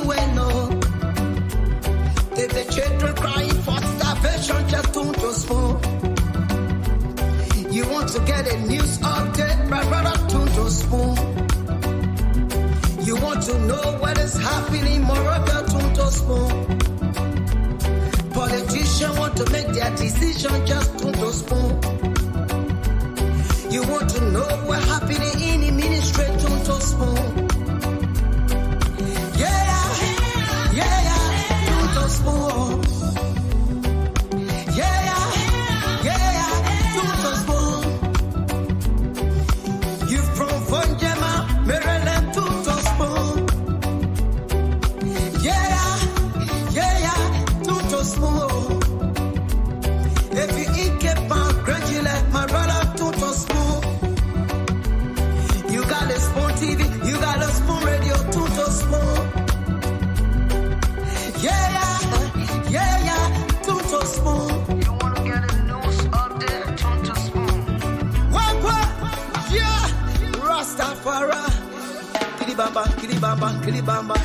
you ain't know. If the children crying for starvation, just don't spoon. You want to get a news update, my brother, don't spoon. You want to know what is happening, Moravia, don't spoon. Politicians want to make their decision, just don't spoon. You want to know what's happening in the ministry, don't spoon. Don't spoon. Don't spoon. You from Vonjema, Maryland, don't spoon. Don't spoon. If you eat kepan, gradually, my brother, don't spoon. You got a spoon TV, you got a spoon radio, don't spoon. Don't spoon. You want to get a news update, don't spoon. What? Yeah, Rastafari. Kilibamba, kilibamba, kilibamba,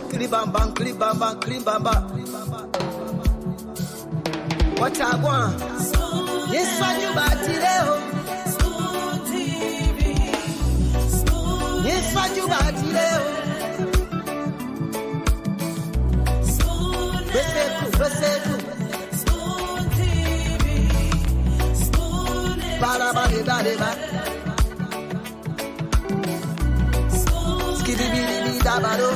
kilibamba, kilibamba, kilibamba. What I want? Yes, when you back today, Spoon TV. Yes, when you back today, Spoon TV. Spoon Bala bala bala bala. Skibidi bidi da balo.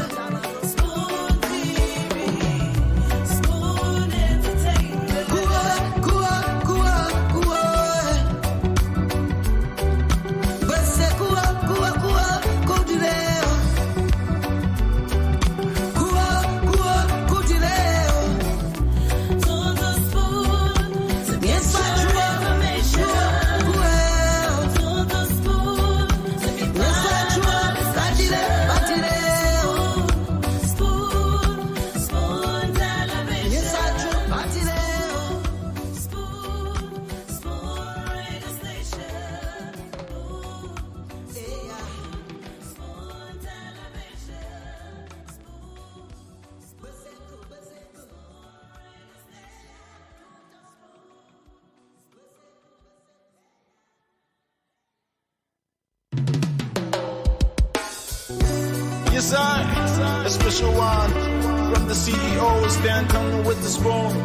Yes, I, a special one from the CEO, Stanton with the spoon.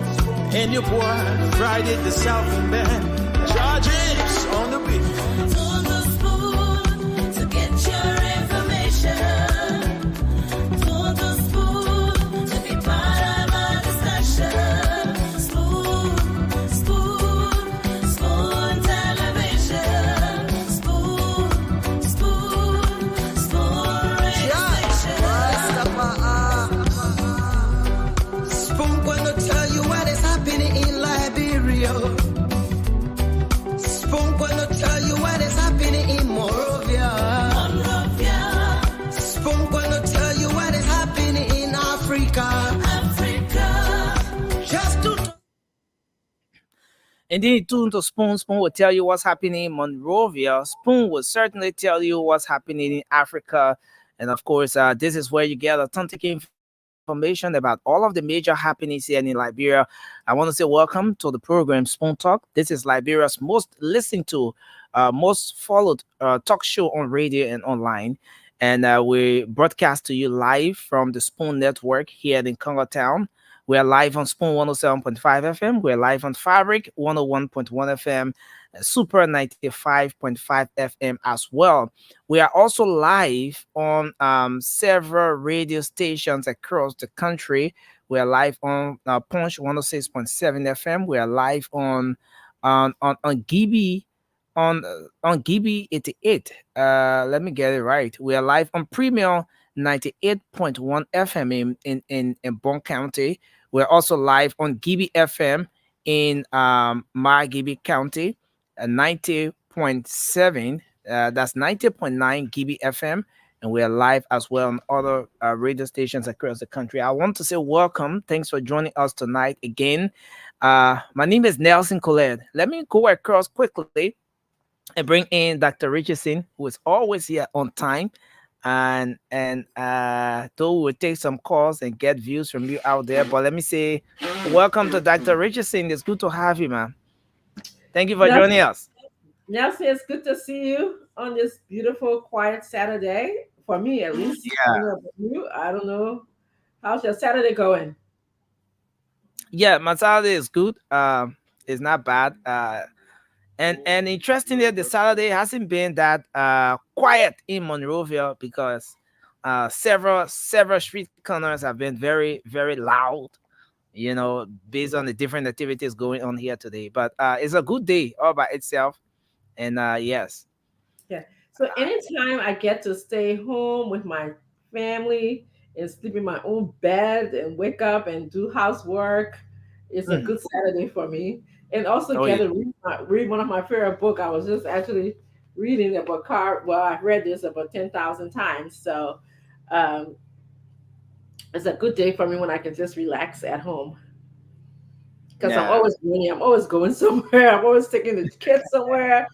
And your boy, Friday the Southern Band. Charges on the beat. On the spoon to get your information. On the spoon to be part of our discussion. Spoon television. Spoon radio station. Spoon gonna tell you what is happening in Liberia. Spoon gonna tell you what is happening in Moravia. Spoon gonna tell you what is happening in Africa. Just to Indeed, tune to Spoon. Spoon will tell you what's happening in Monrovia. Spoon will certainly tell you what's happening in Africa. And of course, this is where you get authentic information about all of the major happenings here in Liberia. I want to say welcome to the program Spoon Talk. This is Liberia's most listened to, most followed talk show on radio and online. And we broadcast to you live from the Spoon Network here in Congo Town. We are live on Spoon 107.5 FM. We're live on Fabric 101.1 FM, Super 95.5 FM as well. We are also live on several radio stations across the country. We are live on Punch 106.7 FM. We are live on Gibi on Gibi 88. Let me get it right. We are live on Premium 98.1 FM in Bon County. We're also live on Gibi FM in Margibi County, 90.7. That's 90.9 Gibi FM. And we are live as well on other radio stations across the country. I want to say welcome. Thanks for joining us tonight again. My name is Nelson Colette. Let me go across quickly and bring in Dr. Richardson, who is always here on time. and though we'll take some calls and get views from you out there, but let me say welcome to Dr. Richardson. It's good to have you, man. Thank you for joining Nelson, us. Nelson, it's good to see you on this beautiful, quiet Saturday. For me, at least. I Yeah, don't know about you. I don't know. How's your Saturday going? yeah, my Saturday is good. It's not bad. And interestingly, the Saturday hasn't been that quiet in Monrovia because several street corners have been very loud. Based on the different activities going on here today. But it's a good day all by itself. And yes. Yeah. So anytime I get to stay home with my family and sleep in my own bed and wake up and do housework, it's a Mhm. good Saturday for me. And also Oh get yeah. to read one of my favorite book. I was just actually reading about car. Well, I've read this about 10,000 times. So um, it's a good day for me when I can just relax at home. Because I'm Yeah. always running, I'm always going somewhere, I'm always taking the kids somewhere,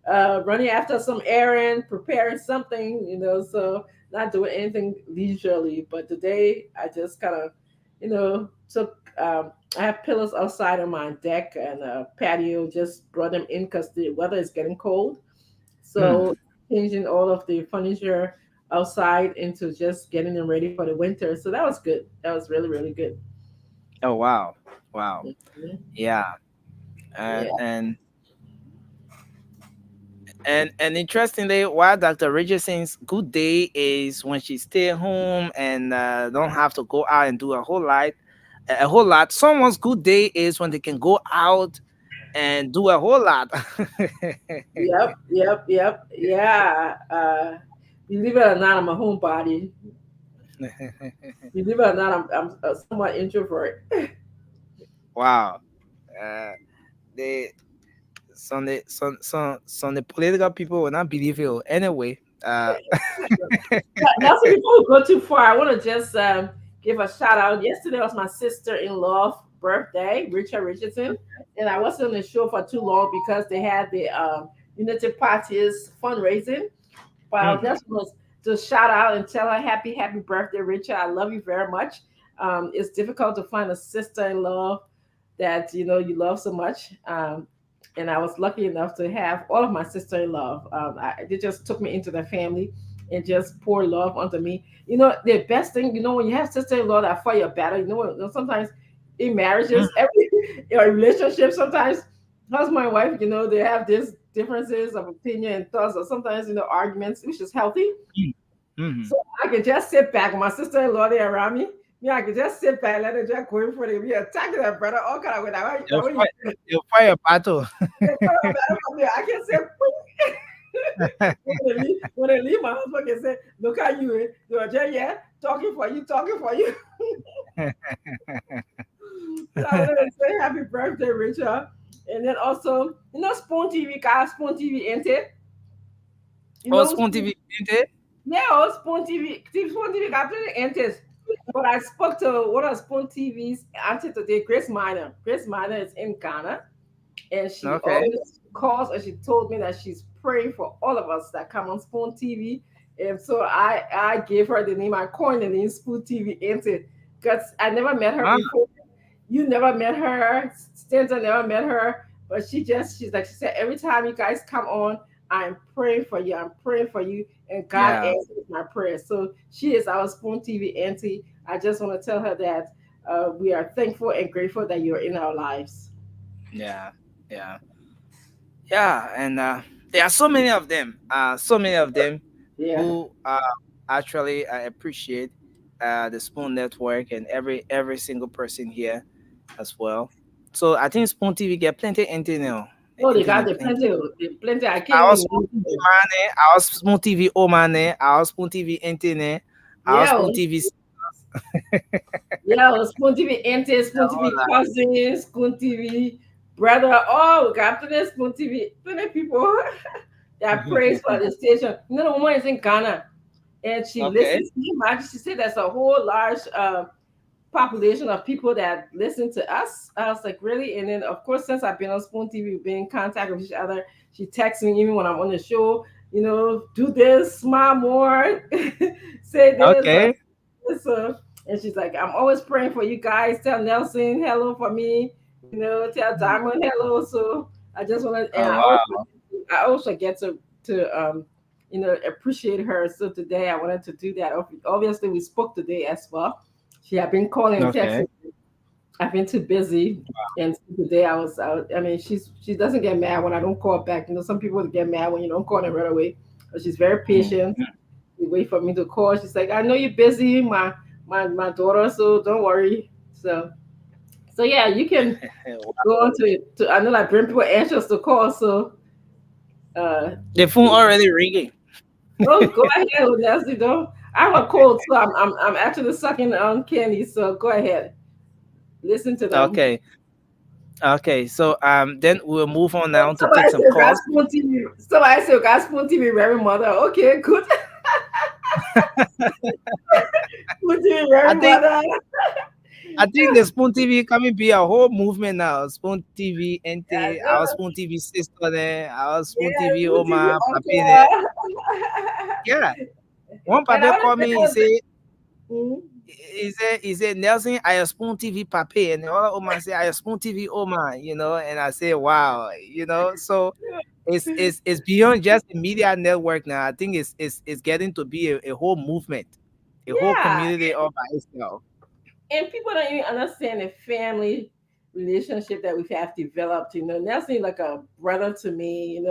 running after some errand, preparing something, so not doing anything leisurely. But today I just kind of, took, I have pillows outside on my deck and a patio, just brought them in because the weather is getting cold. So Mm. changing all of the furniture outside into just getting them ready for the winter. So that was good. That was really, really good. Oh wow. Wow. Mhm. Yeah. Yeah. And interestingly, while Dr. Richardson's good day is when she stay home and don't have to go out and do a whole lot. Someone's good day is when they can go out and do a whole lot. Yep, yep, yep. Yeah. Believe it or not, I'm a homebody. Believe it or not, I'm a somewhat introvert. Wow. Uh, they some the political people will not believe you anyway. Now, so before we go too far, I want to just give a shout out. Yesterday was my sister-in-law's birthday, Richardson, and I wasn't on the show for too long because they had the Unity Party's fundraising. But I Mhm. just want to shout out and tell her happy birthday, Richard. I love you very much. It's difficult to find a sister-in-law that you love so much. And I was lucky enough to have all of my sister-in-law. They just took me into their family and just pour love onto me. The best thing, when you have sister-in-law that fight your battle, sometimes in Mhm. marriages, every relationship, sometimes husband and wife, they have these differences of opinion and thoughts, or sometimes, arguments, which is healthy. Mhm. So I can just sit back with my sister-in-law there around me. Yeah, I can just sit back, let her just go for it. We attacking that brother, all kind of way. Now, You'll when you fight. You'll fight a battle. I can say, when they leave, my husband can say, look at you, you're just, yeah, talking for you. So I wanted to say happy birthday, Richard. And then also, Spoon TV, guys, Spoon TV, ain't it? You Oh, know, Spoon TV, ain't it? yeah, Spoon TV, Spoon TV got plenty antics. But I spoke to one of Spoon TV's auntie today, Grace Minor. Grace Minor is in Ghana, and she Okay. always calls and she told me that she's praying for all of us that come on Spoon TV. And so I gave her the name, I coined the name Spoon TV auntie because I never met her Ah, before. You never met her. Stanton never met her. But she's like, she said, every time you guys come on, I'm praying for you. I'm praying for you. And God yeah, answers my prayers. So she is our Spoon TV auntie. I just want to tell her that we are thankful and grateful that you're in our lives. yeah, yeah, yeah. And there are so many of them. So many of them Yeah. who actually appreciate the Spoon Network and every single person here as well. So I think Spoon TV get plenty internet. Oh, they got Internet the plenty. plenty, the plenty. I can't Our even. Spoon TV money, our Spoon TV O money, our Spoon TV internet, our Yeah, Spoon TV. yeah, Spoon TV auntie, Spoon TV cousin, Spoon TV brother. Oh, we got plenty Spoon TV, plenty people that prays for the station. The woman is in Ghana and she Okay. listens. Can you imagine? She said there's a whole large population of people that listen to us. I was like, really? And then, of course, since I've been on Spoon TV, we've been in contact with each other. She texts me even when I'm on the show. do this, smile more, say this, or Okay. this. And she's like, I'm always praying for you guys. Tell Nelson hello for me. Tell Diamond hello. So I just want to, and Oh wow. I also get to appreciate her. So today I wanted to do that. Obviously, we spoke today as well. She had been calling and Okay. texting. I've been too busy, and so today I was out. I mean, she doesn't get mad when I don't call back. Some people get mad when you don't call them right away. But she's very patient. Mhm. She wait for me to call. She's like, I know you're busy, my daughter, so don't worry. So yeah, you can Wow. go on to it. I know like bring people anxious to call. So uh, The phone already ringing. oh, go ahead, Leslie. Don't. I have a cold, so I'm actually sucking on candy. So go ahead, listen to them. Okay. Okay. So then we'll move on now to take Somebody some said calls. Gospel TV. Somebody said Gospel TV, Reverend Mother. Okay, good. Spoon TV, I Reverend think Mother. I think the Spoon TV coming be a whole movement now. Spoon TV, I NT, our know. Spoon TV sister there, our Spoon Yeah, TV, Spoon TV Oma, Papi there. Uncle. Yeah. One And I Papi want called to me, he say, said, mm, Nelson, I have Spoon TV Papi. And the other Oma say, I have Spoon TV Oma, and I say, wow, so it's beyond just the media network now. I think it's getting to be a whole movement, a whole yeah, community all by itself. and people don't even understand the family relationship that we have developed. Nelson like a brother to me.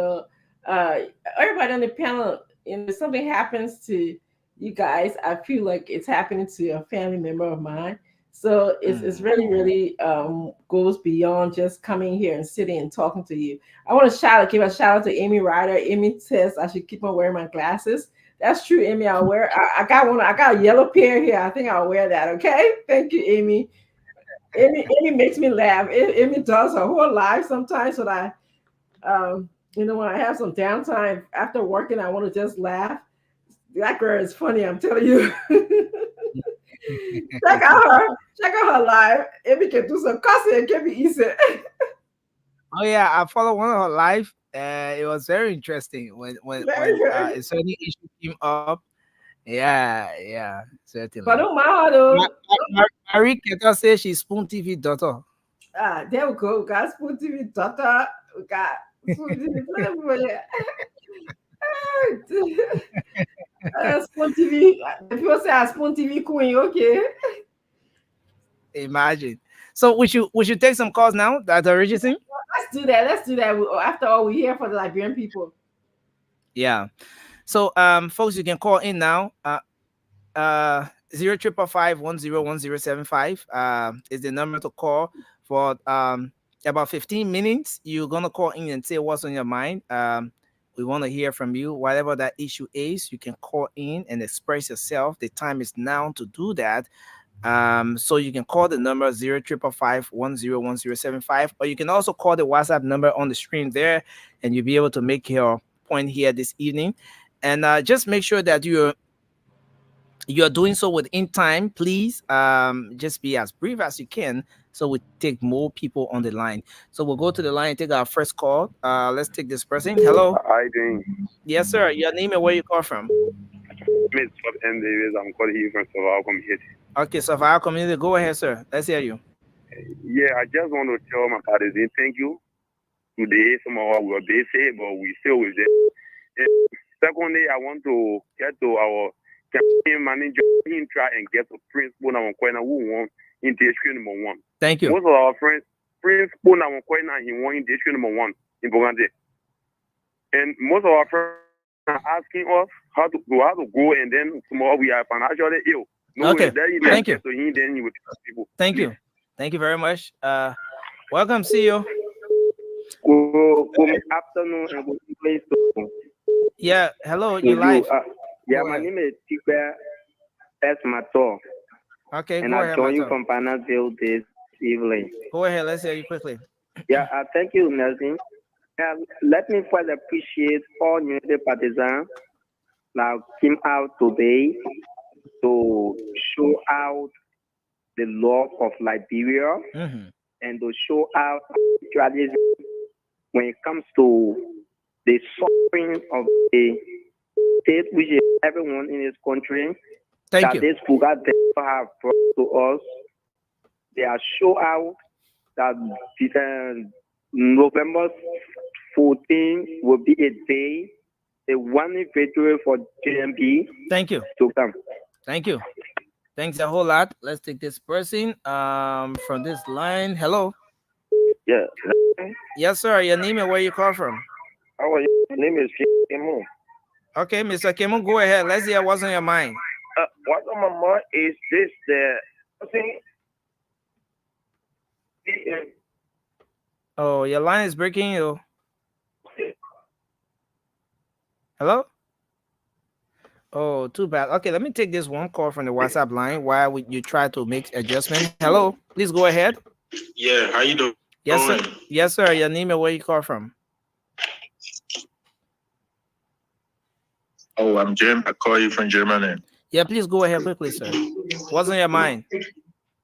Uh, Everybody on the panel. If something happens to you guys, I feel like it's happening to a family member of mine. So it's Mm. really really goes beyond just coming here and sitting and talking to you. I want to give a shout out to Amy Ryder. Amy says I should keep on wearing my glasses. That's true, Amy. I'll wear. I got one. I got a yellow pair here. I think I'll wear that. Okay. Thank you, Amy. Amy makes me laugh. Amy does her whole life sometimes when when I have some downtime after working, I want to just laugh. That girl is funny. I'm telling you. check out her. Check out her live. Amy can do some cussing and can be easy. Oh yeah, I follow one of her live. It was very interesting when Very good. a certain issue came up. Yeah, yeah, But certainly. don't mind her though. Marie Keta says she's Spoon TV daughter. There we go. We got Spoon TV daughter. We got Spoon TV everywhere. Spoon TV. The people say I Spoon TV queen. Okay. Imagine. So we should take some calls now. That's the Richardson. Let's do that. Let's do that. After all, we're here for the Liberian people. Yeah. So folks, you can call in now. 0555 is the number to call for about 15 minutes. You're gonna call in and say what's on your mind. We want to hear from you. Whatever that issue is, you can call in and express yourself. The time is now to do that. So you can call the number 0555 or you can also call the WhatsApp number on the screen there, and you'll be able to make your point here this evening. And just make sure that you're doing so within time, please. Just be as brief as you can, so we take more people on the line. So we'll go to the line and take our first call. Let's take this person. Hello. How you doing? Yes, sir. Your name and where you call from. Miss M. Davis, I'm calling you from Savile Community. Okay, so for our community, go ahead, sir. Let's hear you. Yeah, I just want to tell my partisans thank you. Today, some of us were busy, but we still with them. And secondly, I want to get to our campaign manager, him try and get a principal number who won in district number 1. Thank you. Most of our friends, principal number he won in district number 1 in Bogande. And most of our friends are asking us how to go, and then tomorrow we are financially ill. No, Okay. Thank you. So then you will tell people. Thank you. Thank you very much. Welcome, CEO. Good afternoon and good evening to Yeah, hello, you live. yeah, Go my ahead. name is Tigbe S. Mato, Okay, and go I ahead, join you Mato. from Panaville this evening. Go ahead, let's hear you quickly. Yeah, thank you, Nelson. Let me first appreciate all Unity partisans that came out today to show out the love of Liberia Mm-hmm. and to show out patriotism when it comes to the suffering of the state, which is everyone in this country, Thank that you. this program have brought to us. They are show out that November 14 will be a day, a one victory for JMP. Thank you. To come. Thank you. Thanks a whole lot. Let's take this person from this line. Hello. Yeah. Yes, sir. Your name and where you call from? How are you? My name is Kimo. Okay, Mr. Kimo, go ahead. Let's hear what's on your mind. What's on my mind is this: Oh, your line is breaking. You. Hello. Oh, too bad. Okay, let me take this one call from the WhatsApp line while you try to make adjustment. Hello, please go ahead. Yeah, how you doing? Yes, sir. Yes, sir. Your name and where you call from? Oh, I'm Jim. I call you from Germany. Yeah, please go ahead quickly, sir. What's on your mind?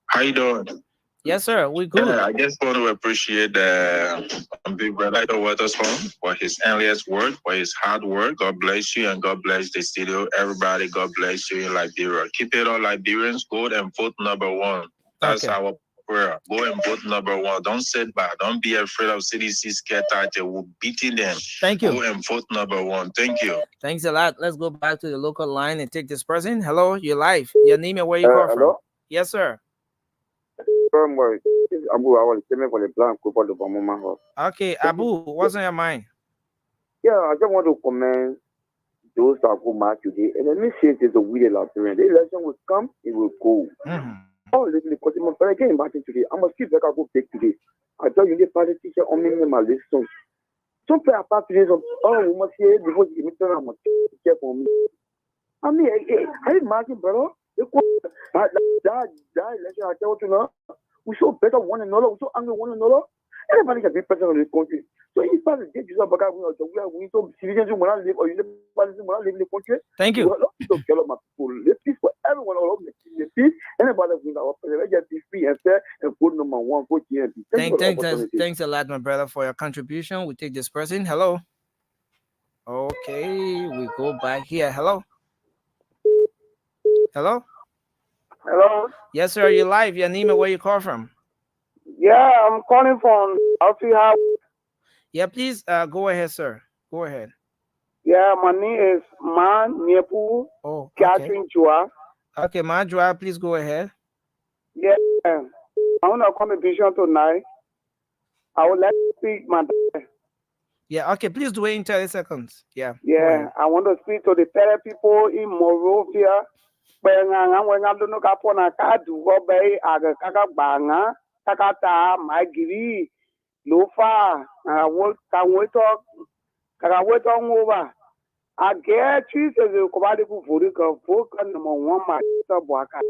How you doing? Yes, sir. We good. Yeah, I just want to appreciate big brother Waterspoon for his endless work, for his hard work. God bless you and God bless the studio. Everybody, God bless you in Liberia. Keep it all Liberians. Go and vote number one. That's our prayer. Go and vote number one. Don't sit back. Don't be afraid of CDC scared title. We're beating them. Thank you. Go and vote number one. Thank you. Thanks a lot. Let's go back to the local line and take this person. Hello, you're live. Your name and where you call from? Hello? Yes, sir. Okay, Abu, what's on your mind? Yeah, I just want to commend those that go march today. And let me say this a weird Liberian. The election will come, it will go. Oh, listen, because I'm again marching today. I must keep back I go take today. I tell you, the party teacher on me my listen. Some play apart today. Oh, we must hear before the mission. I must care for me. I mean, I didn't march, brother. That election, I tell you now. We so better one another, we so angry one another. Everybody can be president of this country. So if part of the you back up, we so citizens who want to live or you live in the country. Thank you. So tell my people, live peace for everyone all over the peace. Anybody who's our president, just be free and fair and good number one, good GMP. Thanks a lot, my brother, for your contribution. We take this person. Hello. Okay, we go back here. Hello. Hello. Hello. Yes, sir. You're live. Your name and where you call from? Yeah, I'm calling from Alfie House. Yeah, please go ahead, sir. Go ahead. Yeah, my name is Man Niepu. Oh, Catherine Joa. Okay, Man Joa, please go ahead. Yeah, I want a contribution tonight. I would like to speak, Madam. Yeah, okay, please do it in 30 seconds. Yeah. Yeah, I want to speak to the tele people in Morovia. When I don't know upon a card to go by Aga Banga, Takata, Magiri, Lofa, can we talk? Can I wait on over? I get trees as a Kobadiku Furika, Foka, number one, my Waka.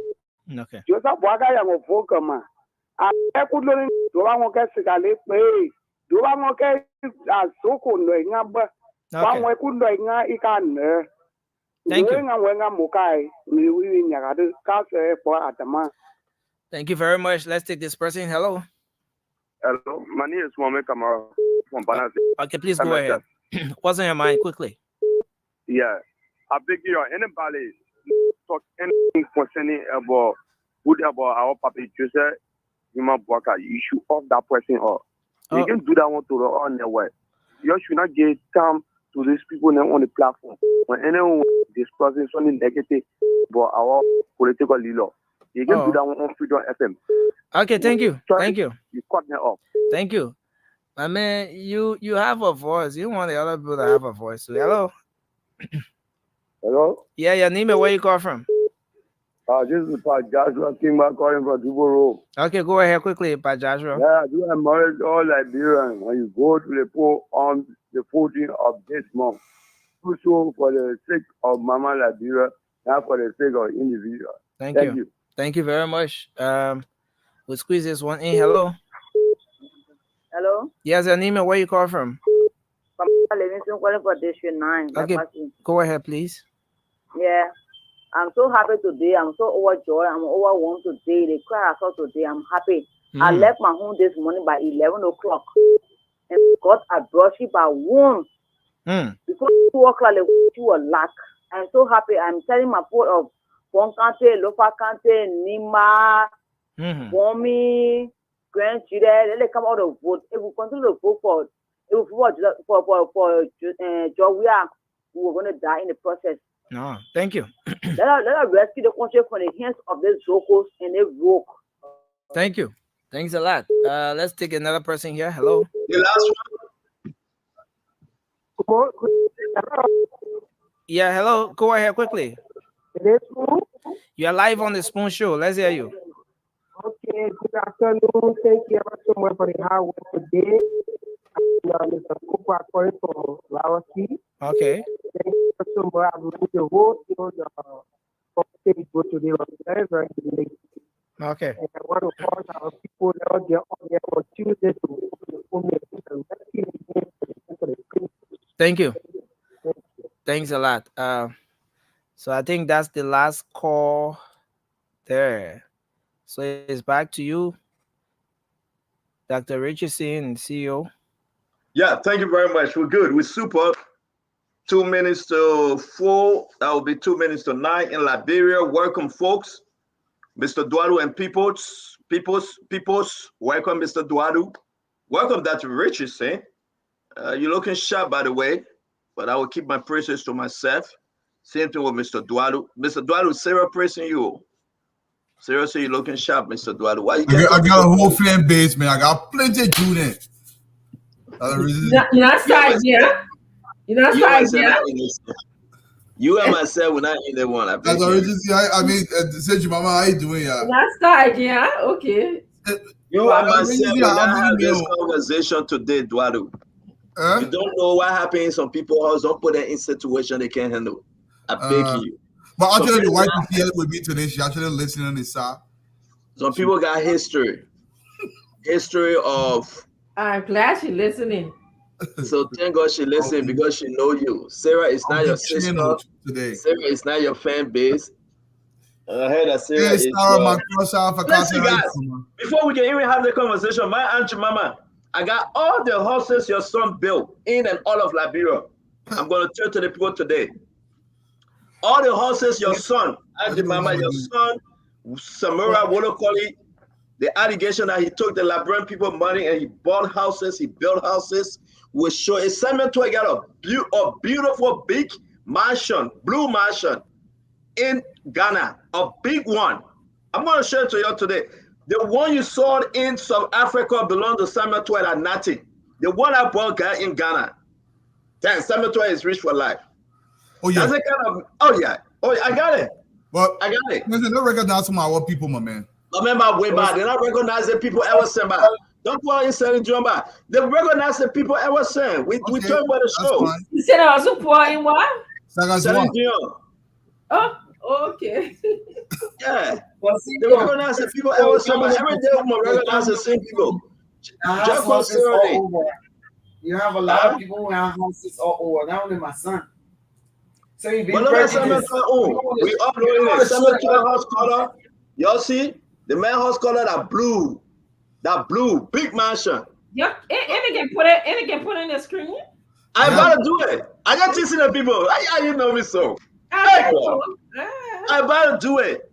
Okay. Just a Waka and a Fokama. I could learn to Ramokasicale pay. Do Ramokas as so cool, number one way could like Ikan. Thank you. Thank you very much. Let's take this person. Hello. Hello. My name is Mohamed Kamara from Banana. Okay, please go ahead. What's on your mind quickly? Yeah. I beg you, anybody talk anything concerning about our public user, human worker, you should off that person off. You can do that one to the on the way. You should not get time to these people on the platform. When anyone discussing something negative about our political leader, you can do that one on Freedom FM. Okay, thank you. Thank you. You cut me off. Thank you. I mean, you have a voice. You want the other people to have a voice too. Hello. Hello? Yeah, your name and where you call from? This is Pajo Joshua King calling from Duboro. Okay, go ahead quickly, Pajo Joshua. Yeah, you are married all Liberians. When you go to the poll on the 14th of this month, do so for the sake of Mama Liberia, not for the sake of individual. Thank you. Thank you very much. We'll squeeze this one in. Hello. Hello. Yes, your name and where you call from? Calling for District 9. Okay, go ahead, please. Yeah. I'm so happy today. I'm so overjoyed. I'm overwhelmed today. The cry I saw today, I'm happy. I left my home this morning by 11 o'clock and got a brushy by 1. Because 2 o'clock, they do a lack. I'm so happy. I'm telling my port of Bon Kante, Lofa Kante, Nima, Bomi, Grand Chile, they come out of vote. If we continue to vote for Joria, we're going to die in the process. No, thank you. Let us rescue the country from the hands of these locals and they broke. Thank you. Thanks a lot. Let's take another person here. Hello. The last one. Yeah, hello. Go ahead quickly. It is cool. You are live on the Spoon Show. Let's hear you. Okay, good afternoon. Thank you ever so much for the hard work today. Mr. Cooper calling from Flower Key. Okay. Thank you so much. I've listened to the whole show. The Facebook today was very, very good. Okay. And I want to call our people out there on Tuesday to Thank you. Thanks a lot. So I think that's the last call there. So it's back to you, Dr. Richardson, CEO. Yeah, thank you very much. We're good. We're super. 2 minutes to 4. That will be 2 minutes to 9 in Liberia. Welcome, folks. Mr. Duadu and Peoples. Welcome, Mr. Duadu. Welcome, Dr. Richardson. You're looking sharp, by the way, but I will keep my praises to myself. Same thing with Mr. Duadu. Mr. Duadu, Sarah praising you. Seriously, you're looking sharp, Mr. Duadu. Why you I got a whole fan base, man. I got plenty of June. You're not starting, yeah? You're not starting, yeah? You and myself, we're not in the one. I mean, said your mama, how you doing? Yeah? You're not starting, yeah? Okay. You and myself, we're not have this conversation today, Duadu. You don't know what happens in some people's house. Don't put them in situation they can't handle. I beg you. But actually, the wife is here with me today. She actually listening on the side. Some people got history of. I'm glad she's listening. So thank God she listened because she know you. Sarah is not your sister today. Sarah is not your fan base. I heard that Sarah is. Listen, guys, before we can even have the conversation, my auntie mama, I got all the houses your son built in and all of Liberia. I'm going to tell to the people today. All the houses your son, auntie mama, your son, Samura Wolokoli, the allegation that he took the Liberian people money and he bought houses, he built houses, will show a cemetery got a beautiful big mansion, blue mansion in Ghana, a big one. I'm going to show it to you today. The one you saw in South Africa belongs to cemetery at nothing. The one I bought guy in Ghana, that cemetery is rich for life. Oh yeah. That's a kind of, oh yeah, I got it. But I got it. They don't recognize some of our people, my man. Remember way back, they don't recognize the people ever sent back. Don't go in selling drama. They recognize the people ever sent. We talk about the show. Fine. You said I was a poor in what? Selling drama. Oh, okay. Yeah. They recognize the people ever sent back. Every day we recognize the same people. You have a lot of people who have houses all over. Not only my son. So you be we uploading it. Cemetery house color. Y'all see? The main house color that blue, big mansion. Yeah, and it can put in the screen. I gotta do it. I got to see the people. How you know me so? I gotta do it.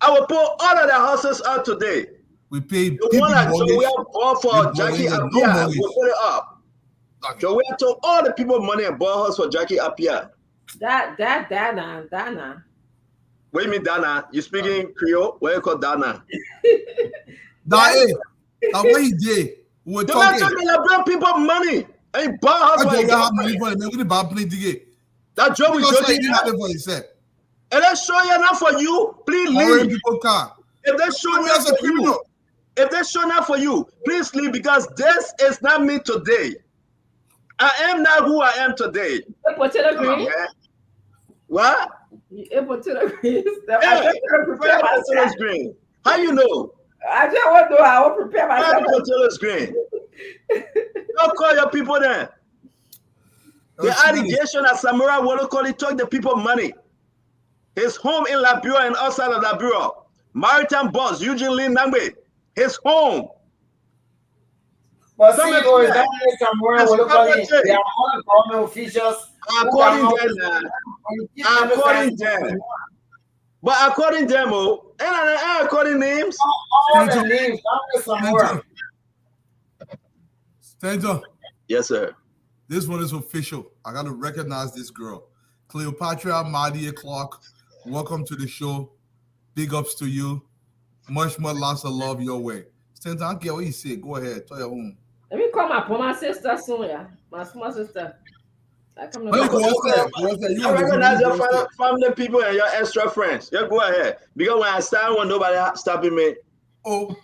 I will put all of the houses out today. We paid the one that we have bought for Jackie Apia. We'll put it up. So we have told all the people money and bought house for Jackie Apia. Dana. What do you mean, Dana? You speaking Creole? What you call Dana? What he did? We're talking. You're bring people money. And buy house for money for them. We didn't buy plenty to get. That job we show you. And they show you not for you, please leave. If they show not for you, please leave because this is not me today. I am not who I am today. What? Able to the green. Green. How you know? I just want to know how I prepare myself. Green. Don't call your people there. The allegation that Samura Wolokoli took the people money. His home in Liberia and outside of Liberia. Maritime boss Eugene Lee Nangbe. His home. But see, though, is that somewhere locally, there are other government officials. According them. But according them, and according names. All the names, not somewhere. Stanton. Yes, sir. This one is official. I got to recognize this girl. Cleopatra Madia Clark, welcome to the show. Big ups to you. Much more lots of love your way. Stanton, I don't care what you say. Go ahead. Tell your own. Let me call my sister soon, yeah. My small sister. I recognize your family people and your extra friends. Yeah, go ahead. Because when I start one, nobody stopping me. Oh,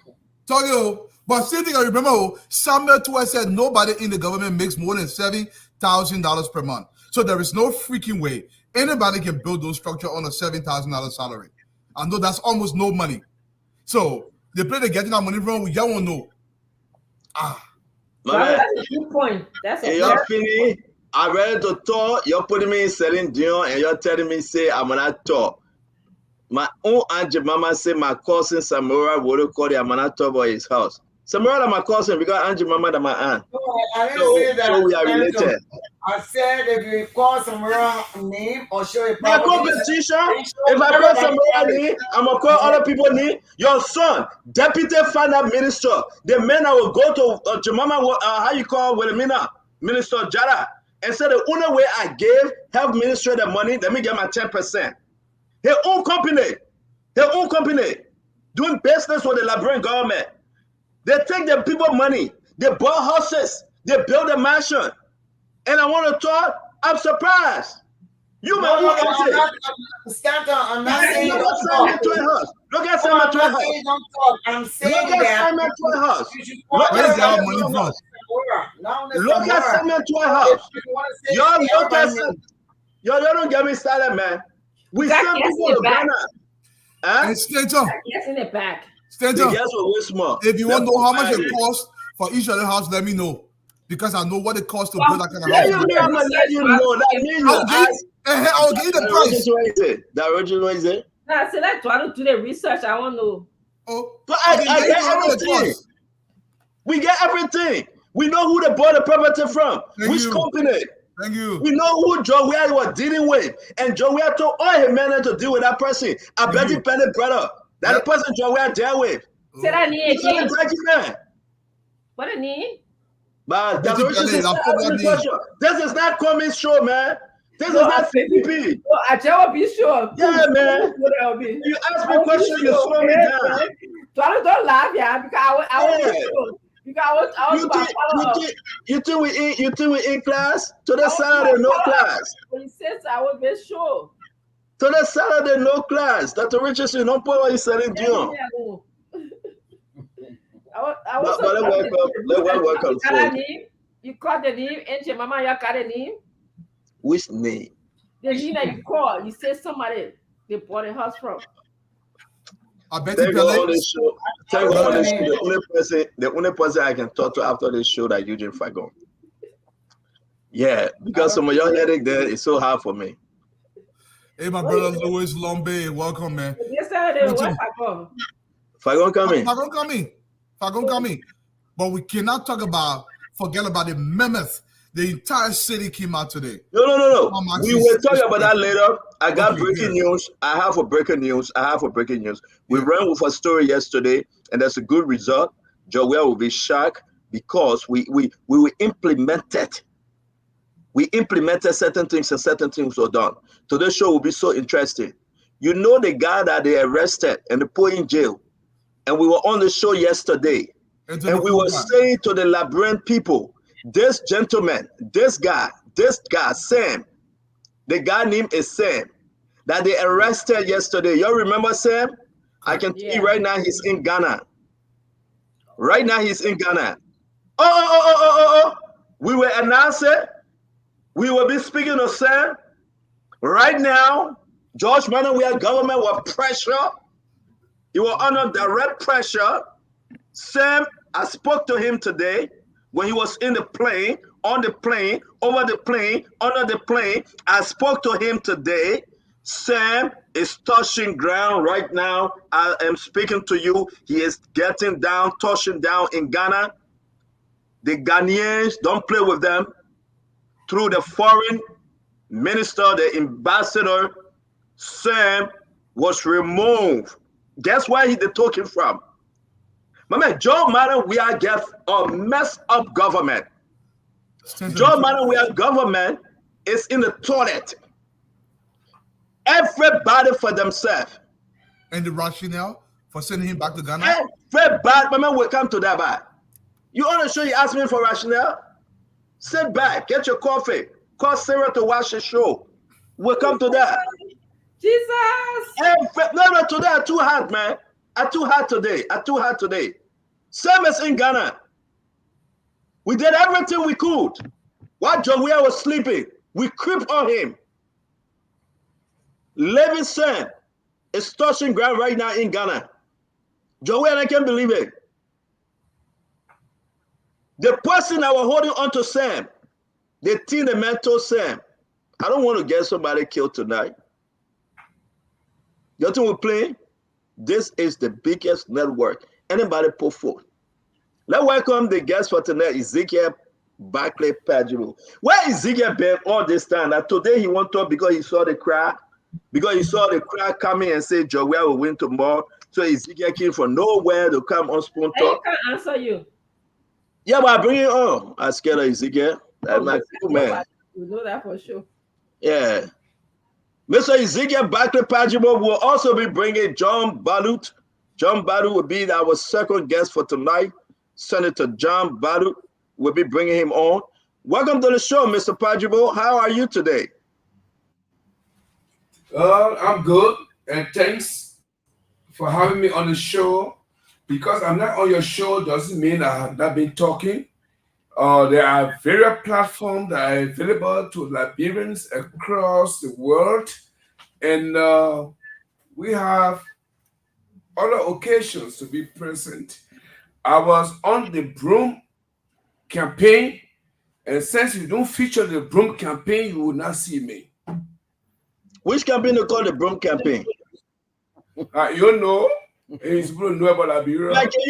tell you. But same thing I remember, Samuel Tua said nobody in the government makes more than $70,000 per month. So there is no freaking way anybody can build those structure on a $7,000 salary. I know that's almost no money. So the place they're getting that money from, we don't know. That's a good point. That's a you're finished. I'm ready to talk. You're putting me in Celine Dion and you're telling me, say, I'm not talk. My own Aunt Mama said my cousin Samora would call the Amanato boy his house. Samora my cousin because Aunt Mama is my aunt. No, I didn't say that. So we are related. I said if you call Samora name or show a my competition, if I call Samora name, I'm going to call other people name. Your son, Deputy Finance Minister, the man I will go to Jemama, how you call Wilhelmina, Minister Jara, and said the only way I gave health ministry the money, let me get my 10%. Her own company, doing business with the Liberian government. They take the people money, they buy houses, they build a mansion. And I want to talk, I'm surprised. You may look at it. Stanton, I'm not saying look at Simon Twin House. Look at Simon Twin House. I'm saying look at Simon Twin House. Look at Simon Twin House. Look at Simon Twin House. Y'all look at y'all don't get me started, man. We send people to Ghana. And Stanton. Yes, in the back. Stanton. Small. If you want to know how much it costs for each other house, let me know. Because I know what it costs to build that kind of house. I'm going to let you know. That means I'll give you the price. The original is it? Nah, so let's try to do the research. I want to know. Oh, but I get everything. We get everything. We know who they bought the property from. Which company. Thank you. We know who Joe Weir was dealing with. And Joe Weir told all his men to deal with that person. I bet you penny brother. That the person Joe Weir dealt with. Say that name again. What a name? But this is not coming show, man. This is not CDP. No, I will be sure. Yeah, man. You ask me a question, you slow me down. Don't laugh, yeah, because I will be sure. You think we in class? To the Saturday, no class. When he says I will be sure. To the Saturday, no class. Dr. Richardson, don't put what you said in Dion. Let's welcome. You called the name, and your mama, you got a name. Which name? The name that you call. You say somebody they bought a house from. I bet you the only person I can talk to after this show that Eugene Fagon. Yeah, because some of your headache there is so hard for me. Hey, my brother Louis Lombe, welcome, man. Yes, sir. Fagon coming. Fagon coming. But we cannot forget about the mammoth. The entire city came out today. No. We will talk about that later. I got breaking news. I have a breaking news. We ran with a story yesterday, and that's a good result. Joel will be shocked because we implemented. We implemented certain things and certain things were done. Today's show will be so interesting. You know the guy that they arrested and they put in jail. And we were on the show yesterday. And we were saying to the Liberian people, this gentleman, this guy, Sam, the guy named is Sam, that they arrested yesterday. You remember Sam? I can tell you right now he's in Ghana. Oh. We will announce it. We will be speaking to Sam. Right now, George Manuel government will pressure. He will under direct pressure. Sam, I spoke to him today. When he was in the plane, on the plane, over the plane, under the plane, I spoke to him today. Sam is touching ground right now. I am speaking to you. He is getting down, touching down in Ghana. The Ghanaians, don't play with them. Through the foreign minister, the ambassador, Sam was removed. Guess where they took him from? My man, Joe Madden, we are get a messed up government. Joe Madden, we are government is in the toilet. Everybody for themselves. And the rationale for sending him back to Ghana? Everybody, my man, will come to that back. You want to show you ask me for rationale? Sit back, get your coffee, call Sarah to watch the show. We'll come to that. Jesus! No, today I'm too hard, man. I'm too hard today. Same as in Ghana. We did everything we could. While Jowiah was sleeping, we creeped on him. Livingston is touching ground right now in Ghana. Jowiah, I can't believe it. The person that was holding on to Sam, the team that mentor Sam. I don't want to get somebody killed tonight. You think we're playing? This is the biggest network anybody put forth. Let's welcome the guest for tonight, Ezekiel Barclay Pajo. Where Ezekiel been all this time? Now today he won't talk because he saw the crowd. Because he saw the crowd coming and say Jowiah will win tomorrow. So Ezekiel came from nowhere to come on Spoon Talk. I can't answer you. Yeah, but I bring it on. I'm scared of Ezekiel. That's my cool man. You know that for sure. Yeah. Mr. Ezekiel Barclay Pajo will also be bringing John Balo. John Balo will be our second guest for tonight. Senator John Balo will be bringing him on. Welcome to the show, Mr. Pajo. How are you today? I'm good, and thanks for having me on the show. Because I'm not on your show doesn't mean I have not been talking. There are various platforms that are available to Liberians across the world, and we have other occasions to be present. I was on the Broom campaign, and since you don't feature the Broom campaign, you will not see me. Which campaign you call the Broom campaign? You know. He's know about Liberia. Like, can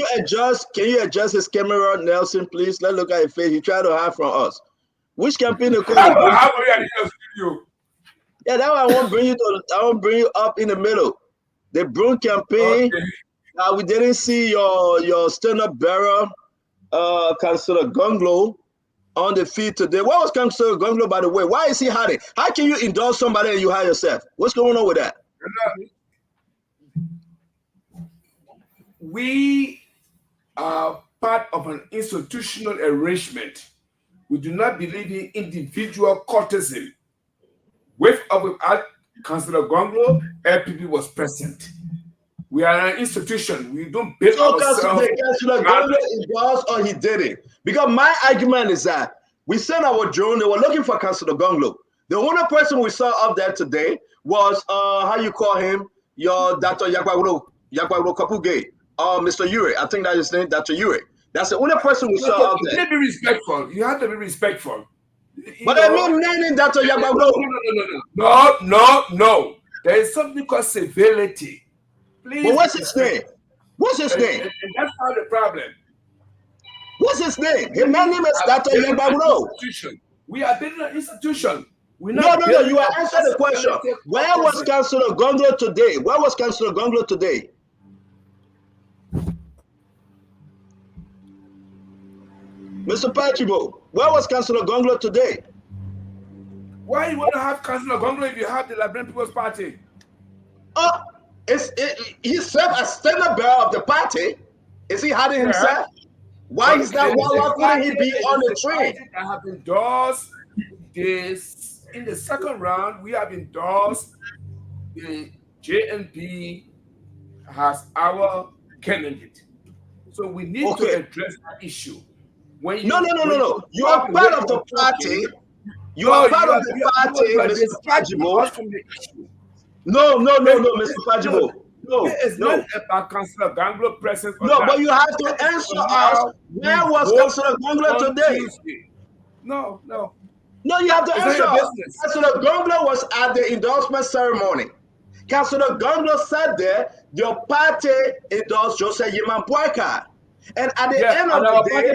you adjust his camera, Nelson, please? Let's look at his face. He tried to hide from us. Which campaign you call it? Yeah, that one I won't bring you up in the middle. The Broom campaign. Okay. We didn't see your stand-up bearer, Councillor Gonglo, on the feed today. What was Councillor Gonglo, by the way? Why is he hiding? How can you endorse somebody and you hide yourself? What's going on with that? We are part of an institutional arrangement. We do not believe in individual courtesan. With or without Councillor Gonglo, LPP was present. We are an institution. We don't build ourselves. Councillor Gonglo endorsed or he didn't. Because my argument is that we sent our drone. They were looking for Councillor Gonglo. The only person we saw up there today was how you call him, your Dr. Yakwaro Kapuge. Mr. Ure, I think that's his name, Dr. Ure. That's the only person we saw out there. You have to be respectful. You have to be respectful. But I mean, naming Dr. Yakwaro. No. There is something called civility. Please. But what's his name? What's his name? And that's not the problem. What's his name? His name is Dr. Yakwaro. We are building an institution. No. You are answering the question. Where was Councillor Gonglo today? Where was Councillor Gonglo today? Mr. Patribo, where was Councillor Gonglo today? Why you want to have Councillor Gonglo if you have the Liberian People's Party? He served as standard bearer of the party. Is he hiding himself? Why is that? Why couldn't he be on the train? I have endorsed this in the second round. We have endorsed the JNP as our candidate. So we need to address that issue. No. You are part of the party. You are part of the party, Mr. Pajibo. No, Mr. Pajibo. No, it's not about Councillor Gonglo presence. No, but you have to answer us. Where was Councillor Gonglo today? No, you have to answer us. Councillor Gonglo was at the endorsement ceremony. Councillor Gonglo said there, your party endorsed Joseph Yiman Boyka. And at the end of the day,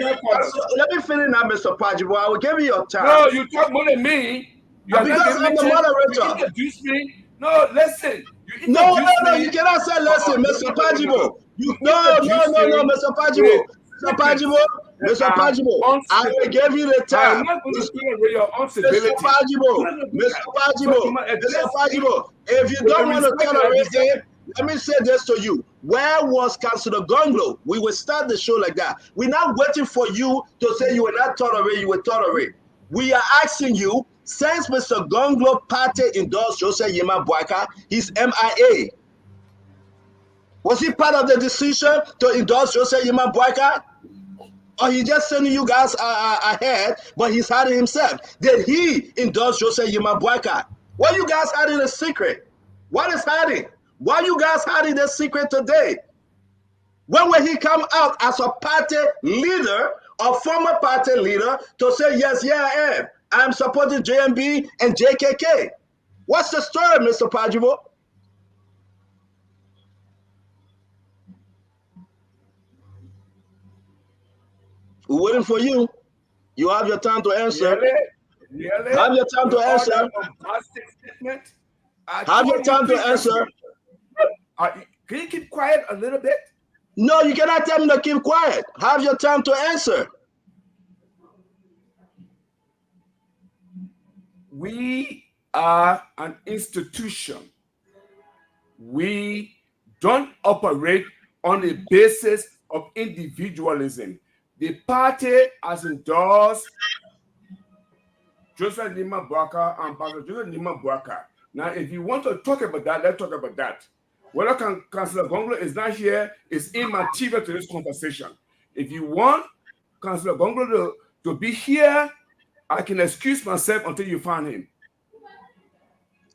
let me finish now, Mr. Pajibo. I will give you your time. No, you talk more than me. You are because I'm the moderator. You introduce me. No, listen. No, you cannot say listen, Mr. Pajibo. No, Mr. Pajibo. Mr. Pajibo, I will give you the time. I'm not going to tolerate your uncivility. Mr. Pajibo, if you don't want to tolerate it, let me say this to you. Where was Councilor Gonglo? We will start the show like that. We're not waiting for you to say you will not tolerate, you will tolerate. We are asking you, since Mr. Gonglo party endorsed Joseph Yema Boyka, he's MIA. Was he part of the decision to endorse Joseph Yema Boyka? Or he just sending you guys ahead, but he's hiding himself? Did he endorse Joseph Yema Boyka? Why you guys hiding the secret? What is hiding? Why you guys hiding the secret today? When will he come out as a party leader or former party leader to say, yes, yeah, I am. I'm supporting JMB and JKK. What's the story, Mr. Pajibo? We're waiting for you. You have your time to answer. Really? Have your time to answer. Have your time to answer. Can you keep quiet a little bit? No, you cannot tell me to keep quiet. Have your time to answer. We are an institution. We don't operate on the basis of individualism. The party has endorsed Joseph Nima Boyka and Pastor Joseph Nima Boyka. Now, if you want to talk about that, let's talk about that. Whether Councillor Gonglo is not here is immaterial to this conversation. If you want Councillor Gonglo to be here, I can excuse myself until you find him.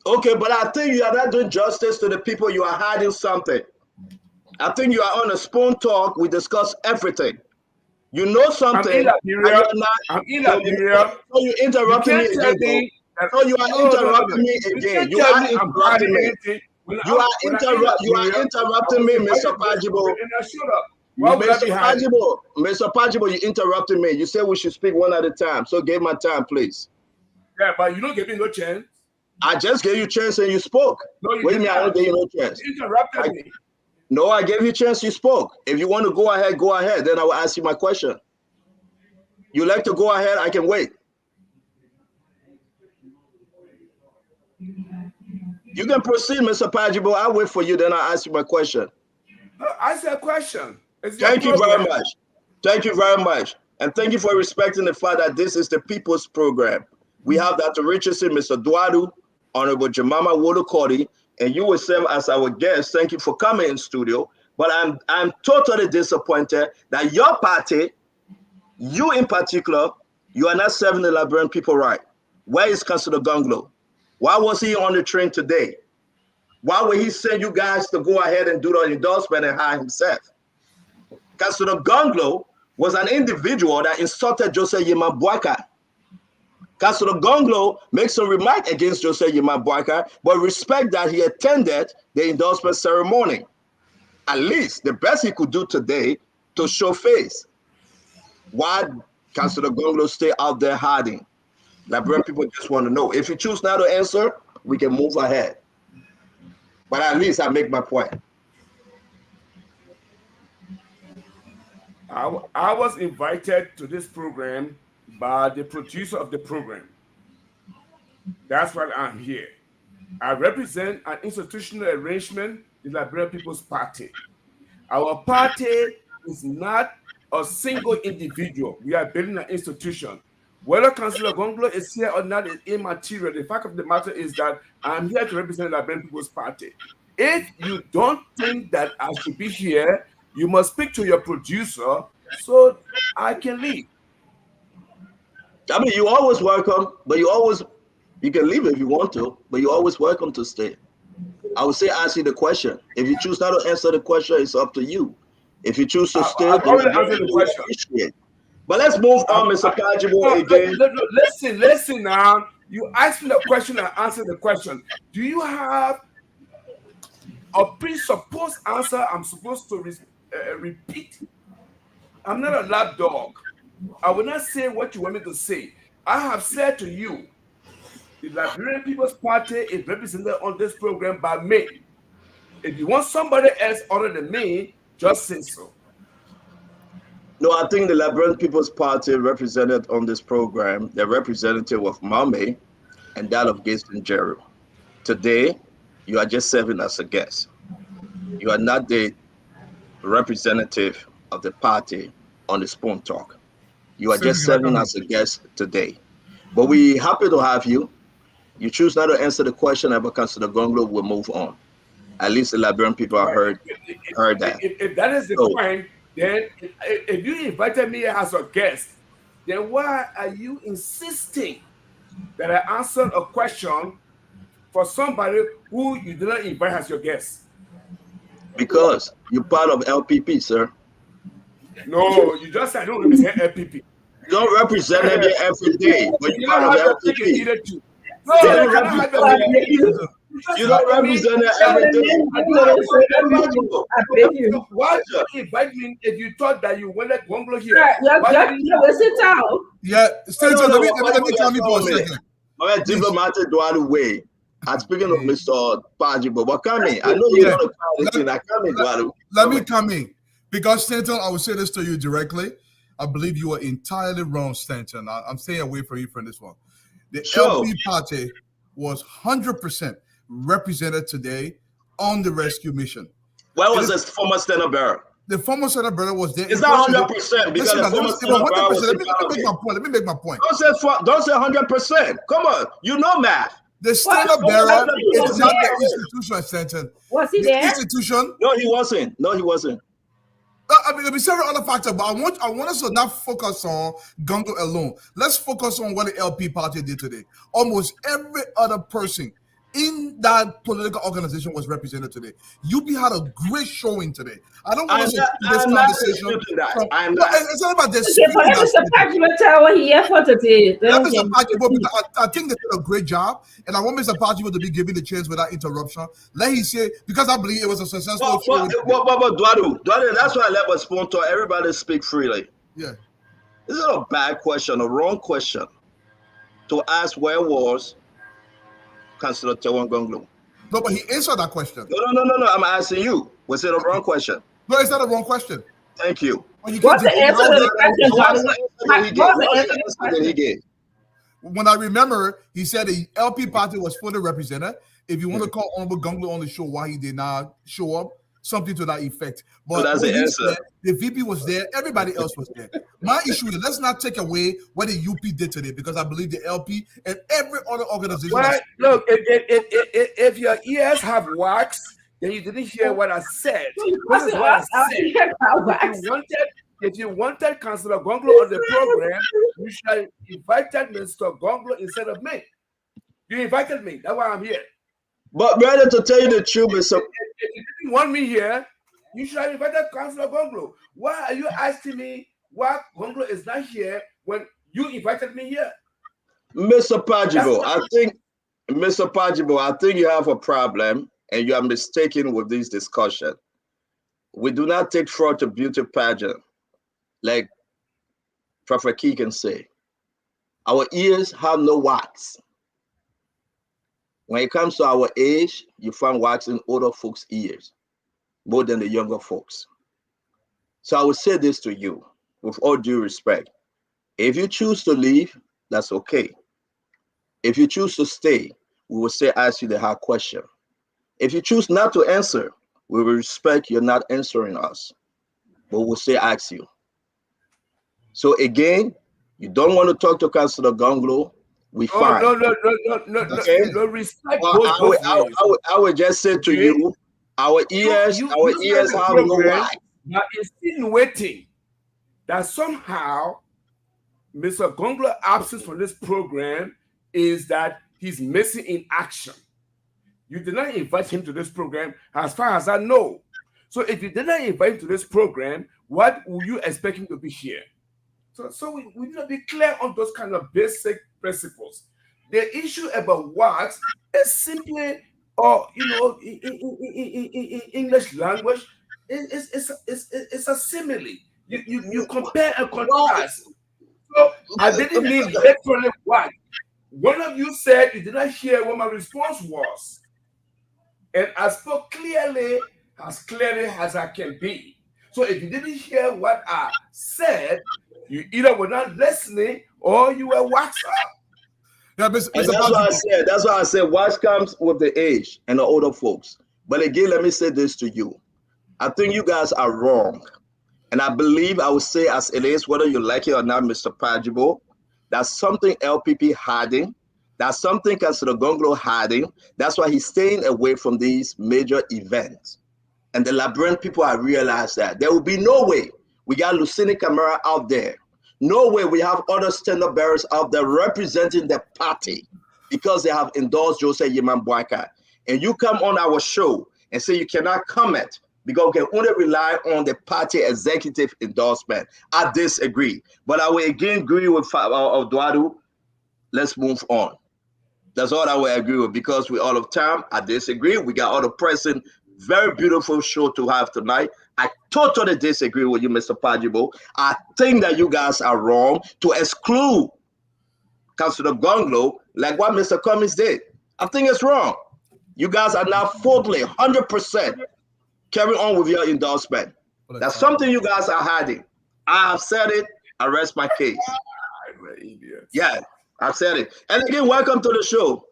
Okay, but I think you are not doing justice to the people. You are hiding something. I think you are on a spoon talk. We discuss everything. You know something. I'm in Liberia. So you interrupting me again. So you are interrupting me again. You are interrupting me. You are interrupting me, Mr. Pajibo. Mr. Pajibo, you interrupted me. You said we should speak one at a time. So give my time, please. Yeah, but you don't give me no chance. I just gave you a chance and you spoke. No, you Wait a minute, I don't give you no chance. You interrupted me. No, I gave you a chance, you spoke. If you want to go ahead, go ahead. Then I will ask you my question. You like to go ahead, I can wait. You can proceed, Mr. Pajibo. I'll wait for you, then I'll ask you my question. Ask a question. Thank you very much. Thank you very much. And thank you for respecting the fact that this is the people's program. We have Dr. Richardson, Mr. Duadu, Honorable Jemima Wodokodi, and you will serve as our guest. Thank you for coming in studio. But I'm totally disappointed that your party, you in particular, you are not serving the Liberian people right. Where is Councilor Gonglo? Why was he on the train today? Why would he send you guys to go ahead and do the endorsement and hire himself? Councilor Gonglo was an individual that insulted Joseph Yema Boyka. Councilor Gonglo makes a remark against Joseph Yema Boyka, but respect that he attended the endorsement ceremony. At least the best he could do today to show face. Why Councilor Gonglo stay out there hiding? Liberian people just want to know. If you choose not to answer, we can move ahead. But at least I make my point. I was invited to this program by the producer of the program. That's why I'm here. I represent an institutional arrangement, the Liberian People's Party. Our party is not a single individual. We are building an institution. Whether Councilor Gonglo is here or not is immaterial. The fact of the matter is that I'm here to represent the Liberian People's Party. If you don't think that I should be here, you must speak to your producer so I can leave. I mean, you're always welcome, but you can leave if you want to, but you're always welcome to stay. I would say ask you the question. If you choose not to answer the question, it's up to you. If you choose to stay, I've already answered the question. But let's move on, Mr. Pajibo, again. Listen now. You asked me the question, I answered the question. Do you have a presupposed answer I'm supposed to repeat? I'm not a lapdog. I will not say what you want me to say. I have said to you, the Liberian People's Party is represented on this program by me. If you want somebody else other than me, just say so. No, I think the Liberian People's Party represented on this program, the representative of Mame and that of Gaston Jerry. Today, you are just serving as a guest. You are not the representative of the party on the Spoon Talk. You are just serving as a guest today. But we happy to have you. You choose not to answer the question about Councilor Gonglo, we'll move on. At least the Liberian people have heard that. If that is the point, then if you invited me as a guest, then why are you insisting that I answer a question for somebody who you did not invite as your guest? Because you're part of LPP, sir. No, you just said I don't represent LPP. You don't represent it every day, but you're part of LPP. No, you don't represent it every day. I beg you. Why did you invite me if you thought that you wanted Gonglo here? Sit down. Yeah, Stanton, let me come in for a second. All right, diplomatic Duadu way. I'm speaking of Mr. Pajo, but come in. I know you want to call this in. I come in, Duadu. Let me come in. Because, Stanton, I will say this to you directly. I believe you are entirely wrong, Stanton. I'm staying away from you from this one. The LP party was 100% represented today on the rescue mission. Where was this former Stanton bearer? The former Stanton bearer was there. It's not 100% because the former Stanton bearer was let me make my point. Don't say 100%. Come on, you know math. The Stanton bearer is not the institution, Stanton. Was he there? Institution? No, he wasn't. I mean, there'll be several other factors, but I want us to not focus on Gongo alone. Let's focus on what the LP party did today. Almost every other person in that political organization was represented today. UP had a great showing today. I don't want us to do this conversation. It's not about this. Mr. Pajo tell what he here for today. Mr. Pajo, I think they did a great job, and I want Mr. Pajo to be given the chance without interruption. Let him say, because I believe it was a successful show. But Duadu, that's why I let my sponsor everybody speak freely. Yeah. This is a bad question, a wrong question to ask where was Councilor Tewan Gonglo. No, but he answered that question. No. I'm asking you. Was it a wrong question? No, it's not a wrong question. Thank you. What's the answer to the question? He gave? When I remember, he said the LP party was fully represented. If you want to call Honorable Gonglo on the show why he did not show up, something to that effect. But so that's the answer. Said, the VP was there, everybody else was there. My issue is let's not take away what the UP did today because I believe the LP and every other organization. Well, look, if your ears have wax, then you didn't hear what I said. This is what I said. If you wanted Councilor Gonglo on the program, you should have invited Mr. Gonglo instead of me. You invited me. That's why I'm here. But rather to tell you the truth, Mr. If you didn't want me here, you should have invited Councilor Gonglo. Why are you asking me why Gonglo is not here when you invited me here? Mr. Pajibo, I think you have a problem and you are mistaken with this discussion. We do not take fraud to beauty pageant, like Prophet Key can say. Our ears have no wax. When it comes to our age, you find wax in older folks' ears more than the younger folks. So I would say this to you with all due respect. If you choose to leave, that's okay. If you choose to stay, we will say ask you the hard question. If you choose not to answer, we will respect you're not answering us, but we'll say ask you. So again, you don't want to talk to Councilor Gonglo, we fine. No, okay? No respect. Well, I would just say to you, our ears have no wax. Now insinuating that somehow Mr. Gonglo's absence from this program is that he's missing in action. You did not invite him to this program, as far as I know. So if you did not invite him to this program, what will you expect him to be here? So we need to be clear on those kind of basic principles. The issue about wax is simply, in English language, it's a simile. You compare and contrast. So I didn't mean literally what. One of you said you did not hear what my response was. And I spoke clearly as I can be. So if you didn't hear what I said, you either were not listening or you were waxed up. Yeah, and that's why I said watch comes with the age and the older folks. But again, let me say this to you. I think you guys are wrong. And I believe I would say as it is, whether you like it or not, Mr. Pajibo, that's something LPP hiding. That's something Councilor Gonglo hiding. That's why he's staying away from these major events. And the Labyrinth people have realized that there will be no way we got Lucini Camara out there. No way we have other stand-up bearers out there representing the party because they have endorsed Joseph Yeman Boyka. And you come on our show and say you cannot comment because we can only rely on the party executive endorsement. I disagree. But I will again agree with Eduardo. Let's move on. That's all I will agree with because we're out of time. I disagree. We got other present. Very beautiful show to have tonight. I totally disagree with you, Mr. Pajibo. I think that you guys are wrong to exclude Councilor Gonglo like what Mr. Cummings did. I think it's wrong. You guys are now fully 100% carry on with your endorsement. That's something you guys are hiding. I have said it. I rest my case. Yeah, I've said it. And again, welcome to the show.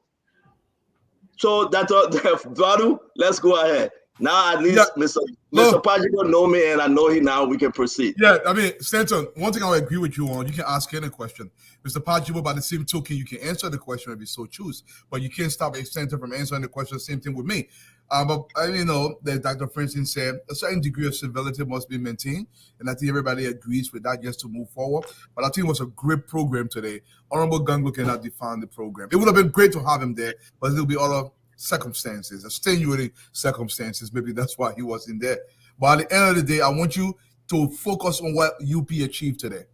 So that's Dwadu, let's go ahead. Now at least Mr. Pajibo know me and I know he now. We can proceed. Yeah, I mean, Stanton, one thing I would agree with you on, you can ask any question. Mr. Pajibo, by the same token, you can answer the question if you so choose, but you can't stop Stanton from answering the question. Same thing with me. But you know, that Dr. Francis said, a certain degree of civility must be maintained, and I think everybody agrees with that just to move forward. But I think it was a great program today. Honorable Gonglo cannot define the program. It would have been great to have him there, but there'll be other circumstances, extenuating circumstances. Maybe that's why he wasn't there. But at the end of the day, I want you to focus on what UP achieved today.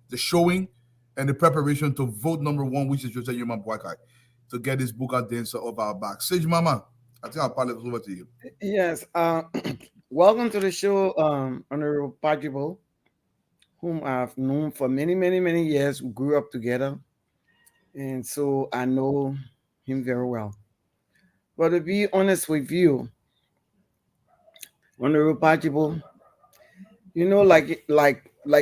The showing and the preparation to vote number one, which is Jose Yuma Boykai, to get this book out dancer off our back. Sage Mama, I think I'll pass it over to you. Yes. Welcome to the show, Honorable Pajibo, whom I've known for many, many, many years. We grew up together. And so I know him very well. But to be honest with you, Honorable Pajibo, you know, like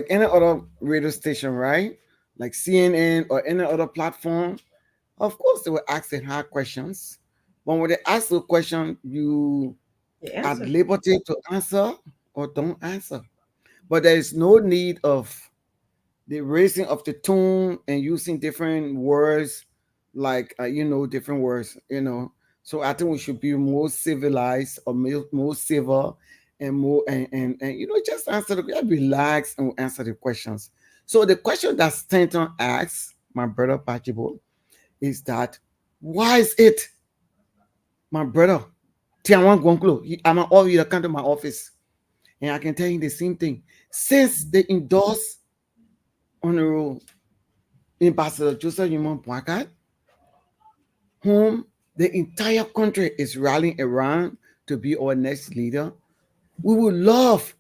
any other radio station, right? Like CNN or any other platform, of course they will ask the hard questions. But when they ask the question, you are at liberty to answer or don't answer. But there is no need of the raising of the tone and using different words, like different words, So I think we should be more civilized or more civil and more and just relax and answer the questions. So the question that Stanton asks, my brother Pajibo, is that why is it, my brother, Tiawan Gonglo, I'm all you come to my office, and I can tell you the same thing. Since they endorsed Honorable Ambassador Joseph Yuma Boyka, whom the entire country is rallying around to be our next leader, we would love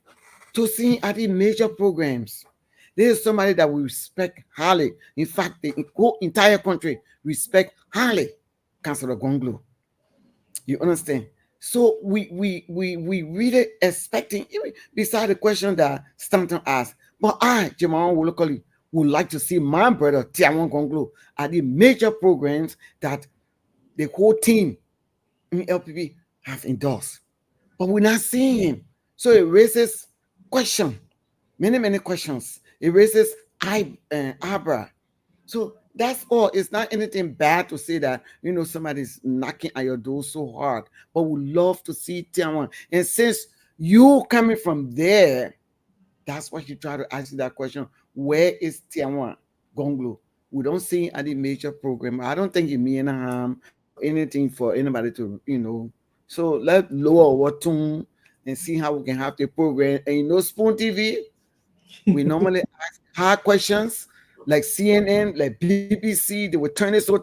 to see at the major programs. This is somebody that we respect highly. In fact, the whole entire country respect highly Councilor Gonglo. You understand? So we really expecting, even beside the question that Stanton asked, but I, Jamal Wolokoli, would like to see my brother Tiawan Gonglo at the major programs that the whole team in LPP have endorsed. But we're not seeing him. So it raises questions, many questions. It raises eyebrow. So that's all. It's not anything bad to say that, somebody's knocking at your door so hard. But we love to see Tiawan. And since you coming from there, that's why you try to ask that question. Where is Tiawan Gonglo? We don't see any major program. I don't think it means harm or anything for anybody to, So let's lower our tone and see how we can have the program. And Spoon TV, we normally ask hard questions like CNN, like BBC. They will turn it so.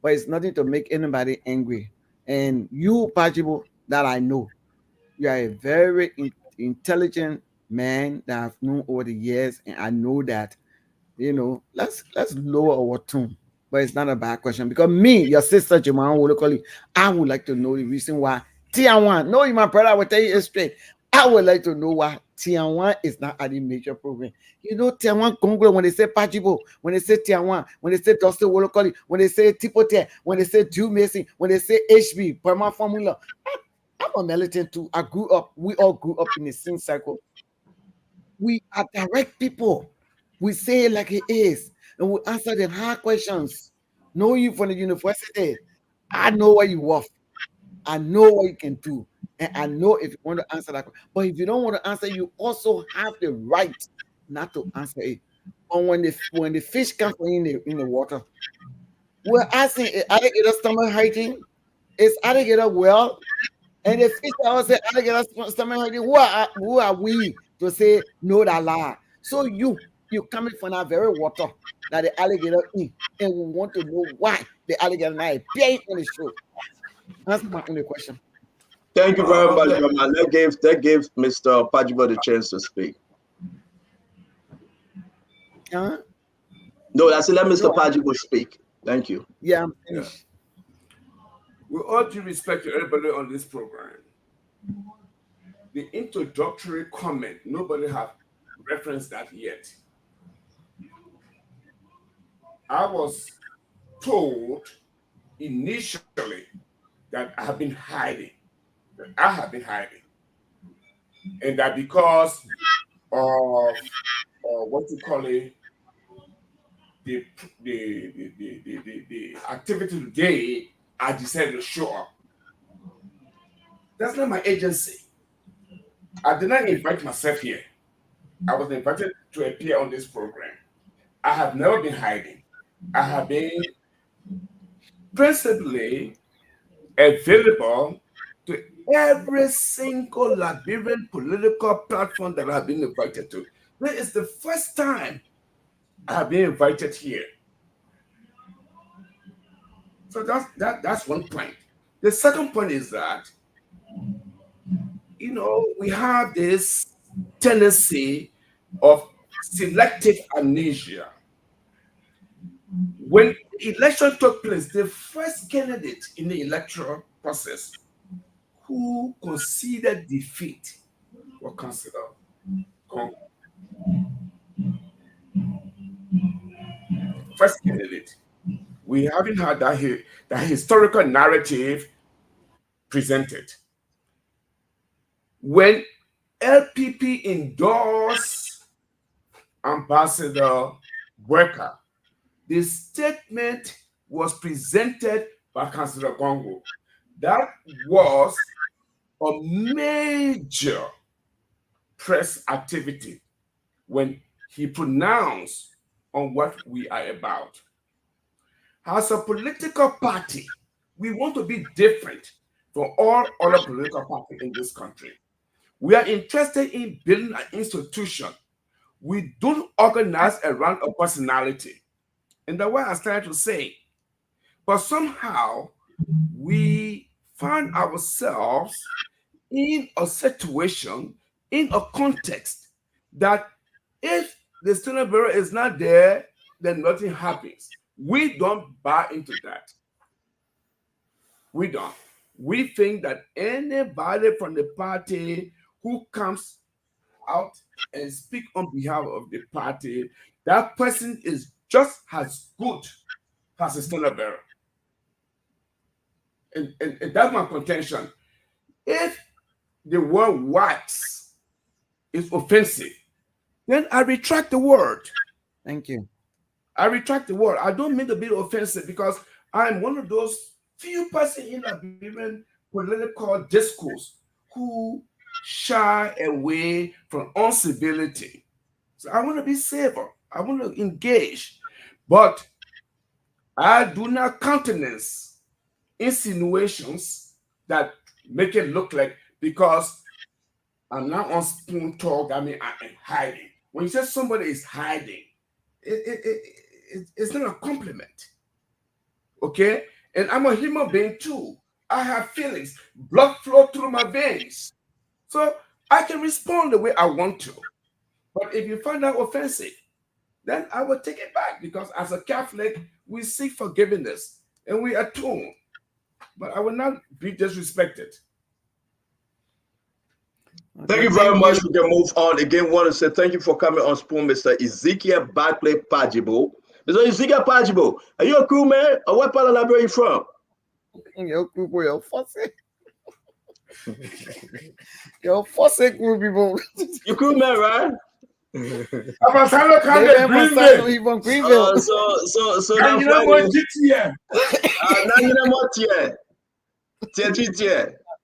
But it's nothing to make anybody angry. And you, Pajibo, that I know, you are a very intelligent man that I've known over the years, and I know that, let's lower our tone. But it's not a bad question because me, your sister Jamal locally, I would like to know the reason why Tianwan. No, my brother, I will tell you it straight. I would like to know why Tianwan is not at the major program. Tianwan Congo, when they say Pajibo, when they say Tianwan, when they say Dusty Wolokoli, when they say Tipote, when they say Jew Mason, when they say HB, Burma Formula. I'm a militant too. We all grew up in the same cycle. We are direct people. We say it like it is, and we answer the hard questions. Know you from the university. I know what you worth. I know what you can do. And I know if you want to answer that. But if you don't want to answer, you also have the right not to answer it. But when the fish come in the water, we're asking, is alligator stomach hygiene? Is alligator well? And the fish also say alligator stomach hygiene. Who are we to say no that lie? So you coming from that very water that the alligator eat, and we want to know why the alligator not appearing on the show. That's my only question. Thank you very much, Roman. That gave Mr. Pajibo the chance to speak. No, I said let Mr. Pajibo speak. Thank you. Yeah, I'm finished. With all due respect to everybody on this program, the introductory comment, nobody have referenced that yet. I was told initially that I have been hiding. And that because of what you call it, the activity today, I decided to show up. That's not my agency. I did not invite myself here. I was invited to appear on this program. I have never been hiding. I have been principally available to every single Liberian political platform that I've been invited to. This is the first time I have been invited here. So that's one point. The second point is that, we have this tendency of selective amnesia. When the election took place, the first candidate in the electoral process who conceded defeat was Councillor Congo. First candidate. We haven't had that historical narrative presented. When LPP endorsed Ambassador Worker, the statement was presented by Councillor Congo. That was a major press activity when he pronounced on what we are about. As a political party, we want to be different from all other political parties in this country. We are interested in building an institution. We don't organize around a personality. And that's what I started to say. But somehow, we find ourselves in a situation, in a context, that if the student bureau is not there, then nothing happens. We don't buy into that. We don't. We think that anybody from the party who comes out and speak on behalf of the party, that person is just as good as a student bureau. And that's my contention. If the word wax is offensive, then I retract the word. Thank you. I retract the word. I don't mean to be offensive because I'm one of those few persons in Liberian political discourse who shy away from uncivility. So I want to be civil. I want to engage. But I do not countenance insinuations that make it look like because I'm not on spoon talk, I mean I'm hiding. When you say somebody is hiding, it's not a compliment. Okay? And I'm a human being too. I have feelings. Blood flow through my veins. So I can respond the way I want to. But if you find that offensive, then I will take it back, because as a Catholic, we seek forgiveness and we atone. But I will not be disrespected. Thank you very much. We can move on. Again, want to say thank you for coming on Spoon, Mr. Ezekiel Barclay Pajibo. Mr. Ezekiel Pajibo, are you a crew man, or what part of Liberia are you from? Yo, crew boy, yo, fussy. Yo, fussy crew people. You crew man, right? I'm from Greenville. So now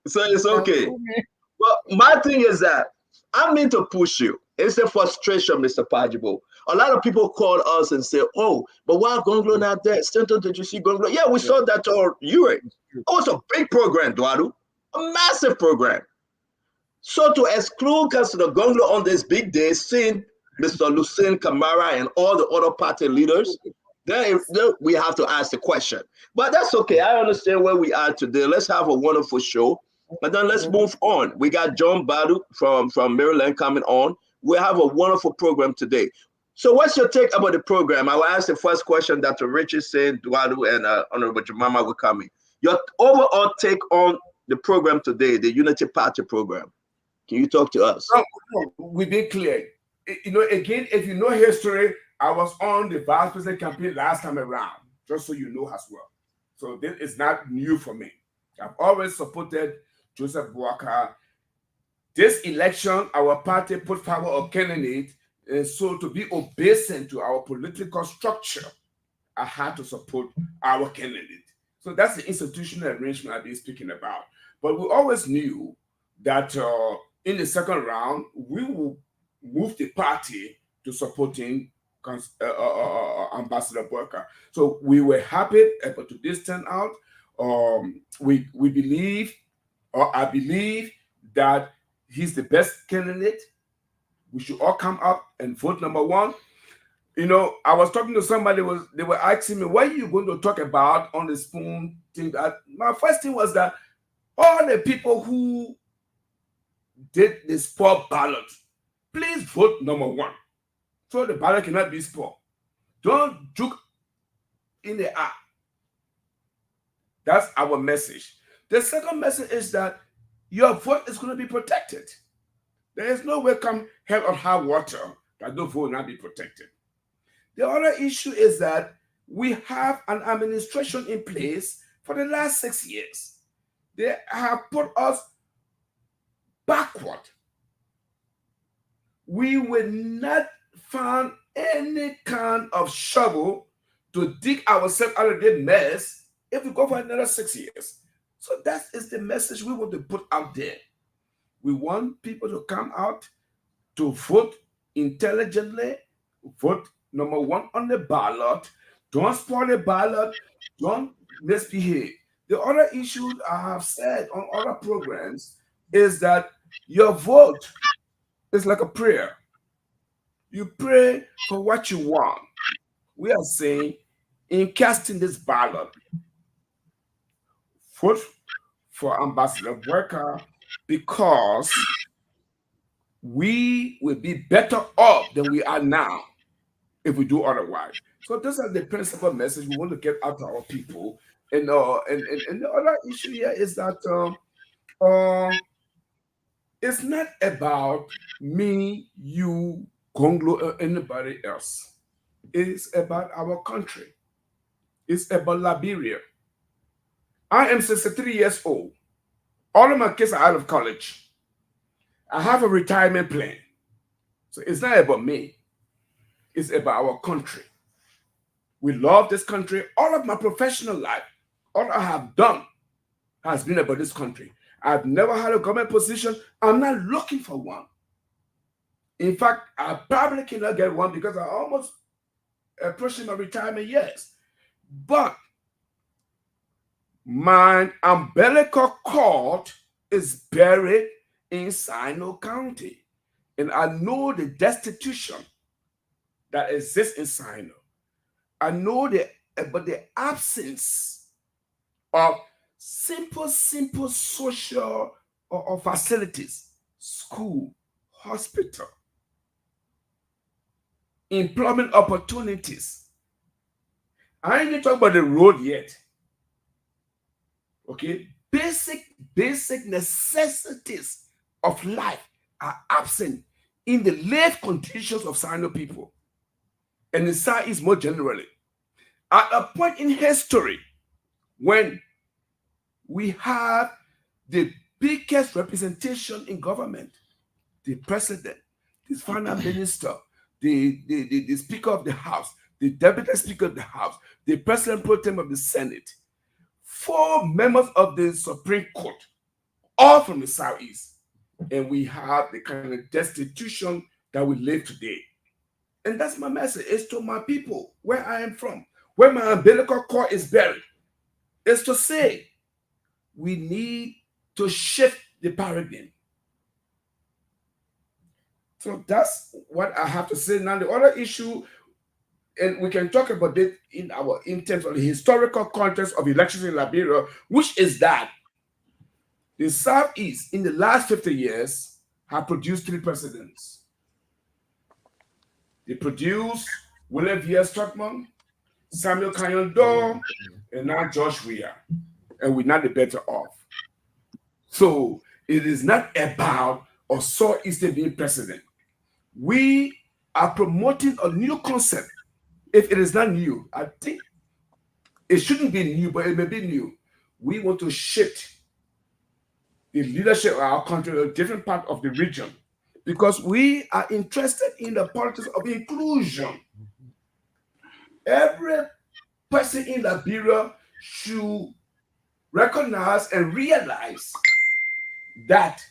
so it's okay. But my thing is that I mean to push you. It's a frustration, Mr. Pajibo. A lot of people call us and say, "Oh, but why Gonglo not there? Stanton, did you see Gonglo?" Yeah, we saw that on UA. It was a big program, Duadu, a massive program. So to exclude Councilor Gonglo on this big day, seeing Mr. Lucien Camara and all the other party leaders, then we have to ask the question. But that's okay. I understand where we are today. Let's have a wonderful show. And then let's move on. We got John Balo from Maryland coming on. We have a wonderful program today. So what's your take about the program? I will ask the first question, Dr. Richardson, Duadu, and Honorable Jemima will come in. Your overall take on the program today, the Unity Party program. Can you talk to us? We've been clear. You know, again, if you know history, I was on the vice president campaign last time around, just so you know as well. So this is not new for me. I've always supported Joseph Boakai. This election, our party put forward a candidate, and so to be obeisant to our political structure, I had to support our candidate. So that's the institutional arrangement I've been speaking about. But we always knew that in the second round, we will move the party to supporting Ambassador Boakai. So we were happy about today's turnout. We believe, or I believe, that he's the best candidate. We should all come up and vote number one. You know, I was talking to somebody, they were asking me, what are you going to talk about on the Spoon thing? My first thing was that all the people who did the sport ballot, please vote number one. So the ballot cannot be sport. Don't juke in the eye. That's our message. The second message is that your vote is going to be protected. There is no way come hell or high water that the vote will not be protected. The other issue is that we have an administration in place for the last 6 years. They have put us backward. We will not find any kind of shovel to dig ourselves out of the mess if we go for another 6 years. So that is the message we want to put out there. We want people to come out to vote intelligently, vote number one on the ballot. Don't spoil the ballot. Don't misbehave. The other issue I have said on other programs is that your vote is like a prayer. You pray for what you want. We are saying, in casting this ballot, vote for Ambassador Boakai, because we will be better off than we are now if we do otherwise. So this is the principal message we want to get out to our people. And the other issue here is that it's not about me, you, Gonglo, or anybody else. It's about our country. It's about Liberia. I am 63 years old. All of my kids are out of college. I have a retirement plan. So it's not about me. It's about our country. We love this country. All of my professional life, all I have done has been about this country. I've never had a government position. I'm not looking for one. In fact, I probably cannot get one because I almost approaching my retirement years. But my umbilical cord is buried in Sino County. And I know the destitution that exists in Sino. I know about the absence of simple social or facilities, school, hospital, employment opportunities. I ain't even talking about the road yet. Okay, basic necessities of life are absent in the life conditions of Sino people and the Southeast more generally. At a point in history when we have the biggest representation in government, the president, the finance minister, the Speaker of the House, the Deputy Speaker of the House, the President pro tem of the Senate, 4 members of the Supreme Court, all from the Southeast. And we have the kind of destitution that we live today. And that's my message. It's to my people, where I am from, where my umbilical cord is buried. It's to say, we need to shift the paradigm. So that's what I have to say. Now, the other issue, and we can talk about it in terms of the historical context of elections in Liberia, which is that the Southeast in the last 50 years have produced 3 presidents. They produced William V.S. Tubman, Samuel Kanyondor, and now George Weah. And we're not the better off. So it is not about or Southeastern being president. We are promoting a new concept. If it is not new, I think it shouldn't be new, but it may be new. We want to shift the leadership of our country to a different part of the region because we are interested in the politics of inclusion. Every person in Liberia should recognize and realize that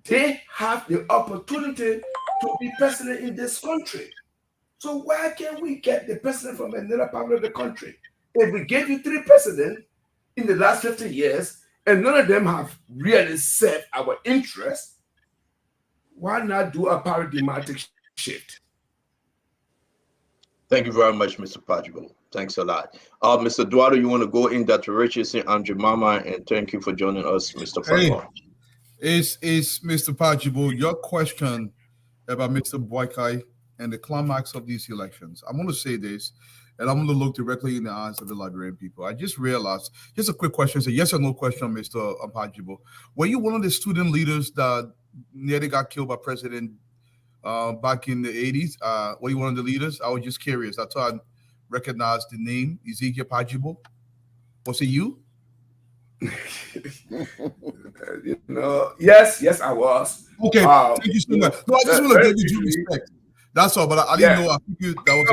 they have the opportunity to be president in this country. So why can't we get the president from another part of the country? If we gave you 3 presidents in the last 50 years, and none of them have really served our interests, why not do a paradigmatic shift? Thank you very much, Mr. Pajo. Thanks a lot. Mr. Eduardo, you want to go in that to Richardson and Jemima, and thank you for joining us, Mr. Pajo. Is Mr. Pajo, your question about Mr. Boykai and the climax of these elections. I'm going to say this, and I'm going to look directly in the eyes of the Liberian people. I just realized, just a quick question, it's a yes or no question, Mr. Pajo. Were you one of the student leaders that nearly got killed by President back in the 80s? Were you one of the leaders? I was just curious. I thought I recognized the name, Ezekiel Pajibo. Was it you? Yes, I was. Okay, thank you so much. No, I just want to give you due respect. That's all, but I didn't know. I think that was.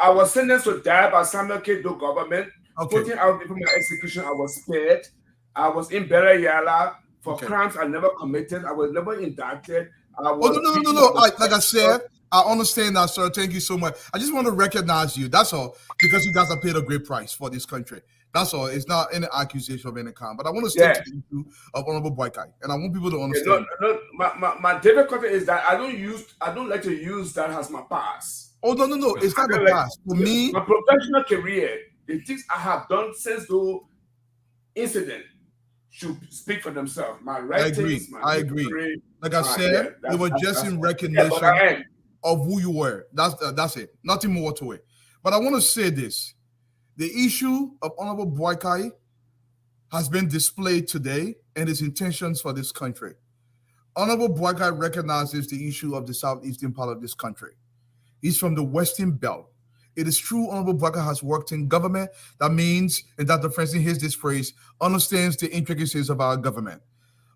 I was sentenced to die by Samuel K. Do government. Putting out before my execution, I was spared. I was in Berayala for crimes I never committed. I was never indicted. No. Like I said, I understand that, sir. Thank you so much. I just want to recognize you. That's all, because you guys have paid a great price for this country. That's all. It's not any accusation of any kind. But I want to stick to the issue of Honorable Boykai, and I want people to understand. My difficulty is that I don't like to use that as my past. Oh no. It's not the past. For me, my professional career, the things I have done since the incident should speak for themselves. My writings, I agree. Like I said, it was just in recognition of who you were. That's it. Nothing more to it. But I want to say this. The issue of Honorable Boykai has been displayed today and his intentions for this country. Honorable Boykai recognizes the issue of the southeastern part of this country. He's from the Western Belt. It is true Honorable Boykai has worked in government. That means, and Dr. Francis hears this phrase, understands the intricacies of our government.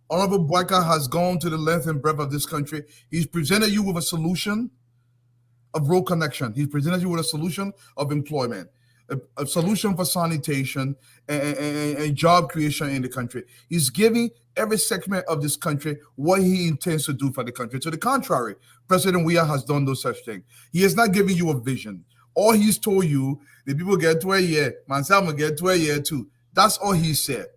Honorable Boykai has gone to the length and breadth of this country. He's presented you with a solution of road connection. He's presented you with a solution of employment, a solution for sanitation and job creation in the country. He's giving every segment of this country what he intends to do for the country. To the contrary, President Weah has done no such thing. He has not given you a vision. All he's told you, the people get to a year, Mansam will get to a year too. That's all he said.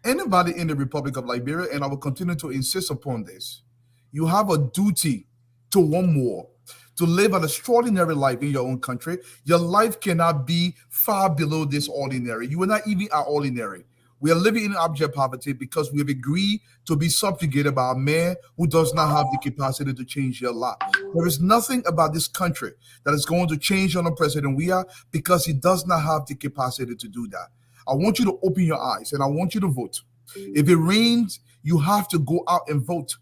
Anybody in the Republic of Liberia, and I will continue to insist upon this, you have a duty to one more, to live an extraordinary life in your own country. Your life cannot be far below this ordinary. You are not even an ordinary. We are living in abject poverty because we have agreed to be subjugated by a man who does not have the capacity to change your lot. There is nothing about this country that is going to change under President Weah because he does not have the capacity to do that. I want you to open your eyes and I want you to vote. If it rains, you have to go out and vote.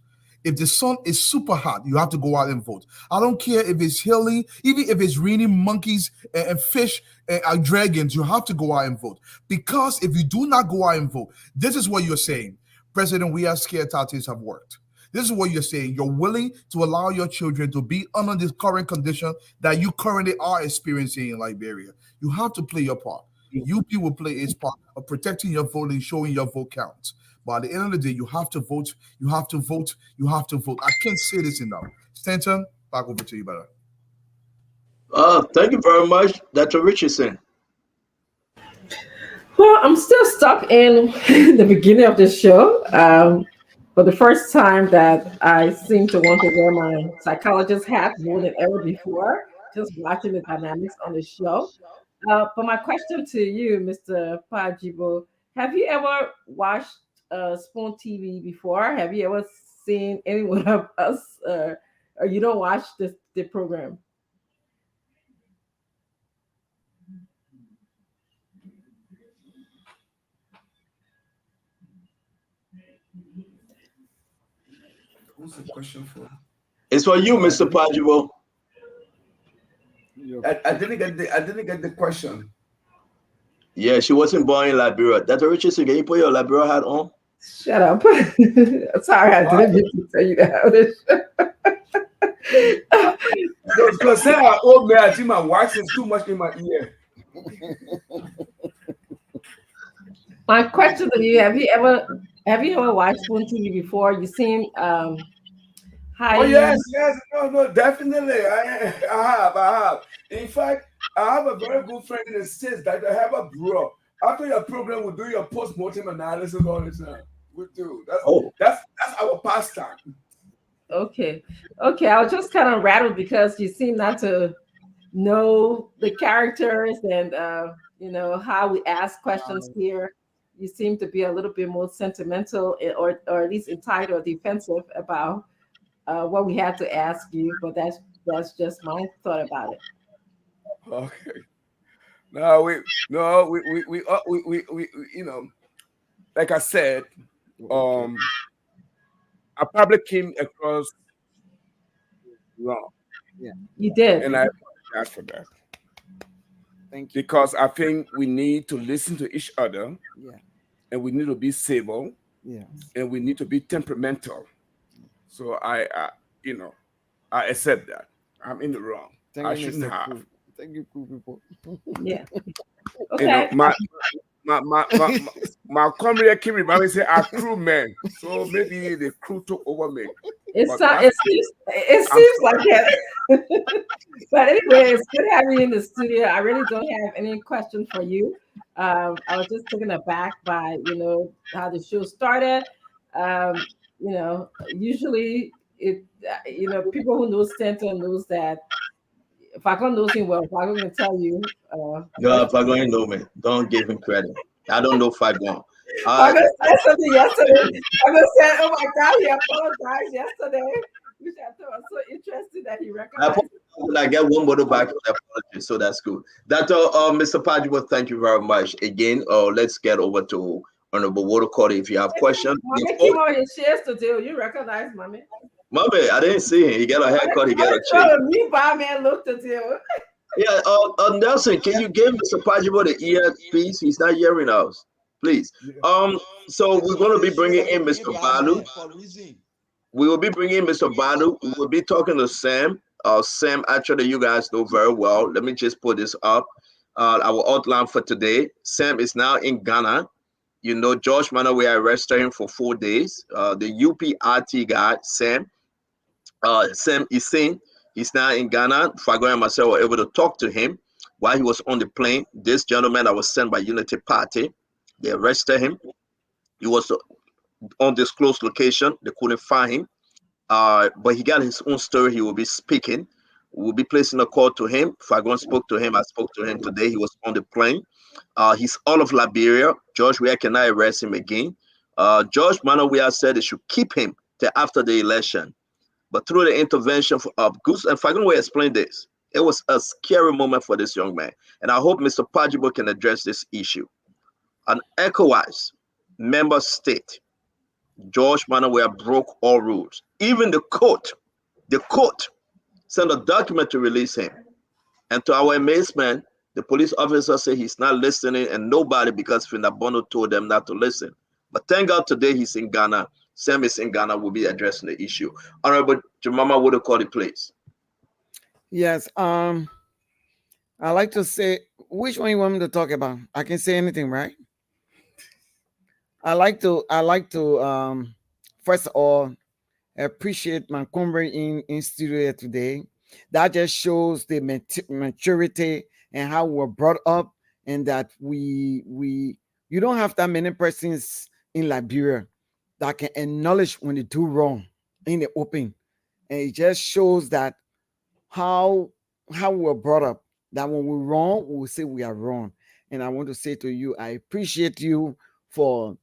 If the sun is super hot, you have to go out and vote. I don't care if it's hilly, even if it's raining monkeys and fish and dragons, you have to go out and vote. Because if you do not go out and vote, this is what you're saying. President, we are scared tactics have worked. This is what you're saying. You're willing to allow your children to be under this current condition that you currently are experiencing in Liberia. You have to play your part. UP will play its part of protecting your vote and showing your vote counts. But at the end of the day, you have to vote. You have to vote. You have to vote. I can't say this enough. Stanton, back over to you, brother. Thank you very much, Dr. Richardson. Well, I'm still stuck in the beginning of this show. For the first time that I seem to want to wear my psychologist hat more than ever before, just watching the dynamics on the show. But my question to you, Mr. Pajibo, have you ever watched Spoon TV before? Have you ever seen any one of us, or you don't watch the program? What's the question for? It's for you, Mr. Pajibo. I didn't get the question. Yeah, she wasn't born in Liberia. Dr. Richardson, can you put your Liberia hat on? Shut up. Sorry, I didn't mean to tell you that. Because say I old man, I think my wax is too much in my ear. My question to you: Have you ever watched Spoon TV before? You seem highly. Oh yes, no, definitely. I have. In fact, I have a very good friend in the States that I have a bro. After your program, we do your post-mortem analysis all the time. We do. That's our pastime. Okay. I was just kind of rattled because you seem not to know the characters and how we ask questions here. You seem to be a little bit more sentimental or at least entitled or defensive about what we had to ask you. But that's just my thought about it. Okay. We like I said, I probably came across wrong. Yeah, you did, and I apologize for that. Thank you. Because I think we need to listen to each other. Yeah. And we need to be civil. Yeah. And we need to be temperamental. So I accept that. I'm in the wrong. I shouldn't have. Cool. Thank you, cool people. Yeah. Okay. My comrade came in and said, "Our crew men." So maybe the crew took over me. It seems like that. But anyway, it's good having you in the studio. I really don't have any question for you. I was just taken aback by how the show started. Usually people who know Stanton knows that. Pajo knows him well. Pajo can tell you. No, Pajo ain't know me. Don't give him credit. I don't know Pajo. Pajo said something yesterday. Pajo said, "Oh my God, he apologized yesterday," which I thought was so interesting that he recognized. I get one more back for the apology, so that's good. Mr. Pajo, thank you very much again. Let's get over to Honorable Watercourt if you have questions. Mommy came on his shares to do. You recognize Mommy? Mommy, I didn't see him. He got a haircut. He got a change. Me bar man looked at you. Yeah. Nelson, can you give Mr. Pajibo the earpiece? He's not hearing us, please. So we're going to be bringing in Mr. Balo. We will be bringing in Mr. Balo. We will be talking to Sam. Sam, actually, you guys know very well. Let me just put this up. Our outline for today. Sam is now in Ghana. George Manor, we arrested him for 4 days. The UPRT guy, Sam Isin, he's now in Ghana. Fago and myself were able to talk to him while he was on the plane. This gentleman that was sent by Unity Party, they arrested him. He was undisclosed location. They couldn't find him. But he got his own story he will be speaking We'll be placing a call to him. Fagon spoke to him. I spoke to him today. He was on the plane. He's all of Liberia. George, where can I arrest him again? George Manawea said they should keep him till after the election. But through the intervention of Goose, and Fagon will explain this, it was a scary moment for this young man. And I hope Mr. Pajibo can address this issue. An ECOWAS member state, George Manawea broke all rules. Even the court sent a document to release him. And to our amazement, the police officer said he's not listening, and nobody, because Finabono told them not to listen. But thank God today he's in Ghana. Sam is in Ghana, will be addressing the issue. Honorable Jemama would have called it, please. Yes. I like to say, which one you want me to talk about? I can say anything, right? I like to first of all appreciate my comrade in studio here today. That just shows the maturity and how we're brought up, and that you don't have that many persons in Liberia that can acknowledge when they do wrong in the open. And it just shows that how we're brought up, that when we're wrong, we will say we are wrong. And I want to say to you, I appreciate you for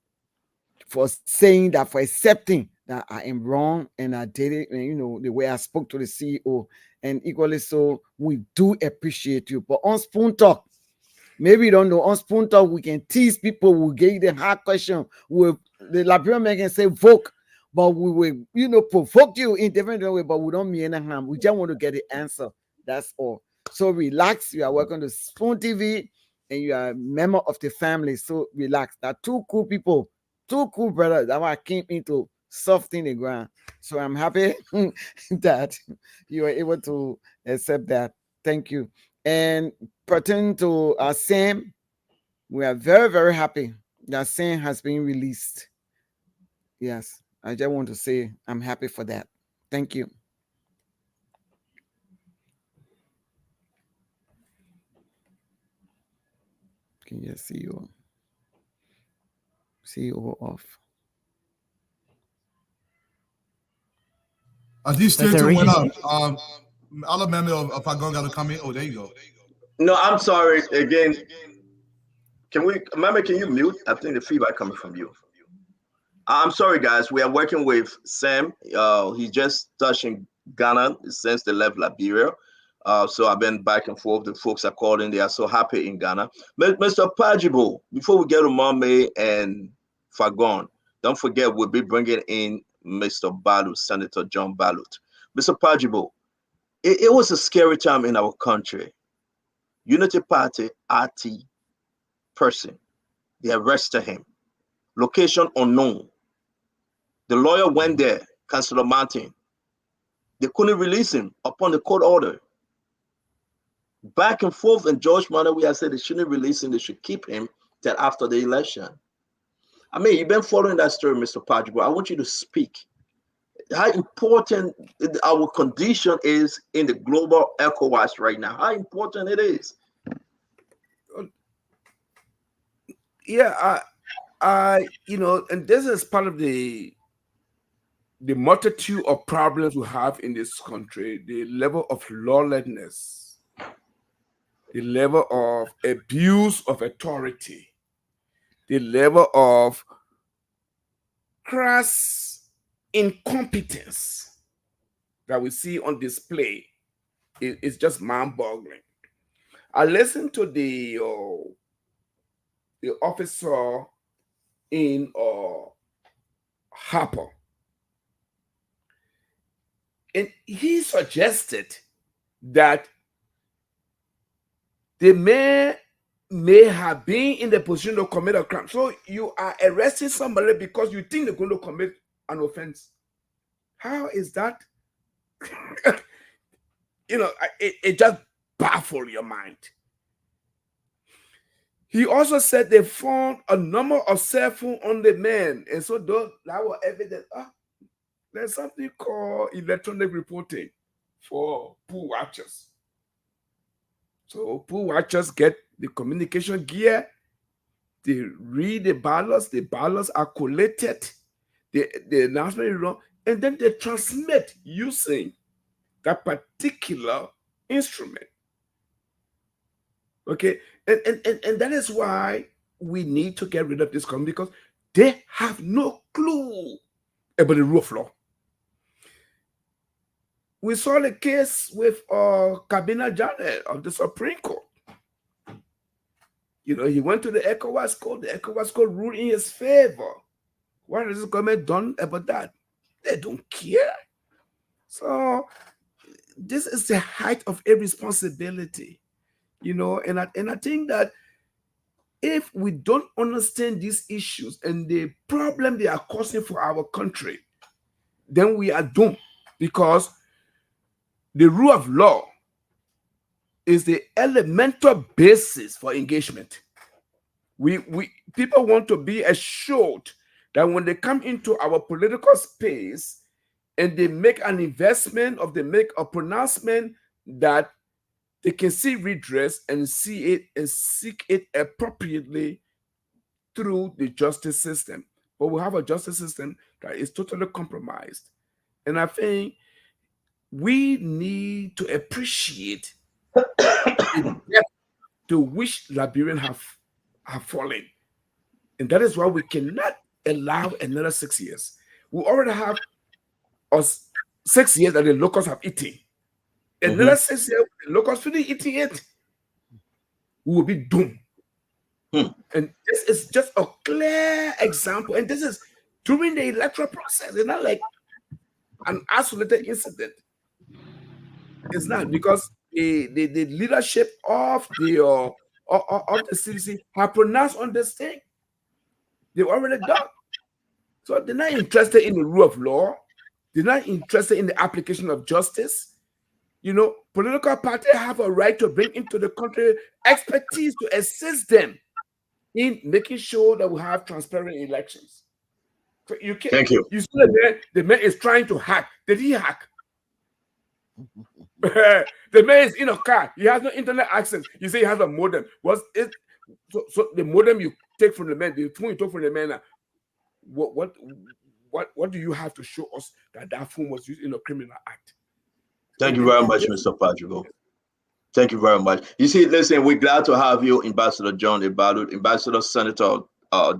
saying that, for accepting that I am wrong and I did it, and the way I spoke to the CEO. And equally so, we do appreciate you. But on Spoon Talk, maybe you don't know, on Spoon Talk, we can tease people, we give them hard question. The Liberian man can say vote, but we will, provoke you in different way, but we don't mean any harm. We just want to get the answer. That's all. So relax. You are welcome to Spoon TV, and you are a member of the family. So relax. There are two cool people, two cool brothers. That's why I came into soften the ground. So I'm happy that you are able to accept that. Thank you. And pertaining to Sam, we are very, very happy that Sam has been released. Yes, I just want to say I'm happy for that. Thank you. Can you see you? CEO off. These Stanton went up. I'll remember if I got to come in. Oh, there you go. No, I'm sorry. Again, can you mute? I think the feedback coming from you. I'm sorry, guys. We are working with Sam. He's just touching Ghana since they left Liberia. So I've been back and forth. The folks are calling. They are so happy in Ghana. Mr. Pajibo, before we get to Mame and Fagon, don't forget we'll be bringing in Mr. Balo, Senator John Balo. Mr. Pajibo, it was a scary time in our country. Unity Party, RT person, they arrested him. Location unknown. The lawyer went there, Councillor Martin. They couldn't release him upon the court order. Back and forth, and George Manawea said they shouldn't release him, they should keep him till after the election. I mean, you've been following that story, Mr. Pajibo. I want you to speak. How important our condition is in the global ECOWAS right now. How important it is. Yeah, and this is part of the multitude of problems we have in this country, the level of lawlessness, the level of abuse of authority, the level of crass incompetence that we see on display is just mind-boggling. I listened to the officer in Harper, and he suggested that they may have been in the position to commit a crime. So you are arresting somebody because you think they're going to commit an offense. How is that? It just baffles your mind. He also said they found a number of cell phones on the man, and so that was evidence. There's something called electronic reporting for pool watchers. So pool watchers get the communication gear, they read the ballots are collated, the announcement is wrong, and then they transmit using that particular instrument. Okay, and that is why we need to get rid of this company, because they have no clue about the rule of law. We saw the case with Kabina Janet of the Supreme Court. You know, he went to the ECOWAS court. The ECOWAS court ruled in his favor. What has the government done about that? They don't care. So this is the height of irresponsibility, you know, and I think that if we don't understand these issues and the problem they are causing for our country, then we are doomed, because the rule of law is the elemental basis for engagement. People want to be assured that when they come into our political space and they make an investment or they make a pronouncement, that they can see redress and see it and seek it appropriately through the justice system. But we have a justice system that is totally compromised. And I think we need to appreciate the depth to which Liberians have fallen. And that is why we cannot allow another 6 years. We already have 6 years that the locusts have eaten. Another 6 years, the locusts finish eating it, we will be doomed. And this is just a clear example. And this is during the electoral process. It's not like an isolated incident. It's not, because the leadership of the CDC have pronounced on this thing. They've already done. So they're not interested in the rule of law. They're not interested in the application of justice. You know, political parties have a right to bring into the country expertise to assist them in making sure that we have transparent elections. So you can't. Thank you. You see the man is trying to hack. Did he hack? The man is in a car. He has no internet access. You say he has a modem. So the modem you take from the man, the phone you took from the man, what do you have to show us that phone was used in a criminal act? Thank you very much, Mr. Pajo. Thank you very much. You see, listen, we're glad to have you, Ambassador John Balo, Ambassador Senator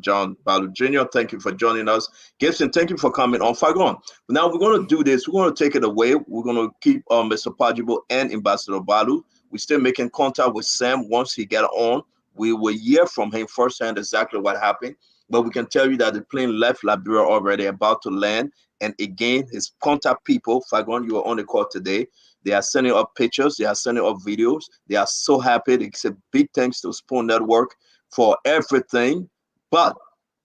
John Balo Jr. Thank you for joining us. Gibson, thank you for coming on. Fagon. Now we're going to do this. We're going to take it away. We're going to keep Mr. Pajo and Ambassador Balo. We're still making contact with Sam. Once he get on, we will hear from him firsthand exactly what happened. But we can tell you that the plane left Liberia already, about to land. And again, his contact people, Fagon, you are on the call today. They are sending up pictures. They are sending up videos. They are so happy. They say big thanks to Spoon Network for everything. But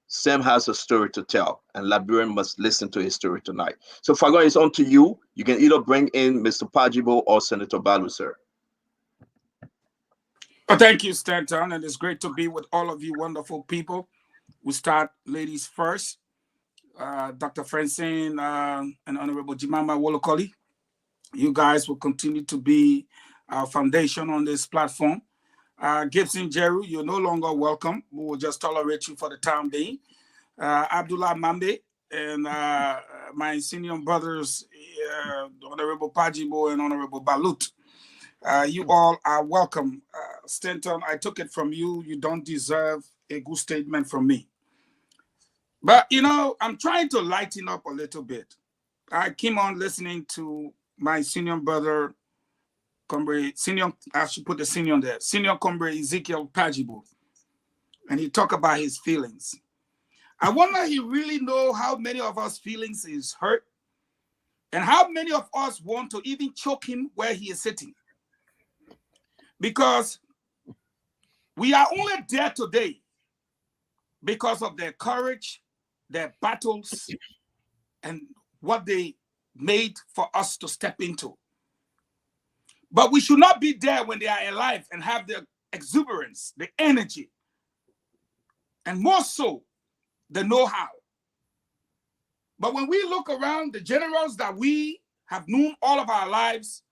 Sam has a story to tell, and Liberian must listen to his story tonight. So Fagon, it's on to you. You can either bring in Mr. Pajibo or Senator Balo, sir. Well, thank you, Stanton, and it's great to be with all of you wonderful people. We start ladies first. Dr. Francine and Honorable Jemima Wolokoli. You guys will continue to be our foundation on this platform. Gibson Jeru, you're no longer welcome. We will just tolerate you for the time being. Abdullah Mambe and my senior brothers, Honorable Pajibo and Honorable Balut. You all are welcome. Stanton, I took it from you. You don't deserve a good statement from me. But, you know, I'm trying to lighten up a little bit. I came on listening to my senior brother, I should put the senior on there, Senior Comrade Ezekiel Pajibo, and he talked about his feelings. I wonder he really know how many of us feelings is hurt and how many of us want to even choke him where he is sitting. Because we are only there today because of their courage, their battles, and what they made for us to step into. But we should not be there when they are alive and have the exuberance, the energy, and more so, the know-how. But when we look around, the generals that we have known all of our lives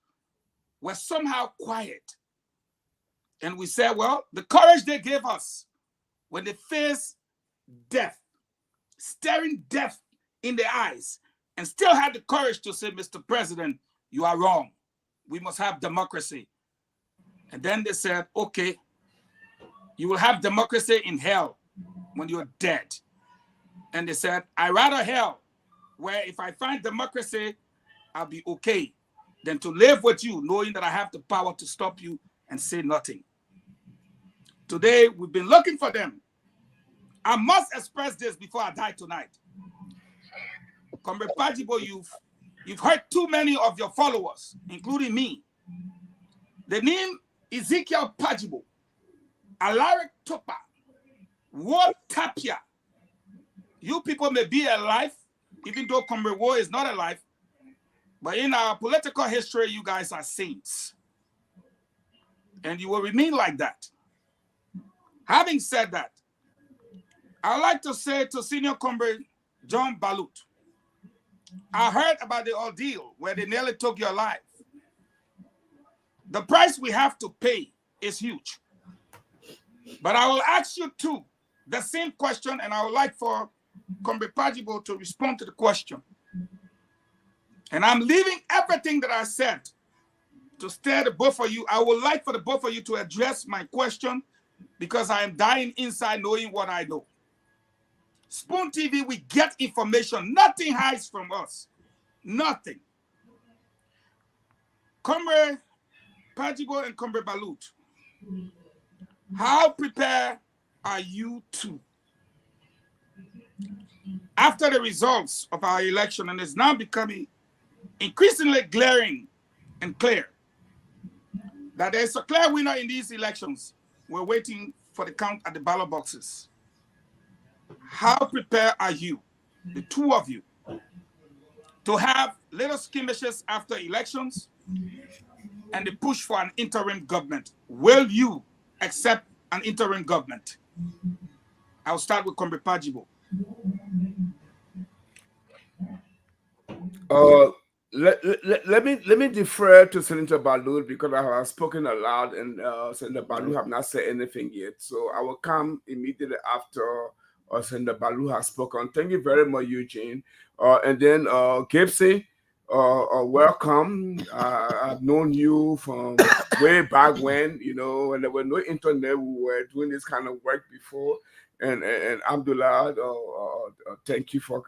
were somehow quiet. And we said, well, the courage they gave us when they faced death, staring death in the eyes, and still had the courage to say, Mr. President, you are wrong. we must have democracy. And then they said, okay, you will have democracy in hell when you're dead. And they said, I rather hell, where if I find democracy, I'll be okay, than to live with you, knowing that I have the power to stop you and say nothing. Today, we've been looking for them. I must express this before I die tonight. Comrade Pajibo, you've hurt too many of your followers, including me. The name Ezekiel Pajibo, Alaric Topa, Walt Tapia. You people may be alive, even though Comrade War is not alive, but in our political history, you guys are saints. And you will remain like that. Having said that, I'd like to say to Senior Comrade John Balut, I heard about the ordeal where they nearly took your life. The price we have to pay is huge. But I will ask you too the same question, and I would like for Comrade Pajibo to respond to the question. And I'm leaving everything that I said to stare the both of you. I would like for the both of you to address my question because I am dying inside knowing what I know. Spoon TV, we get information. Nothing hides from us. Nothing. Comrade Pajibo and Comrade Balut, how prepared are you two? After the results of our election, and it's now becoming increasingly glaring and clear that there's a clear winner in these elections. We're waiting for the count at the ballot boxes. How prepared are you, the two of you, to have little skirmishes after elections and the push for an interim government? Will you accept an interim government? I'll start with Comrade Pajibo. Let me defer to Senator Balu because I have spoken aloud and Senator Balu have not said anything yet. So I will come immediately after Senator Balu has spoken. Thank you very much, Eugene. And then Gibson, welcome. I've known you from way back when, when there was no internet. We were doing this kind of work before. And Abdullah, thank you for,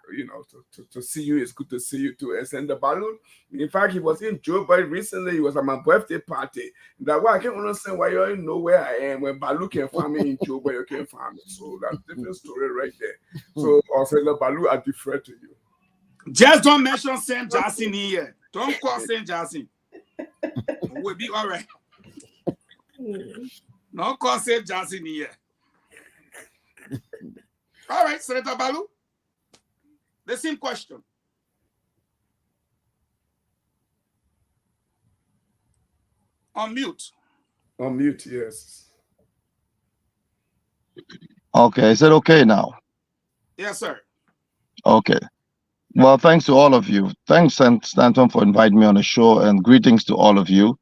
to see you. It's good to see you too. And Senator Balu, in fact, he was in Joburg recently. He was at my birthday party. That's why I can't understand why you don't know where I am. When Balu can find me in Joburg, you can't find me. So that's a different story right there. So, Senator Balu, I defer to you. Just don't mention St. Jackson here. Don't call St. Jackson. We'll be all right. Don't call St. Jackson here. All right, Senator Balu. The same question. On mute. On mute, yes. Okay, is it okay now? Yes, sir. Okay. Well, thanks to all of you. Thanks, Stanton, for inviting me on the show, and greetings to all of you.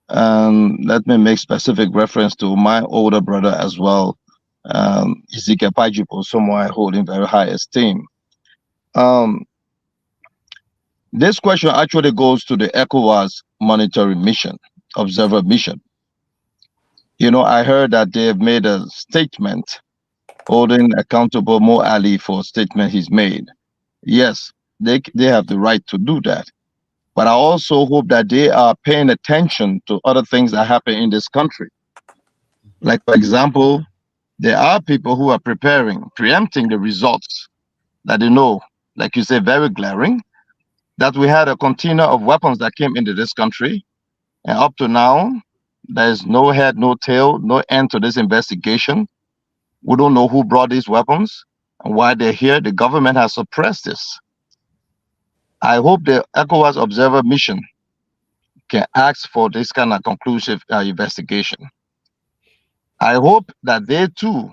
And let me make specific reference to my older brother as well, Ezekiel Pajibo, someone I hold in very high esteem. This question actually goes to the ECOWAS monitoring mission, observer mission. I heard that they have made a statement holding accountable Mo Ali for a statement he's made. Yes, they have the right to do that. But I also hope that they are paying attention to other things that happen in this country. Like, for example, there are people who are preempting the results that they know, like you say, very glaring, that we had a container of weapons that came into this country. And up to now, there's no head, no tail, no end to this investigation. We don't know who brought these weapons and why they're here. The government has suppressed this. I hope the ECOWAS observer mission can ask for this kind of conclusive investigation. I hope that they too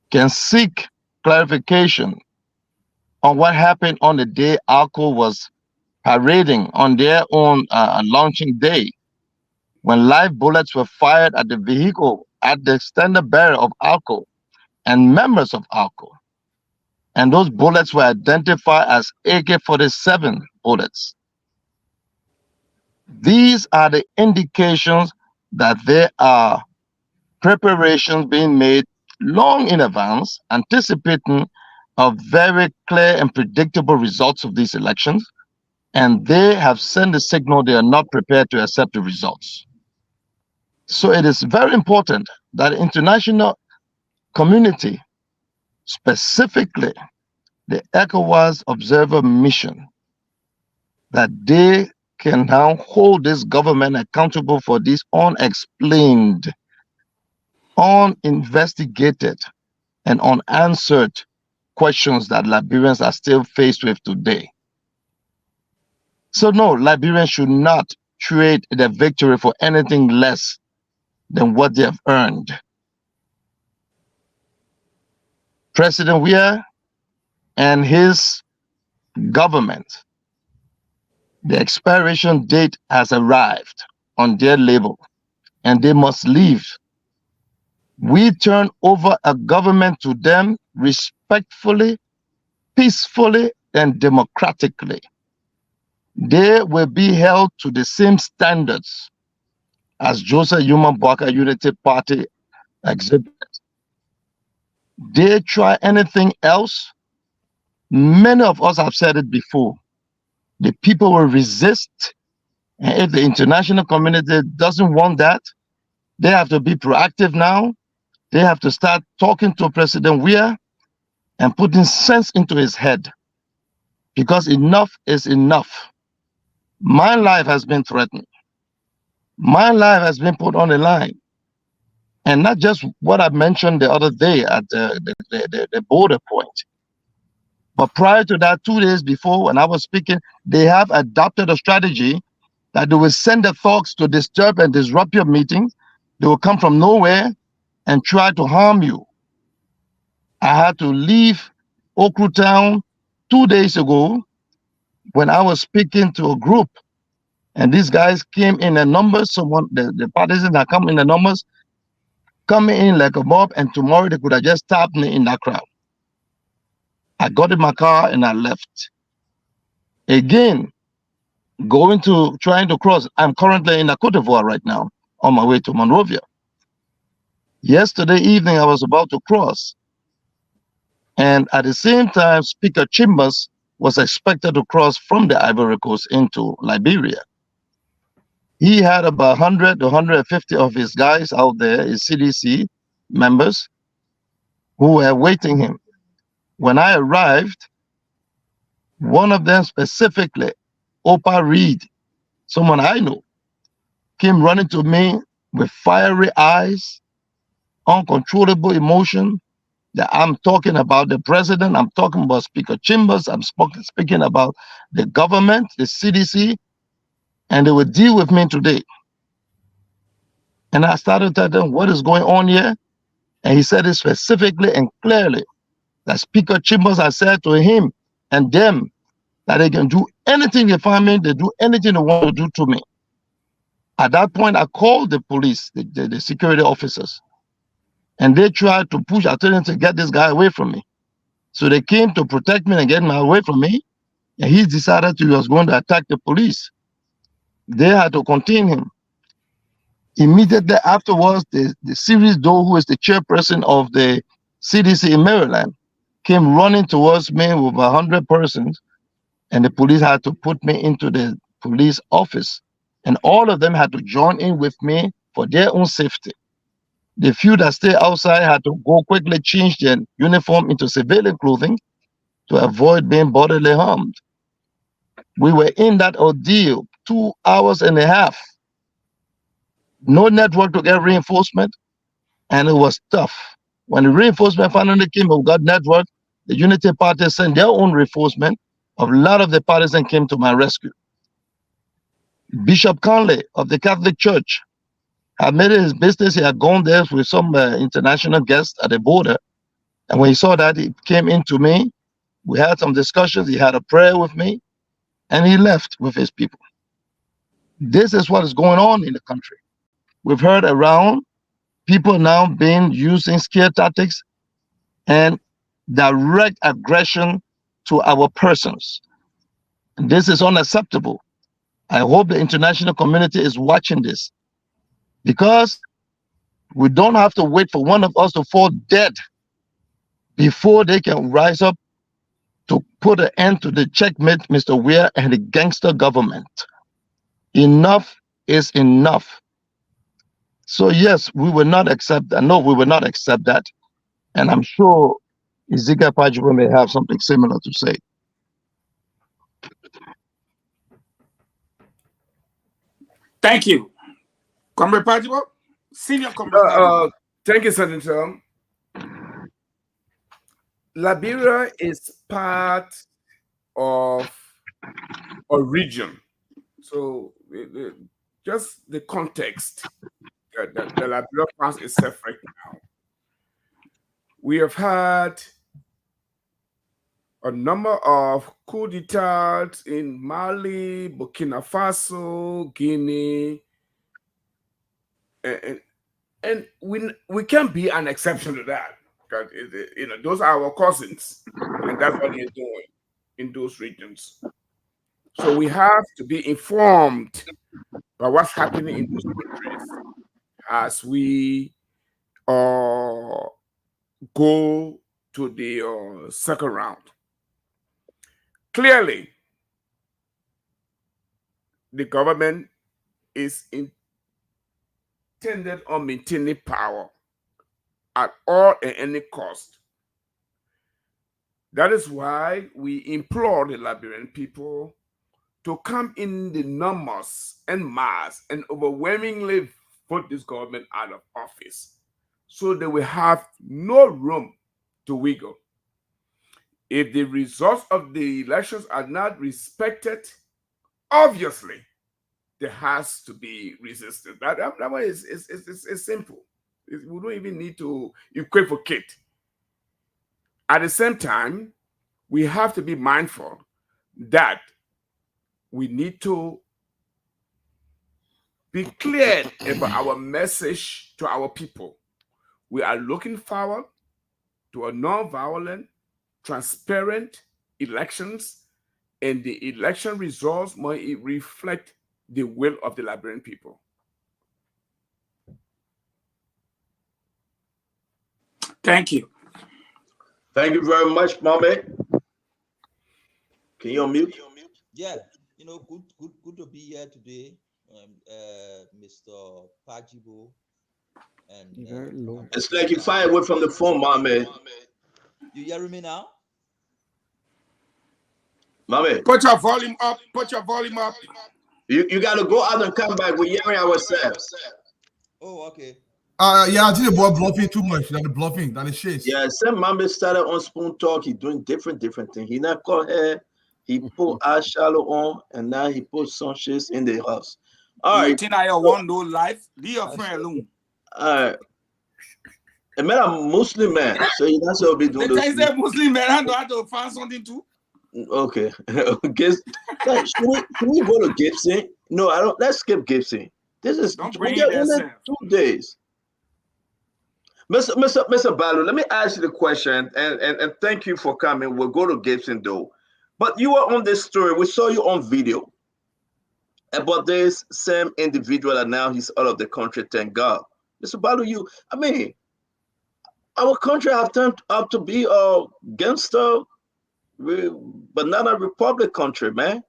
can seek clarification on what happened on the day ALCO was parading on their own launching day, when live bullets were fired at the vehicle at the standard bearer of ALCO and members of ALCO. And those bullets were identified as AK-47 bullets. These are the indications that there are preparations being made long in advance, anticipating of very clear and predictable results of these elections, and they have sent a signal they are not prepared to accept the results. So it is very important that the international community, specifically the ECOWAS Observer Mission, that they can now hold this government accountable for these unexplained, uninvestigated, and unanswered questions that Liberians are still faced with today. So no, Liberians should not trade their victory for anything less than what they have earned. President Weah and his government, the expiration date has arrived on their label, and they must leave. We turn over a government to them respectfully, peacefully, and democratically. They will be held to the same standards as Joseph Human Baka Unity Party exhibited. They try anything else, many of us have said it before, the people will resist. And if the international community doesn't want that, they have to be proactive now. They have to start talking to President Weah and putting sense into his head, because enough is enough. My life has been threatened. My life has been put on the line. And not just what I mentioned the other day at the border point. But prior to that, 2 days before, when I was speaking, they have adopted a strategy that they will send the thugs to disturb and disrupt your meetings. They will come from nowhere and try to harm you. I had to leave Okru Town 2 days ago when I was speaking to a group, and these guys came in a numbers. The partisans that come in the numbers, coming in like a mob, and tomorrow they could have just stopped me in that crowd. I got in my car and I left. Again, trying to cross. I'm currently in Côte d'Ivoire right now, on my way to Monrovia. Yesterday evening, I was about to cross. And at the same time, Speaker Chambers was expected to cross from the Ivory Coast into Liberia. He had about 100 to 150 of his guys out there, his CDC members, who were waiting him. When I arrived, one of them specifically, Opa Reed, someone I know, came running to me with fiery eyes, uncontrollable emotion, that I'm talking about the president, I'm talking about Speaker Chambers, I'm speaking about the government, the CDC, and they would deal with me today. And I started telling them what is going on here. And he said it specifically and clearly that Speaker Chambers has said to him and them that they can do anything they find me, they do anything they want to do to me. At that point, I called the police, the security officers, and they tried to push, I told them to get this guy away from me. So they came to protect me and get him away from me, and he decided he was going to attack the police. They had to contain him. Immediately afterwards, the Series Doe, who is the chairperson of the CDC in Maryland, came running towards me with 100 persons, and the police had to put me into the police office. And all of them had to join in with me for their own safety. The few that stayed outside had to go quickly change their uniform into civilian clothing to avoid being bodily harmed. We were in that ordeal 2 hours and a half. No network to get reinforcement, and it was tough. When the reinforcement finally came, we got network, the Unity Party sent their own reinforcement. A lot of the partisans came to my rescue. Bishop Conley of the Catholic Church had made it his business. He had gone there with some international guests at the border. And when he saw that, he came into me. We had some discussions. He had a prayer with me, and he left with his people. This is what is going on in the country. We've heard around people now using scare tactics and direct aggression to our persons. And this is unacceptable. I hope the international community is watching this, because we don't have to wait for one of us to fall dead before they can rise up to put an end to the checkmate, Mr. Weir and the gangster government. Enough is enough. So yes, we will not accept that. No, we will not accept that. And I'm sure Ezekiel Pajo may have something similar to say. Thank you. Comrade Pajo, senior comrade. Thank you, Senator. Liberia is part of a region. So just the context that the Liberia finds itself right now. We have had a number of coups d'etat in Mali, Burkina Faso, Guinea, and we can't be an exception to that. Because those are our cousins, and that's what they're doing in those regions. So we have to be informed by what's happening in those countries as we go to the second round. Clearly, the government is intended on maintaining power at all and any cost. That is why we implore the Liberian people to come in the numbers and mass and overwhelmingly vote this government out of office, so they will have no room to wiggle. If the results of the elections are not respected, obviously there has to be resistance. That one is simple. We don't even need to equivocate. At the same time, we have to be mindful that we need to be clear about our message to our people. We are looking forward to a non-violent, transparent elections, and the election results might reflect the will of the Liberian people. Thank you. Thank you very much, Mame. Can you unmute? Yeah, good to be here today, Mr. Pajibo. And it's like you're far away from the phone, Mame. You hear me now? Mame. Put your volume up. Put your volume up. You got to go out and come back. We're hearing ourselves. Oh, okay. Yeah, I think the boy bluffing too much. That the bluffing, that is shit. Yeah, some Mame started on Spoon Talk. He doing different things. He not called here. He put shallow on, and now he put some shit in the house. All right. You think I want no life? Leave your friend alone. All right. And man, I'm Muslim man, so you not so be doing those. They say Muslim man, I have to find something too. Okay. Should we go to Gibson? No, I don't. Let's skip Gibson. This is we get only 2 days. Mr. Balo, let me ask you the question, and thank you for coming. We'll go to Gibson though. But you were on this story. We saw you on video about this same individual, and now he's out of the country. Thank God, Mr. Balo. Our country have turned out to be a gangster, banana republic country, man.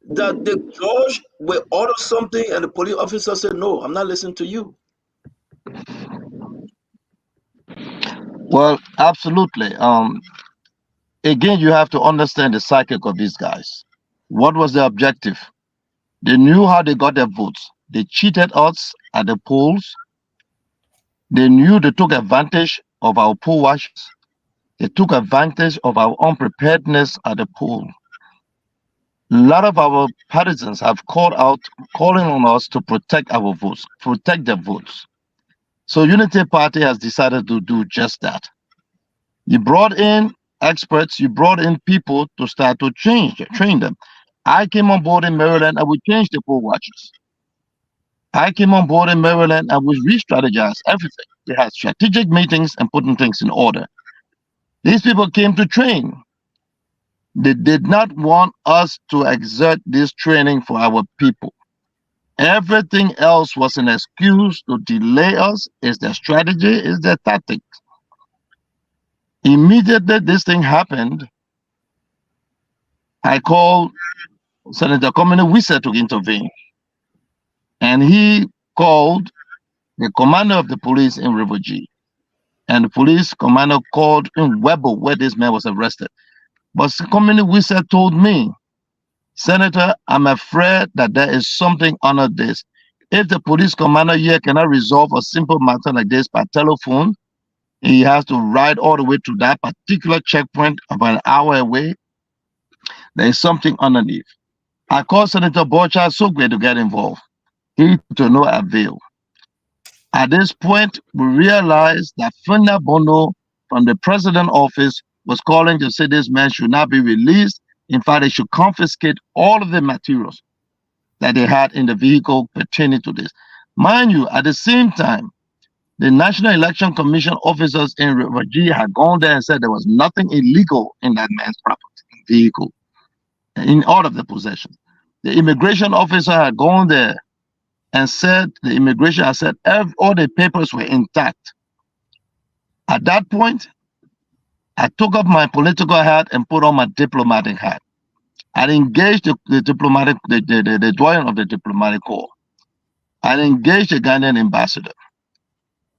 That the judge will order something, and the police officer said, "No, I'm not listening to you." Well, absolutely. Again, you have to understand the psychic of these guys. What was the objective? They knew how they got their votes. They cheated us at the polls. They knew they took advantage of our poll watchers. They took advantage of our unpreparedness at the poll. A lot of our partisans have calling on us to protect our votes, protect their votes. So Unity Party has decided to do just that. You brought in experts, you brought in people to start to train them. I came on board in Maryland and we changed the poll watchers. I came on board in Maryland and we re-strategized everything. We had strategic meetings and putting things in order. These people came to train. They did not want us to exert this training for our people. Everything else was an excuse to delay us. Is their strategy, is their tactic. Immediately this thing happened, I called Senator Comini Wissa to intervene. And he called the commander of the police in River G. And the police commander called in Weber, where this man was arrested. But Comini Wissa told me, Senator, I'm afraid that there is something under this. If the police commander here cannot resolve a simple matter like this by telephone, he has to ride all the way to that particular checkpoint about an hour away. There is something underneath. I called Senator Borcha, so great to get involved. He to no avail. At this point, we realized that Funda Bono from the president's office was calling to say this man should not be released. In fact, they should confiscate all of the materials that they had in the vehicle pertaining to this. Mind you, at the same time, the National Election Commission officers in River G had gone there and said there was nothing illegal in that man's property vehicle, in all of the possessions. The immigration officer had gone there and said, the immigration had said all the papers were intact. At that point, I took up my political hat and put on my diplomatic hat. I engaged the diplomatic, the doyen of the diplomatic corps. I engaged the Ghanaian ambassador.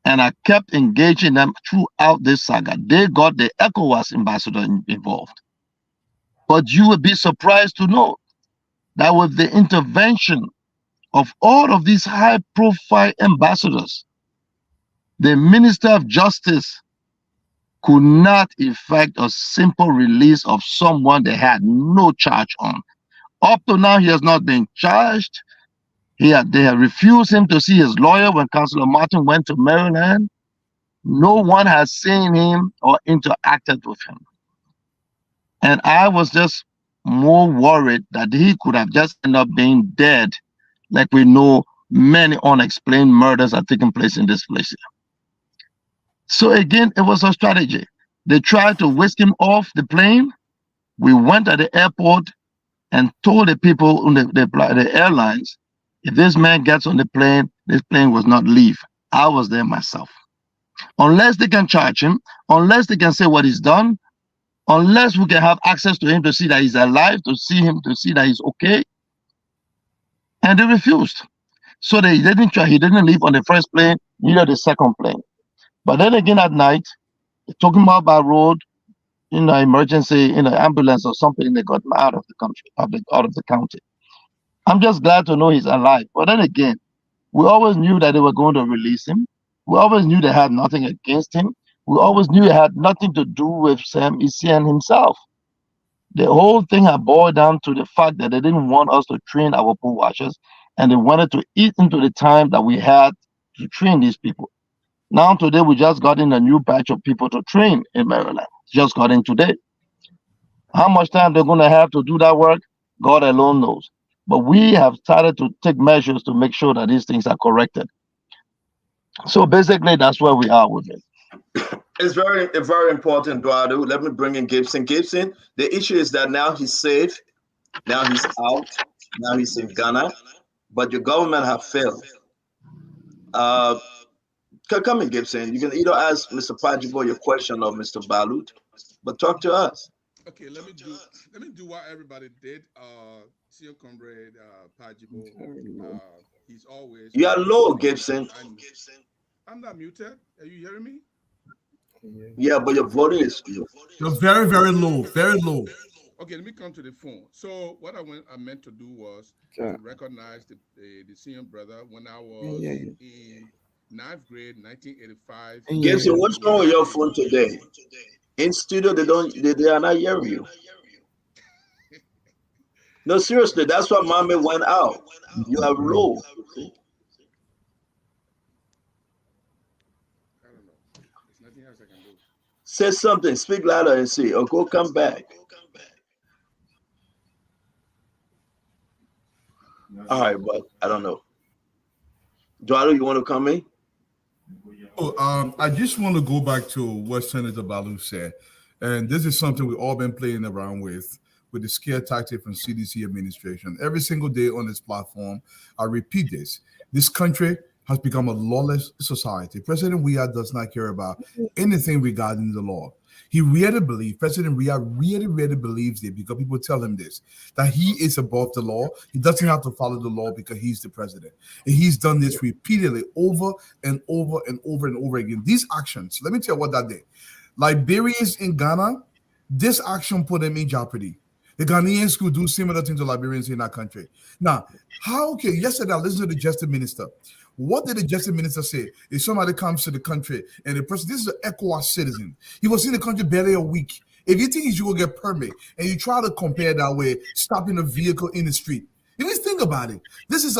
And I kept engaging them throughout this saga. They got the ECOWAS ambassador involved. But you would be surprised to know that with the intervention of all of these high-profile ambassadors, the Minister of Justice could not effect a simple release of someone they had no charge on. Up to now, he has not been charged. They have refused him to see his lawyer when Councillor Martin went to Maryland. No one has seen him or interacted with him. And I was just more worried that he could have just ended up being dead, like we know many unexplained murders are taking place in this place here. So again, it was a strategy. They tried to whisk him off the plane. We went at the airport and told the people on the airlines, if this man gets on the plane, this plane will not leave. I was there myself. Unless they can charge him, unless they can say what he's done, unless we can have access to him to see that he's alive, to see him, to see that he's okay. And they refused. So they didn't try. He didn't leave on the first plane, neither the second plane. But then again at night, talking about by road, in an emergency, in an ambulance or something, they got him out of the country, out of the county. I'm just glad to know he's alive. But then again, we always knew that they were going to release him. We always knew they had nothing against him. We always knew it had nothing to do with Sam Essien himself. The whole thing had boiled down to the fact that they didn't want us to train our poll watchers, and they wanted to eat into the time that we had to train these people. Now today, we just got in a new batch of people to train in Maryland. Just got in today. How much time they're going to have to do that work, God alone knows. But we have started to take measures to make sure that these things are corrected. So basically, that's where we are with it. It's very important, Eduardo. Let me bring in Gibson. Gibson, the issue is that now he's safe, now he's out, now he's in Ghana, but your government have failed. Come in, Gibson. You can either ask Mr. Pajibo your question or Mr. Balut, but talk to us. Okay, let me do what everybody did. See your comrade Pajibo. He's always. You are low, Gibson. I'm not muted. Are you hearing me? Yeah, but your volume is low. You're very, very low. Very low. Okay, let me come to the phone. So what I meant to do was to recognize the senior brother when I was in 9th grade, 1985. Gibson, what's wrong with your phone today? In studio, they are not hearing you. No, seriously, that's why mommy went out. You are low. Say something, speak louder and see, or go come back. All right, but I don't know. Eduardo, you want to come in? I just want to go back to what Senator Balu said. And this is something we've all been playing around with the scare tactic from CDC administration. Every single day on this platform, I repeat this. This country has become a lawless society. President Weah does not care about anything regarding the law. He really believes, President Weah really believes it because people tell him this, that he is above the law. He doesn't have to follow the law because he's the president. And he's done this repeatedly over and over and over and over again. These actions, let me tell you what that did. Liberians in Ghana, this action put them in jeopardy. The Ghanaians could do similar things to Liberians in that country. Now, yesterday I listened to the justice minister. What did the justice minister say? If somebody comes to the country and the person, this is an ECOWAS citizen. He was in the country barely a week. If you think he should go get permit and you try to compare that way, stopping a vehicle in the street. If you think about it, this is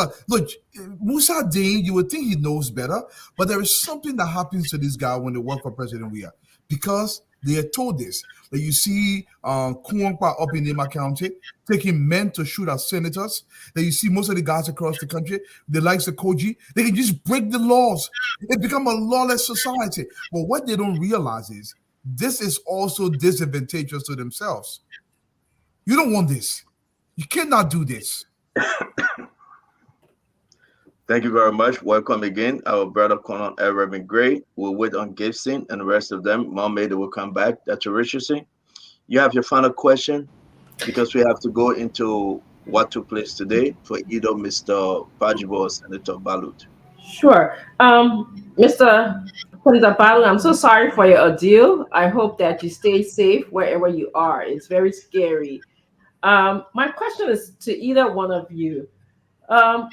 Musa Dane, you would think he knows better, but there is something that happens to this guy when they work for President Weah. Because they are told this, that you see Kuangpa up in Nema County taking men to shoot at senators, that you see most of the guys across the country, the likes of Koji, they can just break the laws. It become a lawless society. But what they don't realize is this is also disadvantageous to themselves. You don't want this. You cannot do this. Thank you very much. Welcome again, our brother Colonel Reverend Gray. We'll wait on Gibson and the rest of them. Mom Maida will come back. Dr. Richardson, you have your final question because we have to go into what took place today for either Mr. Pajo or Senator Balut. Sure. Mr. Senator Balo, I'm so sorry for your ordeal. I hope that you stay safe wherever you are. It's very scary. My question is to either one of you.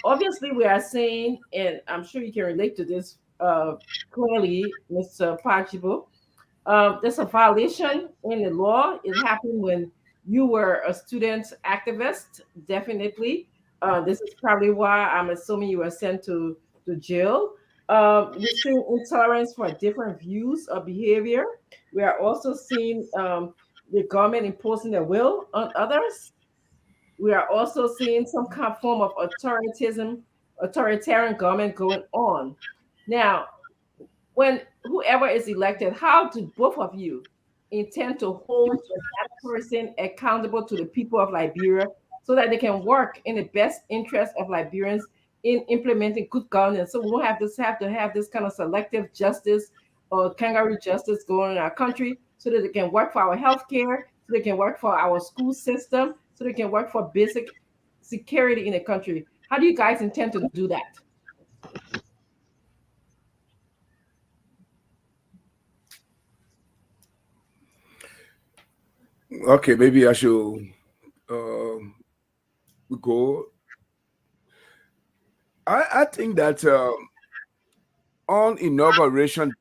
Obviously, we are saying, and I'm sure you can relate to this clearly, Mr. Pajibo, there's a violation in the law. It happened when you were a student activist, definitely. This is probably why I'm assuming you were sent to jail. We're seeing intolerance for different views of behavior. We are also seeing the government imposing their will on others. We are also seeing some kind of form of authoritarian government going on. Now, when whoever is elected, how do both of you intend to hold that person accountable to the people of Liberia so that they can work in the best interest of Liberians in implementing good governance? So we won't have to have this kind of selective justice or kangaroo justice going on in our country, so that they can work for our healthcare, so they can work for our school system, so they can work for basic security in the country. How do you guys intend to do that? Okay, maybe I should go. I think that on inauguration,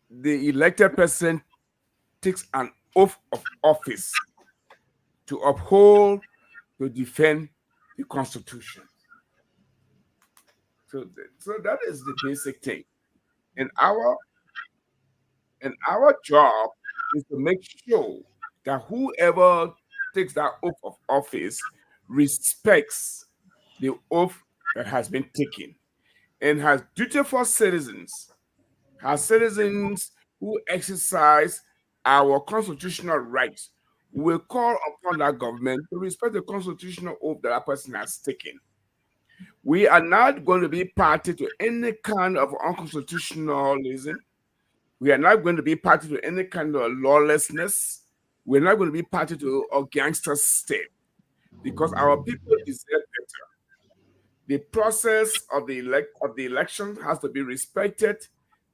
the elected president takes an oath of office to uphold, to defend the Constitution. So that is the basic thing. And our job is to make sure that whoever takes that oath of office respects the oath that has been taken and has dutiful citizens, who exercise our constitutional rights. We will call upon that government to respect the constitutional oath that person has taken. We are not going to be party to any kind of unconstitutionalism. We are not going to be party to any kind of lawlessness. We're not going to be party to a gangster state, because our people deserve better. The process of the election has to be respected.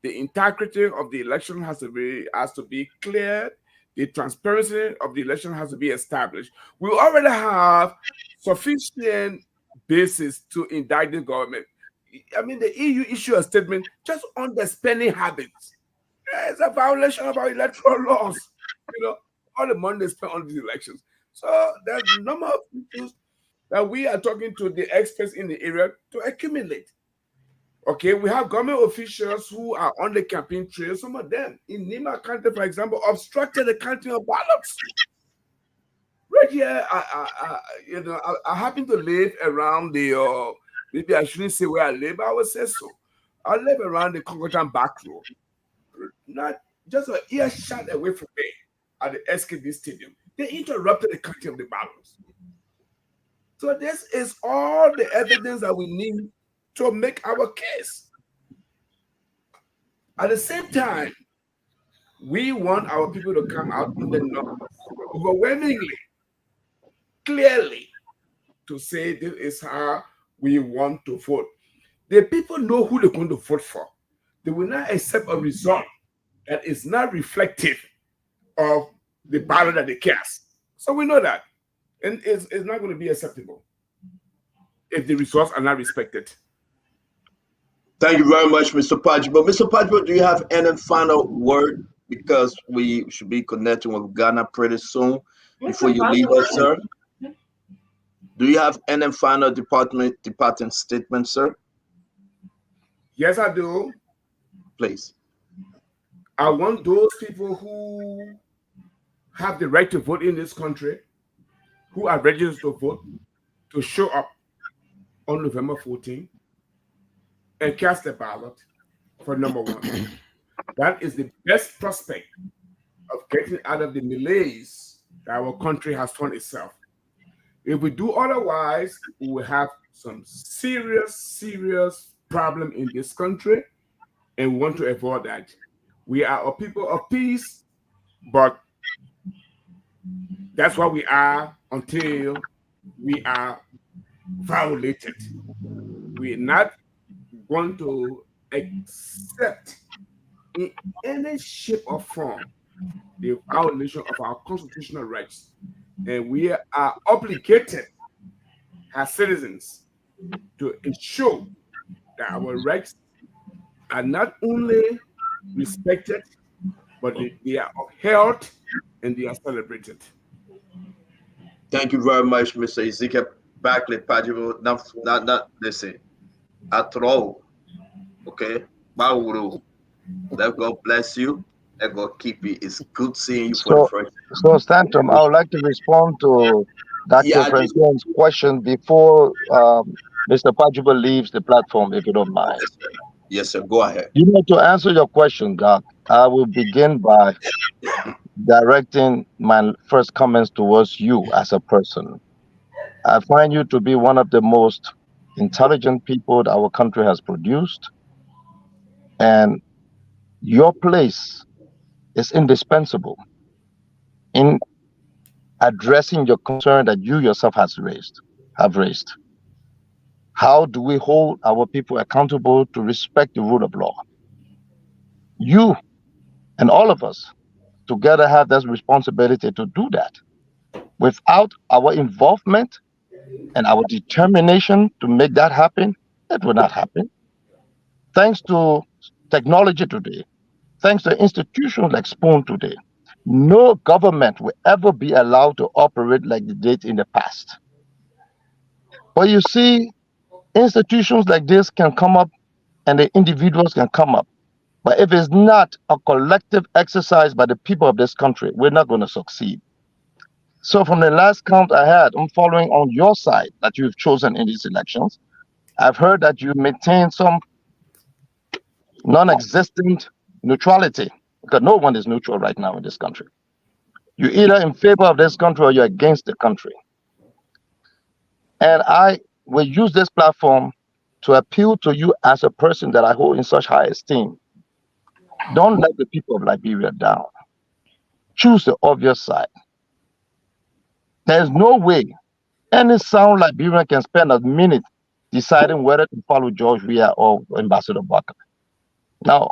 The integrity of the election has to be clear. The transparency of the election has to be established. We already have sufficient basis to indict the government. I mean, the EU issued a statement just on the spending habits. It's a violation of our electoral laws. All the money they spent on these elections. So there's a number of issues that we are talking to the experts in the area to accumulate. Okay, we have government officials who are on the campaign trail. Some of them in Nema County, for example, obstructed the counting of ballots. Right here, I happen to live around the, maybe I shouldn't say where I live, but I would say so. I live around the Congotan back road, not just an earshot away from me at the SKD Stadium. They interrupted the counting of the ballots. So this is all the evidence that we need to make our case. At the same time, we want our people to come out in the numbers, overwhelmingly, clearly, to say this is how we want to vote. The people know who they're going to vote for. They will not accept a result that is not reflective of the ballot that they cast. So we know that. And it's not going to be acceptable if the results are not respected. Thank you very much, Mr. Pajo. Mr. Pajo, do you have any final word? Because we should be connecting with Ghana pretty soon before you leave us, sir. Do you have any final departing statement, sir? Yes, I do. Please. I want those people who have the right to vote in this country, who are registered to vote, to show up on November 14th and cast a ballot for number one. That is the best prospect of getting out of the malaise that our country has found itself. If we do otherwise, we will have some serious problem in this country, and we want to avoid that. We are a people of peace, but that's what we are until we are violated. We're not going to accept in any shape or form the violation of our constitutional rights. And we are obligated as citizens to ensure that our rights are not only respected, but they are upheld and they are celebrated. Thank you very much, Mr. Ezekiel Barclay Pajo. Not listen at all. Okay, Balo. Let God bless you. Let God keep you. It's good seeing you for the first time. So Stanton, I would like to respond to Dr. Francine's question before Mr. Pajuba leaves the platform, if you don't mind. Yes, sir. Go ahead. You know, to answer your question, Doc, I will begin by directing my first comments towards you as a person. I find you to be one of the most intelligent people that our country has produced, and your place is indispensable in addressing your concern that you yourself have raised. How do we hold our people accountable to respect the rule of law? You and all of us together have this responsibility to do that. Without our involvement and our determination to make that happen, it will not happen. Thanks to technology today, thanks to institutions like Spoon today, no government will ever be allowed to operate like they did in the past. But you see, institutions like this can come up and the individuals can come up. But if it's not a collective exercise by the people of this country, we're not going to succeed. So from the last count I had, I'm following on your side that you've chosen in these elections. I've heard that you maintain some non-existent neutrality, because no one is neutral right now in this country. You're either in favor of this country or you're against the country. And I will use this platform to appeal to you as a person that I hold in such high esteem. Don't let the people of Liberia down. Choose the obvious side. There's no way any sound Liberian can spend a minute deciding whether to follow George Weah or Ambassador Barker. Now,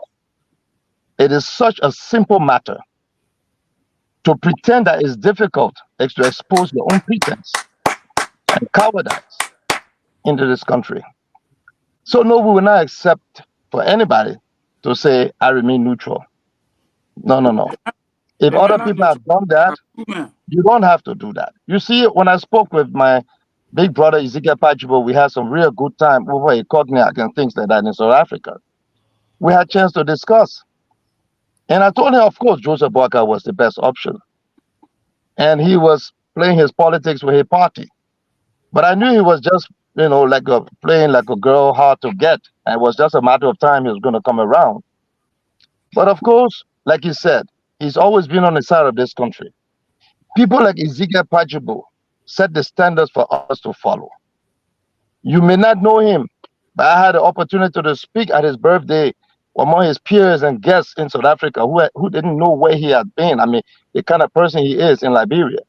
it is such a simple matter. To pretend that it's difficult is to expose your own pretense and cowardice into this country. So no, we will not accept for anybody to say, I remain neutral. No. If other people have done that, you don't have to do that. You see, when I spoke with my big brother, Ezekiel Pajubo, we had some real good time over a cognac and things like that in South Africa. We had a chance to discuss. And I told him, of course, Joseph Boakai was the best option. And he was playing his politics with his party. But I knew he was just, playing like a girl hard to get. And it was just a matter of time he was going to come around. But of course, like you said, he's always been on the side of this country. People like Ezekiel Pajibo set the standards for us to follow. You may not know him, but I had the opportunity to speak at his birthday among his peers and guests in South Africa who didn't know where he had been. I mean, the kind of person he is in Liberia.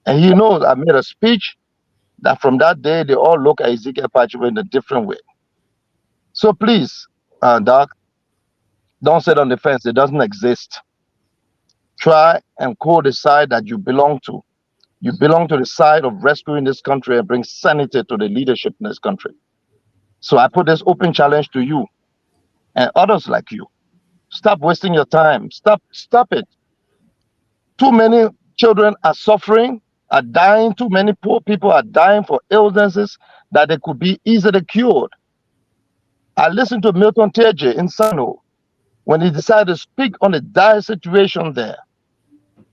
And he knows I made a speech that from that day, they all look at Ezekiel Pajibo in a different way. So please, Doc, don't sit on the fence. It doesn't exist. Try and co-decide that you belong to. You belong to the side of rescuing this country and bring sanity to the leadership in this country. So I put this open challenge to you and others like you. Stop wasting your time. Stop it. Too many children are suffering, are dying. Too many poor people are dying for illnesses that they could be easily cured. I listened to Milton Teje in Sano when he decided to speak on the dire situation there.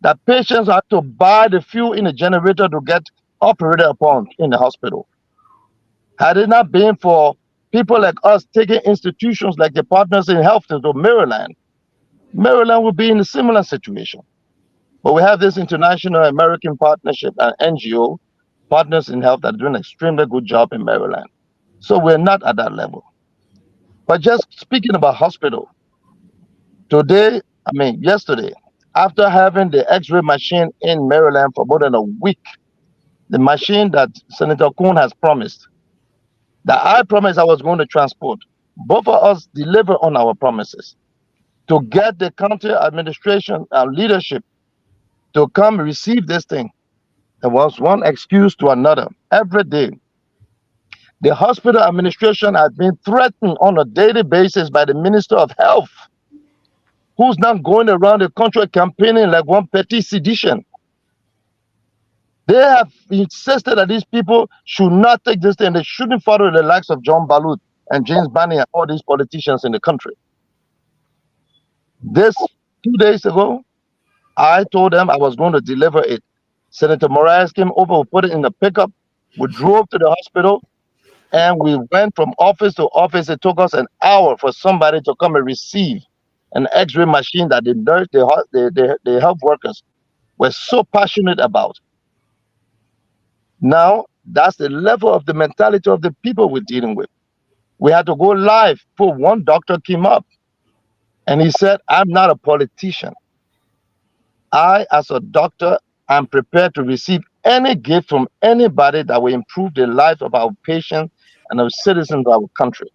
That patients have to buy the fuel in the generator to get operated upon in the hospital. Had it not been for people like us taking institutions like the Partners in Health to Maryland, Maryland would be in a similar situation. But we have this international American partnership and NGO, Partners in Health, that are doing an extremely good job in Maryland. So we're not at that level. But just speaking about hospital, yesterday, after having the X-ray machine in Maryland for more than a week, the machine that Senator Kuhn has promised, that I promised I was going to transport, both of us deliver on our promises to get the county administration and leadership to come receive this thing. There was one excuse to another every day. The hospital administration has been threatened on a daily basis by the Minister of Health, who's not going around the country campaigning like one petty sedition. They have insisted that these people should not take this thing. They shouldn't follow the likes of John Balo and James Banning and all these politicians in the country. This 2 days ago, I told them I was going to deliver it. Senator Moraes came over, we put it in the pickup, we drove to the hospital, and we went from office to office. It took us an hour for somebody to come and receive an X-ray machine that the health workers were so passionate about. Now, that's the level of the mentality of the people we're dealing with. We had to go live before one doctor came up and he said, I'm not a politician. I, as a doctor, am prepared to receive any gift from anybody that will improve the lives of our patients and our citizens of our country.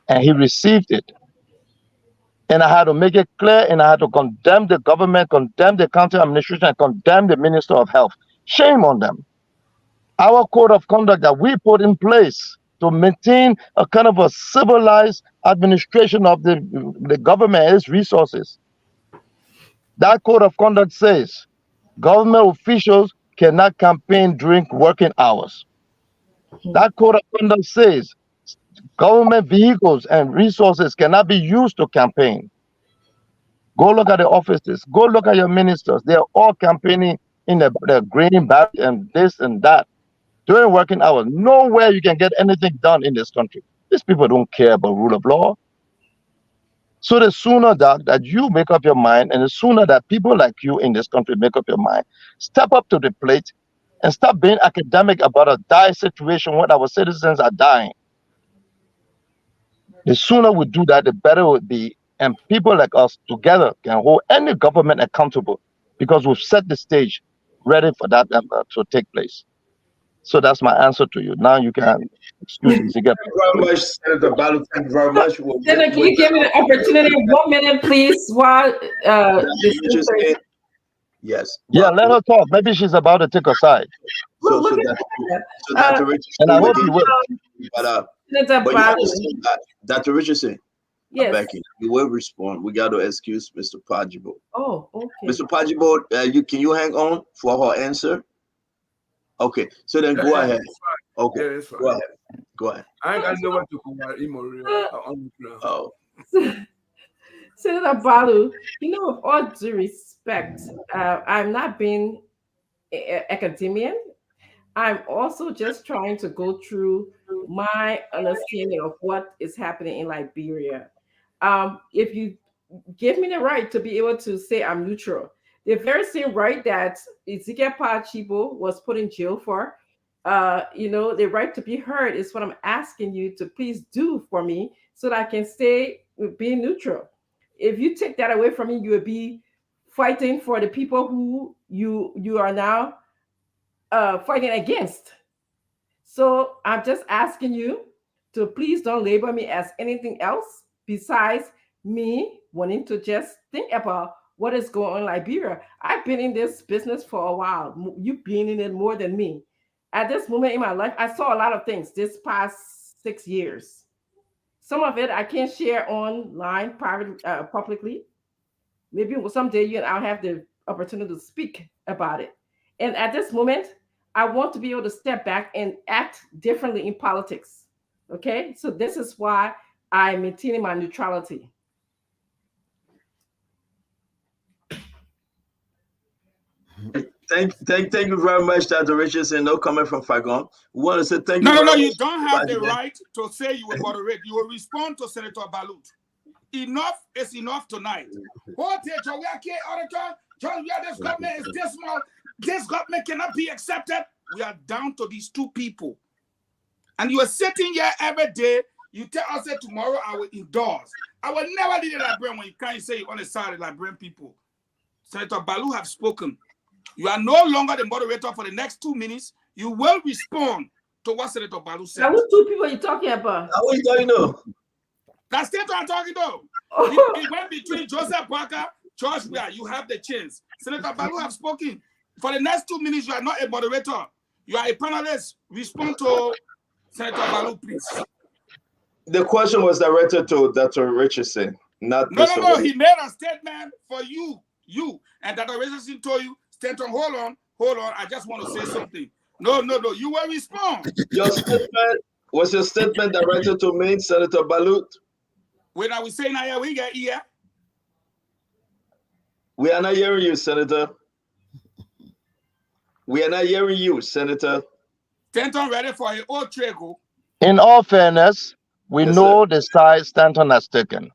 And he received it. And I had to make it clear, and I had to condemn the government, condemn the county administration, and condemn the Minister of Health. Shame on them. Our code of conduct that we put in place to maintain a kind of a civilized administration of the government and its resources. That code of conduct says government officials cannot campaign during working hours. That code of conduct says government vehicles and resources cannot be used to campaign. Go look at the offices. Go look at your ministers. They are all campaigning in the green bag and this and that during working hours. Nowhere you can get anything done in this country. These people don't care about rule of law. So the sooner that you make up your mind, and the sooner that people like you in this country make up your mind, step up to the plate and stop being academic about a dire situation when our citizens are dying. The sooner we do that, the better it would be. And people like us together can hold any government accountable because we've set the stage ready for that to take place. So that's my answer to you. Now you can excuse me. Thank you very much, Senator Balo. Thank you very much. Senator, can you give me the opportunity? 1 minute, please, while yes. Yeah, let her talk. Maybe she's about to take a side. So Dr. Richardson, and I hope you will. But you understand that, Dr. Richardson, yes. Becky, you will respond. We got to excuse Mr. Pajibo. Oh, okay. Mr. Pajibo, can you hang on for her answer? Okay, so then go ahead. Okay, yeah, go ahead. I ain't know what to call Oh. Senator Balo, with all due respect, I'm not being academian. I'm also just trying to go through my understanding of what is happening in Liberia. If you give me the right to be able to say I'm neutral. The very same right that Ezekiel Pachibo was put in jail for, the right to be heard is what I'm asking you to please do for me so that I can stay being neutral. If you take that away from me, you will be fighting for the people who you are now fighting against. So I'm just asking you to please don't label me as anything else besides me wanting to just think about what is going on in Liberia. I've been in this business for a while. You've been in it more than me. At this moment in my life, I saw a lot of things this past 6 years. Some of it I can't share online, publicly. Maybe someday you and I'll have the opportunity to speak about it. And at this moment, I want to be able to step back and act differently in politics. Okay, so this is why I'm maintaining my neutrality. Thank you very much, Dr. Richardson. No comment from Fagon. We want to say thank you. No, you don't have the right to say you will moderate. You will respond to Senator Balo. Enough is enough tonight. This government is dismal. This government cannot be accepted. We are down to these two people. And you are sitting here every day. You tell us that tomorrow I will endorse. I will never lead a Liberian when you can't say you on the side of Liberian people. Senator Balo have spoken. You are no longer the moderator for the next 2 minutes. You will respond to what Senator Balo said. Now, what two people are you talking about? How are you talking to? That's it I'm talking to. It went between Joseph Parker, George Weah. You have the chance. Senator Balo have spoken. For the next 2 minutes, you are not a moderator. You are a panelist. Respond to Senator Balo, please. The question was directed to Dr. Richardson, not Mr. No. He made a statement for you. And Dr. Richardson told you, Stanton, hold on. I just want to say something. No. You will respond. Was your statement directed to me, Senator Balo? When I was saying here, we get here. We are not hearing you, Senator. We are not hearing you, Senator. Stanton ready for an old trickle. In all fairness, we know the side Stanton has taken.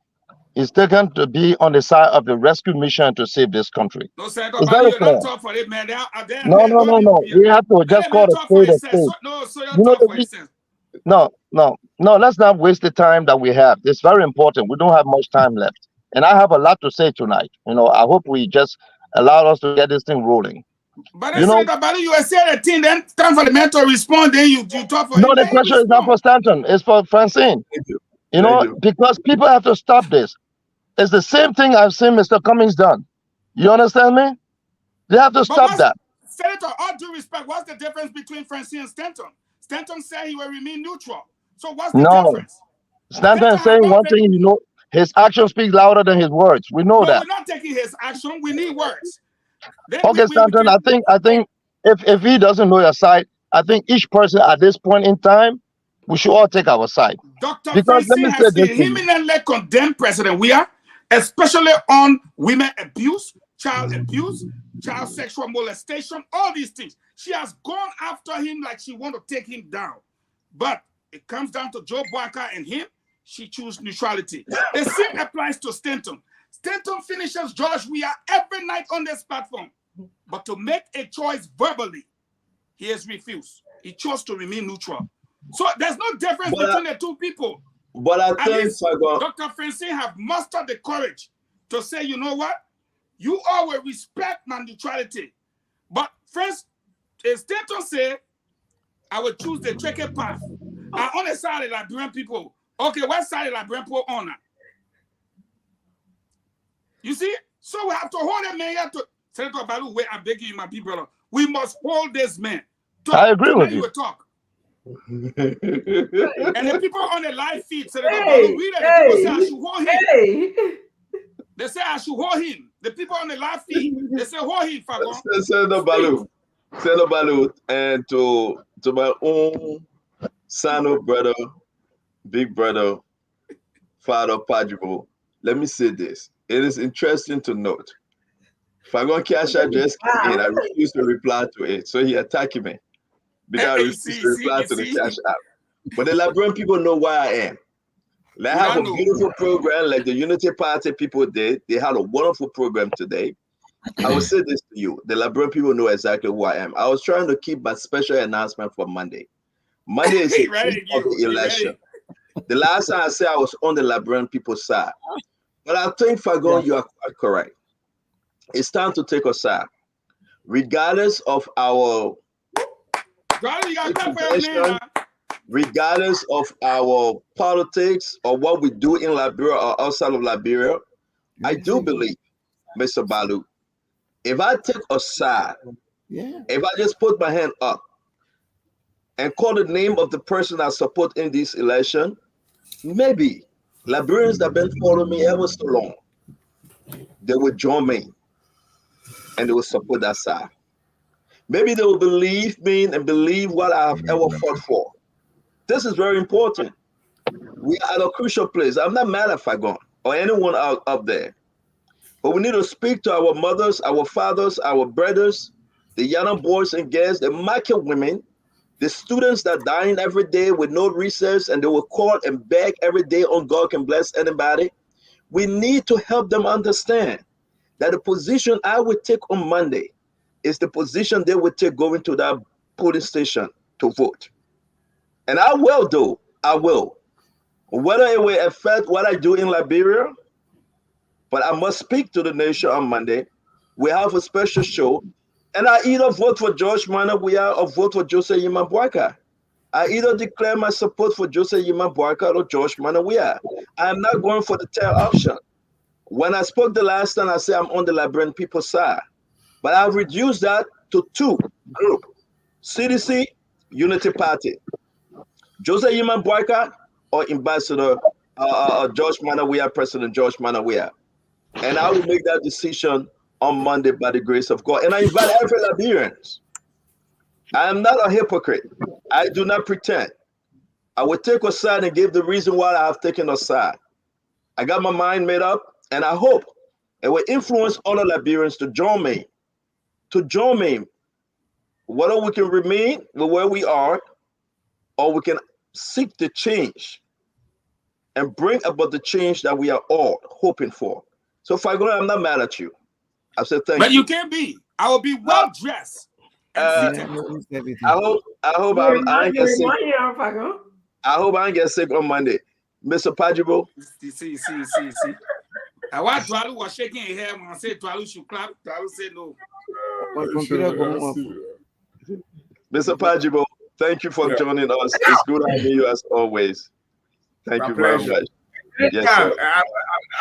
He's taken to be on the side of the rescue mission to save this country. No, Senator, you're not talk for it, man. No. We have to just call the spade a spade. No. Let's not waste the time that we have. It's very important. We don't have much time left. And I have a lot to say tonight. I hope we just allow us to get this thing rolling. But Senator Balo, you were saying a thing, then time for the man to respond, then you talk for him. No, the question is not for Stanton. It's for Francine. Because people have to stop this. It's the same thing I've seen Mr. Cummings done. You understand me? They have to stop that. Senator, all due respect, what's the difference between Francine and Stanton? Stanton said he will remain neutral. So what's the difference? Stanton is saying one thing, his actions speak louder than his words. We know that. We're not taking his action. We need words. Okay, Stanton, I think if he doesn't know your side, I think each person at this point in time, we should all take our side. Dr. Francine has seen imminently condemned President Weah, especially on women abuse, child abuse, child sexual molestation, all these things. She has gone after him like she wants to take him down. But it comes down to Joe Barker and him. She chose neutrality. The same applies to Stanton. Stanton finishes George Weah every night on this platform. But to make a choice verbally, he has refused. He chose to remain neutral. So there's no difference between the two people. But I think Dr. Francine have mustered the courage to say, you know what? You all will respect my neutrality. But first, Stanton said, I will choose the tricky path. I on the side of Liberian people. Okay, what side of Liberian people on that? You see? So we have to hold a man here to Senator Balo, wait, I'm begging you, my people. We must hold this man. I agree with you. Talk. And the people on the live feed, Senator Balo, read it. People say I should hold him. They say I should hold him. The people on the live feed, they say hold him, Fagon. Senator Balo, and to my own son of brother, big brother, Father Pajo, let me say this. It is interesting to note. Fagon Kiasha just came in. I refused to reply to it. So he attacked me. Because I refused to reply to the Cash app. But the Liberian people know where I am. They have a beautiful program like the Unity Party people did. They had a wonderful program today. I will say this to you. The Liberian people know exactly who I am. I was trying to keep my special announcement for Monday. Monday is the eve of the election. The last time I said I was on the Liberian people's side. But I think, Fagon, you are quite correct. It's time to take a side. Regardless of our regardless of our politics or what we do in Liberia or outside of Liberia, I do believe, Mr. Balo, if I take a side, if I just put my hand up and call the name of the person I support in this election, maybe Liberians that have been following me ever so long, they will join me and they will support that side. Maybe they will believe me and believe what I have ever fought for. This is very important. We are at a crucial place. I'm not mad at Fagon or anyone up there. But we need to speak to our mothers, our fathers, our brothers, the young boys and girls, the market women, the students that are dying every day with no research and they will call and beg every day on God can bless anybody. We need to help them understand that the position I would take on Monday is the position they would take going to that polling station to vote. And I will do, I will. Whether it will affect what I do in Liberia, but I must speak to the nation on Monday. We have a special show, and I either vote for George Manawia or vote for Joseph Yimabwaka. I either declare my support for Joseph Yimabwaka or George Manawia. I'm not going for the third option. When I spoke the last time, I said I'm on the Liberian people's side, but I've reduced that to two groups: CDC, Unity Party, Joseph Yimabwaka or Ambassador George Manawia, President George Manawia. And I will make that decision on Monday by the grace of God. And I invite every Liberian. I am not a hypocrite. I do not pretend. I will take a side and give the reason why I have taken a side. I got my mind made up, and I hope it will influence other Liberians to join me. Whether we can remain where we are, or we can seek the change and bring about the change that we are all hoping for. So, Fagon, I'm not mad at you. I said thank you. But you can't be. I will be well dressed. I hope I get sick. I hope I get sick on Monday. Mr. Pajo. See. And while Dwalu was shaking his head when I said Dwalu should clap, Dwalu said no. Mr. Pajo, thank you for joining us. It's good having you as always. Thank you very much. Yes, sir.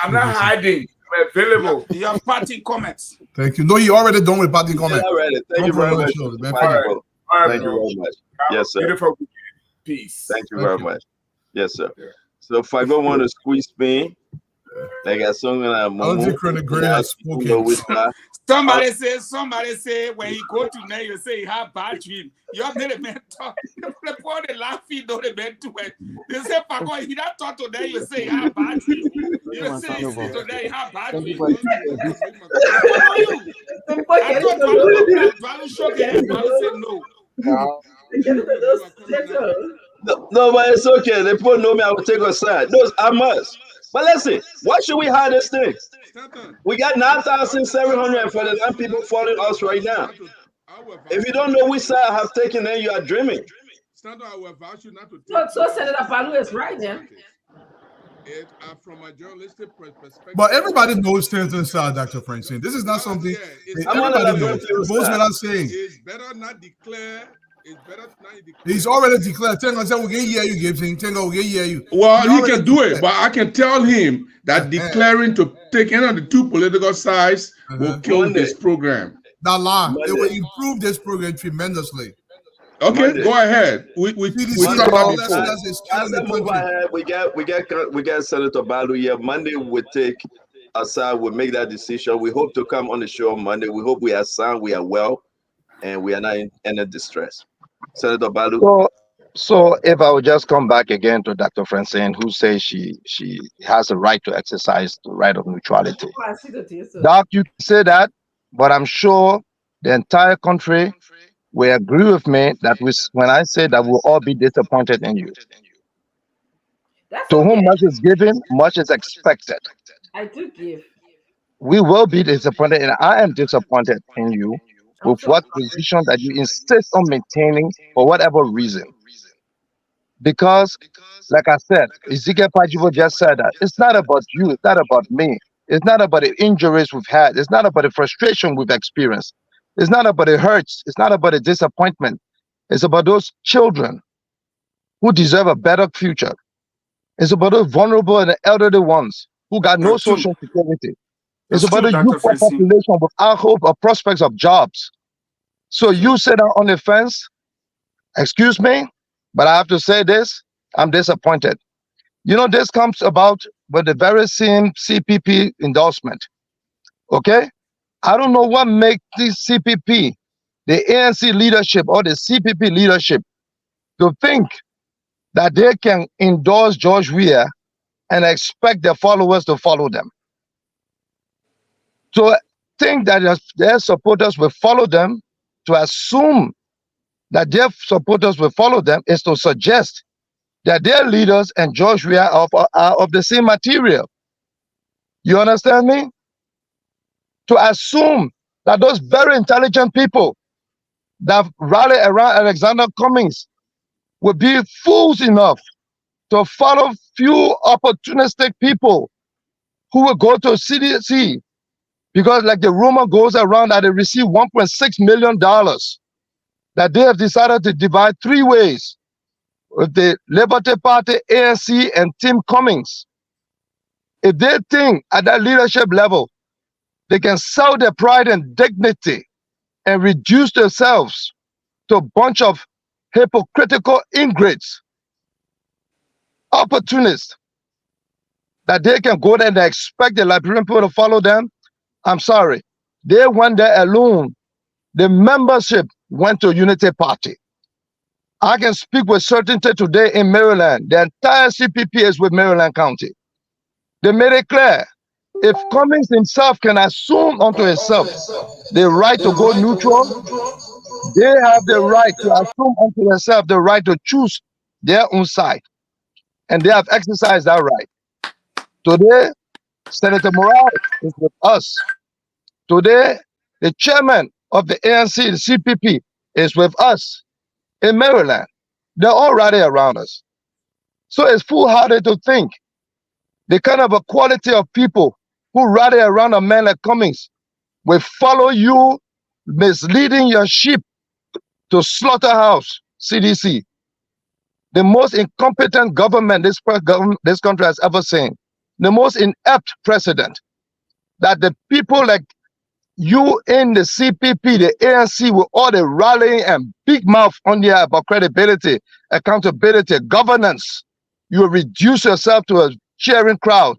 I'm not hiding. I'm available. Your party comments. Thank you. No, you already done with party comments. Thank you very much. Thank you very much. Yes, sir. Beautiful. Peace. Thank you very much. Yes, sir. So if I go want to squeeze me, like a song and I'm somebody say when you go to now you say you have bad dream. You have the mentor. The poor the laughing don't the mentor. They say Pago, he not talk to them, you say you have bad dream. You say today you have bad dream. I thought Balu shook his head, Balu said no. No, but it's okay. They put no me, I will take a side. Those I must. But listen, why should we hide this thing? We got 9,749 people following us right now. If you don't know which side I have taken, then you are dreaming. So Senator Palu is right then. From a journalistic perspective. But everybody knows Stanton's side, Dr. Francine. This is not something everybody knows. It goes without saying. It's better not declare. He's already declared. Well, he can do it, but I can tell him that declaring to take any of the two political sides will kill this program. That lie. It will improve this program tremendously. Okay, Monday. Go ahead. We get Senator Balo here. Monday we take aside. We'll make that decision. We hope to come on the show on Monday. We hope we are sound, we are well, and we are not in any distress. Senator Balo. So if I would just come back again to Dr. Francine, who says she has a right to exercise the right of neutrality. Doc, you can say that, but I'm sure the entire country will agree with me that when I say that we'll all be disappointed in you. That's To whom okay. much is given, much is expected. I do give. We will be disappointed, and I am disappointed in you I'm with so what sorry. position that you insist on maintaining for whatever reason. Because, like I said, Ezekiel Pajibo just said that it's not about you, it's not about me, it's not about the injuries we've had, it's not about the frustration we've experienced, it's not about the hurts, it's not about the disappointment. It's about those children who deserve a better future. It's about those vulnerable and the elderly ones who got no That's true. social security. It's That's about true, the youth Dr. Francine. population without hope or prospects of jobs. So you sit down on the fence, excuse me, but I have to say this, I'm disappointed. You know, this comes about with the very same CPP endorsement, okay? I don't know what makes the CPP, the ANC leadership or the CPP leadership to think that they can endorse George Weah and expect their followers to follow them. To think that their supporters will follow them, to assume that their supporters will follow them is to suggest that their leaders and George Weah are of the same material. You understand me? To assume that those very intelligent people that rally around Alexander Cummings will be fools enough to follow few opportunistic people who will go to CDC because, like the rumor goes around, that they received $1.6 million that they have decided to divide three ways with the Liberty Party, ANC, and Tim Cummings. If they think at that leadership level they can sell their pride and dignity and reduce themselves to a bunch of hypocritical ingrates, opportunists, that they can go there and expect the Liberian people to follow them, I'm sorry. They went there alone. The membership went to Unity Party. I can speak with certainty today in Maryland. The entire CPP is with Maryland County. They made it clear. If Cummings himself can assume unto himself the right to go neutral, they have the right to assume unto themselves the right to choose their own side. And they have exercised that right. Today, Senator Morales is with us. Today, the chairman of the ANC, the CPP, is with us in Maryland. They're all rallying around us. So it's foolhardy to think the kind of a quality of people who rally around a man like Cummings will follow you, misleading your sheep to slaughterhouse CDC. The most incompetent government this country has ever seen. The most inept president. That the people like you in the CPP, the ANC, with all the rallying and big mouth on there about credibility, accountability, governance, you will reduce yourself to a cheering crowd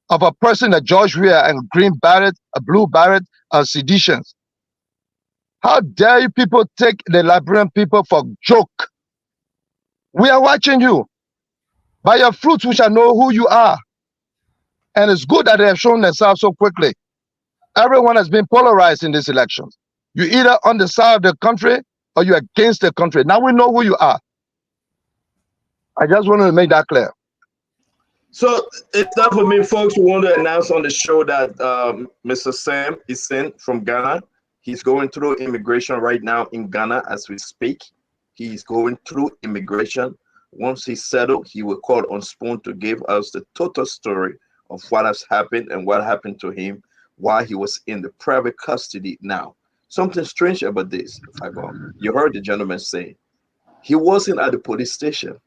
of a person like George Weah and green beret, a blue beret, seditions. How dare you people take the Liberian people for joke? We are watching you. By your fruits we shall know who you are. And it's good that they have shown themselves so quickly. Everyone has been polarized in these elections. You're either on the side of the country or you're against the country. Now we know who you are. I just wanted to make that clear. So it's time for me, folks. We want to announce on the show that Mr. Sam is in from Ghana. He's going through immigration right now in Ghana as we speak. He's going through immigration. Once he's settled, he will call on Spoon to give us the total story of what has happened and what happened to him while he was in the private custody now. Something strange about this, Pajo. You heard the gentleman say he wasn't at the police station.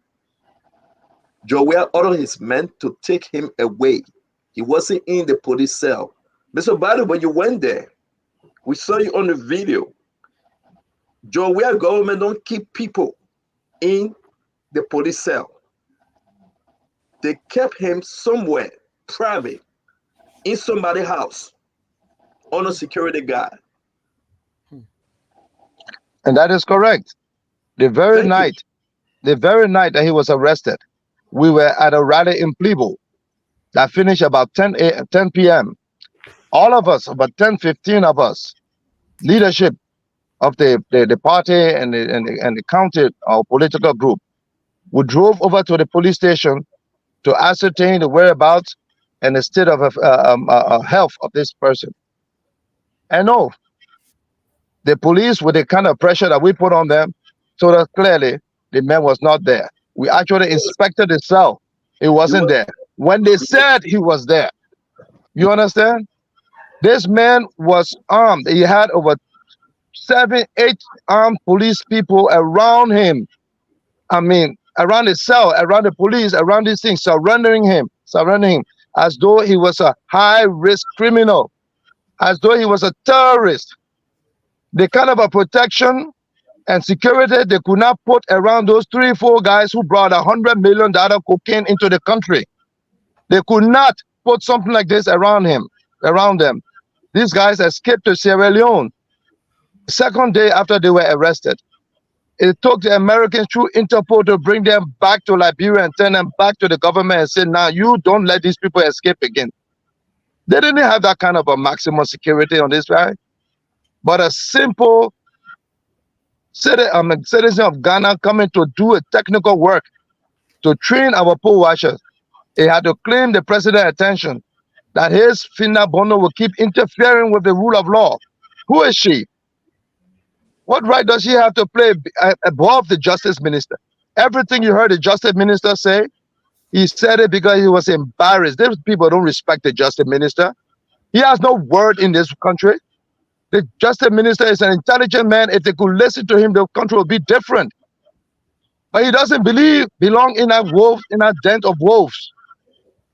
Joel ordered his men to take him away. He wasn't in the police cell. Mr. Balo, when you went there, we saw you on the video. Joel government don't keep people in the police cell. They kept him somewhere private in somebody's house on a security guard. And that is correct. The very night that he was arrested, we were at a rally in Plebo that finished about 10 p.m. All of us, about 10, 15 of us, leadership of the party and the county, our political group, we drove over to the police station to ascertain the whereabouts and the state of health of this person. And no, the police, with the kind of pressure that we put on them, told us clearly the man was not there. We actually inspected the cell. He wasn't there. When they said he was there, you understand? This man was armed. He had over 7, 8 armed police people around him. I mean, around the cell, around the police, around these things, surrounding him, as though he was a high-risk criminal, as though he was a terrorist. The kind of a protection and security they could not put around those 3, 4 guys who brought $100 million cocaine into the country. They could not put something like this around them. These guys escaped to Sierra Leone. The second day after they were arrested, it took the Americans through Interpol to bring them back to Liberia and turn them back to the government and say, now you don't let these people escape again. They didn't have that kind of a maximum security on this guy. But a simple citizen of Ghana coming to do a technical work to train our poll watchers, he had to claim the president's attention that his Fina Bono will keep interfering with the rule of law. Who is she? What right does she have to play above the justice minister? Everything you heard the justice minister say, he said it because he was embarrassed. These people don't respect the justice minister. He has no word in this country. The justice minister is an intelligent man. If they could listen to him, the country would be different. But he doesn't belong in a den of wolves.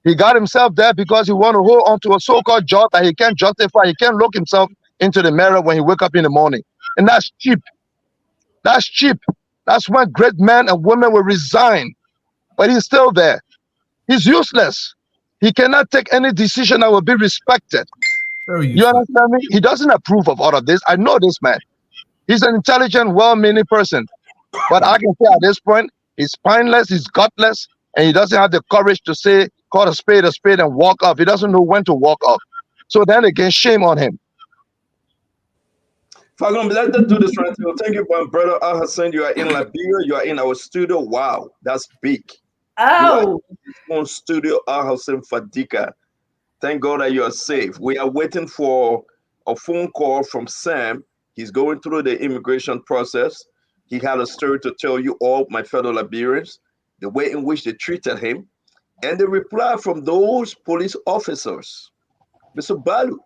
He got himself there because he want to hold on to a so-called job that he can't justify. He can't look himself into the mirror when he wake up in the morning. And that's cheap. That's cheap. That's when great men and women will resign. But he's still there. He's useless. He cannot take any decision that will be respected. You understand me? He doesn't approve of all of this. I know this man. He's an intelligent, well-meaning person. But I can say at this point, he's spineless, he's gutless, and he doesn't have the courage to call a spade and walk off. He doesn't know when to walk off. So then again, shame on him. Fagom, let's do this right now. Thank you, my brother Al Hassan. You are in Liberia. You are in our studio. Wow, that's big. Oh, on studio Al Hassan Fadika. Thank God that you are safe. We are waiting for a phone call from Sam. He's going through the immigration process. He had a story to tell you all, my fellow Liberians, the way in which they treated him, and the reply from those police officers. Mr. Balo,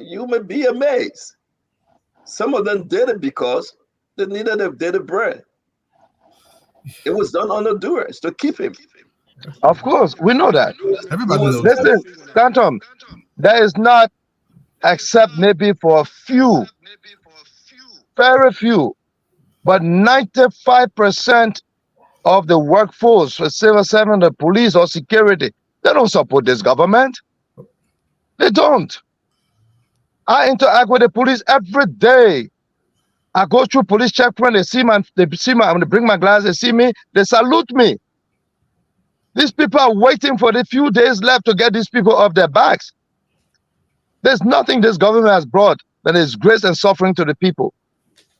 you may be amazed. Some of them did it because they needed a daily bread. It was done under duress to keep him. Of course, we know that. Everybody knows. Listen, Stanton, that is not except maybe for a few, very few, but 95% of the workforce for civil servant, the police or security, they don't support this government. They don't. I interact with the police every day. I go through police checkpoint, they see me, when they bring my glass, they see me, they salute me. These people are waiting for the few days left to get these people off their backs. There's nothing this government has brought that is grace and suffering to the people.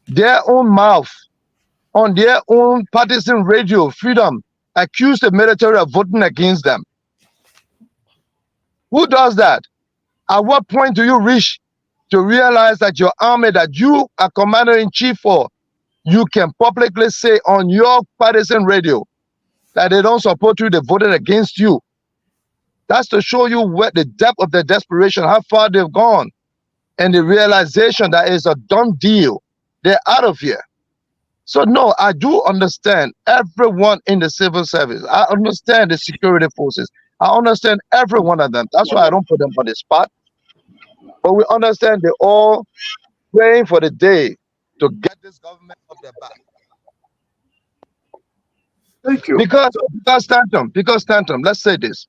Their own mouth, on their own partisan radio, freedom, accuse the military of voting against them. Who does that? At what point do you reach to realize that your army that you are commander-in-chief for, you can publicly say on your partisan radio that they don't support you, they voted against you? That's to show you where the depth of their desperation, how far they've gone, and the realization that it's a done deal. They're out of here. So no, I do understand everyone in the civil service. I understand the security forces. I understand every one of them. That's why I don't put them on the spot. But we understand they're all praying for the day to get this government off their back. Thank you. Because Stanton, let's say this.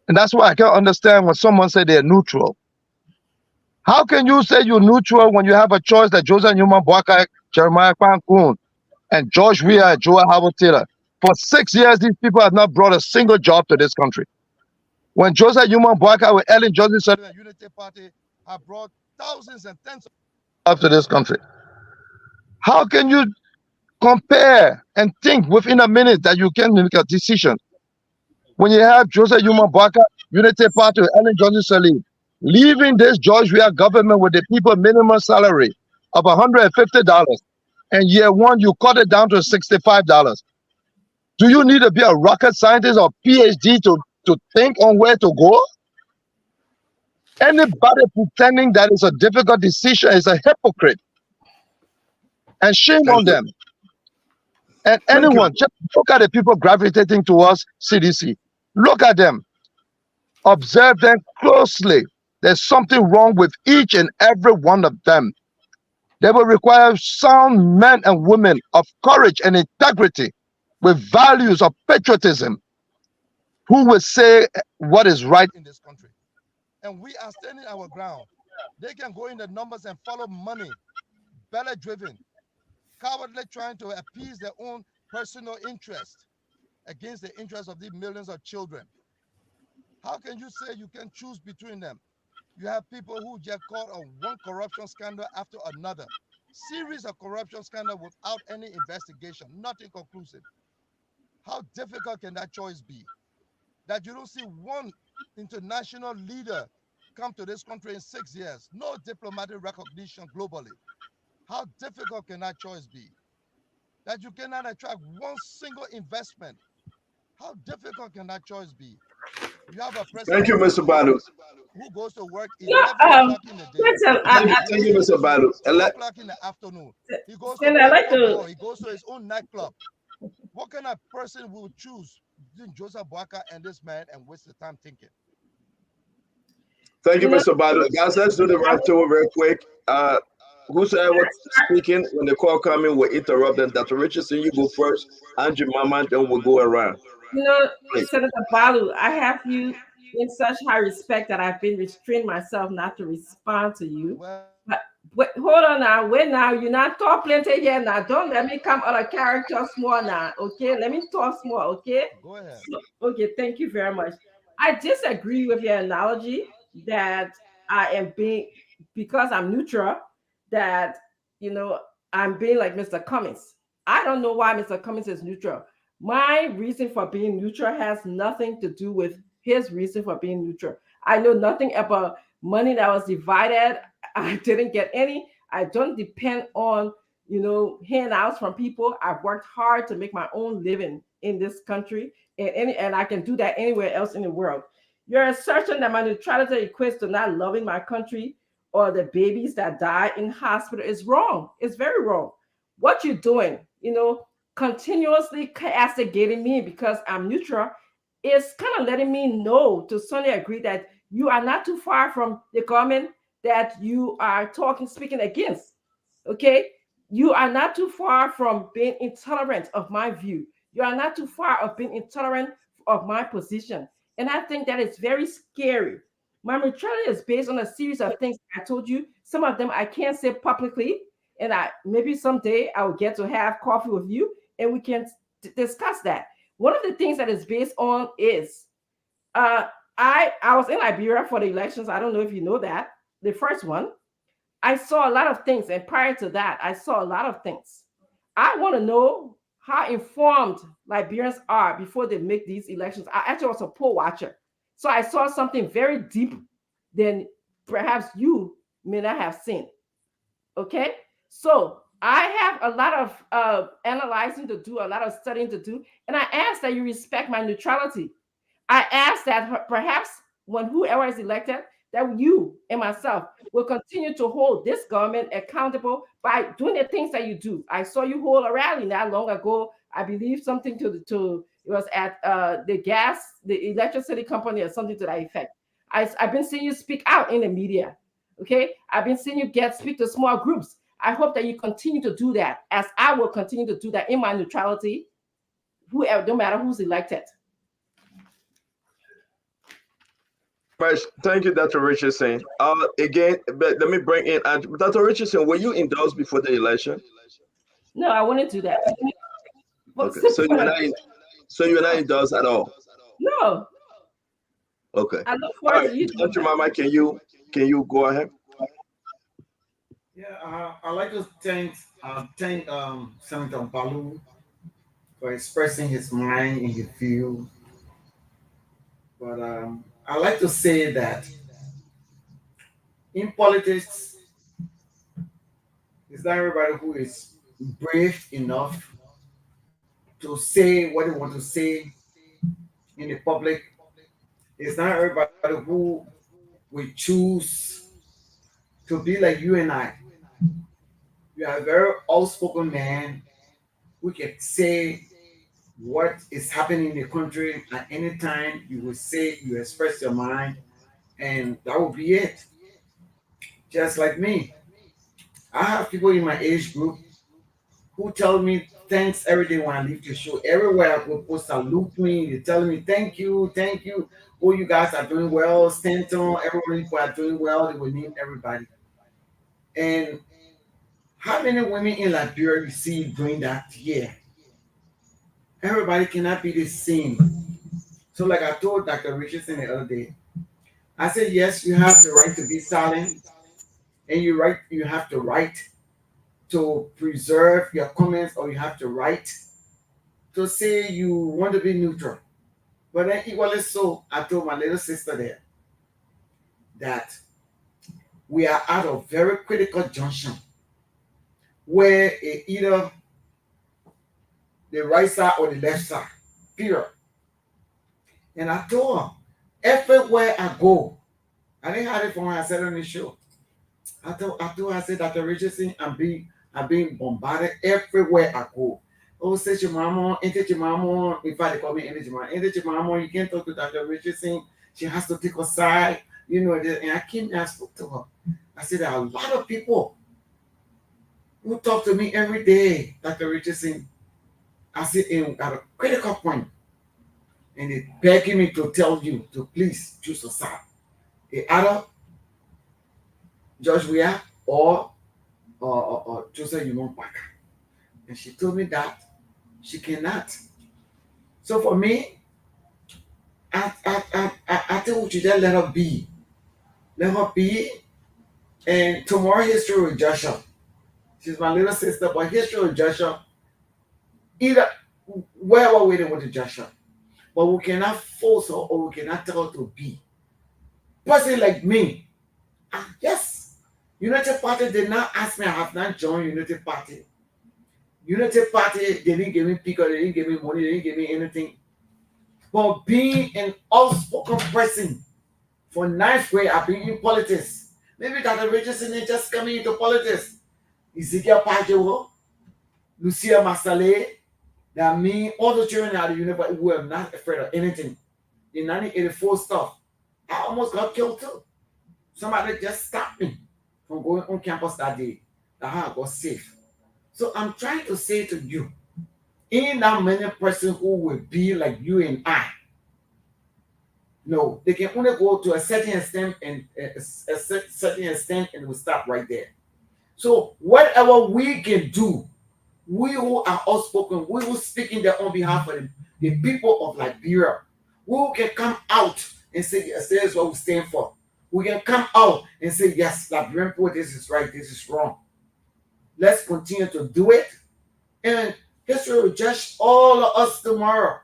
And that's why I can't understand when someone say they're neutral. How can you say you're neutral when you have a choice that Joseph Newman Boakai, Jeremiah Kwankun, and George Weah and Joel Howard Taylor? For 6 years, these people have not brought a single job to this country. When Joseph Newman Boakai with Ellen Johnson and Unity Party have brought thousands and tens of jobs to this country. How can you compare and think within a minute that you can make a decision? When you have Joseph Yuma Baka, Unity Party, Ellen Johnson Sirleaf, leaving this George Weah government with the people minimum salary of $150, and year one you cut it down to $65. Do you need to be a rocket scientist or PhD to think on where to go? Anybody pretending that it's a difficult decision is a hypocrite. And shame on them. And anyone, just look at the people gravitating towards CDC. Look at them. Observe them closely. There's something wrong with each and every one of them. They will require sound men and women of courage and integrity with values of patriotism who will say what is right in this country. And we are standing our ground. They can go in the numbers and follow money, belly-driven, cowardly trying to appease their own personal interest against the interests of these millions of children. How can you say you can choose between them? You have people who get caught on one corruption scandal after another. Series of corruption scandals without any investigation, nothing conclusive. How difficult can that choice be? That you don't see one international leader come to this country in 6 years, no diplomatic recognition globally. How difficult can that choice be? That you cannot attract one single investment. How difficult can that choice be? You have a president. Thank you, Mr. Balo. Who goes to work 11 o'clock in the day. Thank you, Mr. Balo. 2 o'clock in the afternoon. He goes to football. He goes to his own nightclub. What kind of person will choose between Joseph Boakai and this man and waste the time thinking? Thank you, Mr. Balo. Guys, let's do the round two real quick. Whosoever speaking, when the call coming, we'll interrupt them. Dr. Richardson, you go first. Andrew Mama, then we'll go around. You know, Senator Balo, I have you in such high respect that I've been restraining myself not to respond to you. But wait, hold on now. Wait now. You're not talking plenty here now. Don't let me come out of character small now. Okay? Let me talk small. Okay? Go ahead. So, okay. Thank you very much. I disagree with your analogy that I am being, because I'm neutral, that, you know, I'm being like Mr. Cummings. I don't know why Mr. Cummings is neutral. My reason for being neutral has nothing to do with his reason for being neutral. I know nothing about money that was divided. I didn't get any. I don't depend on, you know, handouts from people. I've worked hard to make my own living in this country, and I can do that anywhere else in the world. Your assertion that my neutrality equates to not loving my country or the babies that die in hospital is wrong. It's very wrong. What you're doing, you know, continuously castigating me because I'm neutral is kind of letting me know to some degree that you are not too far from the government that you are speaking against. Okay? You are not too far from being intolerant of my view. You are not too far of being intolerant of my position. And I think that is very scary. My neutrality is based on a series of things I told you. Some of them I can't say publicly, and maybe someday I will get to have coffee with you and we can discuss that. One of the things that is based on is I was in Liberia for the elections. I don't know if you know that. The first one, I saw a lot of things, and prior to that, I saw a lot of things. I want to know how informed Liberians are before they make these elections. I actually was a poll watcher. So I saw something very deep than perhaps you may not have seen. Okay? So I have a lot of analyzing to do, a lot of studying to do, and I ask that you respect my neutrality. I ask that perhaps when whoever is elected, that you and myself will continue to hold this government accountable by doing the things that you do. I saw you hold a rally not long ago. I believe something it was at the electricity company or something to that effect. I've been seeing you speak out in the media. Okay, I've been seeing you speak to small groups. I hope that you continue to do that, as I will continue to do that in my neutrality, whoever, no matter who's elected. Thank you, Dr. Richardson. Again, but let me bring in Dr. Richardson. Were you endorsed before the election? No, I wouldn't do that. Okay, so you're not endorsed at all. No. Okay. I look forward to you. Dr. Mama, can you go ahead? Yeah, I'd like to thank Senator Balo for expressing his mind and his view But I like to say that in politics, it's not everybody who is brave enough to say what they want to say in the public. It's not everybody who will choose to be like you and I. You are a very outspoken man who can say what is happening in the country at any time. You will say, you express your mind, and that will be it. Just like me. I have people in my age group who tell me thanks every day when I leave the show. Everywhere I go, people salute me. They tell me thank you, thank you. Oh, you guys are doing well. Stanton, everybody are doing well. They will name everybody. And how many women in Liberia you see doing that here? Everybody cannot be the same. So, like I told Dr. Richardson the other day, I said, yes, you have the right to be silent, and you have the right to preserve your comments, or you have the right to say you want to be neutral. But then equally so, I told my little sister there that we are at a very critical junction where either the right side or the left side, period. And I told her, everywhere I go, I didn't have it from when I said on the show. I told her, I said, Dr. Richardson, I'm being bombarded everywhere I go. Oh, say your mama, enter your mama. In fact, they call me enter your mama. You can't talk to Dr. Richardson. She has to take her side. You know, and I came and I spoke to her. I said, there are a lot of people who talk to me every day, Dr. Richardson. I said, and at a critical point, and they begging me to tell you to please choose a side. Either George Weah or Joseph Yumon Parker. And she told me that she cannot. So for me, I think we should just let her be. Let her be. And tomorrow history will judge her. She's my little sister, but history will judge her. Either wherever way they want to judge her. But we cannot force her or we cannot tell her to be. Person like me, yes. United Party did not ask me. I have not joined United Party. United Party, they didn't give me picker, they didn't give me money, they didn't give me anything. But being an outspoken person for 9th grade, I've been in politics. Maybe Dr. Richardson is just coming into politics. Ezekiel Pajo, Lucia Masale, that mean all the children out of the university who are not afraid of anything. In 1984 stuff, I almost got killed too. Somebody just stopped me from going on campus that day. That's how I got safe. So I'm trying to say to you, ain't that many person who will be like you and I. No, they can only go to a certain extent and will stop right there. So whatever we can do, we who are outspoken, we who speaking their own behalf of the people of Liberia, who can come out and say, yes, this is what we stand for. We can come out and say, yes, Liberian people, this is right, this is wrong. Let's continue to do it. And history will judge all of us tomorrow.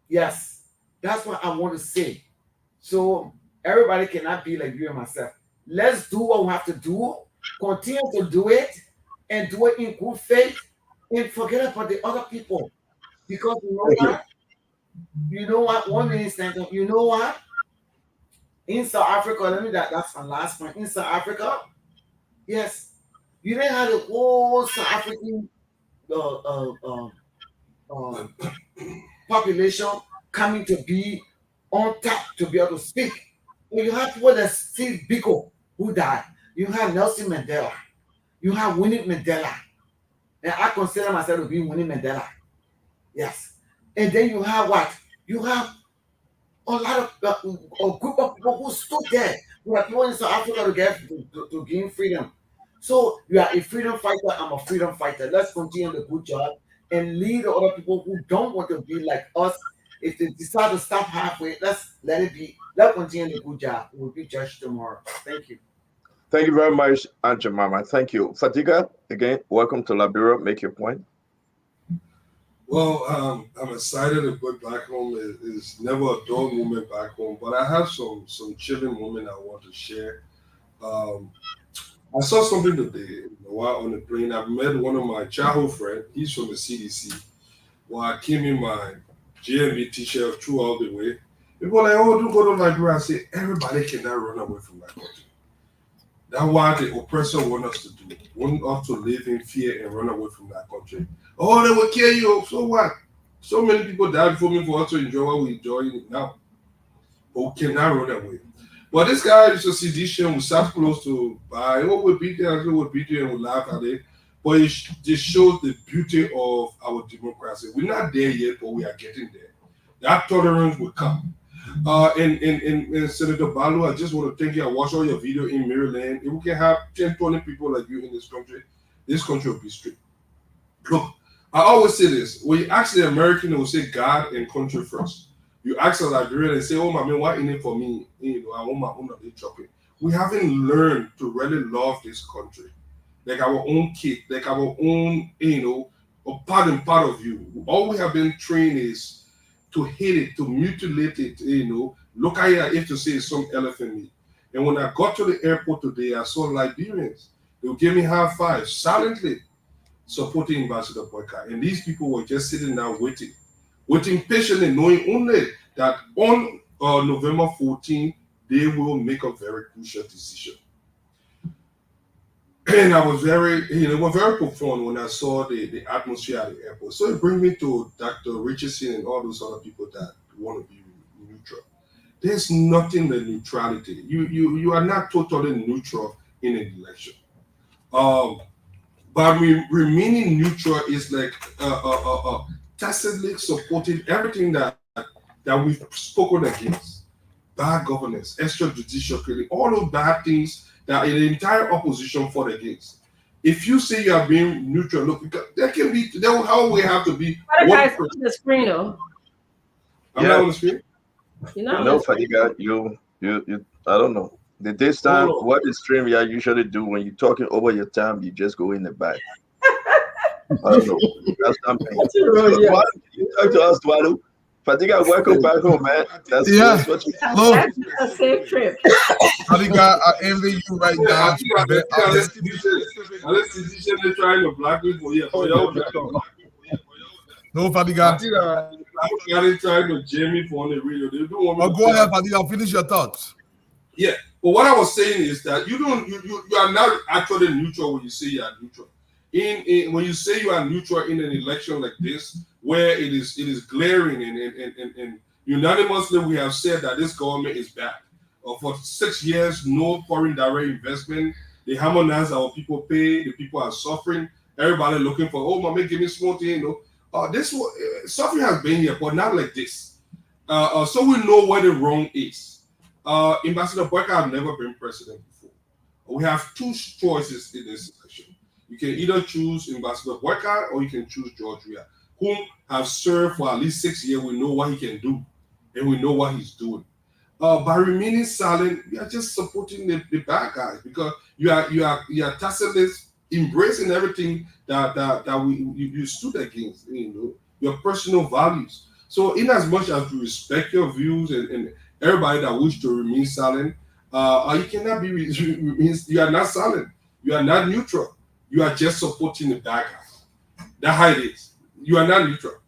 Yes, that's what I want to say. So everybody cannot be like you and myself. Let's do what we have to do, continue to do it, and do it in good faith, and forget about the other people. Because you know what? You know what? 1 minute, Stanton. You know what? In South Africa, that's my last point. In South Africa, yes, you didn't have the whole South African population coming to be on top to be able to speak. You have people that Steve Biko who died. You have Nelson Mandela. You have Winnie Mandela. And I consider myself to be Winnie Mandela. Yes. And then you have what? You have a lot of a group of people who stood there. You have people in South Africa to gain freedom. So you are a freedom fighter. I'm a freedom fighter. Let's continue the good job and lead the other people who don't want to be like us. If they decide to stop halfway, let's let it be. Let's continue the good job. We'll be judged tomorrow. Thank you. Thank you very much, Aunt Jemima. Thank you. Fatiga, again, welcome to Liberia. Make your point. Well, I'm excited to go back home. It's never a dull moment back home, but I have some chilling moment I want to share. Um, I saw something today while on the plane. I met one of my childhood friends. He's from the CDC. While I came in my GMB t-shirt throughout the way, people were like, "Oh, don't go to the library." I say, everybody cannot run away from that country. That's what the oppressor want us to do. Want us to live in fear and run away from that country. Oh, they will kill you. So what? So many people died before me for us to enjoy what we're enjoying now. But we cannot run away. But this guy is a sedition. We sat close to by. Oh, we'll beat there. We'll beat there and we'll laugh at it. But it just shows the beauty of our democracy. We're not there yet, but we are getting there. That tolerance will come. And Senator Balo, I just want to thank you. I watched all your video in Maryland. If we can have 10, 20 people like you in this country will be straight. Look, I always say this. When you ask the American, they will say God and country first. You ask a Liberian and say, oh, my man, why in it for me? You know, I want my own of the chopping. We haven't learned to really love this country. Like our own kid, like our own, a part and part of you. All we have been trained is to hate it, to mutilate it, Look at it if to say some elephant meat. And when I got to the airport today, I saw Liberians. They would give me high five silently, supporting Ambassador Boycott. And these people were just sitting there waiting patiently, knowing only that on November 14, they will make a very crucial decision. And I was very profound when I saw the atmosphere at the airport. So it brings me to Dr. Richardson and all those other people that want to be neutral. There's nothing like neutrality. You are not totally neutral in an election. But remaining neutral is like tacitly supporting everything that we've spoken against. Bad governance, extrajudicial killing, all those bad things that the entire opposition fought against. If you say you are being neutral, look, there will always have to be one guys on the screen, though. I'm not on the screen. No, Fadiga, you, I don't know. This time, what the stream you usually do when you're talking over your time, you just go in the back. I don't know. That's something. You talk to us, Dwadu. Fadiga, welcome back home, man. That's what you That's a safe trip. Fadiga, I envy you right now. They're trying to block me for you. No, Fadiga. They're trying to jam me for on the radio. They don't want me to go ahead, Fadiga. Finish your thoughts. Yeah, but what I was saying is that you are not actually neutral when you say you are neutral. When you say you are neutral in an election like this, where it is glaring and unanimously we have said that this government is bad. For 6 years, no foreign direct investment. They harmonize our people pay. The people are suffering. Everybody looking for, oh, mommy, give me small thing. This suffering has been here, but not like this. So we know where the wrong is. Ambassador Boycott have never been president before. We have two choices in this election. You can either choose Ambassador Boycott or you can choose George Weah, whom have served for at least 6 years. We know what he can do, and we know what he's doing. By remaining silent, we are just supporting the bad guys because you are tacitly embracing everything that you stood against, your personal values. So, in as much as we respect your views and everybody that wish to remain silent, you cannot be. You are not silent. You are not neutral. You are just supporting the bad guys. That's how it is. You are not neutral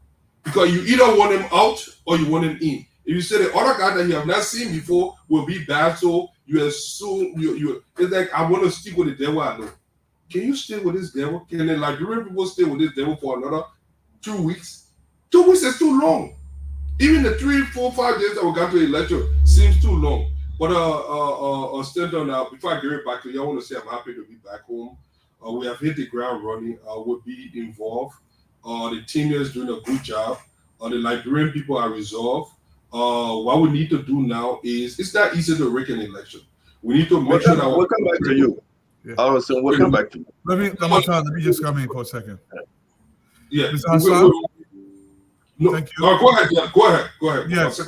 because you either want him out or you want him in. If you say the other guy that you have not seen before will be bad, so you assume you. It's like I want to stick with the devil. I know. Can you stay with this devil? Can the Liberian people stay with this devil for another 2 weeks? 2 weeks is too long. Even the 3, 4, 5 days that we got to the election seems too long. But Stanton, before I get it back to you, I want to say I'm happy to be back home. We have hit the ground running. We'll be involved. The team is doing a good job. The Liberian people are resolved. What we need to do now is it's not easy to rig an election. We need to make sure that we'll come back to you. Yeah. We'll come back to you. Let me just come in for a second. Yeah. Mr. Hassan? No, thank you. Go ahead. Yeah, go ahead. Yes,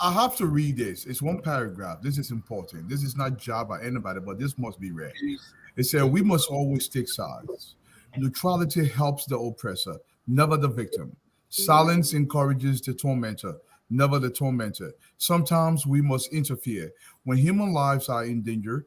I have to read this. It's one paragraph. This is important. This is not job by anybody, but this must be read. It said, we must always take sides. Neutrality helps the oppressor, never the victim. Silence encourages the tormentor, never the tormentor. Sometimes we must interfere. When human lives are in danger,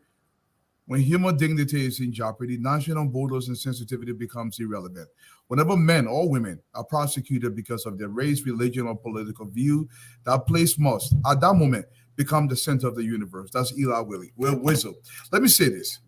when human dignity is in jeopardy, national borders and sensitivity becomes irrelevant. Whenever men or women are prosecuted because of their race, religion, or political view, that place must, at that moment, become the center of the universe. That's Eli Wiesel. Let me say this.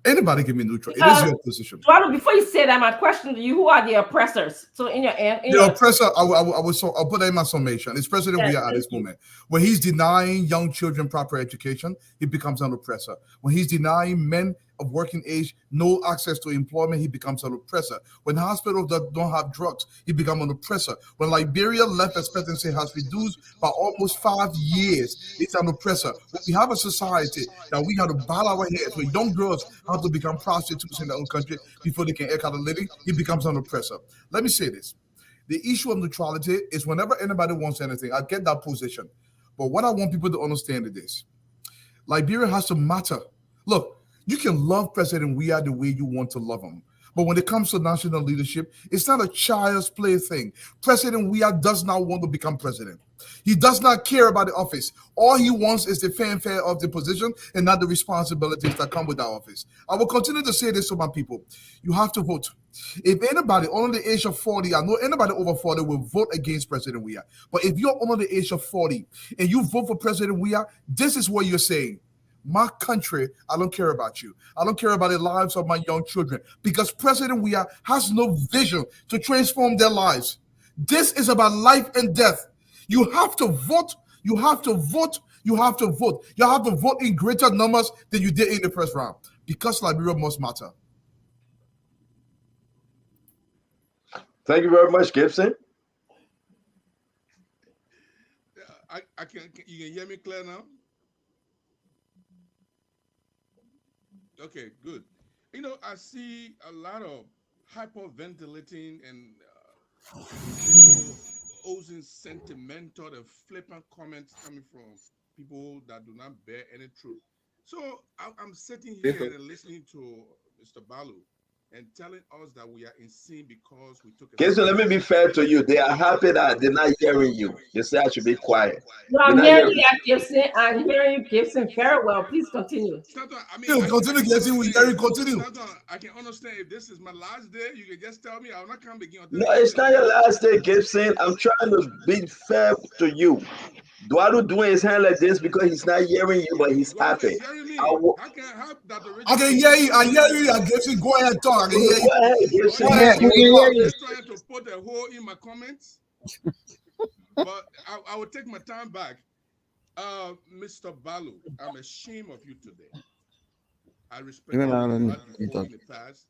Anybody can be neutral. It is your position. Ronald, before you say that, my question to you: who are the oppressors? So in your The oppressor, I'll put that in my summation. It's President Yes, we are at this moment. When he's denying young children proper education, he becomes an oppressor. When he's denying men of working age no access to employment, he becomes an oppressor. When hospitals that don't have drugs, he becomes an oppressor. When Liberia life expectancy has reduced by almost 5 years, it's an oppressor. When we have a society that we have to bow our heads, where young girls have to become prostitutes in their own country before they can eke out a living, he becomes an oppressor. Let me say this. The issue of neutrality is whenever anybody wants anything, I get that position. But what I want people to understand is this. Liberia has to matter. Look, you can love President Weah the way you want to love him. But when it comes to national leadership, it's not a child's play thing. President Weah does not want to become president. He does not care about the office. All he wants is the fanfare of the position and not the responsibilities that come with that office. I will continue to say this to my people. You have to vote. If anybody under the age of 40, I know anybody over 40 will vote against President Weah. But if you're under the age of 40 and you vote for President Weah, this is what you're saying. My country, I don't care about you. I don't care about the lives of my young children because President Weah has no vision to transform their lives. This is about life and death. You have to vote. You have to vote. You have to vote. You have to vote in greater numbers than you did in the first round because Liberia must matter. Thank you very much, Gibson. I can you can hear me clear now? Okay, good. You know, I see a lot of hyperventilating and people using sentimental and flippant comments coming from people that do not bear any truth. So I'm sitting here and listening to Mr. Balo and telling us that we are in sin because we took a Gibson, let me be fair to you. They are happy that they're not hearing you. You say I should be quiet. No, I'm hearing you, Gibson. I'm hearing you, Gibson, very well. Please continue. I mean, continue, Gibson. We can continue. I can understand if this is my last day. You can just tell me I'll not come again. No, it's not your last day, Gibson. I'm trying to be fair to you. Duado doing his hand like this because he's not hearing you, but he's happy. I can hear you. I hear you. Gibson, go ahead, talk. I can hear you. Go ahead, Gibson. I'm just trying to put a hole in my comments, but I will take my time back. Mr. Balo, I'm ashamed of you today. I respect you in the past,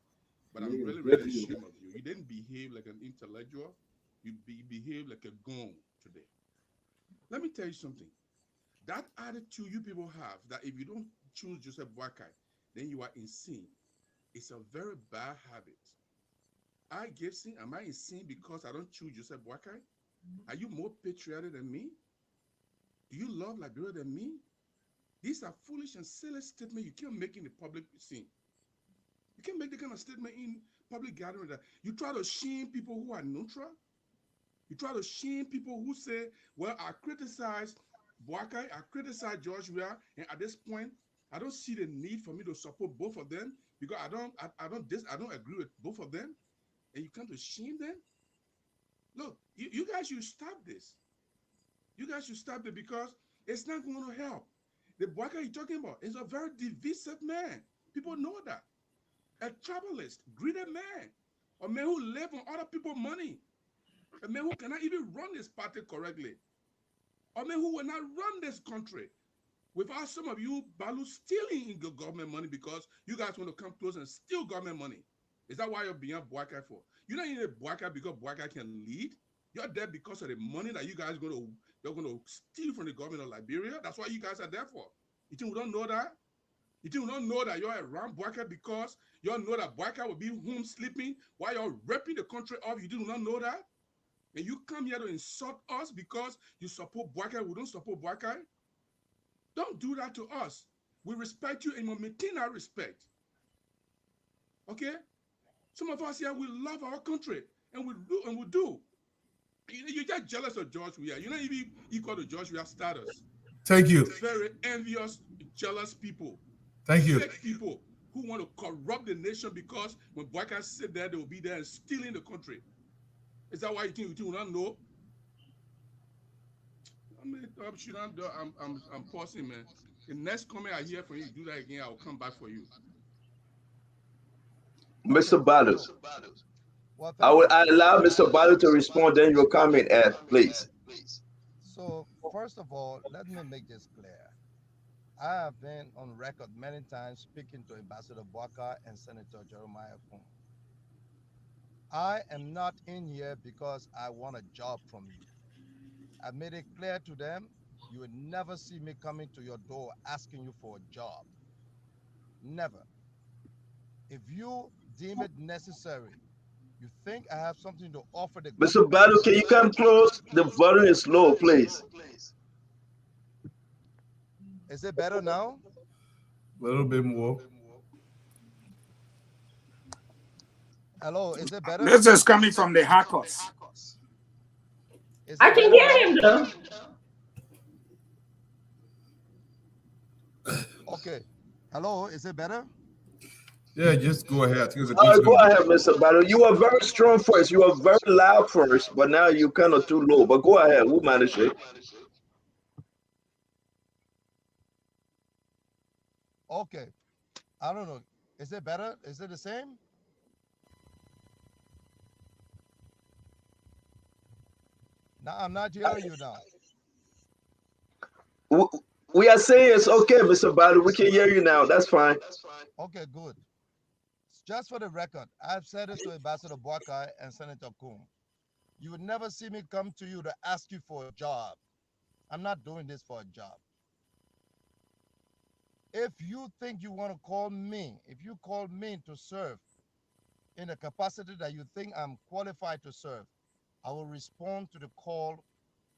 but I'm really, really ashamed of you. You didn't behave like an intellectual. You behaved like a goon today. Let me tell you something. That attitude you people have, that if you don't choose Joseph Boakai, then you are in sin. It's a very bad habit. Gibson, am I in sin because I don't choose Joseph Boakai? Are you more patriotic than me? Do you love Liberia than me? These are foolish and silly statements you can't make in the public scene. You can't make the kind of statement in public gathering that you try to shame people who are neutral. You try to shame people who say, well, I criticize Boakai, I criticize George Weah, and at this point, I don't see the need for me to support both of them because I don't agree with both of them. And you come to shame them? Look, you guys should stop this. You guys should stop it because it's not going to help. The Boakai you're talking about is a very divisive man. People know that. A tribalist, greedy man, a man who lives on other people's money. A man who cannot even run this party correctly. A man who will not run this country without some of you, Balo, stealing in government money because you guys want to come close and steal government money. Is that why you're beyond Boakai for? You're not in a Boakai because Boakai can lead. You're there because of the money that you guys they're going to steal from the government of Liberia. That's why you guys are there for. You think we don't know that? You think we don't know that you're around Boakai because you all know that Boakai will be home sleeping while you're ripping the country off? You do not know that? And you come here to insult us because you support Boakai, we don't support Boakai? Don't do that to us. We respect you and we maintain our respect. Okay? Some of us here, we love our country, and we do. You're just jealous of George Weah. You're not even equal to George Weah's status. Thank you. Very envious, jealous people. Thank you. Fake people who want to corrupt the nation because when Boyka sit there, they will be there and stealing the country. Is that why you think you do not know? I'm pausing, man. The next comment I hear from you, do that again, I will come back for you. Mr. Balo. I will allow Mr. Balo to respond, then your comment, Ed, please. So, first of all, let me make this clear. I have been on record many times speaking to Ambassador Boyka and Senator Jeremiah Kuhn. I am not in here because I want a job from you. I made it clear to them, you would never see me coming to your door asking you for a job. Never. If you deem it necessary, you think I have something to offer the Mr. government. Balo, can you come close? The volume is low, please. Is it better now? A little bit more. Hello, is it better? This is coming from the hackers. I can hear him though. Okay. Hello, is it better? Yeah, just go ahead. Go ahead, Mr. Balo. You are very strong first. You are very loud first, but now you're kind of too low. But go ahead. We'll manage it. Okay. I don't know. Is it better? Is it the same? No, I'm not hearing you now. We are saying it's okay, Mr. Balo. We can hear you now. That's fine. Okay, good. Just for the record, I've said it to Ambassador Boyka and Senator Kuhn. You would never see me come to you to ask you for a job. I'm not doing this for a job. If you think you want to call me, if you call me to serve in a capacity that you think I'm qualified to serve, I will respond to the call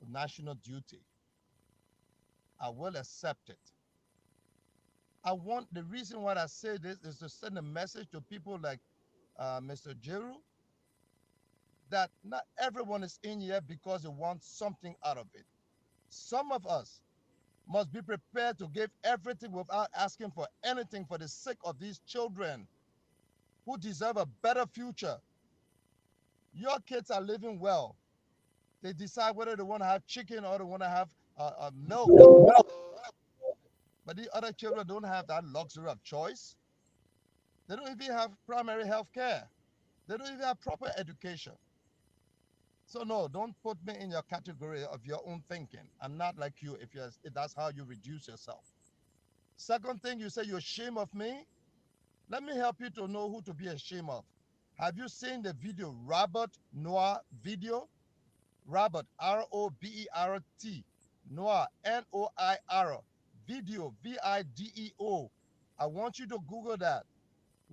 of national duty. I will accept it. The reason why I say this is to send a message to people like Mr. Jeru, that not everyone is in here because they want something out of it. Some of us must be prepared to give everything without asking for anything for the sake of these children who deserve a better future. Your kids are living well. They decide whether they want to have chicken or they want to have milk. But the other children don't have that luxury of choice. They don't even have primary health care. They don't even have proper education. So no, don't put me in your category of your own thinking. I'm not like you if that's how you reduce yourself. Second thing, you say you're ashamed of me. Let me help you to know who to be ashamed of. Have you seen the video, Robert Noir video? Robert, R-O-B-E-R-T, Noir, N-O-I-R, video, V-I-D-E-O. I want you to Google that.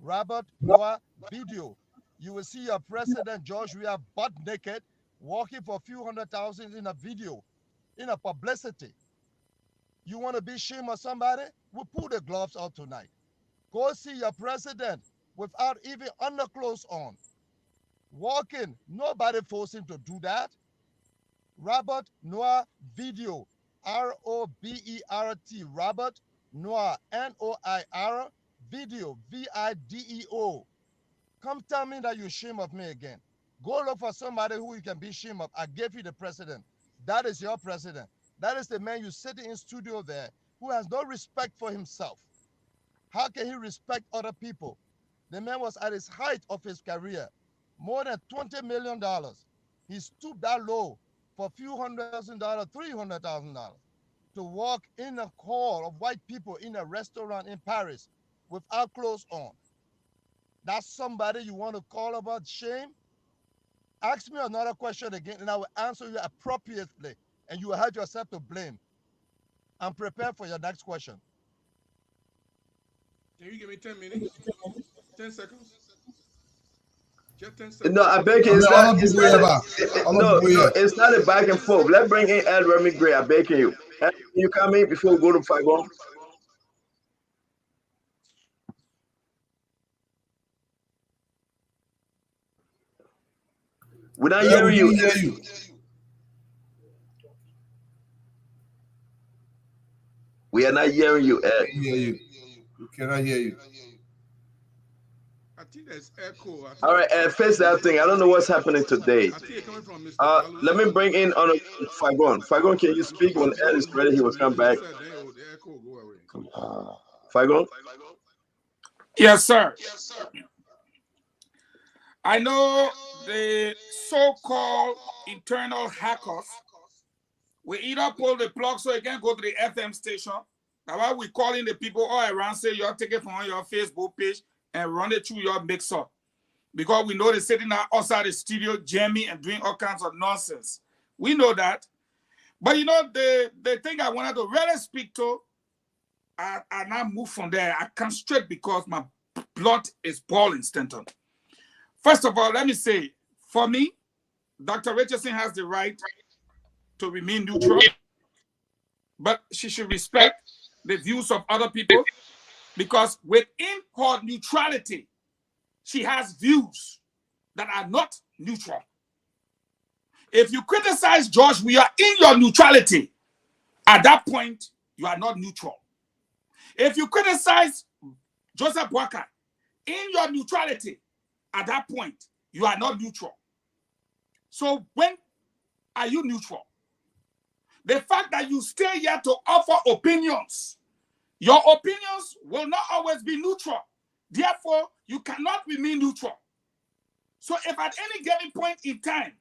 Robert Noir video. You will see your president, George Weah, butt naked, walking for a few $100,000 in a video, in a publicity. You want to be ashamed of somebody? We'll pull the gloves out tonight. Go see your president without even underclothes on. Walking, nobody forced him to do that. Robert Noir video, R-O-B-E-R-T, Robert Noir, N-O-I-R, video, V-I-D-E-O. Come tell me that you're ashamed of me again. Go look for somebody who you can be ashamed of. I gave you the president. That is your president. That is the man you sitting in studio there who has no respect for himself. How can he respect other people? The man was at his height of his career, more than $20 million. He stooped that low for a few $100,000, $300,000 to walk in a hall of white people in a restaurant in Paris without clothes on. That's somebody you want to call about shame? Ask me another question again and I will answer you appropriately and you will have yourself to blame. I'm prepared for your next question. Can you give me 10 minutes? 10 seconds? Just 10 seconds. No, I beg you. It's not a back and forth. Let's bring in Ed Remy Gray. I beg you. Ed, can you come in before we go to 5-1? We're not hearing you. We are not hearing you, Ed. We cannot hear you. I think there's echo. All right, Ed, face that thing. I don't know what's happening today. I think it's coming from Mr. Balo. Let me bring in on Fagon. Fagon, can you speak? When Ed is ready, he will come back. Fagon? Yes, sir. I know the so-called internal hackers will either pull the plug so you can go to the FM station. That's why we're calling the people all around, say you're taking from your Facebook page and run it through your mixer. Because we know they're sitting outside the studio jamming and doing all kinds of nonsense. We know that. But you know, the thing I wanted to really speak to, I now move from there. I come straight because my blood is boiling, Stanton. First of all, let me say, for me, Dr. Richardson has the right to remain neutral, but she should respect the views of other people, because within her neutrality, she has views that are not neutral. If you criticize George, we are in your neutrality. At that point, you are not neutral. If you criticize Joseph Boakai, in your neutrality, at that point, you are not neutral. So when are you neutral? The fact that you stay here to offer opinions, your opinions will not always be neutral. Therefore, you cannot remain neutral. So if at any given point in time,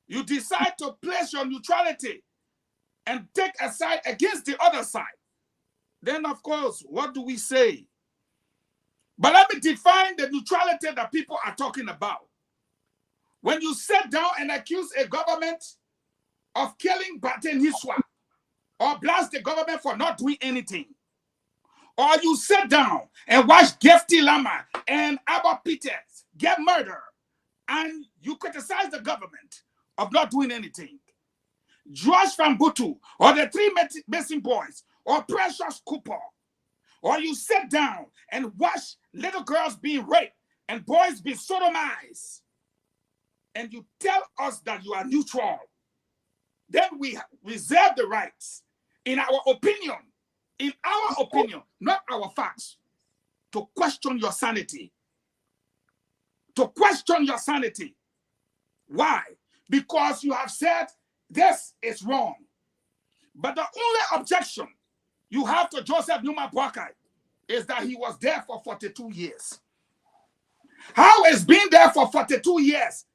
you decide to place your neutrality and take a side against the other side, then of course, what do we say? But let me define the neutrality that people are talking about. When you sit down and accuse a government of killing Baten Hiswa, or blast the government for not doing anything, or you sit down and watch Gefty Lama and Abba Peters get murdered, and you criticize the government of not doing anything, George Fambutu, or the three missing boys, or Precious Cooper, or you sit down and watch little girls being raped and boys being sodomized, and you tell us that you are neutral, then we reserve the rights, in our opinion, not our facts, to question your sanity. To question your sanity. Why? Because you have said this is wrong. But the only objection you have to Joseph Numa Boakai is that he was there for 42 years. How is being there for 42 years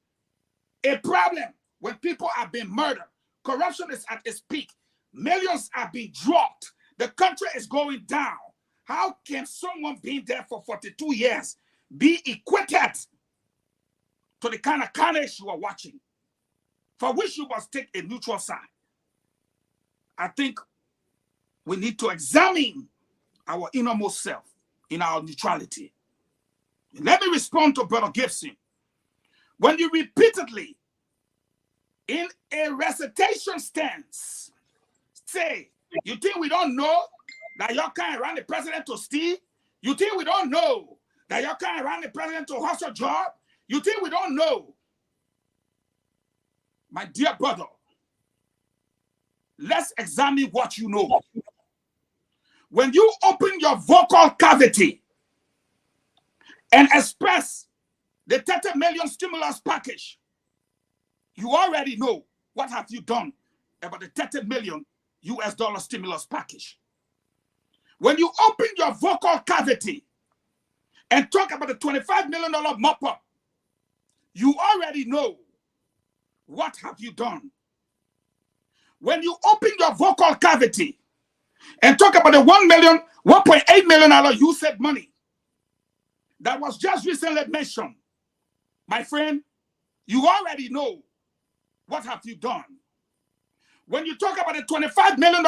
a problem when people are being murdered? Corruption is at its peak. Millions are being dropped. The country is going down. How can someone being there for 42 years be equated to the kind of carnage you are watching, for which you must take a neutral side? I think we need to examine our innermost self in our neutrality. Let me respond to Brother Gibson. When you repeatedly, in a recitation stance, say, you think we don't know that y'all can't run the president to steal? You think we don't know that y'all can't run the president to hustle job? You think we don't know? My dear brother, let's examine what you know. When you open your vocal cavity and express the 30 million stimulus package, you already know what have you done about the 30 million US dollar stimulus package. When you open your vocal cavity and talk about the $25 million mop-up, you already know what have you done. When you open your vocal cavity and talk about the $1.8 million you said money that was just recently mentioned, my friend, you already know what have you done. When you talk about the $25 million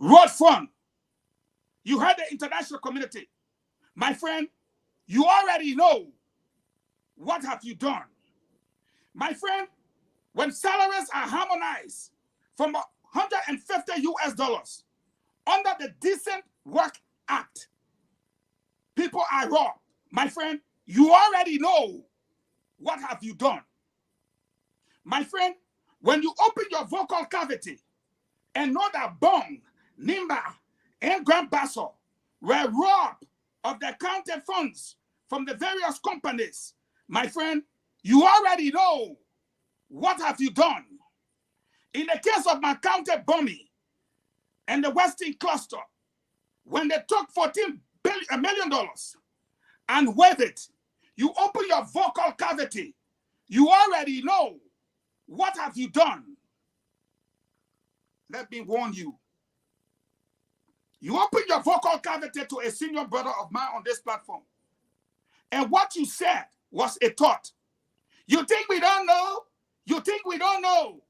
road fund, you heard the international community. My friend, you already know what have you done. My friend, when salaries are harmonized from 150 US dollars under the Decent Work Act, people are robbed. My friend, you already know what have you done. My friend, when you open your vocal cavity and know that Bong Nimba, and Grand Basso were robbed of the county funds from the various companies, my friend, you already know what have you done. In the case of my county Bomi and the Western Cluster, when they took $14 million and with it, you open your vocal cavity, you already know what have you done. Let me warn you. You open your vocal cavity to a senior brother of mine on this platform. And what you said was a thought. You think we don't know? You think we don't know?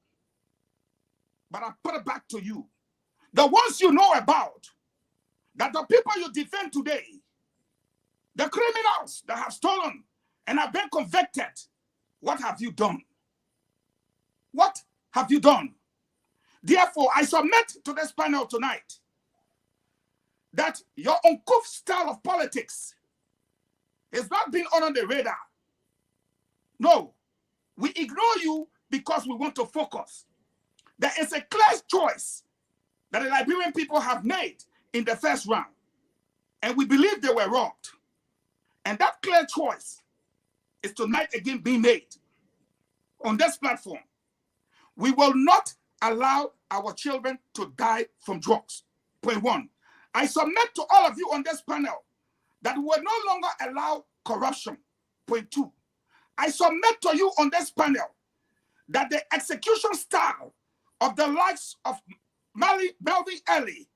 But I put it back to you. The ones you know about, that the people you defend today, the criminals that have stolen and have been convicted, what have you done? What have you done? Therefore, I submit to this panel tonight that your uncouth style of politics is not being on the radar. No, we ignore you because we want to focus. There is a clear choice that the Liberian people have made in the first round, and we believe they were robbed. And that clear choice is tonight again being made on this platform. We will not allow our children to die from drugs. Point one. I submit to all of you on this panel that we will no longer allow corruption. Point two. I submit to you on this panel that the execution style of the likes of Melvin Early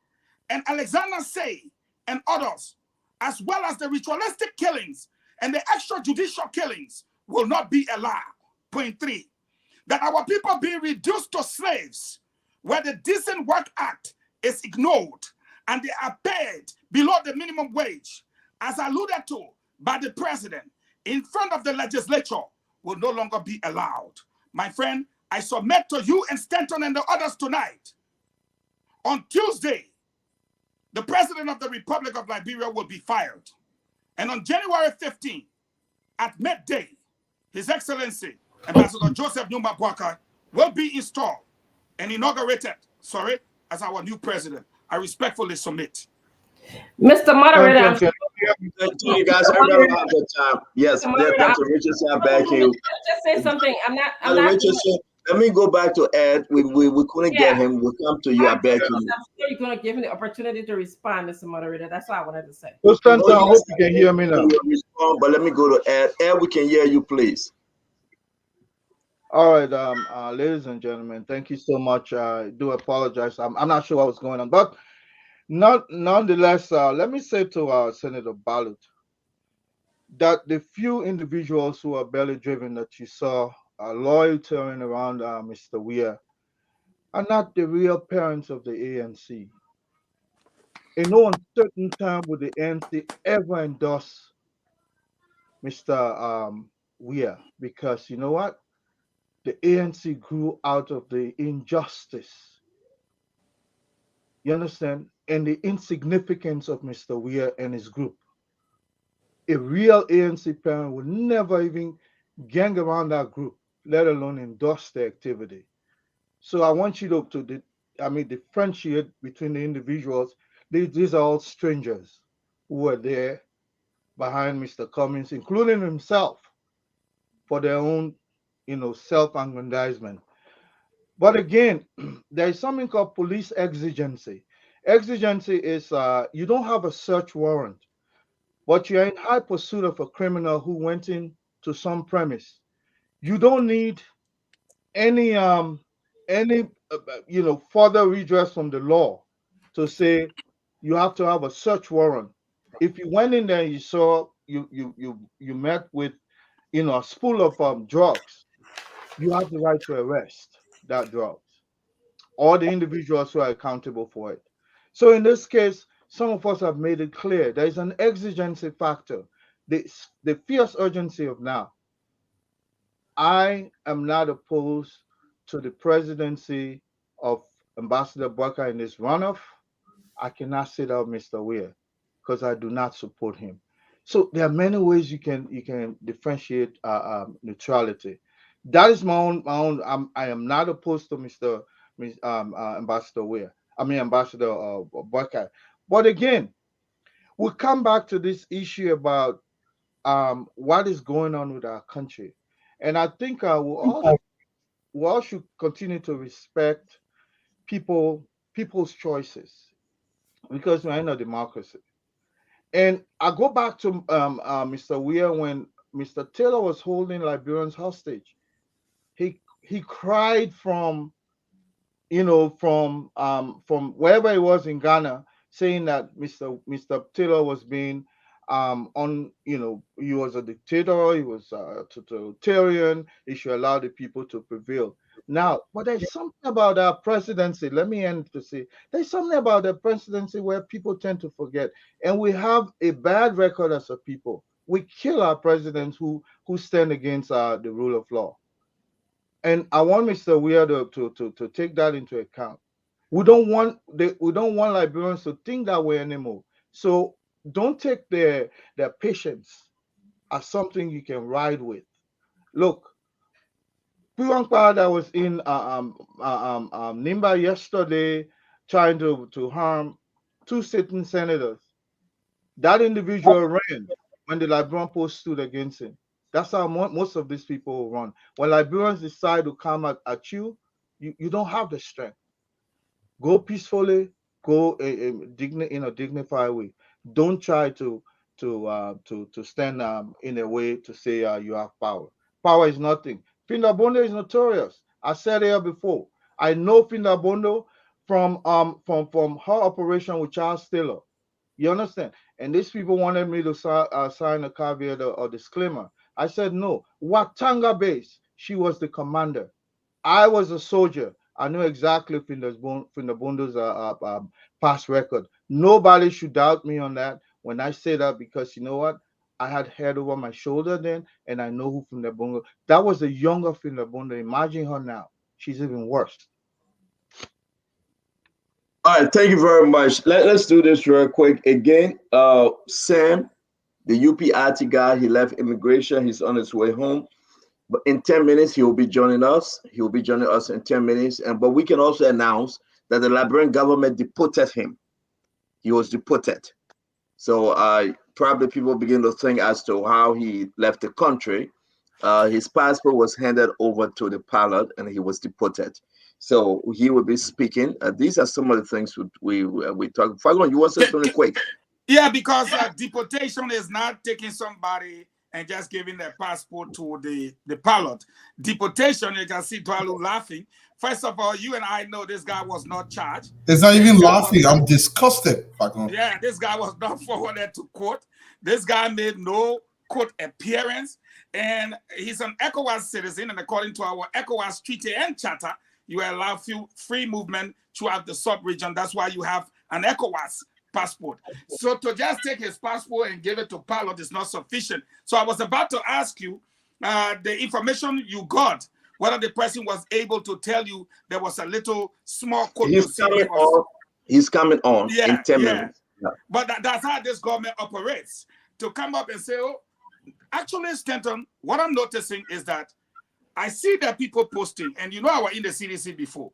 and Alexander Say and others, as well as the ritualistic killings and the extrajudicial killings, will not be allowed. Point three, that our people be reduced to slaves, where the Decent Work Act is ignored and they are paid below the minimum wage, as alluded to by the president in front of the legislature, will no longer be allowed. My friend, I submit to you and Stanton and the others tonight. On Tuesday, the president of the Republic of Liberia will be fired. And on January 15th, at midday, His Excellency, Ambassador Joseph Numa Boakai, will be installed and inaugurated, as our new president. I respectfully submit. Mr. Moderator, you guys, everybody have the time. Yes, Dr. Richardson back here. Just say something. I'm not. Richardson, let me go back to Ed. We couldn't get him. We'll come to you. I beg you. I'm sure you're going to give him the opportunity to respond, Mr. Moderator. That's what I wanted to say. Stanton, I hope you can hear me now. Respond, but let me go to Ed. Ed, we can hear you, please. All right, ladies and gentlemen, thank you so much. I do apologize. I'm not sure what was going on, but nonetheless, let me say to Senator Balo that the few individuals who are belly driven that you saw loitering around Mr. Weir are not the real parents of the ANC. In no uncertain time would the ANC ever endorse Mr. Weir, because you know what? The ANC grew out of the injustice, you understand, and the insignificance of Mr. Weir and his group. A real ANC parent would never even gang around that group, let alone endorse the activity. So I want you to differentiate between the individuals. These are all strangers who were there behind Mr. Cummings, including himself, for their own, self-aggrandizement. But again, there is something called police exigency. Exigency is you don't have a search warrant, but you're in high pursuit of a criminal who went into some premise. You don't need any further redress from the law to say you have to have a search warrant. If you went in there and you saw you met with a spool of drugs, you have the right to arrest that drugs or the individuals who are accountable for it. So in this case, some of us have made it clear there is an exigency factor, the fierce urgency of now. I am not opposed to the presidency of Ambassador Boakai in this runoff. I cannot sit out Mr. Weir because I do not support him. So there are many ways you can differentiate neutrality. That is my own. I am not opposed to Ambassador Weir. Ambassador Boycott. But again, we come back to this issue about what is going on with our country, and I think we all should continue to respect people's choices because we're in a democracy. And I go back to Mr. Weir when Mr. Taylor was holding Liberians hostage. He cried from from wherever he was in Ghana, saying that Mr. Taylor was being he was a dictator, he was totalitarian, he should allow the people to prevail. Now, but there's something about our presidency. Let me end to say there's something about the presidency where people tend to forget, and we have a bad record as a people. We kill our presidents who stand against the rule of law. And I want Mr. Weir to take that into account. We don't want Liberians to think that way anymore. So don't take their patience as something you can ride with. Look, Piwankpa that was in Nimba yesterday trying to harm two sitting senators. That individual ran when the Liberian Post stood against him. That's how most of these people run. When Liberians decide to come at you, you don't have the strength. Go peacefully, go in a dignified way. Don't try to stand in a way to say you have power. Power is nothing. Findabondo is notorious. I said here before. I know Findabondo from her operation with Charles Taylor. You understand? And these people wanted me to sign a caveat or disclaimer. I said no. Watanga base, she was the commander. I was a soldier. I know exactly Findabondo's past record. Nobody should doubt me on that when I say that, because you know what? I had head over my shoulder then, and I know who Findabondo. That was the younger Findabondo. Imagine her now. She's even worse. All right, thank you very much. Let's do this real quick. Again, Sam, the UPRT guy, he left immigration. He's on his way home. But in 10 minutes, he will be joining us. He will be joining us in 10 minutes. But we can also announce that the Liberian government deported him. He was deported. So probably people begin to think as to how he left the country. His passport was handed over to the pilot and he was deported. So he will be speaking. These are some of the things we talk. Fagon, you want to say something quick? Yeah, because deportation is not taking somebody and just giving their passport to the pilot. Deportation, you can see Dwalu laughing. First of all, you and I know this guy was not charged. It's not even laughing. I'm disgusted. Yeah, this guy was not forwarded to court. This guy made no court appearance. And he's an ECOWAS citizen. And according to our ECOWAS treaty and charter, you allow free movement throughout the sub-region. That's why you have an ECOWAS passport. So to just take his passport and give it to pilot is not sufficient. So I was about to ask you the information you got, whether the person was able to tell you there was a little small code. He's coming on in 10 minutes. Yeah. But that's how this government operates. To come up and say, oh, actually, Stanton, what I'm noticing is that I see that people posting, and you know I was in the CDC before.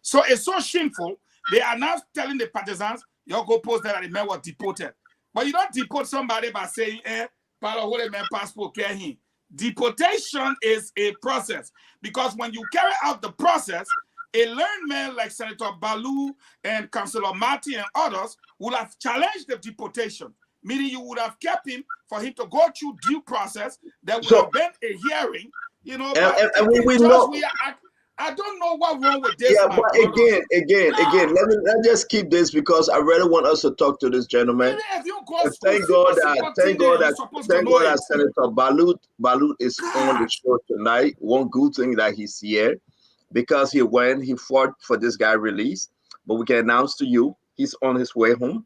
So it's so shameful. They are now telling the partisans, y'all go post that the man was deported. But you don't deport somebody by saying, Palo, hold a man passport, care him. Deportation is a process, because when you carry out the process, a learned man like Senator Balo and Councillor Marty and others would have challenged the deportation, meaning you would have kept him for him to go through due process. There would have been a hearing, you know. And we know. I don't know what's wrong with this. Yeah, but again, let's just keep this, because I really want us to talk to this gentleman. Thank God that Senator Balut is on the show tonight. One good thing that he's here, because he fought for this guy release. But we can announce to you he's on his way home.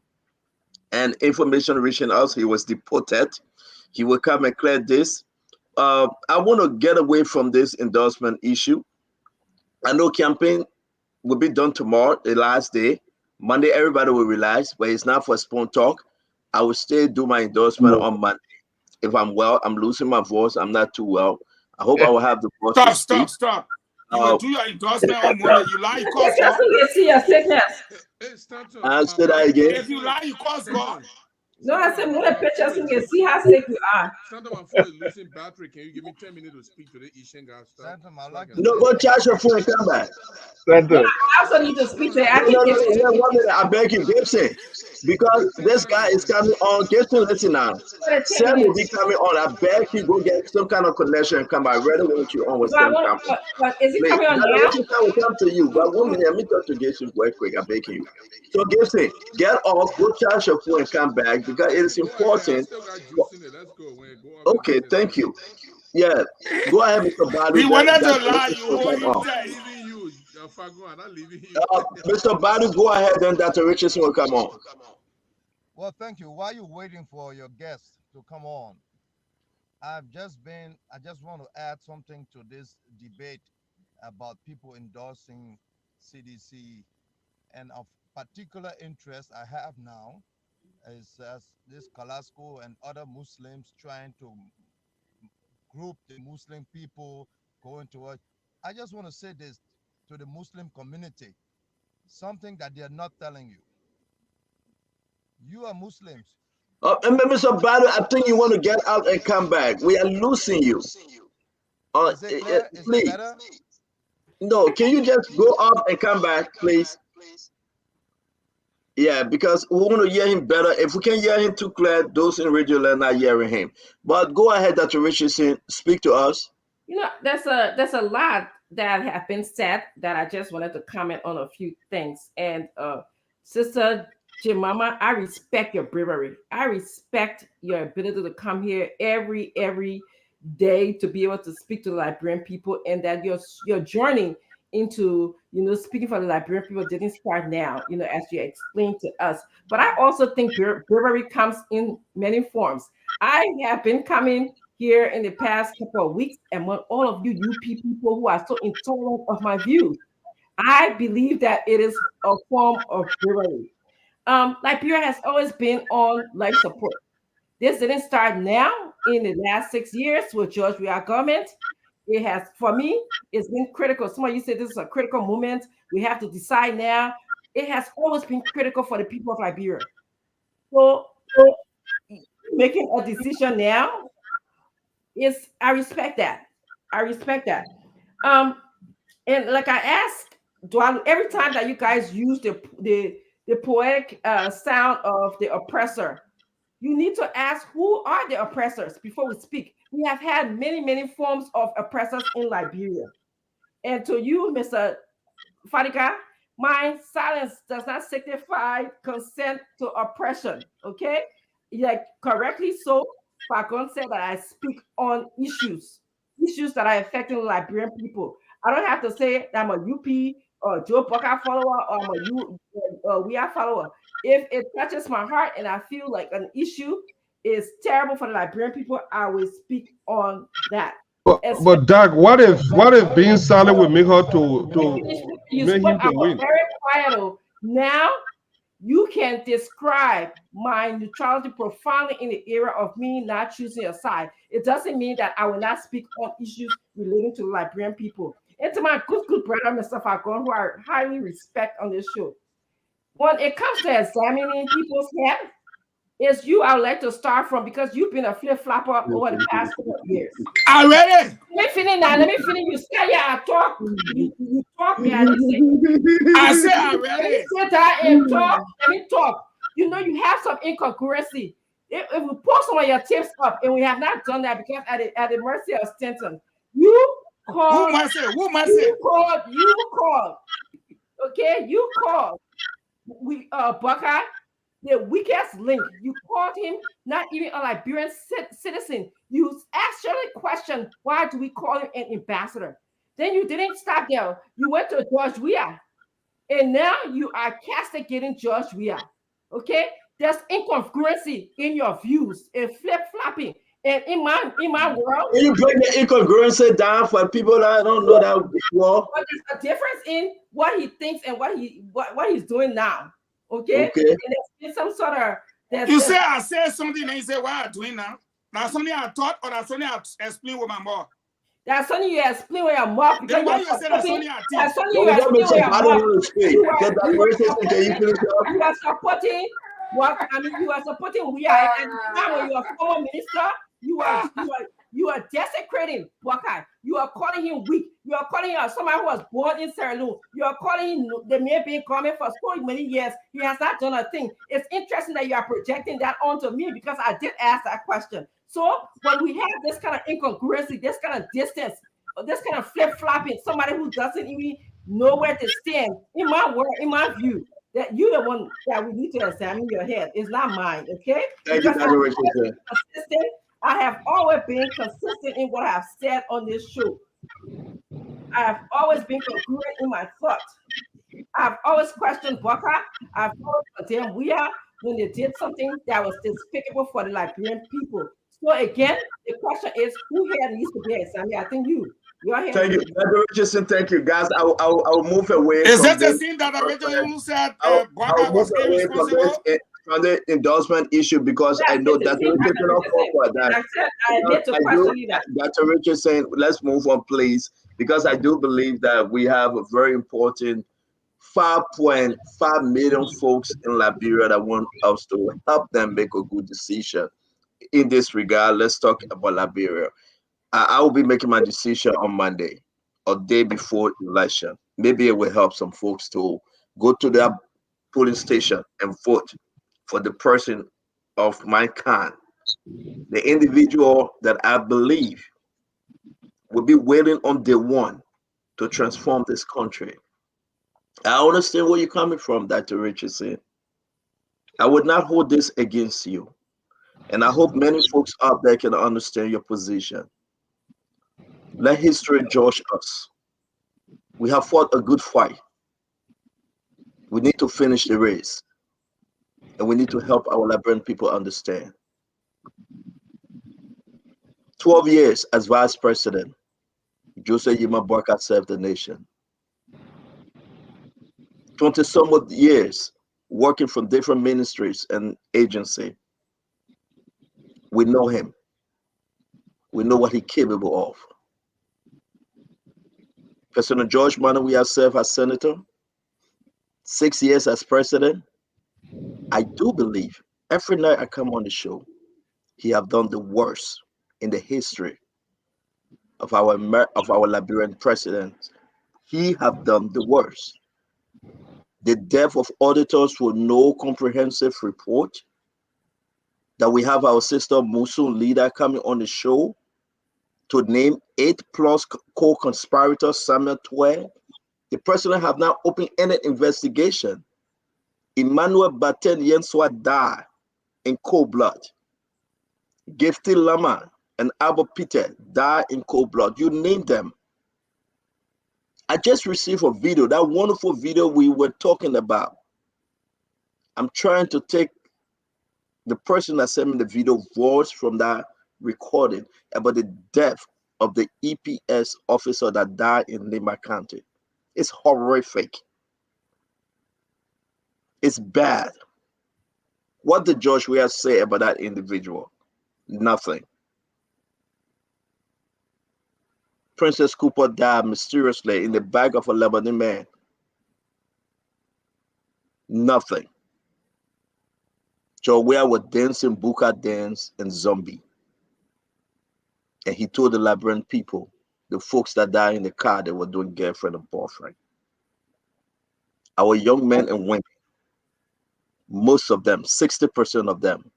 And information reaching us, he was deported. He will come and clear this. I want to get away from this endorsement issue. I know campaign will be done tomorrow, the last day. Monday, everybody will relax, but it's not for Spoon Talk. I will still do my endorsement on Monday. If I'm well, I'm losing my voice. I'm not too well. I hope I will have the voice to speak. Stop. You will do your endorsement on Monday. You lie. It's your sickness. Hey, Stanton. Say that again. If you lie, you cause God. No, I said, more pictures so you can see how sick you are. Stanton, my phone is losing battery. Can you give me 10 minutes to speak to the Ishenga stuff? No, go charge your phone and come back. No, I also need to speak to it. No, wait 1 minute. I beg you, Gibson. Because this guy is coming on. Gibson, listen now. Sam will be coming on. I beg you, go get some kind of connection and come back. Ready want you on with Sam. But is he coming on now? Richardson will come to you. But 1 minute, let me talk to Gibson very quick. I beg you. So Gibson, get off, go charge your phone and come back because it is important. Okay, thank you. Yeah, go ahead, Mr. Balo. He wanted to lie. You hold him tight. Mr. Balo, go ahead and Dr. Richardson will come on. Well, thank you. While you're waiting for your guests to come on, I just want to add something to this debate about people endorsing CDC, and of particular interest I have now is this Kalasco and other Muslims trying to group the Muslim people going to it. I just want to say this to the Muslim community, something that they are not telling you. You are Muslims. Mr. Balo, I think you want to get out and come back. We are losing you. Is it clear? Is please. it better? No, can you just go up and come back, please? Yeah, because we want to hear him better. If we can hear him too clear, those in radio are not hearing him. But go ahead, Dr. Richardson, speak to us. You know, there's a lot that have been said that I just wanted to comment on a few things. And Sister Jemima, I respect your bravery. I respect your ability to come here every day to be able to speak to the Liberian people, and that your journey into, you know, speaking for the Liberian people didn't start now, you know, as you explained to us. But I also think bravery comes in many forms. I have been coming here in the past couple of weeks, and when all of you UP people who are so intolerant of my views, I believe that it is a form of bravery. Liberia has always been on life support. This didn't start now in the last 6 years with George Weah government. It has, for me, it's been critical. Some of you say this is a critical moment. We have to decide now. It has always been critical for the people of Liberia. So making a decision now is, I respect that. I respect that. And like I asked, every time that you guys use the poetic sound of the oppressor, you need to ask, who are the oppressors before we speak? We have had many forms of oppressors in Liberia. And to you, Mr. Fadiga, my silence does not signify consent to oppression, okay? Like, correctly so, Fagon said that I speak on issues that are affecting Liberian people. I don't have to say that I'm a UP or Joe Bucker follower or I'm a Weah follower. If it touches my heart and I feel like an issue is terrible for the Liberian people, I will speak on that. But Doug, what if being silent will make her to make him to win? Very quiet. Now you can describe my neutrality profoundly in the era of me not choosing a side. It doesn't mean that I will not speak on issues relating to the Liberian people. And to my good brother, Mr. Fagon, who I highly respect on this show. When it comes to examining people's head, it's you I would like to start from, because you've been a flip-flopper over the past couple of years. Already? Let me finish now. Let me finish. You say, yeah, I talk. You talk, me. I listen. I say already. Let me sit down and talk. Let me talk. You know, you have some incongruency. If we pull some of your tips up, and we have not done that because at the mercy of Stanton, you called. Who must say? You called. Okay, you called. Buckeye, the weakest link. You called him not even a Liberian citizen. You actually questioned, why do we call him an ambassador? Then you didn't stop there. You went to George Weah, and now you are castigating George Weah. Okay, there's incongruency in your views and flip-flopping. And in my world, can you break the incongruency down for people that don't know that before? But there's a difference in what he thinks and what he's doing now. Okay. And there's some sort of. You say I said something and you say, what are you doing now? That's something I thought, or that's something I explained with my mom. That's something you explain with your mouth. Then why you say that's only a thing? That's something you explain with your mouth. You are supporting what I mean. You are supporting we are. And now when you are former minister, you are desecrating Wakai. You are calling him weak. You are calling him somebody who was born in Sierra Leone. You are calling him the man being coming for so many years. He has not done a thing. It's interesting that you are projecting that onto me because I did ask that question. So when we have this kind of incongruency, this kind of distance, this kind of flip-flopping, somebody who doesn't even know where to stand, in my word, in my view, that you're the one that we need to examine your head. It's not mine, okay? Thank you, Dr. Richardson. I have always been consistent in what I've said on this show. I have always been congruent in my thought. I've always questioned Baka. I've always condemned Weah when they did something that was despicable for the Liberian people. So again, the question is, who here needs to be examined? I think you. Thank you, Dr. Richardson. Thank you, guys. I'll move away. Is that the thing that Richardson said Baka was irresponsible? From the endorsement issue because I know Dr. Richardson Dr. Richardson, let's move on, please, because I do believe that we have a very important 5.5 million folks in Liberia that want us to help them make a good decision. In this regard, let's talk about Liberia. I will be making my decision on Monday or day before election. Maybe it will help some folks to go to their polling station and vote for the person of my kind, the individual that I believe will be waiting on day one to transform this country. I understand where you're coming from, Dr. Richardson. I would not hold this against you. And I hope many folks out there can understand your position. Let history judge us. We have fought a good fight. We need to finish the race. And we need to help our Liberian people understand. 12 years as vice president, Joseph Yima Barker served the nation. 20-some odd years working from different ministries and agencies. We know him. We know what he's capable of. President George Manawiya served as senator, 6 years as president. I do believe every night I come on the show, he have done the worst in the history of our Liberian presidents. He have done the worst. The death of auditors with no comprehensive report. That we have our sister Musu leader coming on the show to name 8+ co-conspirators, Samuel Twe. The president have now opened any investigation. Emmanuel Batten Yenswa died in cold blood. Gifty Lama and Abba Peter died in cold blood. You name them. I just received a video, that wonderful video we were talking about. I'm trying to take the person that sent me the video voice from that recording about the death of the EPS officer that died in Lima County. It's horrific. It's bad. What did Josh Weah say about that individual? Nothing. Princess Cooper died mysteriously in the bag of a Lebanese man. Nothing. Joe Weah was dancing Buka dance and zombie. And he told the Liberian people, the folks that died in the car, they were doing girlfriend and boyfriend. Our young men and women, most of them, 60% of them,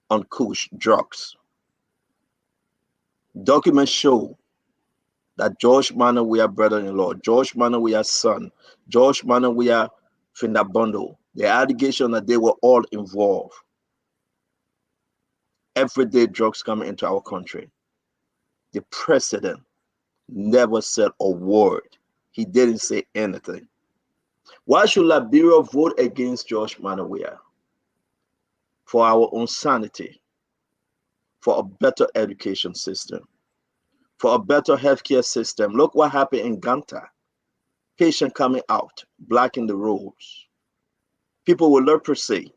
on kush, drugs. Documents show that George Manawiya brother-in-law, George Manawiya's son, George Manawiya Findabondo, the allegation that they were all involved. Everyday drugs coming into our country. The president never said a word. He didn't say anything. Why should Liberia vote against George Manawiya? For our own sanity, for a better education system, for a better healthcare system. Look what happened in Ganta. Patient coming out, blocking the roads. People with leprosy.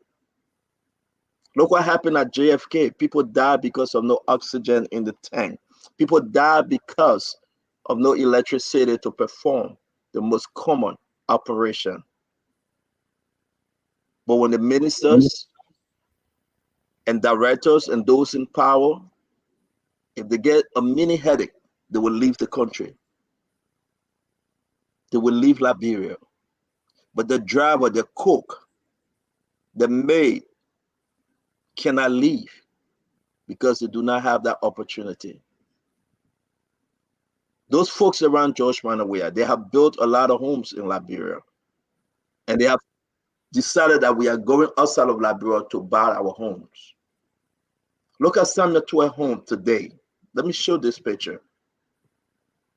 Look what happened at JFK. People died because of no oxygen in the tank. People die because of no electricity to perform the most common operation. But when the ministers and directors and those in power, if they get a mini headache, they will leave the country. They will leave Liberia. But the driver, the cook, the maid cannot leave because they do not have that opportunity. Those folks around George Manawea, they have built a lot of homes in Liberia. And they have decided that we are going outside of Liberia to buy our homes. Look at Samuel Tua's home today. Let me show this picture.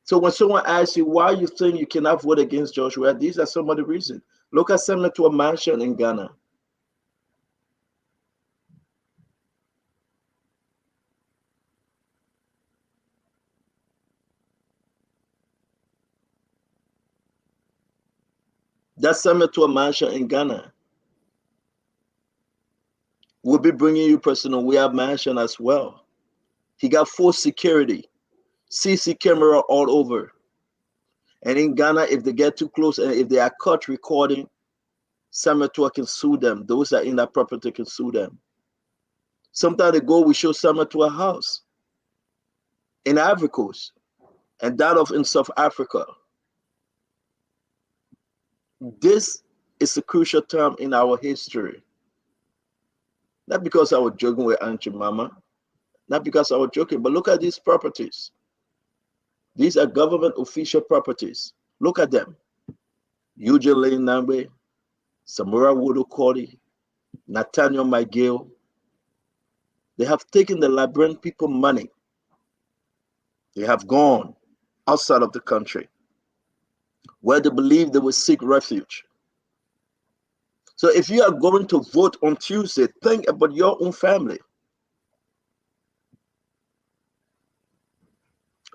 So when someone asks you why you think you cannot vote against Joshua, these are some of the reasons. Look at Samuel Tua mansion in Ghana. That's Samuel Tua mansion in Ghana. We'll be bringing you personal. We have mansion as well. He got full security, CC camera all over. And in Ghana, if they get too close and if they are caught recording, Samuel Tua can sue them. Those that are in that property can sue them. Some time ago, we showed Samuel Tua's house in Ivory Coast and that of in South Africa. This is a crucial time in our history. Not because I was joking with Auntie Mama, not because I was joking, but look at these properties. These are government official properties. Look at them. Eugene Lane Nambe, Samura Wodo Kori, Nathaniel McGill. They have taken the Liberian people money. They have gone outside of the country where they believe they will seek refuge. So if you are going to vote on Tuesday, think about your own family.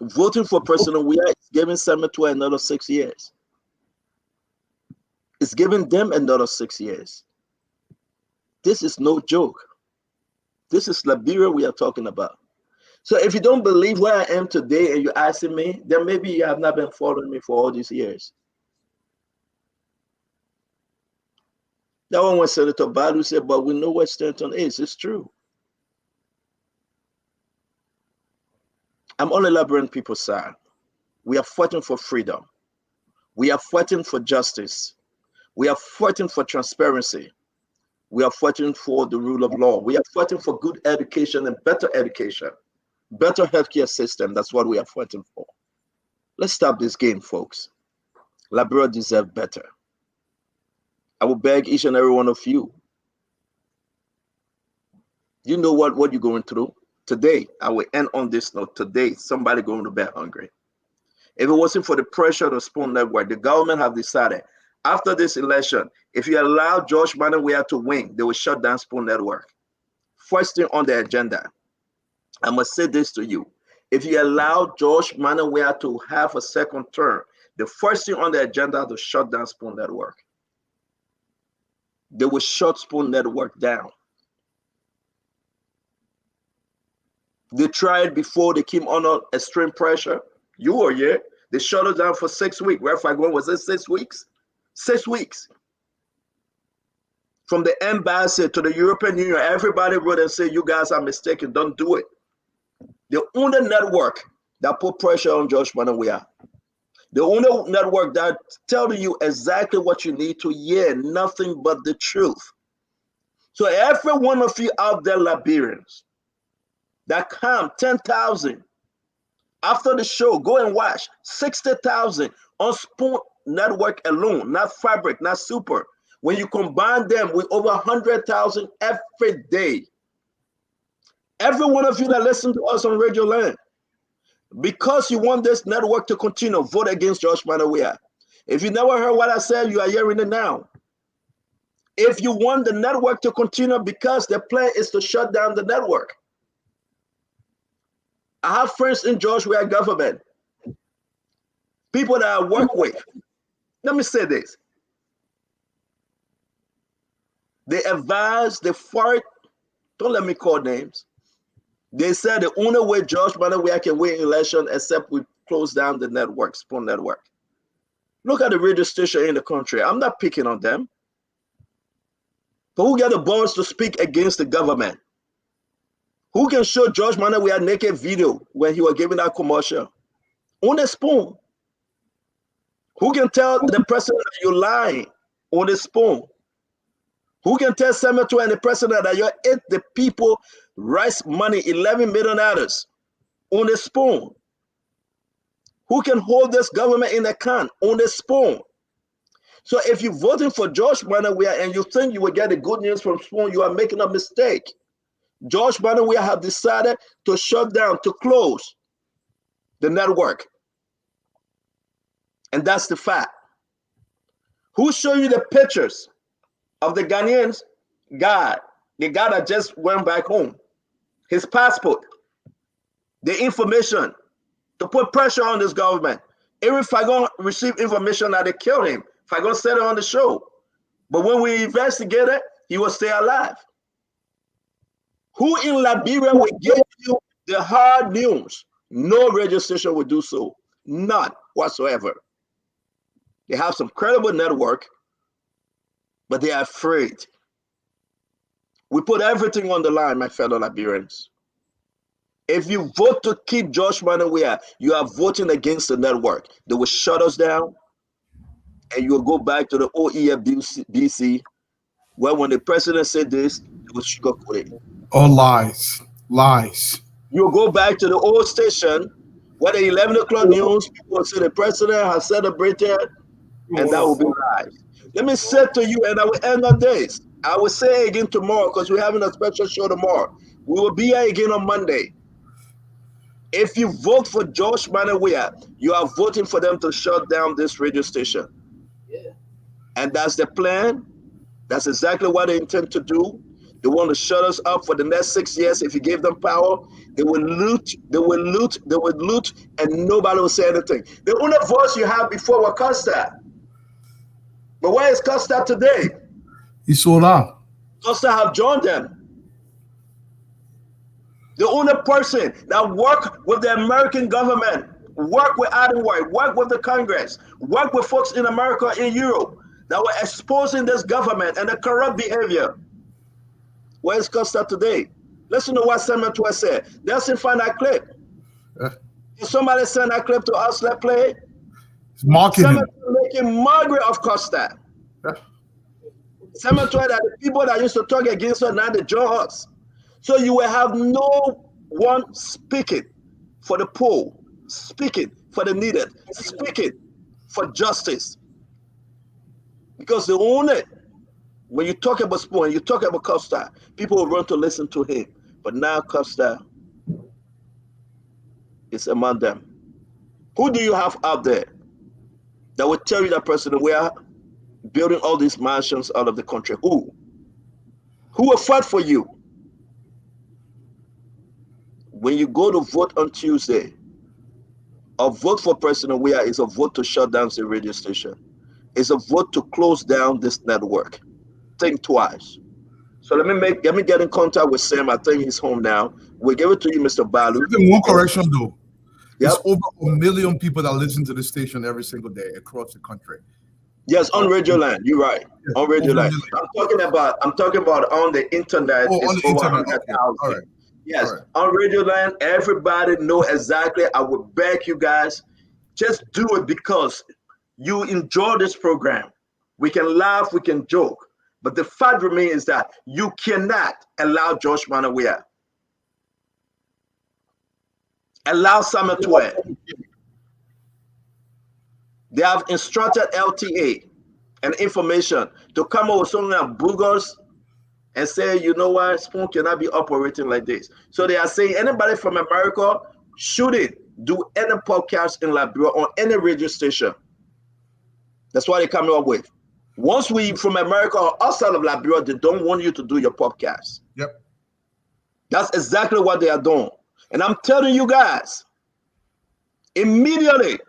Voting for President Weah is giving Samuel Tua another 6 years. It's giving them another 6 years. This is no joke. This is Liberia we are talking about. So if you don't believe where I am today and you're asking me, then maybe you have not been following me for all these years. That one when Senator Balo said, but we know where Stanton is. It's true. I'm on the Liberian people's side. We are fighting for freedom. We are fighting for justice. We are fighting for transparency. We are fighting for the rule of law. We are fighting for good education and better education, better healthcare system. That's what we are fighting for. Let's stop this game, folks. Liberia deserves better. I will beg each and every one of you. You know what you're going through. Today, I will end on this note. Today, somebody going to bed hungry. If it wasn't for the pressure of the Spoon Network, the government have decided after this election, if you allow George Manawea to win, they will shut down Spoon Network. First thing on the agenda, I must say this to you. If you allow George Manawea to have a second term, the first thing on the agenda to shut down Spoon Network. They will shut Spoon Network down. They tried before they came under extreme pressure. You were here. They shut it down for 6 weeks. Where Fagwan was it 6 weeks? 6 weeks. From the embassy to the European Union, everybody wrote and said, you guys are mistaken. Don't do it. The only network that put pressure on George Manawea. The only network that telling you exactly what you need to hear, nothing but the truth. So every one of you out there, Liberians, that come 10,000 after the show, go and watch 60,000 on Spoon Network alone, not Fabric, not Super. When you combine them with over 100,000 every day, every one of you that listen to us on Radio Land, because you want this network to continue, vote against George Manawea. If you never heard what I said, you are hearing it now. If you want the network to continue because the plan is to shut down the network. I have friends in George Weah government, people that I work with. Let me say this. They advise, they fight, don't let me call names. They said the only way George Manawea can win election except we close down the network, Spoon Network. Look at the radio station in the country. I'm not picking on them. But who got the balls to speak against the government? Who can show George Manawea naked video when he was giving that commercial? On the Spoon. Who can tell the president that you're lying? On the Spoon. Who can tell Senator and the president that you ate the people rice money, $11 million on the Spoon? Who can hold this government in a can on the Spoon? So if you're voting for George Manawea and you think you will get the good news from Spoon, you are making a mistake. George Manawea have decided to shut down, to close the network. And that's the fact. Who show you the pictures of the Ghanaians guy, the guy that just went back home, his passport, the information to put pressure on this government? Even Fagon received information that they killed him. Fagon said it on the show. But when we investigated, he will stay alive. Who in Liberia will give you the hard news? No radio station will do so. None whatsoever. They have some credible network, but they are afraid. We put everything on the line, my fellow Liberians. If you vote to keep George Manawea, you are voting against the network. They will shut us down, and you will go back to the OEFBC, where when the president said this, it was sugarcoated. All lies. Lies. You'll go back to the old station, where the 11 o'clock news, people will say the president has celebrated, and that will be lies. Let me say to you, and I will end on this. I will say again tomorrow, because we're having a special show tomorrow. We will be here again on Monday. If you vote for George Manawea, you are voting for them to shut down this radio station. Yeah. And that's the plan. That's exactly what they intend to do. They want to shut us up for the next 6 years. If you give them power, they will loot, and nobody will say anything. The only voice you had before was Costa. But where is Costa today? He sold out. Costa have joined them. The only person that work with the American government, work with Adam White, work with the Congress, work with folks in America, in Europe, that were exposing this government and the corrupt behavior. Where is Costa today? Listen to what Senator said. Let's find that clip. If somebody send that clip to us, let's play it. It's marketing. Senator making Margaret of Costa. Senator that the people that used to talk against her, now they join us. So you will have no one speaking for the poor, speaking for the needed, speaking for justice. Because the only, when you talk about Spoon, you talk about Costa, people will run to listen to him. But now Costa is among them. Who do you have out there that will tell you that President, we are building all these mansions out of the country? Who? Who will fight for you? When you go to vote on Tuesday, a vote for President Weah is a vote to shut down the radio station. It's a vote to close down this network. Think twice. So let me get in contact with Sam. I think he's home now. We'll give it to you, Mr. Balo. One correction though. There's Yep. over 1 million people that listen to this station every single day across the country. Yes, on Radio Land. You're right. Yes, on Radio over Land. I'm talking about on the internet. Oh, it's on the over internet. 100,000. Okay. All right. Yes, All right. on Radio Land, everybody know exactly. I would beg you guys, just do it because you enjoy this program. We can laugh, we can joke, but the fact remains is that you cannot allow George Manawea, allow Samuel Twain. They have instructed LTA and information to come up with something like boogers and say, you know what, Spoon cannot be operating like this. So they are saying anybody from America shouldn't do any podcast in Liberia on any radio station. That's what they're coming up with. Once we from America or outside of Liberia, they don't want you to do your podcast. Yep. That's exactly what they are doing. And I'm telling you guys, immediately,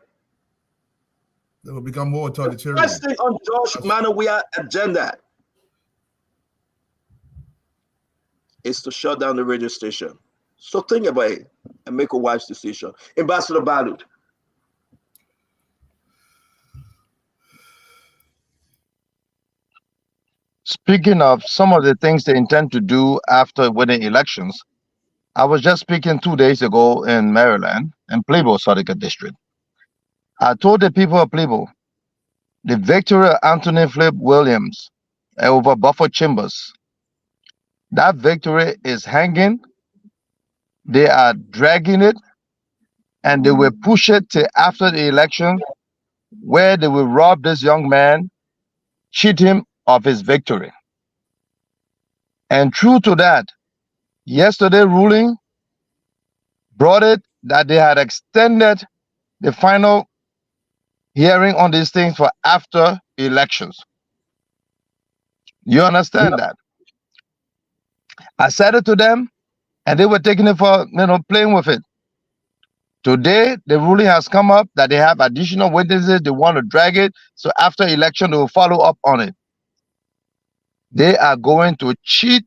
They will become more authoritarian. first thing on George Manawea agenda is to shut down the radio station. So think about it and make a wise decision. Ambassador Balo. Speaking of some of the things they intend to do after winning elections, I was just speaking 2 days ago in Maryland, in Plebo, Sadiqa District. I told the people of Plebo, the victory of Anthony Flip Williams over Buffer Chambers, that victory is hanging. They are dragging it, and they will push it to after the election, where they will rob this young man, cheat him of his victory. And true to that, yesterday ruling brought it that they had extended the final hearing on these things for after elections. You understand that? I said it to them, and they were taking it for, playing with it. Today, the ruling has come up that they have additional witnesses. They want to drag it. So after election, they will follow up on it. They are going to cheat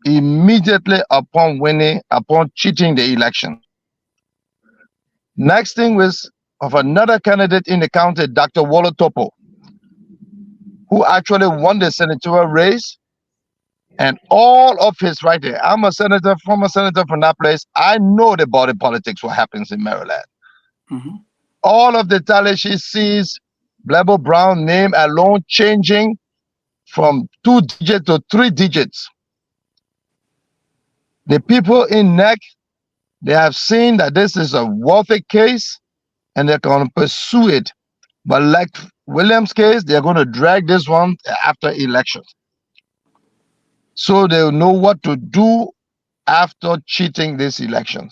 immediately upon cheating the election. Next thing was of another candidate in the county, Dr. Wolo Topo, who actually won the senatorial race. And all of his right there. I'm a senator, former senator from that place. I know the body politics, what happens in Maryland. Mm-hmm. All of the tally she sees, Blebo Brown name alone changing from 2 digits to 3 digits. The people in NEC, they have seen that this is a worthy case and they're going to pursue it. But like Williams' case, they're going to drag this one after elections. So they'll know what to do after cheating these elections.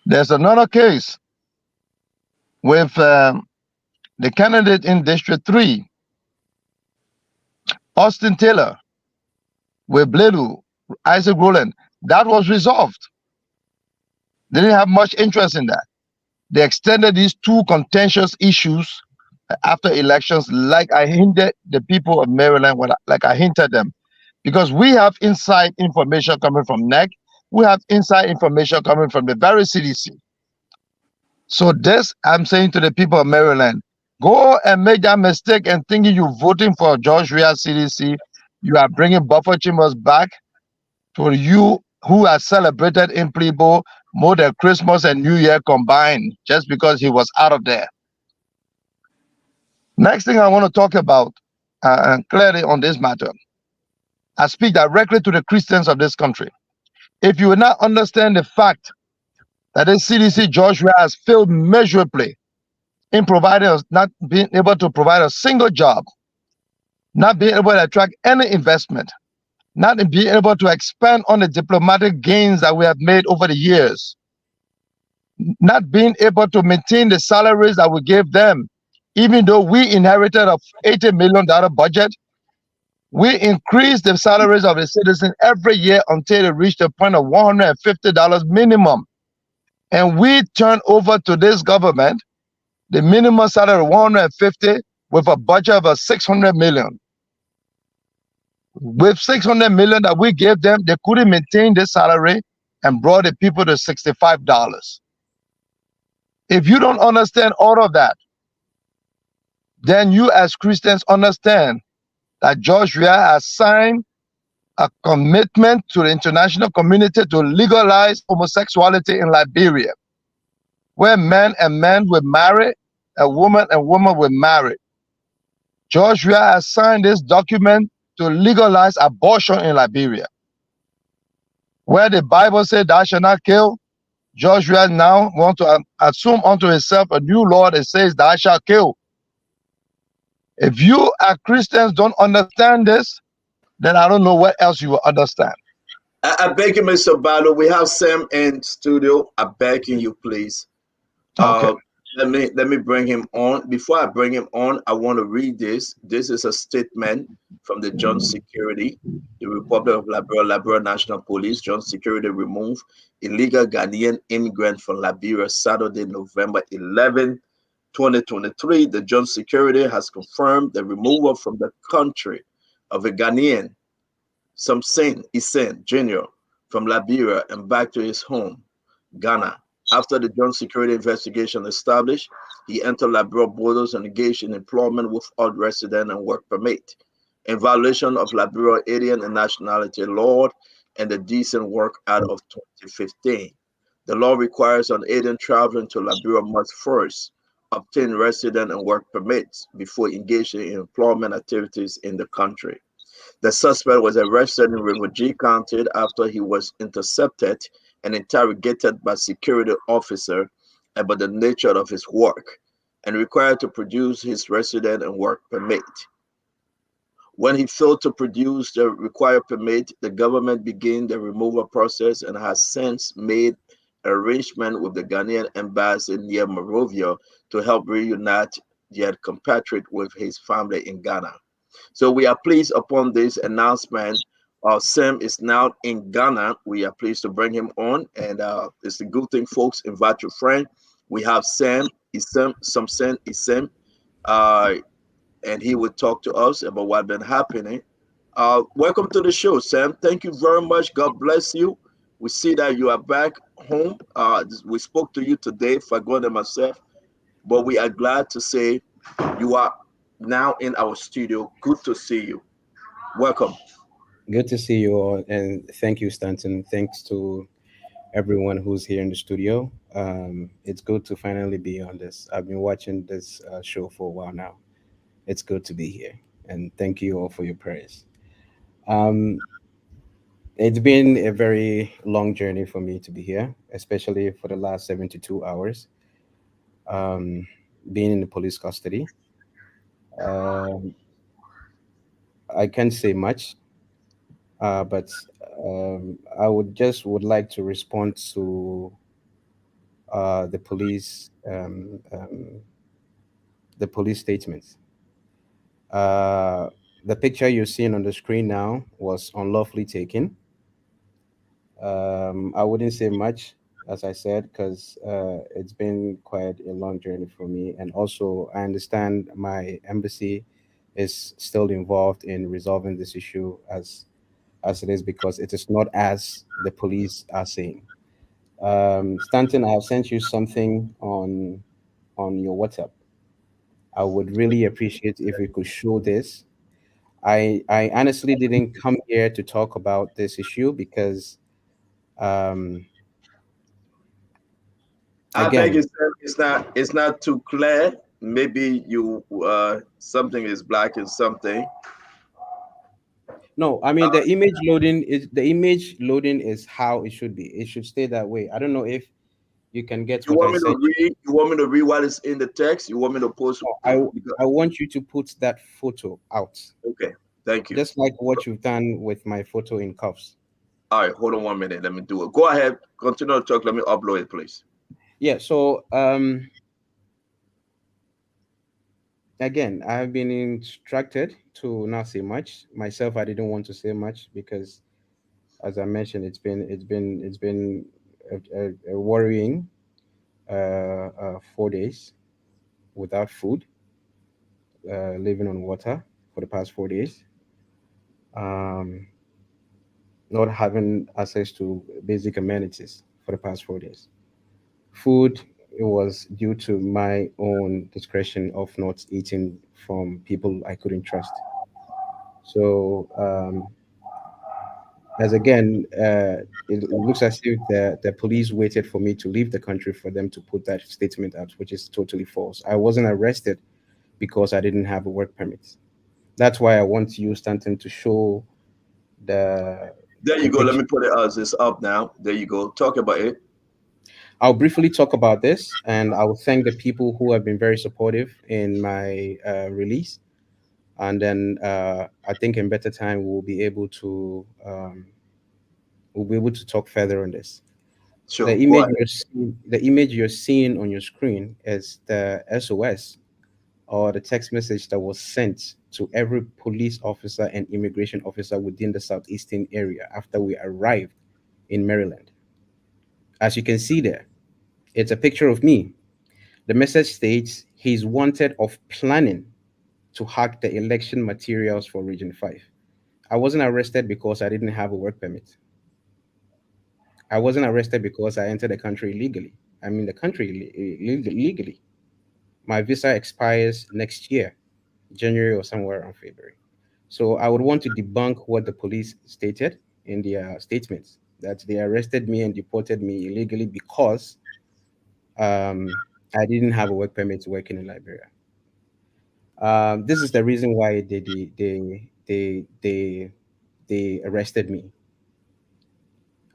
There's another case with the candidate in District 3, Austin Taylor, with Bledu, Isaac Rowland. That was resolved. They didn't have much interest in that. They extended these 2 contentious issues after elections, like I hinted the people of Maryland, like I hinted them. Because we have inside information coming from NEC, we have inside information coming from the very CDC. So this, I'm saying to the people of Maryland, go and make that mistake and thinking you're voting for George Weah CDC, you are bringing Buffer Chambers back for you who are celebrated in Plebo more than Christmas and New Year combined, just because he was out of there. Next thing I want to talk about, clearly on this matter, I speak directly to the Christians of this country. If you will not understand the fact that the CDC George Weah has failed miserably in providing us, not being able to provide a single job, not being able to attract any investment, not being able to expand on the diplomatic gains that we have made over the years, not being able to maintain the salaries that we gave them, even though we inherited a $80 million budget. We increase the salaries of the citizens every year until they reach the point of $150 minimum. And we turn over to this government the minimum salary of $150 with a budget of $600 million. With $600 million that we gave them, they couldn't maintain this salary and brought the people to $65. If you don't understand all of that, then you as Christians understand that George Weah has signed a commitment to the international community to legalize homosexuality in Liberia, where men and men will marry, a woman and woman will marry. George Weah has signed this document to legalize abortion in Liberia. Where the Bible says thou shalt not kill, George Weah now wants to assume unto himself a new law that says thou shalt kill. If you as Christians don't understand this, then I don't know what else you will understand. I beg you, Mr. Balo, we have Sam in studio. I beg you, please. Okay. Let me bring him on. Before I bring him on, I want to read this. This is a statement from the John Security, the Republic of Liberia National Police. John Security removed illegal Ghanaian immigrant from Liberia Saturday, November 11, 2023. The John Security has confirmed the removal from the country of a Ghanaian, Samson Isen Jr., from Liberia and back to his home, Ghana. After the joint security investigation established, he entered Liberia borders and engaged in employment without resident and work permit, in violation of Liberia alien and nationality law and the Decent Work Act of 2015. The law requires an alien traveling to Liberia must first obtain resident and work permits before engaging in employment activities in the country. The suspect was arrested in River G County after he was intercepted and interrogated by security officer about the nature of his work and required to produce his resident and work permit. When he failed to produce the required permit, the government began the removal process and has since made arrangement with the Ghanaian embassy near Monrovia to help reunite their compatriot with his family in Ghana. So we are pleased upon this announcement. Sam is now in Ghana. We are pleased to bring him on, and it's a good thing, folks. Invite your friend. We have Sam Isem, and he will talk to us about what's been happening. Welcome to the show, Sam. Thank you very much. God bless you. We see that you are back home. We spoke to you today, Fagon and myself, but we are glad to say you are now in our studio. Good to see you. Welcome. Good to see you all, and thank you, Stanton. Thanks to everyone who's here in the studio. It's good to finally be on this. I've been watching this show for a while now. It's good to be here, and thank you all for your prayers. Um, it's been a very long journey for me to be here, especially for the last 72 hours, um, being in the police custody. Um, I can't say much, but I would like to respond to the the police statements. Uh, the picture you're seeing on the screen now was unlawfully taken. I wouldn't say much, as I said, because it's been quite a long journey for me. And also, I understand my embassy is still involved in resolving this issue as it is, because it is not as the police are saying. Stanton, I have sent you something on your WhatsApp. I would really appreciate if we could show this. I honestly didn't come here to talk about this issue because um, I beg again, you, sir, it's not too clear. Maybe you something is black and something. no, I mean the image loading is how it should be. It should stay that way. I don't know if you can get You what I want me said. to read? You want me to read what is in the text? You want me to post? I want you to put that photo out. Okay, thank you. Just like what you've done with my photo in cuffs. All right, hold on 1 minute. Let me do it. Go ahead. Continue to talk. Let me upload it, please. Yeah, so again, I have been instructed to not say much. Myself, I didn't want to say much because, as I mentioned, it's been a worrying 4 days without food, living on water for the past 4 days, um, not having access to basic amenities for the past 4 days. Food, it was due to my own discretion of not eating from people I couldn't trust. So, as again, it looks as if the police waited for me to leave the country for them to put that statement out, which is totally false. I wasn't arrested because I didn't have a work permit. That's why I want you, Stanton, to show There the you go. Let picture. me put it as it's up now. There you go. Talk about it. I'll briefly talk about this, and I will thank the people who have been very supportive in my release. And then I think in better time we'll be able to talk further on this. Sure. Go ahead. The image you're seeing on your screen is the SOS, or the text message that was sent to every police officer and immigration officer within the southeastern area after we arrived in Maryland. As you can see there, it's a picture of me. The message states he's wanted of planning to hack the election materials for Region 5. I wasn't arrested because I didn't have a work permit. I wasn't arrested because I entered the country illegally. I'm in the country legally. My visa expires next year, January or somewhere around February. So I would want to debunk what the police stated in their statements, that they arrested me and deported me illegally because I didn't have a work permit to work in Liberia. This is the reason why they arrested me.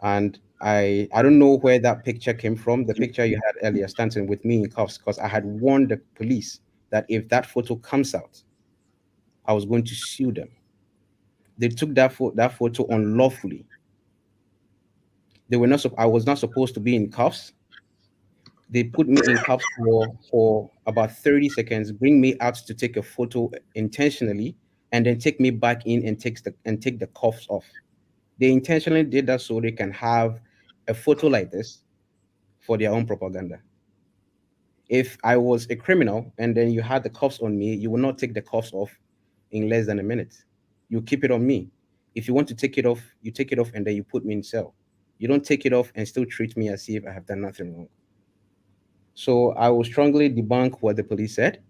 And I don't know where that picture came from. The picture you had earlier, Stanton, with me in cuffs, because I had warned the police that if that photo comes out, I was going to sue them. They took that photo unlawfully. They were not. I was not supposed to be in cuffs. They put me in cuffs for about 30 seconds, bring me out to take a photo intentionally, and then take me back in and take the cuffs off. They intentionally did that so they can have a photo like this for their own propaganda. If I was a criminal and then you had the cuffs on me, you will not take the cuffs off in less than a minute. You keep it on me. If you want to take it off, you take it off and then you put me in cell. You don't take it off and still treat me as if I have done nothing wrong. So I will strongly debunk what the police said.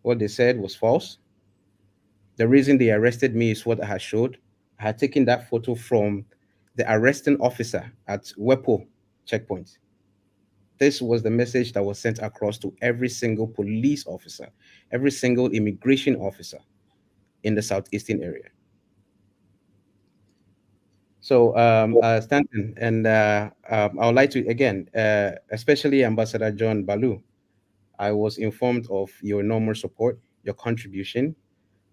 What they said was false. The reason they arrested me is what I had showed. I had taken that photo from the arresting officer at Wepo checkpoint. This was the message that was sent across to every single police officer, every single immigration officer in the southeastern area. So, Stanton, and I would like to again, especially Ambassador John Balu, I was informed of your enormous support, your contribution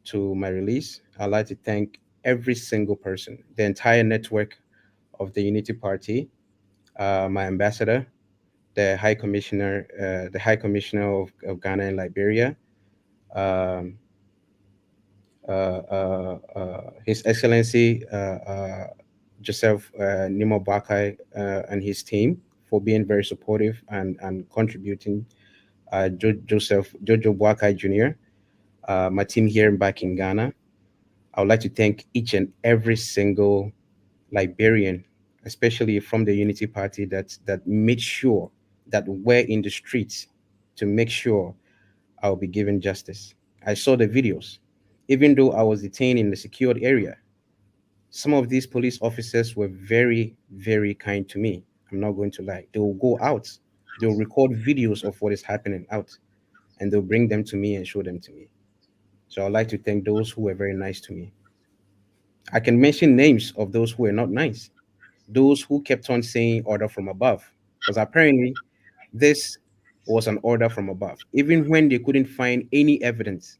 to my release. I'd like to thank every single person, the entire network of the Unity Party, my ambassador, the High Commissioner of Ghana and Liberia, um, His Excellency Joseph Nimo Bakai and his team for being very supportive and contributing. Joseph Jojo Bakai Jr., my team here back in Ghana. I would like to thank each and every single Liberian, especially from the Unity Party, that made sure that we're in the streets to make sure I'll be given justice. I saw the videos. Even though I was detained in the secured area, some of these police officers were very, very kind to me. I'm not going to lie. They will go out, they'll record videos of what is happening out, and they'll bring them to me and show them to me. So I'd like to thank those who were very nice to me. I can mention names of those who were not nice, those who kept on saying order from above, because apparently this was an order from above, even when they couldn't find any evidence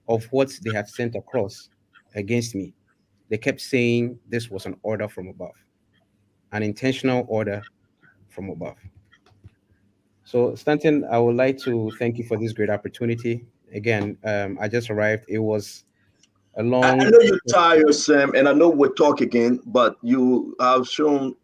of what they had sent across against me. They kept saying this was an order from above, an intentional order from above. So, Stanton, I would like to thank you for this great opportunity. Again, I just arrived. It was a I long. know you're tired, Sam, and I know we'll talk again, but you have shown,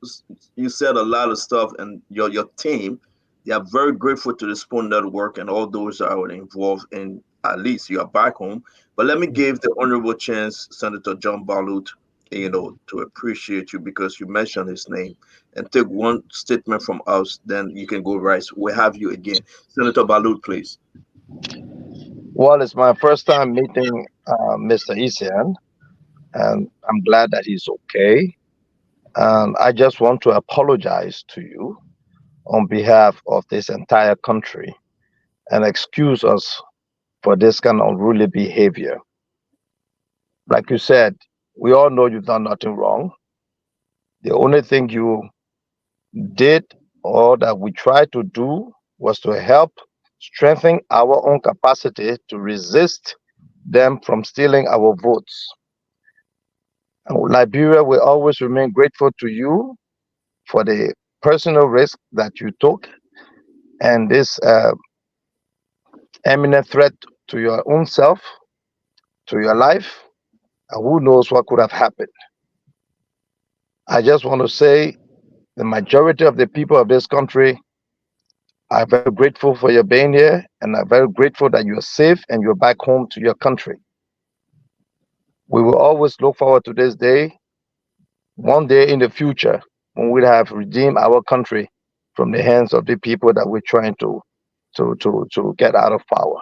you said a lot of stuff, and your team, they are very grateful to the Spoon Network and all those that are involved in, at least you are back home. But let me give the honorable chance, Senator John Balut, to appreciate you because you mentioned his name, and take one statement from us, then you can go right. We'll have you again. Senator Balut, please. Well, it's my first time meeting Mr. Isian, and I'm glad that he's okay. And I just want to apologize to you on behalf of this entire country and excuse us for this kind of unruly behavior. Like you said, we all know you've done nothing wrong. The only thing you did or that we tried to do was to help strengthen our own capacity to resist them from stealing our votes. And Liberia will always remain grateful to you for the personal risk that you took and this imminent threat to your own self, to your life, and who knows what could have happened. I just want to say the majority of the people of this country are very grateful for your being here and are very grateful that you're safe and you're back home to your country. We will always look forward to this day. One day in the future, when we have redeemed our country from the hands of the people that we're trying to get out of power.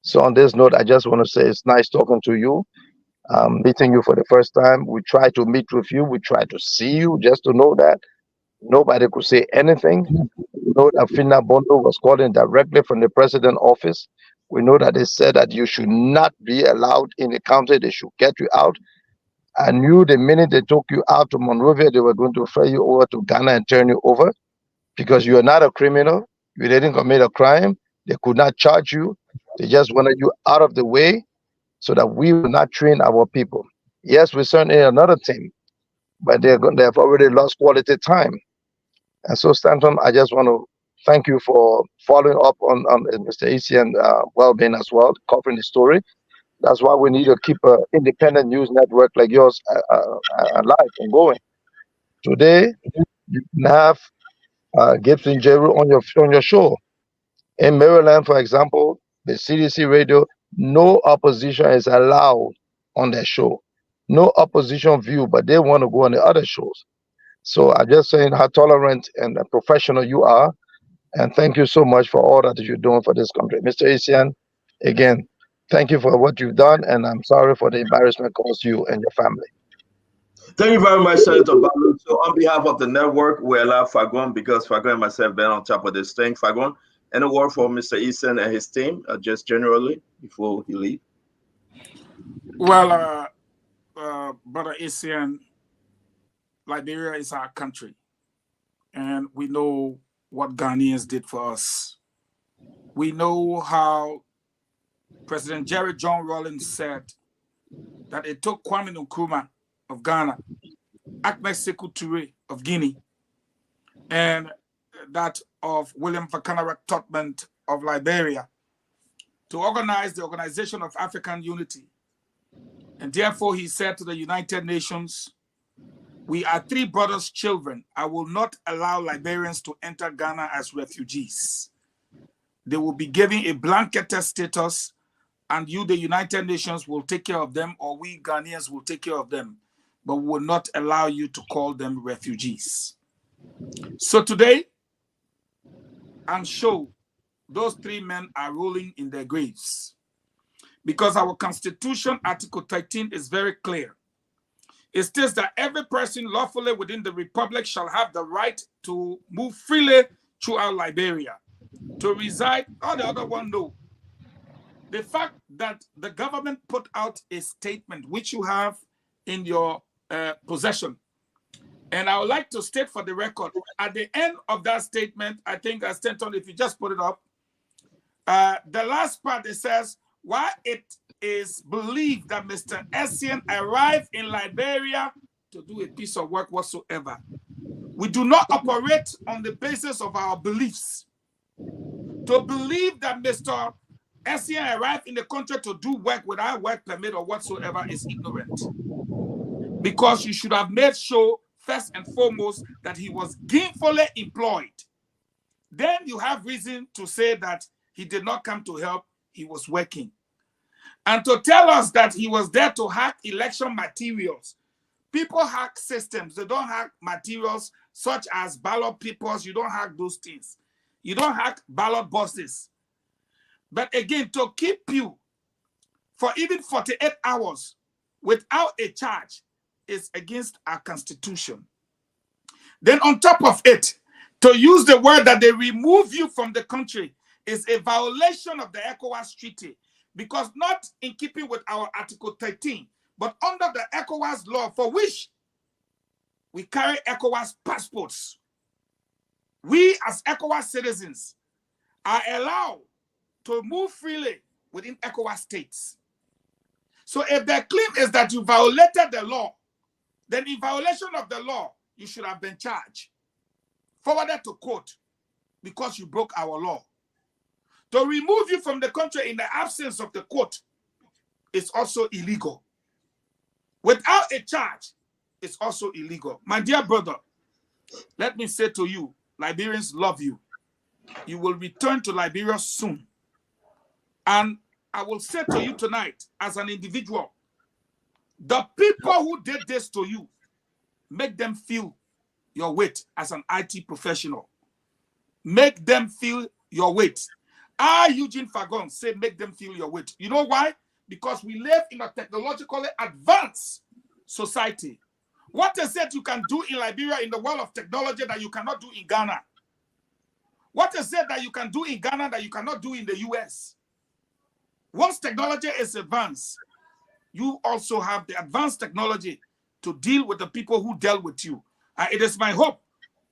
So on this note, I just want to say it's nice talking to you. Meeting you for the first time. We try to meet with you. We try to see you just to know that nobody could say anything. We know that Fina Bondo was calling directly from the president's office. We know that they said that you should not be allowed in the country. They should get you out. I knew the minute they took you out to Monrovia, they were going to refer you over to Ghana and turn you over because you are not a criminal. You didn't commit a crime. They could not charge you. They just wanted you out of the way so that we will not train our people. Yes, we sent in another team, but they have already lost quality time. And so, Stanton, I just want to thank you for following up on Mr. Asian well-being as well, covering the story. That's why we need to keep an independent news network like yours alive and going. Today, you can have Gibson Jeru on your show. In Maryland, for example, the CDC radio, no opposition is allowed on their show. No opposition view, but they want to go on the other shows. So I'm just saying how tolerant and professional you are. And thank you so much for all that you're doing for this country. Mr. Asian, again, thank you for what you've done. And I'm sorry for the embarrassment caused you and your family. Thank you very much, Senator Balo. So on behalf of the network, we allow Fagon, because Fagon and myself been on top of this thing. Fagon, any word for Mr. Eason and his team, just generally, before he leave? Well, Brother Asian, Liberia is our country. And we know what Ghanaians did for us. We know how President Jerry John Rawlings said that it took Kwame Nkrumah of Ghana, Agnes Sekou Touré of Guinea, and that of William Fakanarak Totman of Liberia to organize the Organization of African Unity. And therefore he said to the United Nations, we are three brothers' children. I will not allow Liberians to enter Ghana as refugees. They will be given a blanketed status, and you, the United Nations, will take care of them, or we Ghanaians will take care of them, but we will not allow you to call them refugees. So today, I'm sure those three men are rolling in their graves, because our Constitution, Article 13, is very clear. It states that every person lawfully within the Republic shall have the right to move freely throughout Liberia, to reside. All the other one, no. The fact that the government put out a statement, which you have in your possession, and I would like to state for the record, at the end of that statement, I think, Stanton, if you just put it up, the last part, it says, while it is believed that Mr. Essien arrived in Liberia to do a piece of work whatsoever, we do not operate on the basis of our beliefs. To believe that Mr. Essien arrived in the country to do work without work permit or whatsoever is ignorant. Because you should have made sure, first and foremost, that he was gainfully employed. Then you have reason to say that he did not come to help, he was working. And to tell us that he was there to hack election materials. People hack systems. They don't hack materials such as ballot papers. You don't hack those things. You don't hack ballot boxes. But again, to keep you for even 48 hours without a charge is against our Constitution. Then on top of it, to use the word that they remove you from the country is a violation of the ECOWAS Treaty, because not in keeping with our Article 13, but under the ECOWAS law, for which we carry ECOWAS passports. We as ECOWAS citizens are allowed to move freely within ECOWAS states. So if the claim is that you violated the law, then in violation of the law, you should have been charged, forwarded to court, because you broke our law. To remove you from the country in the absence of the court is also illegal. Without a charge, it's also illegal. My dear brother, let me say to you, Liberians love you. You will return to Liberia soon. And I will say to you tonight, as an individual, the people who did this to you, make them feel your weight as an IT professional. Make them feel your weight. Eugene Fagon said make them feel your weight. You know why? Because we live in a technologically advanced society. What is it you can do in Liberia in the world of technology that you cannot do in Ghana? What is it that you can do in Ghana that you cannot do in the US? Once technology is advanced, you also have the advanced technology to deal with the people who dealt with you. It is my hope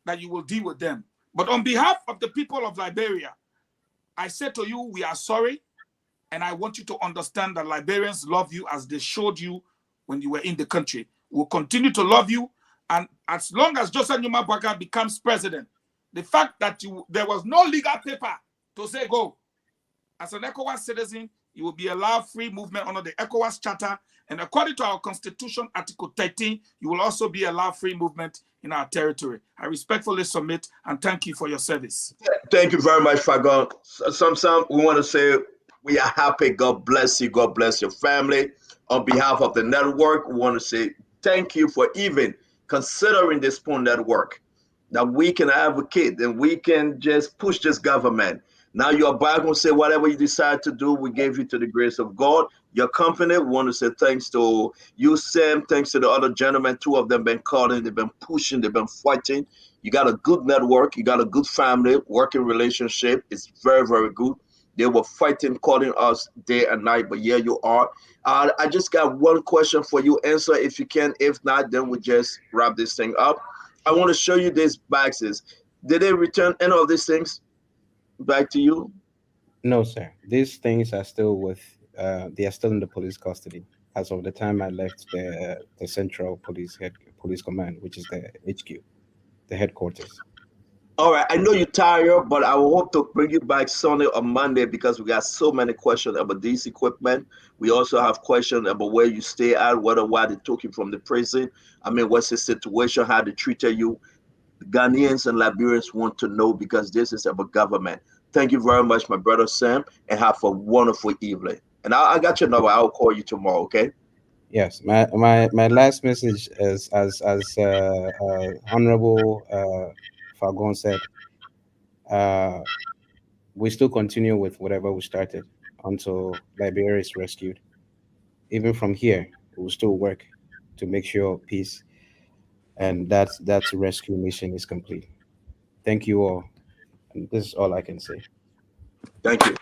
that you will deal with them. But on behalf of the people of Liberia, I say to you, we are sorry. And I want you to understand that Liberians love you as they showed you when you were in the country. We'll continue to love you. And as long as Joseph Numa Baga becomes president, the fact that there was no legal paper to say go, as an ECOWAS citizen, you will be allowed free movement under the ECOWAS Charter. And according to our Constitution, Article 13, you will also be allowed free movement in our territory. I respectfully submit and thank you for your service. Thank you very much, Fagon. Some we want to say we are happy. God bless you. God bless your family. On behalf of the network, we want to say thank you for even considering this Spoon Network, that we can advocate and we can just push this government. Now you're back and say whatever you decide to do, we gave you to the grace of God. Your company, we want to say thanks to you, Sam. Thanks to the other gentlemen. 2 of them been calling, they've been pushing, they've been fighting. You got a good network, you got a good family, working relationship. It's very, very good. They were fighting, calling us day and night, but here you are. I just got one question for you. Answer if you can. If not, then we just wrap this thing up. I want to show you these boxes. Did they return any of these things back to you? No, sir. These things are still with, they are still in the police custody as of the time I left the Central Police Command, which is the HQ, the headquarters. All right, I know you're tired, but I will hope to bring you back Sunday or Monday because we got so many questions about this equipment. We also have questions about where you stay at, why they took you from the prison. I mean, what's the situation, how they treated you. Ghanaians and Liberians want to know because this is about government. Thank you very much, my brother Sam, and have a wonderful evening. And I got your number. I'll call you tomorrow, okay? Yes, my last message is as Honorable Fagon said, we still continue with whatever we started until Liberia is rescued. Even from here, we will still work to make sure peace and that rescue mission is complete. Thank you all. And this is all I can say. Thank you.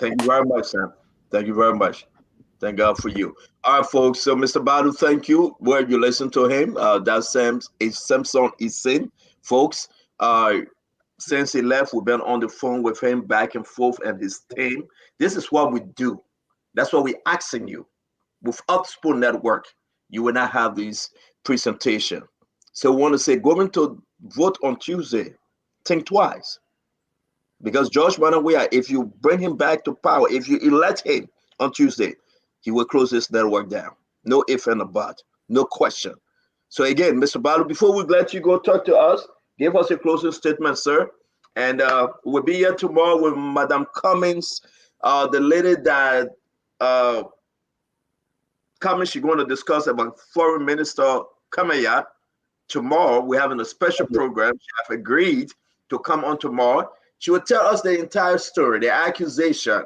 Thank you very much, Sam. Thank you very much. Thank God for you. All right, folks. So, Mr. Badu, thank you. Where you listen to him, that's Samson Isin, folks. Since he left, we've been on the phone with him back and forth and his team. This is what we do. That's what we're asking you. Without Spoon Network, you will not have this presentation. So we want to say, going to vote on Tuesday, think twice. Because George Manawea, if you bring him back to power, if you elect him on Tuesday, he will close this network down. No if and a but. No question. So again, Mr. Balo, before we let you go talk to us, give us a closing statement, sir. And we'll be here tomorrow with Madam Cummings, the lady that Cummings, she's going to discuss about Foreign Minister Kamaya. Tomorrow, we're having a special program. She have agreed to come on tomorrow. She will tell us the entire story, the accusation,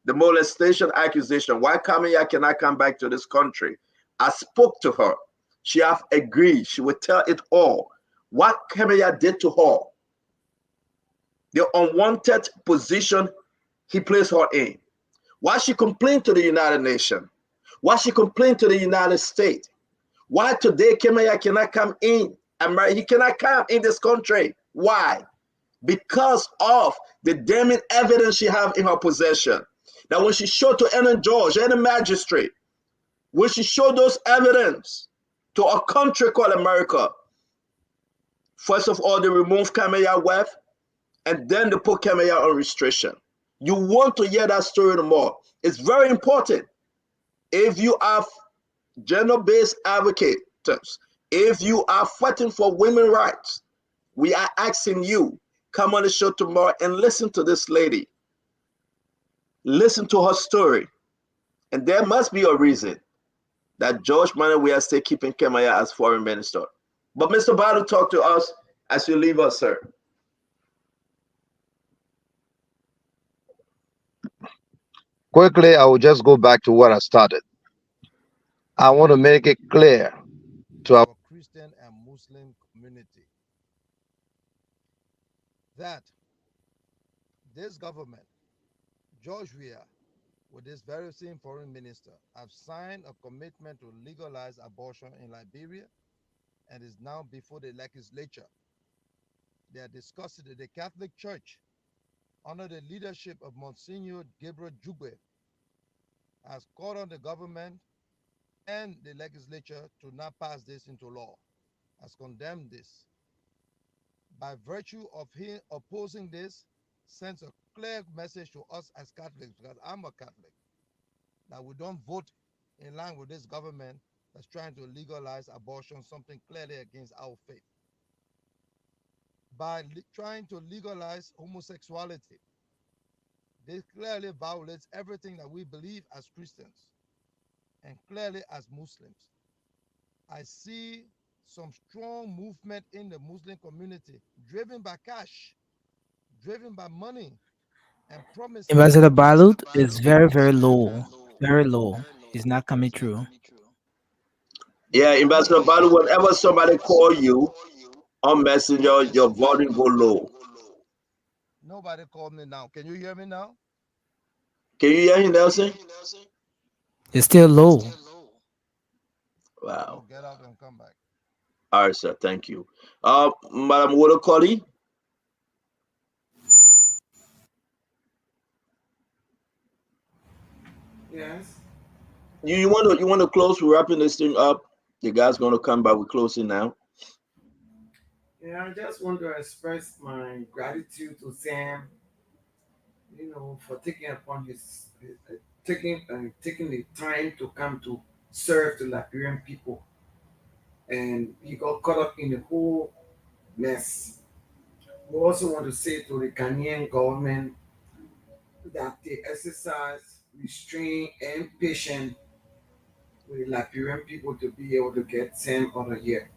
the molestation accusation, why Kamaya cannot come back to this country. I spoke to her. She have agreed. She will tell it all. What Kamaya did to her, the unwanted position he placed her in, why she complained to the United Nations, why she complained to the United States, why today Kamaya cannot come in, he cannot come in this country. Why? Because of the damning evidence she have in her possession. That when she showed to any judge, any magistrate, when she showed those evidence to a country called America, first of all, they removed Kamaya wealth, and then they put Kamaya on restriction. You want to hear that story more. It's very important. If you are gender-based advocates, if you are fighting for women's rights, we are asking you, come on the show tomorrow and listen to this lady. Listen to her story. And there must be a reason that George Manawea is still keeping Kamaya as foreign minister. But Mr. Balo, talk to us as you leave us, sir. Quickly, I will just go back to what I started. I want to make it clear to our Christian and Muslim community that this government, George Weah, with this very same foreign minister, have signed a commitment to legalize abortion in Liberia and is now before the legislature. They are discussing that the Catholic Church, under the leadership of Monsignor Gabriel Jugbe, has called on the government and the legislature to not pass this into law, has condemned this. By virtue of him opposing this, sends a clear message to us as Catholics, because I'm a Catholic, that we don't vote in line with this government that's trying to legalize abortion, something clearly against our faith. By trying to legalize homosexuality, this clearly violates everything that we believe as Christians and clearly as Muslims. I see some strong movement in the Muslim community driven by cash, driven by money, and promises. Ambassador Balut is very, very low. Very low. It's not coming through. Yeah, Ambassador Balo, whenever somebody call you on Messenger, your volume go low. Nobody called me now. Can you hear me now? Can you hear him, Nelson? It's still low. Wow. I'll get out and come back. All right, sir. Thank you. Madam Wodokoli? Yes. You want to close? We're wrapping this thing up. The guy's gonna come back. We're closing now. Yeah, I just want to express my gratitude to Sam, for taking upon his taking the time to come to serve the Liberian people, and he got caught up in the whole mess. We also want to say to the Ghanaian government that they exercise restraint and patience with the Liberian people to be able to get Sam out of here.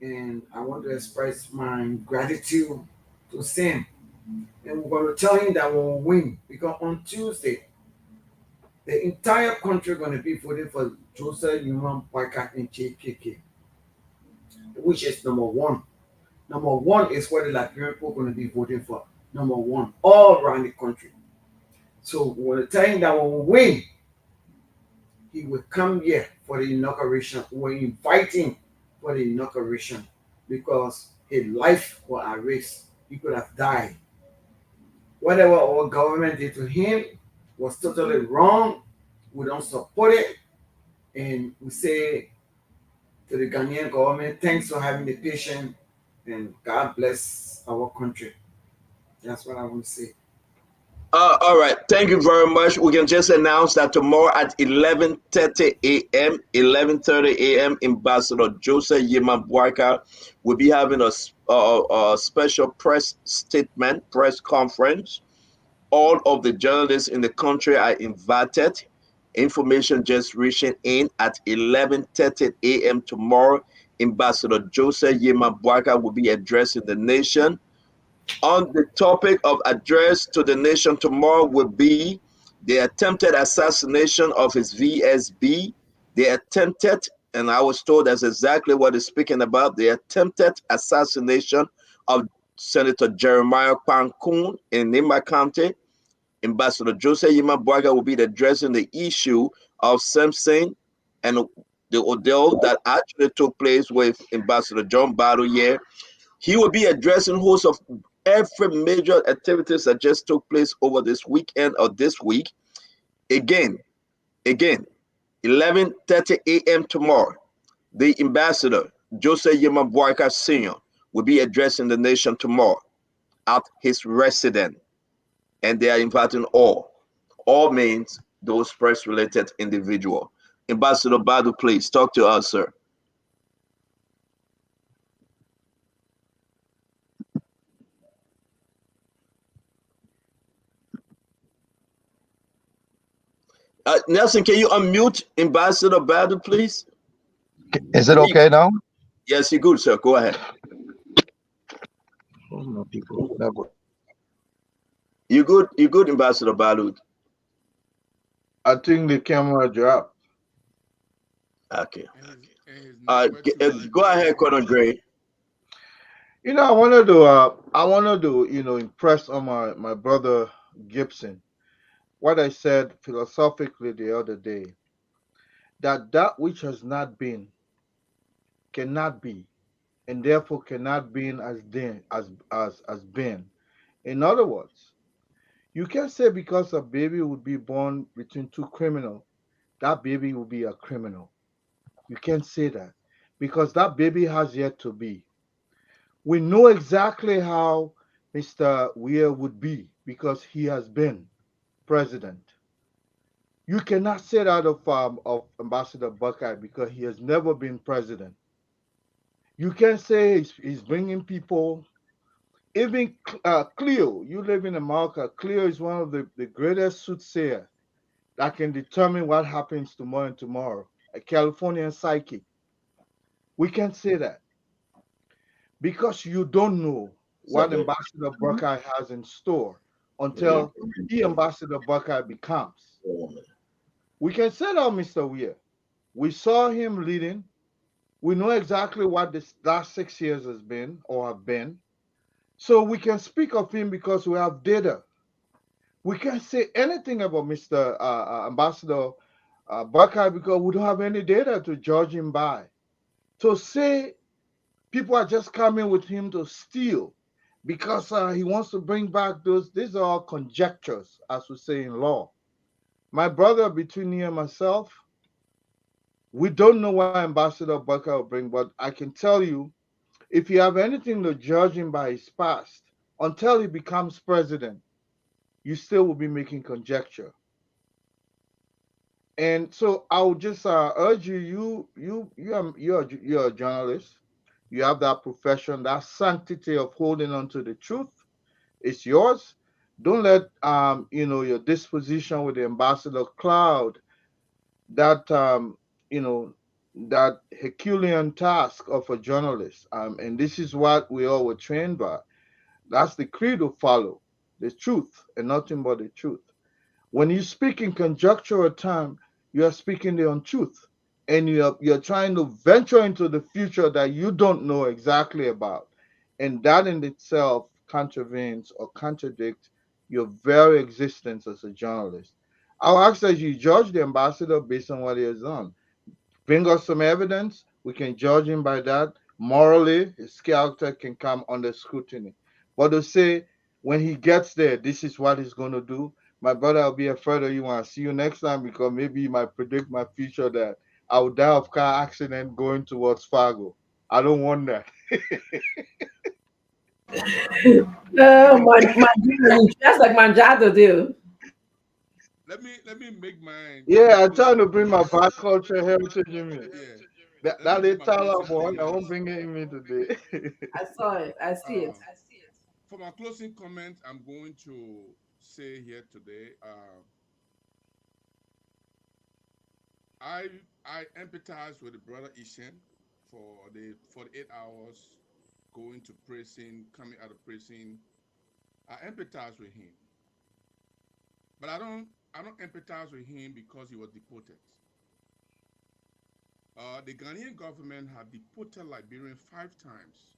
And I want to express my gratitude to Sam. And we're going to tell him that we'll win, because on Tuesday, the entire country going to be voting for Joseph Human Boycott and JKK, which is number one. Number one is what the Liberian people are going to be voting for. Number one, all around the country. So we're going to tell him that when we win, he will come here for the inauguration. We're inviting for the inauguration because his life was at risk. He could have died. Whatever our government did to him was totally wrong. We don't support it. And we say to the Ghanaian government, thanks for having the patience, and God bless our country. That's what I want to say. All right. Thank you very much. We can just announce that tomorrow at 11:30 a.m., 11:30 a.m., Ambassador Joseph Yeman Boyka will be having a special press statement, press conference. All of the journalists in the country are invited. Information just reaching in at 11:30 a.m. tomorrow. Ambassador Joseph Yeman Boyka will be addressing the nation. On the topic of address to the nation tomorrow will be the attempted assassination of his VSB. The attempted, and I was told that's exactly what he's speaking about, the attempted assassination of Senator Jeremiah Pankun in Nima County. Ambassador Joseph Yeman Boyka will be addressing the issue of Simpson and the ordeal that actually took place with Ambassador John Balo here. He will be addressing hosts of every major activities that just took place over this weekend or this week. Again, 11:30 a.m. tomorrow, the Ambassador Joseph Yeman Boyka Sr. will be addressing the nation tomorrow at his residence, and they are inviting all means those press-related individual. Ambassador Badu, please talk to us, sir. Nelson, can you unmute Ambassador Badu, please? Is it okay now? Yes, you're good, sir. Go ahead. You good? You good, Ambassador Balo? I think the camera dropped. Okay. And Go ahead, Colonel Gray. You know, I wanted to, impress on my brother Gibson what I said philosophically the other day, that which has not been cannot be, and therefore cannot be as then as been. In other words, you can't say because a baby would be born between two criminals, that baby will be a criminal. You can't say that because that baby has yet to be. We know exactly how Mr. Weir would be because he has been president. You cannot say that of Ambassador Buckeye because he has never been president. You can't say he's bringing people. Even Cleo, you live in America. Cleo is one of the greatest soothsayers that can determine what happens tomorrow and tomorrow. A Californian psychic. We can't say that because you don't know what Ambassador Buckeye has in store until he Ambassador Buckeye becomes. We can say that, Mr. Weir. We saw him leading. We know exactly what this last 6 years has been or have been. So we can speak of him because we have data. We can't say anything about Mr. Ambassador Buckeye because we don't have any data to judge him by. To say people are just coming with him to steal because he wants to bring back these are all conjectures, as we say in law. My brother, between you and myself, we don't know what Ambassador Buckeye will bring, but I can tell you, if you have anything to judge him by his past, until he becomes president, you still will be making conjecture. And so I would just urge you're a journalist. You have that profession, that sanctity of holding on to the truth. It's yours. Don't let your disposition with the ambassador cloud that you know that Herculean task of a journalist. And this is what we all were trained by. That's the creed to follow, the truth and nothing but the truth. When you speak in conjectural time, you are speaking the untruth, and you're trying to venture into the future that you don't know exactly about, and that in itself contravenes or contradicts your very existence as a journalist. I'll ask that you judge the ambassador based on what he has done. Bring us some evidence. We can judge him by that. Morally, his character can come under scrutiny. But to say when he gets there, this is what he's going to do, my brother, I'll be afraid of you when I see you next time because maybe you might predict my future that I will die of car accident going towards Fargo. I don't want that. That's like Manjado do. Let me make mine. Yeah, I'm trying to bring my black culture heritage in me. That little boy, I won't bring it in me today. I saw it. I see it. For my closing comment, I'm going to say here today, I empathize with the brother Ishen for the 48 hours going to prison, coming out of prison. I empathize with him, but I don't empathize with him because he was deported. The Ghanaian government had deported Liberian 5 times.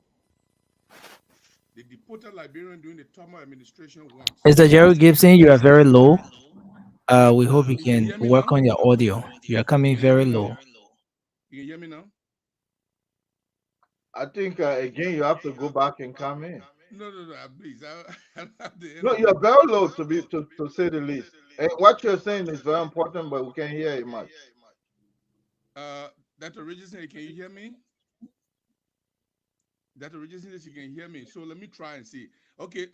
They deported Liberian during the Thomas administration once. Mr. Jerry Gibson, you are very low. We hope you You can can hear me work now? on your audio. You are coming You can hear very me now? low. You can hear me now? I think again you have to go back and come in. No, please. I don't have the No, energy. you're very low to say the least. And what you're saying is very important, but we can't hear it much. Dr. Richardson, can you hear me? Dr. Richardson, you can hear me. So let me try and see. Okay,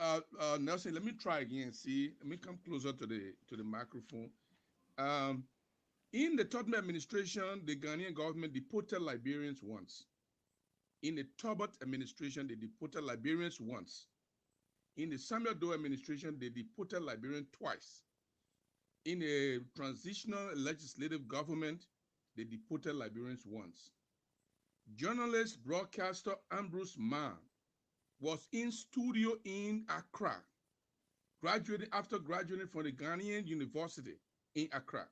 Nelson, let me try again. See, let me come closer to the microphone. In the Tottenham administration, the Ghanaian government deported Liberians once. In the Tobot administration, they deported Liberians once. In the Samuel Doe administration, they deported Liberians twice. In a transitional legislative government, they deported Liberians once. journalist, broadcaster Ambrose Mann was in studio in Accra, after graduating from the Ghanaian University in Accra.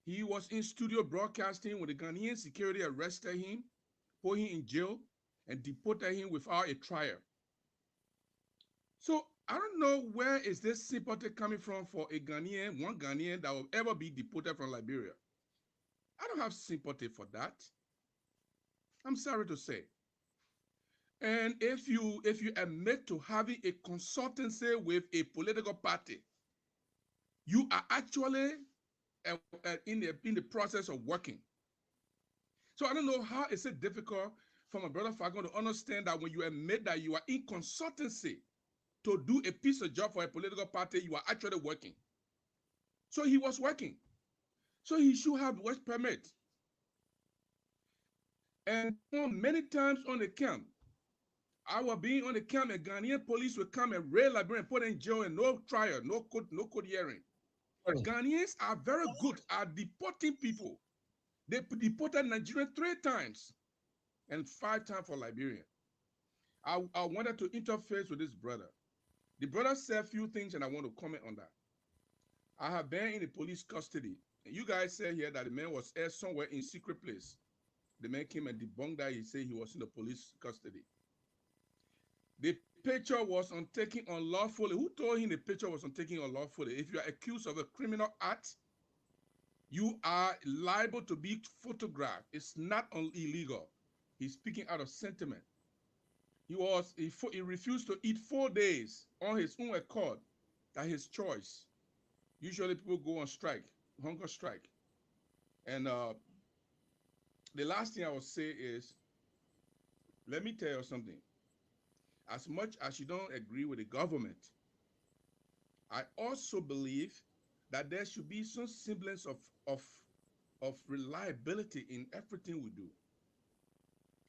He was in studio broadcasting when the Ghanaian security arrested him, put him in jail, and deported him without a trial. So I don't know where is this sympathy coming from for one Ghanaian that will ever be deported from Liberia. I don't have sympathy for that. I'm sorry to say. And if you admit to having a consultancy with a political party, you are actually in the process of working. So I don't know how is it difficult for my brother Falcon to understand that when you admit that you are in consultancy to do a piece of job for a political party, you are actually working. So he was working. So he should have work permit. And many times on the camp, I was being on the camp, and Ghanaian police would come and raid Liberian, put in jail, and no trial, no court hearing. Ghanaians are very good at deporting people. They deported Nigerians 3 times and 5 times for Liberia. I wanted to interface with this brother. The brother said a few things, and I want to comment on that. I have been in the police custody, and you guys said here that the man was somewhere in secret place. The man came and debunked that. He said he was in the police custody. The picture was taken unlawfully. Who told him the picture was taken unlawfully? If you are accused of a criminal act, you are liable to be photographed. It's not illegal. He's speaking out of sentiment. He refused to eat 4 days on his own accord. That's his choice. Usually people go on strike, hunger strike. And the last thing I will say is, let me tell you something. As much as you don't agree with the government, I also believe that there should be some semblance of reliability in everything we do.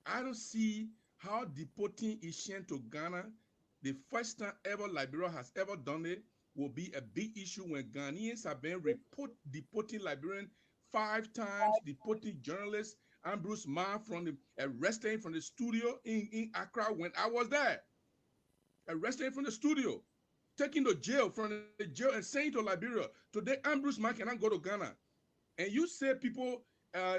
I don't see how deporting Ishian to Ghana, the first time ever Liberia has ever done it, will be a big issue when Ghanaians have been deporting Liberian 5 times, deporting journalists, Ambrose Mann arresting him from the studio in Accra when I was there. Arresting him from the studio, taking to jail from the jail and saying to Liberia, today Ambrose Mann cannot go to Ghana. And you say people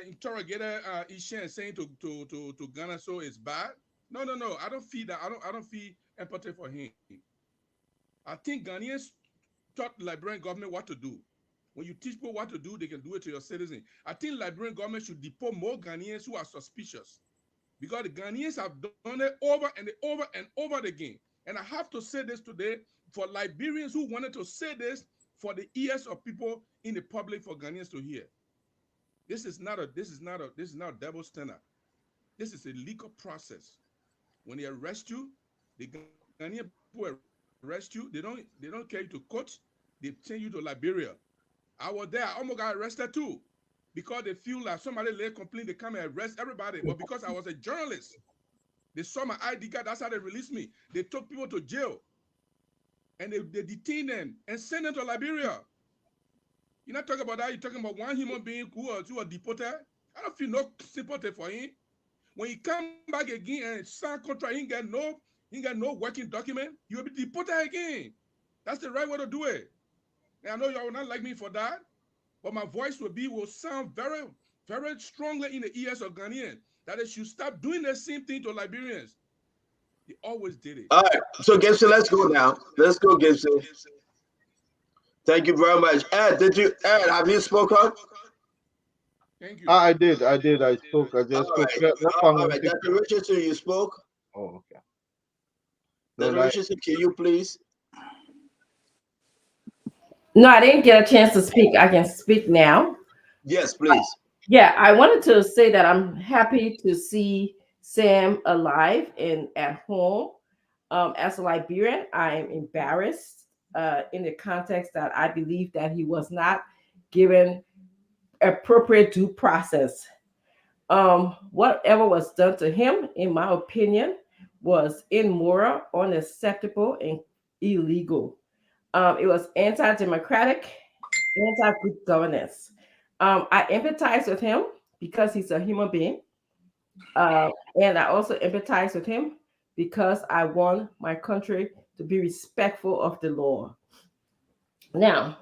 interrogated Ishian saying to Ghana, so it's bad? No. I don't feel that. I don't feel empathy for him. I think Ghanaians taught the Liberian government what to do. When you teach people what to do, they can do it to your citizens. I think the Liberian government should deport more Ghanaians who are suspicious, because the Ghanaians have done it over and over and over again. And I have to say this today for Liberians who wanted to say this for the ears of people in the public, for Ghanaians to hear. This is not a double standard. This is a legal process. When they arrest you, the Ghanaian people arrest you. They don't carry you to court. They send you to Liberia. I was there. I almost got arrested too, because they feel like somebody lay complaint, they come and arrest everybody. But because I was a journalist, they saw my ID card. That's how they released me. They took people to jail, and they detained them and sent them to Liberia. You're not talking about that. You're talking about one human being who was deported. I don't feel no sympathy for him. When he come back again and sign contract, he get no working document, he will be deported again. That's the right way to do it. And I know y'all will not like me for that, but my voice will sound very, very strongly in the ears of Ghanaians that they should stop doing the same thing to Liberians. They always did it. All right, so Gibson, let's go now. Let's go, Gibson. Thank you very much. Ed, have you spoken? Thank you. I did. I spoke. I just spoke. All right. Dr. Richardson, you spoke. Oh, okay. Dr. Richardson, can you please? No, I didn't get a chance to speak. I can speak now. Yes, please. Yeah, I wanted to say that I'm happy to see Sam alive and at home. As a Liberian, I am embarrassed in the context that I believe that he was not given appropriate due process. Whatever was done to him, in my opinion, was immoral, unacceptable, and illegal. It was anti-democratic, anti-good governance. I empathize with him because he's a human being. And I also empathize with him because I want my country to be respectful of the law. Now,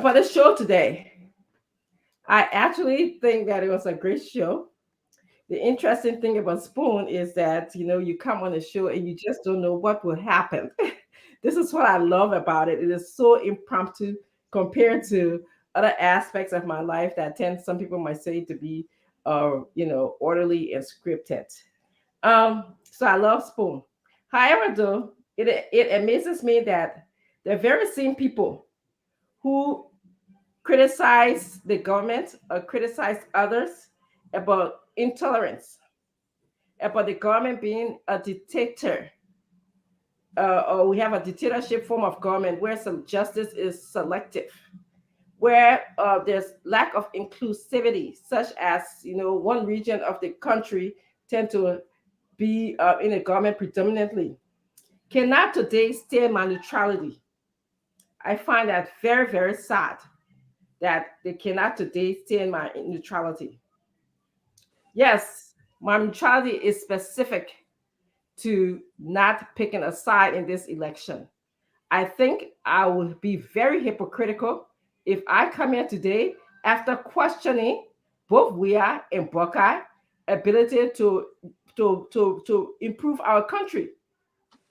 for the show today, I actually think that it was a great show. The interesting thing about Spoon is that, you come on the show and you just don't know what will happen. This is what I love about it. It is so impromptu compared to other aspects of my life that some people might say to be, orderly and scripted. So I love Spoon. However, though, it amazes me that the very same people who criticize the government or criticize others about intolerance, about the government being a dictator, or we have a dictatorship form of government where some justice is selective, where there's lack of inclusivity, such as one region of the country tend to be in a government predominantly, cannot today stand my neutrality. I find that very, very sad that they cannot today stand my neutrality. Yes, my neutrality is specific to not picking a side in this election. I think I would be very hypocritical if I come here today after questioning both Wia and Buckeye ability to improve our country,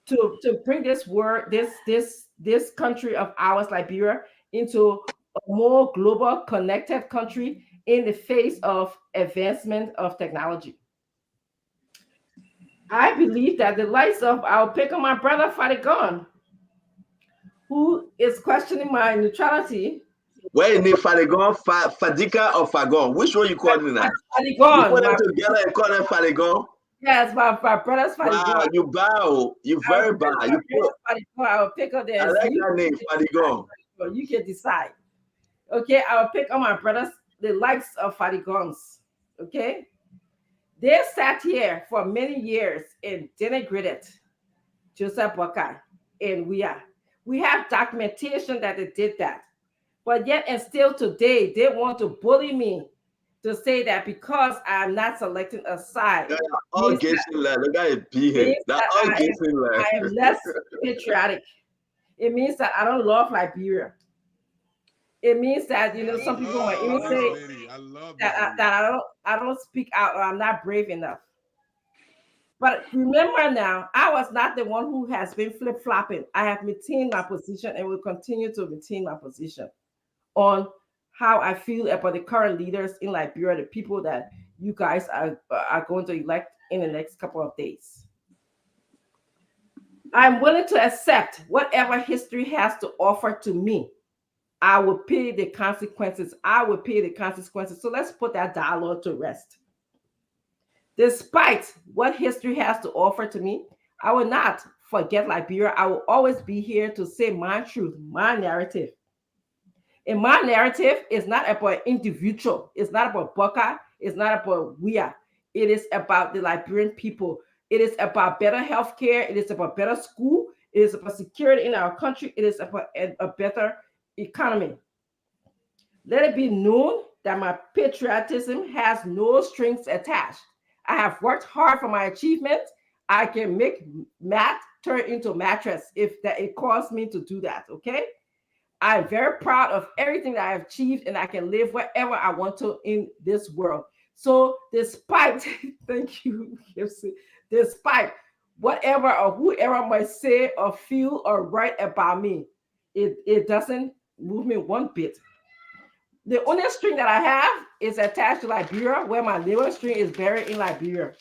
to bring this country of ours, Liberia, into a more global connected country in the face of advancement of technology. I believe that the likes of, I'll pick on my brother Fadigon, who is questioning my neutrality. Where in the Fadigon, Fadika or Fagon? Which one you calling it now? Fadigon. You put them together and call them Fadigon? Yes, my brother's Fadigon. Wow, you bow. You very bad. You put. I'll pick up there. I like that name, Fadigon. You can decide. Okay, I'll pick on my brothers, the likes of Fadigons. Okay, they sat here for many years and denigrated Joseph Buckeye, and we have documentation that they did that. But yet and still today, they want to bully me to say that because I'm not selecting a side, all guessing that. Look at it be here. That all guessing that. I am less patriotic. It means that I don't love Liberia. It means that some people might even say that I don't speak out or I'm not brave enough. But remember now, I was not the one who has been flip-flopping. I have maintained my position and will continue to maintain my position on how I feel about the current leaders in Liberia, the people that you guys are going to elect in the next couple of days. I'm willing to accept whatever history has to offer to me. I will pay the consequences. I will pay the consequences. So let's put that dialogue to rest. Despite what history has to offer to me, I will not forget Liberia. I will always be here to say my truth, my narrative. And my narrative is not about individual. It's not about Buckeye. It's not about Wia. It is about the Liberian people. It is about better healthcare. It is about better school. It is about security in our country. It is about a better economy. Let it be known that my patriotism has no strings attached. I have worked hard for my achievements. I can make math turn into mattress if it costs me to do that, okay? I'm very proud of everything that I've achieved, and I can live wherever I want to in this world. So despite, thank you, despite whatever or whoever might say or feel or write about me, it doesn't move me one bit. The only string that I have is attached to Liberia, where my liver string is buried in Liberia.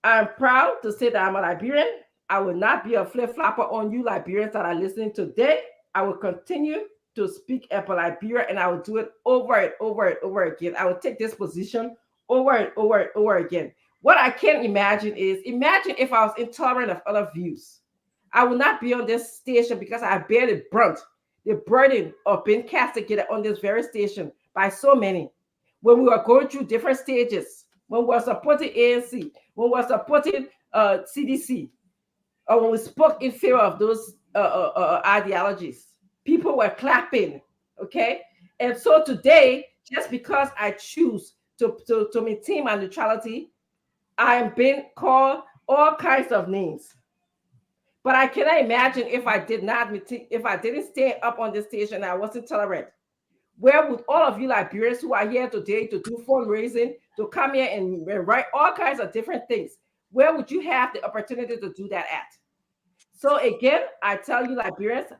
I'm proud to say that I'm a Liberian. I will not be a flip-flopper on you Liberians that are listening today. I will continue to speak about Liberia, and I will do it over and over and over again. I will take this position over and over and over again. What I can't imagine is, imagine if I was intolerant of other views. I will not be on this station because I bear the burden of being castigated on this very station by so many. When we were going through different stages, when we were supporting ANC, when we were supporting CDC, or when we spoke in favor of those ideologies, people were clapping, okay? And so today, just because I choose to maintain my neutrality, I'm being called all kinds of names. But I cannot imagine if I didn't stay up on this station and I wasn't tolerant. Where would all of you Liberians who are here today to do fundraising, to come here and write all kinds of different things, where would you have the opportunity to do that at? So again, I tell you Liberians,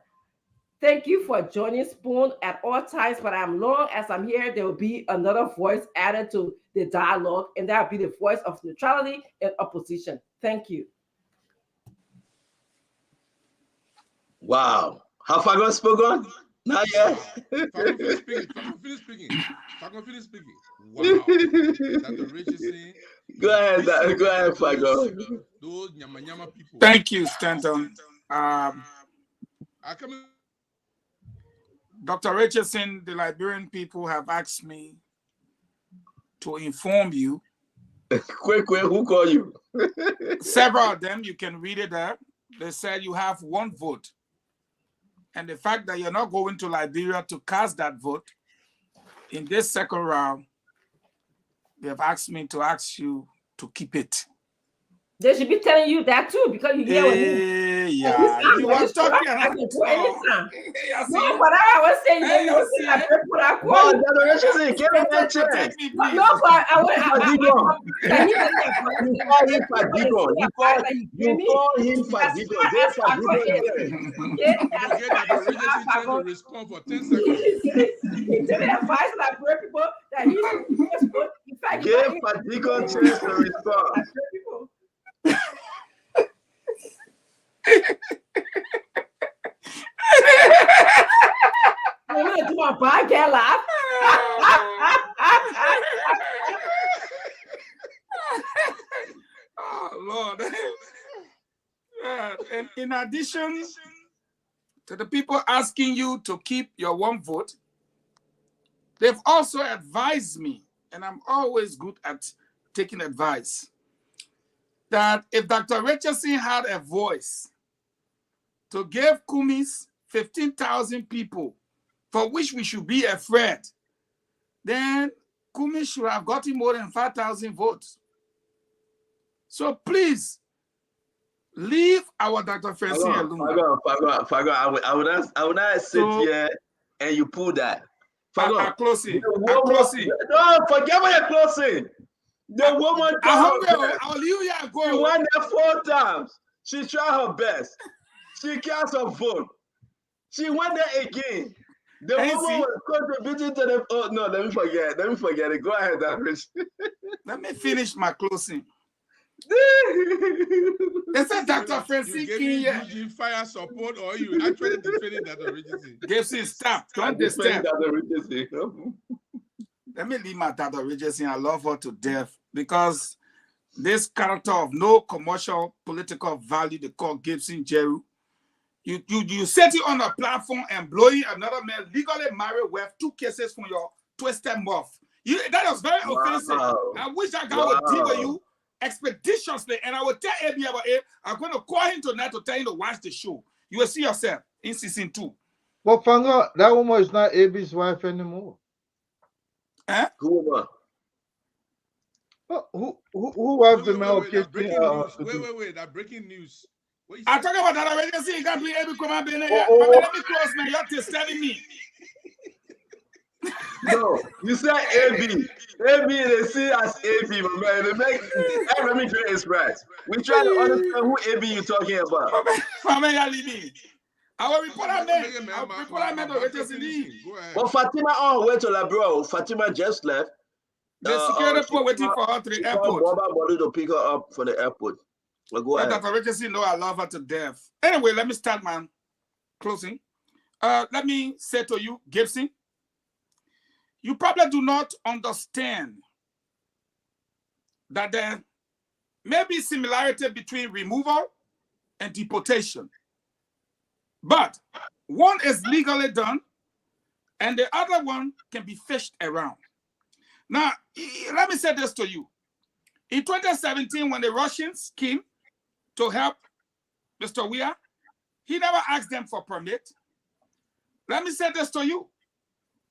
thank you for joining Spoon at all times, but as long as I'm here, there will be another voice added to the dialogue, and that will be the voice of neutrality and opposition. Thank you. Wow. Have I got spoken? Not yet. Fago, finish speaking. Wow. Dr. Richardson. Go ahead, Fago. Those nyama people. Thank you, Stanton. Dr. Richardson, the Liberian people have asked me to inform you. Quick, who called you? Several of them, you can read it there. They said you have one vote. And the fact that you're not going to Liberia to cast that vote in this second round, they have asked me to ask you to keep it. They should be telling you that too, because you hear what yeah, you were talking. I can do anytime. No, but I was saying, you know, I put our quote. No, but I You call him Fadigo. To respond for 10 seconds. He didn't advise Liberian people that he should put. In fact, give Fadigo a chance to respond. I'm gonna do my podcast laugh. Oh Lord! And in addition to the people asking you to keep your one vote, they've also advised me, and I'm always good at taking advice, that if Dr. Richardson had a voice to give Kumis 15,000 people for which we should be afraid, then Kumis should have gotten more than 5,000 votes. So please, leave our Dr. Francine alone. Fago, I would not sit here and you pull that. I'm closing. No, forget what you're closing. The woman She won there 4 times. She tried her best. She cast her vote. She went there again. The woman was contributing to the. Oh no, let me forget it. Go ahead, Rich. Let me finish my closing. They said Dr. Francine you fire support, or you actually defending Dr. Richardson? Gibson, stop. Don't disturb. Let me leave my Dr. Richardson. I love her to death because this character of no commercial political value they call Gibson Jeru. You set it on a platform and blowing another man legally married with 2 cases from your twisted mouth. That was very offensive. I wish that guy would deal with you expeditiously, and I will tell AB about it. I'm going to call him tonight to tell him to watch the show. You will see yourself in season 2. But Fanga, that woman is not AB's wife anymore. Huh? Who woman? Who have the male case? Wait, that breaking news. I'm talking about that already. See, you can't be able to come out. Let me close now. You're just telling me. No, you said AB. AB, they see as AB, my man. They make let me do express. We try to understand who AB you're talking about. Our reporter man the Richardson. Well, Fatima on way to Labro. Fatima just left. The security people waiting for her to the airport. Baba to pick her up for the airport. Well, go ahead. Dr. Richardson, no, I love her to death. Anyway, let me start, man. Closing. Let me say to you, Gibson, you probably do not understand that there may be similarity between removal and deportation. But one is legally done, and the other one can be fished around. Now, let me say this to you. In 2017, when the Russians came to help Mr. Weah, he never asked them for permit. Let me say this to you.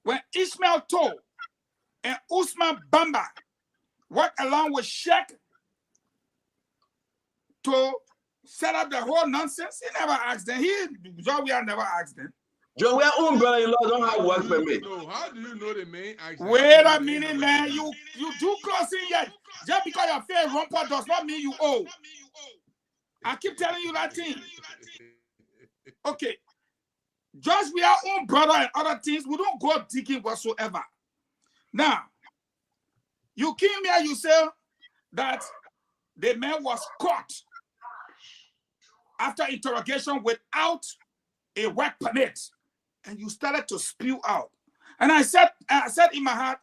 When Ishmael told and Usman Bamba worked along with Sheikh to set up the whole nonsense. He never asked them. John Weah never asked them. John Weah own brother-in-law don't have work permit. No, how do you know the main action? Wait a minute, man. You do closing yet. Just because your fair rumper does not mean you owe. I keep telling you that thing. Okay. Just we are own brother and other things. We don't go digging whatsoever. Now, you came here, you say that the man was caught after interrogation without a work permit. And you started to spew out. And I said in my heart,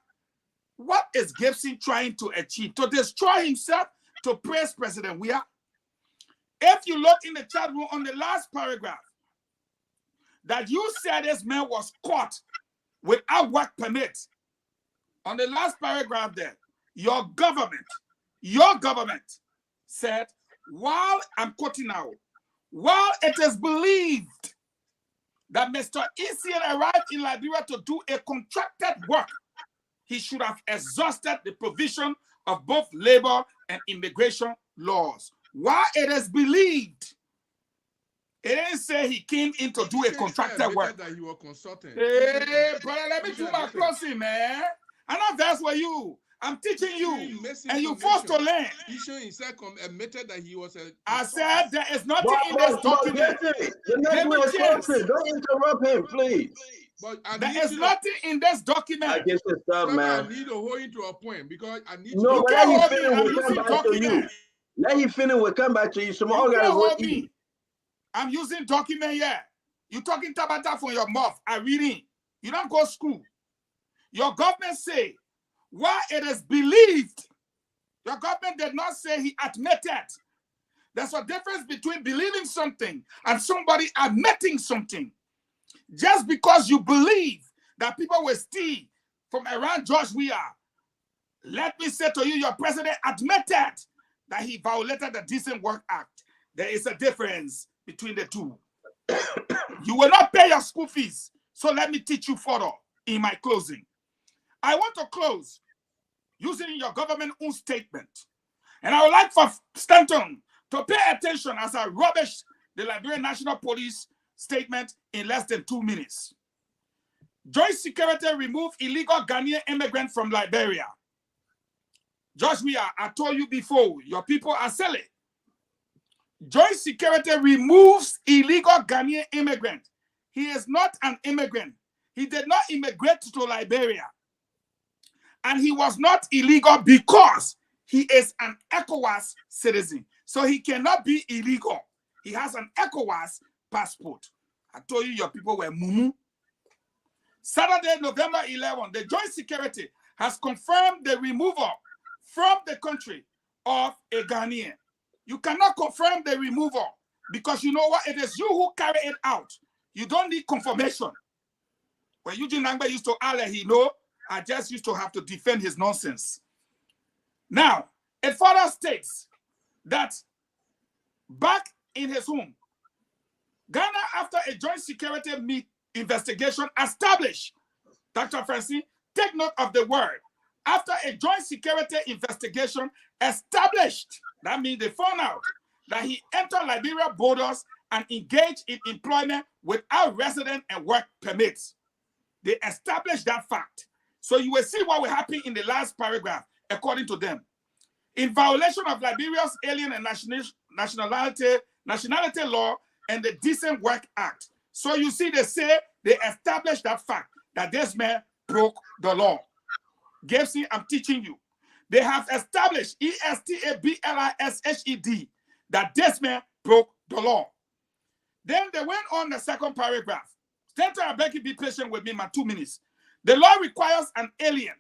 what is Gibson trying to achieve? To destroy himself, to praise President Weah? If you look in the chat room on the last paragraph, that you said this man was caught without work permit. On the last paragraph there, your government said, while, I'm quoting now, while it is believed that Mr. Essien arrived in Liberia to do a contracted work, he should have exhausted the provision of both labor and immigration laws. While it is believed, it didn't say he came in to do a contracted work. That he was consulting. Hey, brother, let me do my closing, man. I'm not that's for you. I'm teaching you, and you forced to learn. Essien himself admitted that he was a. I said there is nothing in this document. Don't interrupt him, please. But there is nothing in this document. I guess it's up, man. I need to hold you to a point because I need no, to. But let him finish. We'll come back to you. Let him finish. We'll come back to you. Some more guys will eat. I'm using document here. You talking tabata from your mouth. I reading. You don't go school. Your government say, while it is believed, your government did not say he admitted. There's a difference between believing something and somebody admitting something. Just because you believe that people will steal from around George Weah, let me say to you, your president admitted that he violated the Decent Work Act. There is a difference between the two. You will not pay your school fees. So let me teach you further in my closing. I want to close using your government own statement. And I would like for Stanton to pay attention as I rubbish the Liberian National Police statement in less than 2 minutes. Joint security removed illegal Ghanaian immigrant from Liberia. Josh Weah, I told you before, your people are selling. Joint security removes illegal Ghanaian immigrant. He is not an immigrant. He did not immigrate to Liberia. And he was not illegal because he is an ECOWAS citizen. So he cannot be illegal. He has an ECOWAS passport. I told you your people were mumu. Saturday, November 11, the Joint Security has confirmed the removal from the country of a Ghanaian. You cannot confirm the removal because you know what? It is you who carry it out. You don't need confirmation. When Eugene Nangbe used to he know, I just used to have to defend his nonsense. Now, it further states that back in his home, Ghana, after a joint security investigation established, Dr. Francine, take note of the word, after a joint security investigation established, that means they found out that he entered Liberia borders and engaged in employment without resident and work permits. They established that fact. So you will see what will happen in the last paragraph, according to them. In violation of Liberia's Alien and Nationality Law and the Decent Work Act. So you see, they say they established that fact, that this man broke the law. Gibson, I'm teaching you. They have established, ESTABLISHED, that this man broke the law. Then they went on the second paragraph. Stanton, I beg you be patient with me, my 2 minutes. The law requires an alien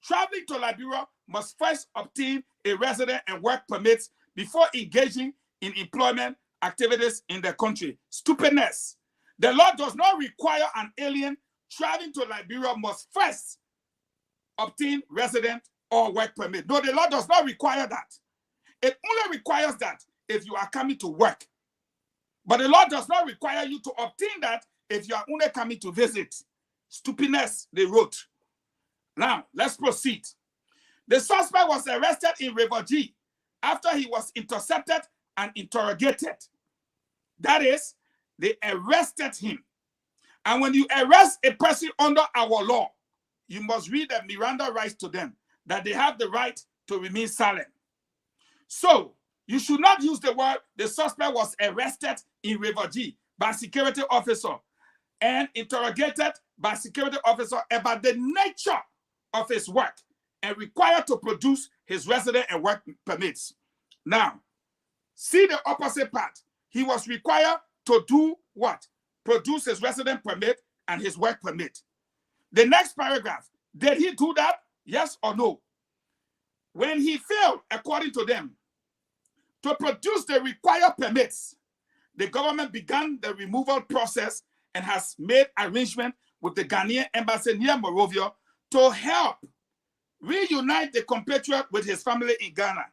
traveling to Liberia must first obtain a resident and work permits before engaging in employment activities in the country. Stupidness. The law does not require an alien traveling to Liberia must first obtain resident or work permit. No, the law does not require that. It only requires that if you are coming to work. But the law does not require you to obtain that if you are only coming to visit. Stupidness, they wrote. Now, let's proceed. The suspect was arrested in River G after he was intercepted and interrogated. That is, they arrested him. And when you arrest a person under our law, you must read the Miranda rights to them, that they have the right to remain silent. So, you should not use the word the suspect was arrested in River G by a security officer and interrogated by a security officer about the nature of his work and required to produce his resident and work permits. Now, see the opposite part. He was required to do what? Produce his resident permit and his work permit. The next paragraph, did he do that? Yes or no? When he failed, according to them, to produce the required permits, the government began the removal process and has made arrangement with the Ghanaian embassy near Monrovia to help reunite the compatriot with his family in Ghana.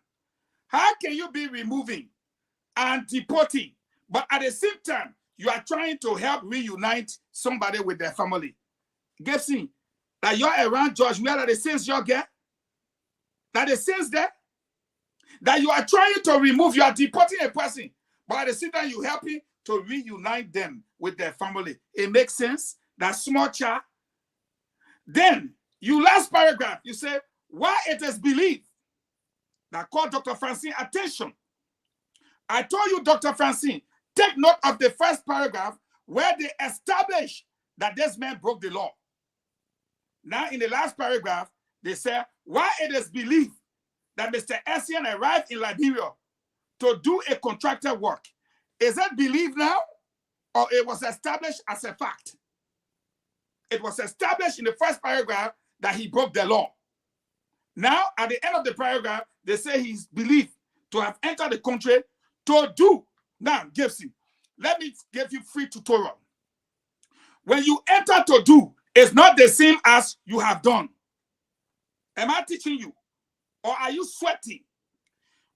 How can you be removing and deporting, but at the same time, you are trying to help reunite somebody with their family? Gibson, that you're around George, where are the sins you get? That the sins there? That you are trying to remove, you are deporting a person, but at the same time, you're helping to reunite them with their family. It makes sense? That small child. Then, you last paragraph, you say, why it is believed that called Dr. Francine attention. I told you, Dr. Francine, take note of the first paragraph where they establish that this man broke the law. Now, in the last paragraph, they say, why it is believed that Mr. Essien arrived in Liberia to do a contractor work. Is it believed now, or it was established as a fact? It was established in the first paragraph that he broke the law. Now, at the end of the paragraph, they say he's believed to have entered the country to do. Now, Gibson, let me give you free tutorial. When you enter to do, it's not the same as you have done. Am I teaching you? Or are you sweating?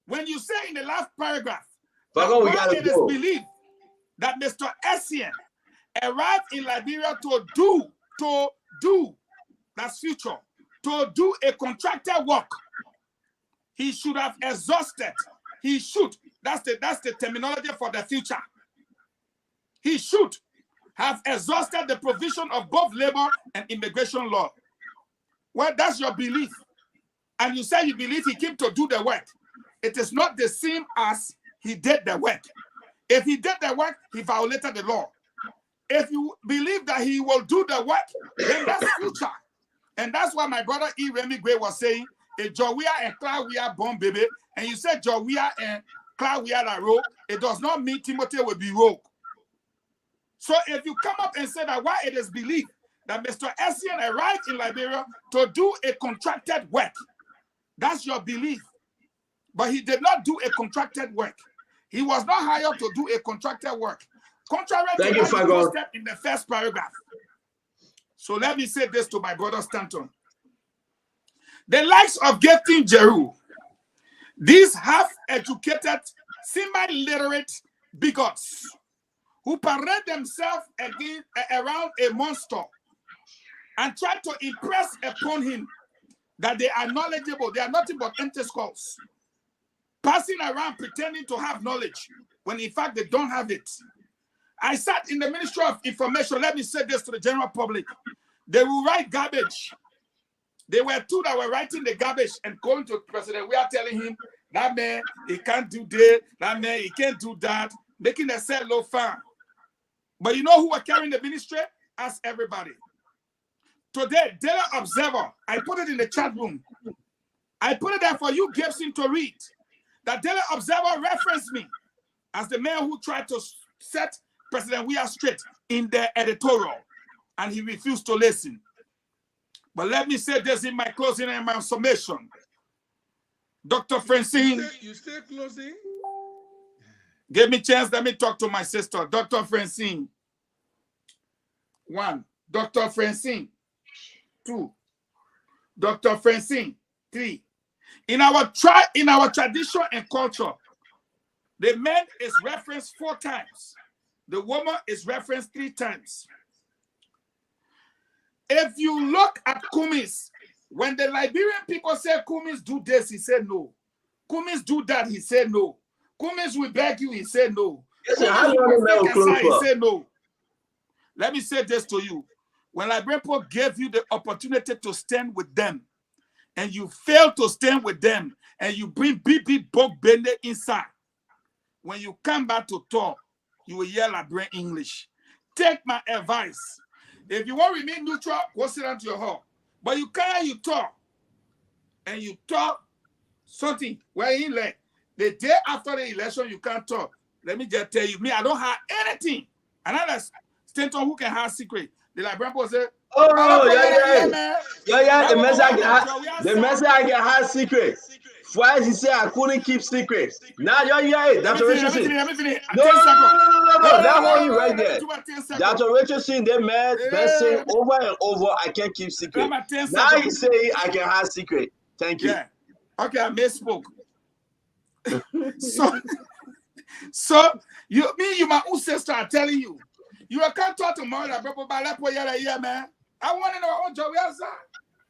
When you say in the last paragraph, it is believed that Mr. Essien arrived in Liberia to do, that's future, to do a contractor work. He should have exhausted. He should. That's the terminology for the future. He should have exhausted the provision of both labor and immigration law. Well, that's your belief. And you say you believe he came to do the work. It is not the same as he did the work. If he did the work, he violated the law. If you believe that he will do the work, then that's future. And that's why my brother E. Remy Gray was saying, if Jowia and Claudia born baby, and you said Jowia and Claudia are rogue, it does not mean Timothy will be rogue. So if you come up and say that why it is believed that Mr. Essien arrived in Liberia to do a contracted work, that's your belief. But he did not do a contracted work. He was not hired to do a contracted work. Contrary to what he posted in the first paragraph. So let me say this to my brother Stanton. The likes of Gifting Jeru, these half-educated, semi-literate bigots who parade themselves around a monster and try to impress upon him that they are knowledgeable. They are nothing but empty skulls, passing around pretending to have knowledge when in fact they don't have it. I sat in the Ministry of Information. Let me say this to the general public. They will write garbage. They were two that were writing the garbage and going to the president. We are telling him, that man, he can't do this. That man, he can't do that. Making a set low fan. But you know who were carrying the ministry? Ask everybody. Today, Daily Observer, I put it in the chat room. I put it there for you, Gibson, to read. That Daily Observer referenced me as the man who tried to set President Weah straight in their editorial, and he refused to listen. But let me say this in my closing and my summation. Dr. Francine. You say closing? Give me a chance. Let me talk to my sister, Dr. Francine. 1. Dr. Francine. 2. Dr. Francine. 3. In our tradition and culture, the man is referenced 4 times. The woman is referenced 3 times. If you look at Kumi's When the Liberian people say Cummins do this, he said no. Cummins do that, he said no. Cummins will beg you, he said no. He said no. Let me say this to you. When Liberian people gave you the opportunity to stand with them, and you fail to stand with them, and you bring BB Bog Bende inside, when you come back to talk, you will yell Liberian English. Take my advice. If you want to remain neutral, go sit down to your hall. But you can't, you talk. And you talk something where you let. The day after the election, you can't talk. Let me just tell you, me, I don't have anything. And that's Stanton who can have secret. The Liberian people say, yeah, the message I get has secret. Why he say I couldn't keep secret? Now, that's what Richardson. No, that hold you right there. That's what Richardson, they mad, saying over and over, I can't keep secret. Now he say I can have secret. Thank you. Yeah. Okay, I misspoke. So you my own sister are telling you. You can't talk tomorrow that people balapo yara here, man. I want to know what job we are.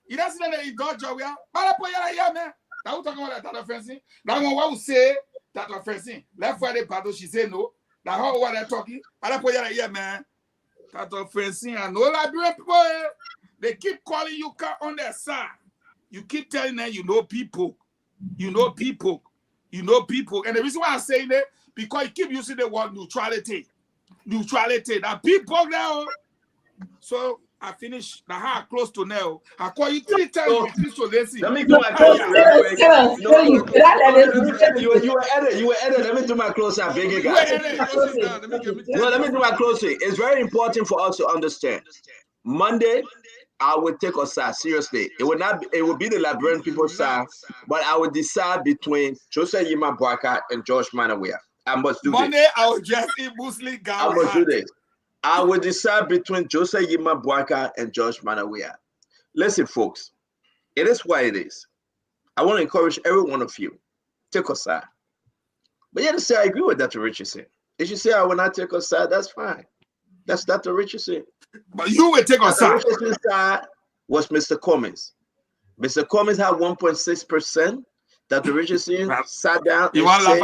You don't see that you got job we are. Balapo yara here, man. Now we talking about that offensive. Now one will say that offensive. Left Friday battle, she say no. Now how what they're talking? Balapo yara here, man. That offensive and no Liberian people. They keep calling you on their side. You keep telling them you know people. You know people. You know people. And the reason why I'm saying that, because you keep using the word neutrality. Neutrality. That people now. So I finished the hard close to now. I call you 3 times. Let me do my close real quick. You were edit. Let me do my close up, big guys. No, let me do my closing. It's very important for us to understand. Monday, I would take a side seriously. It would be the Liberian people's side, but I would decide between Joseph Yima Boakai and George Manawea. I must do Monday, this. I will just eat Muslim I must do this. I would decide between Joseph Yima Boakai and George Manawea. Listen, folks, it is what it is. I want to encourage every one of you, take a side. But you have to say, I agree with Dr. Richardson. If you say I will not take a side, that's fine. That's Dr. Richardson. But you will take a side. Richardson's side was Mr. Cummins. Mr. Cummins had 1.6%. Dr. Richardson sat down and said,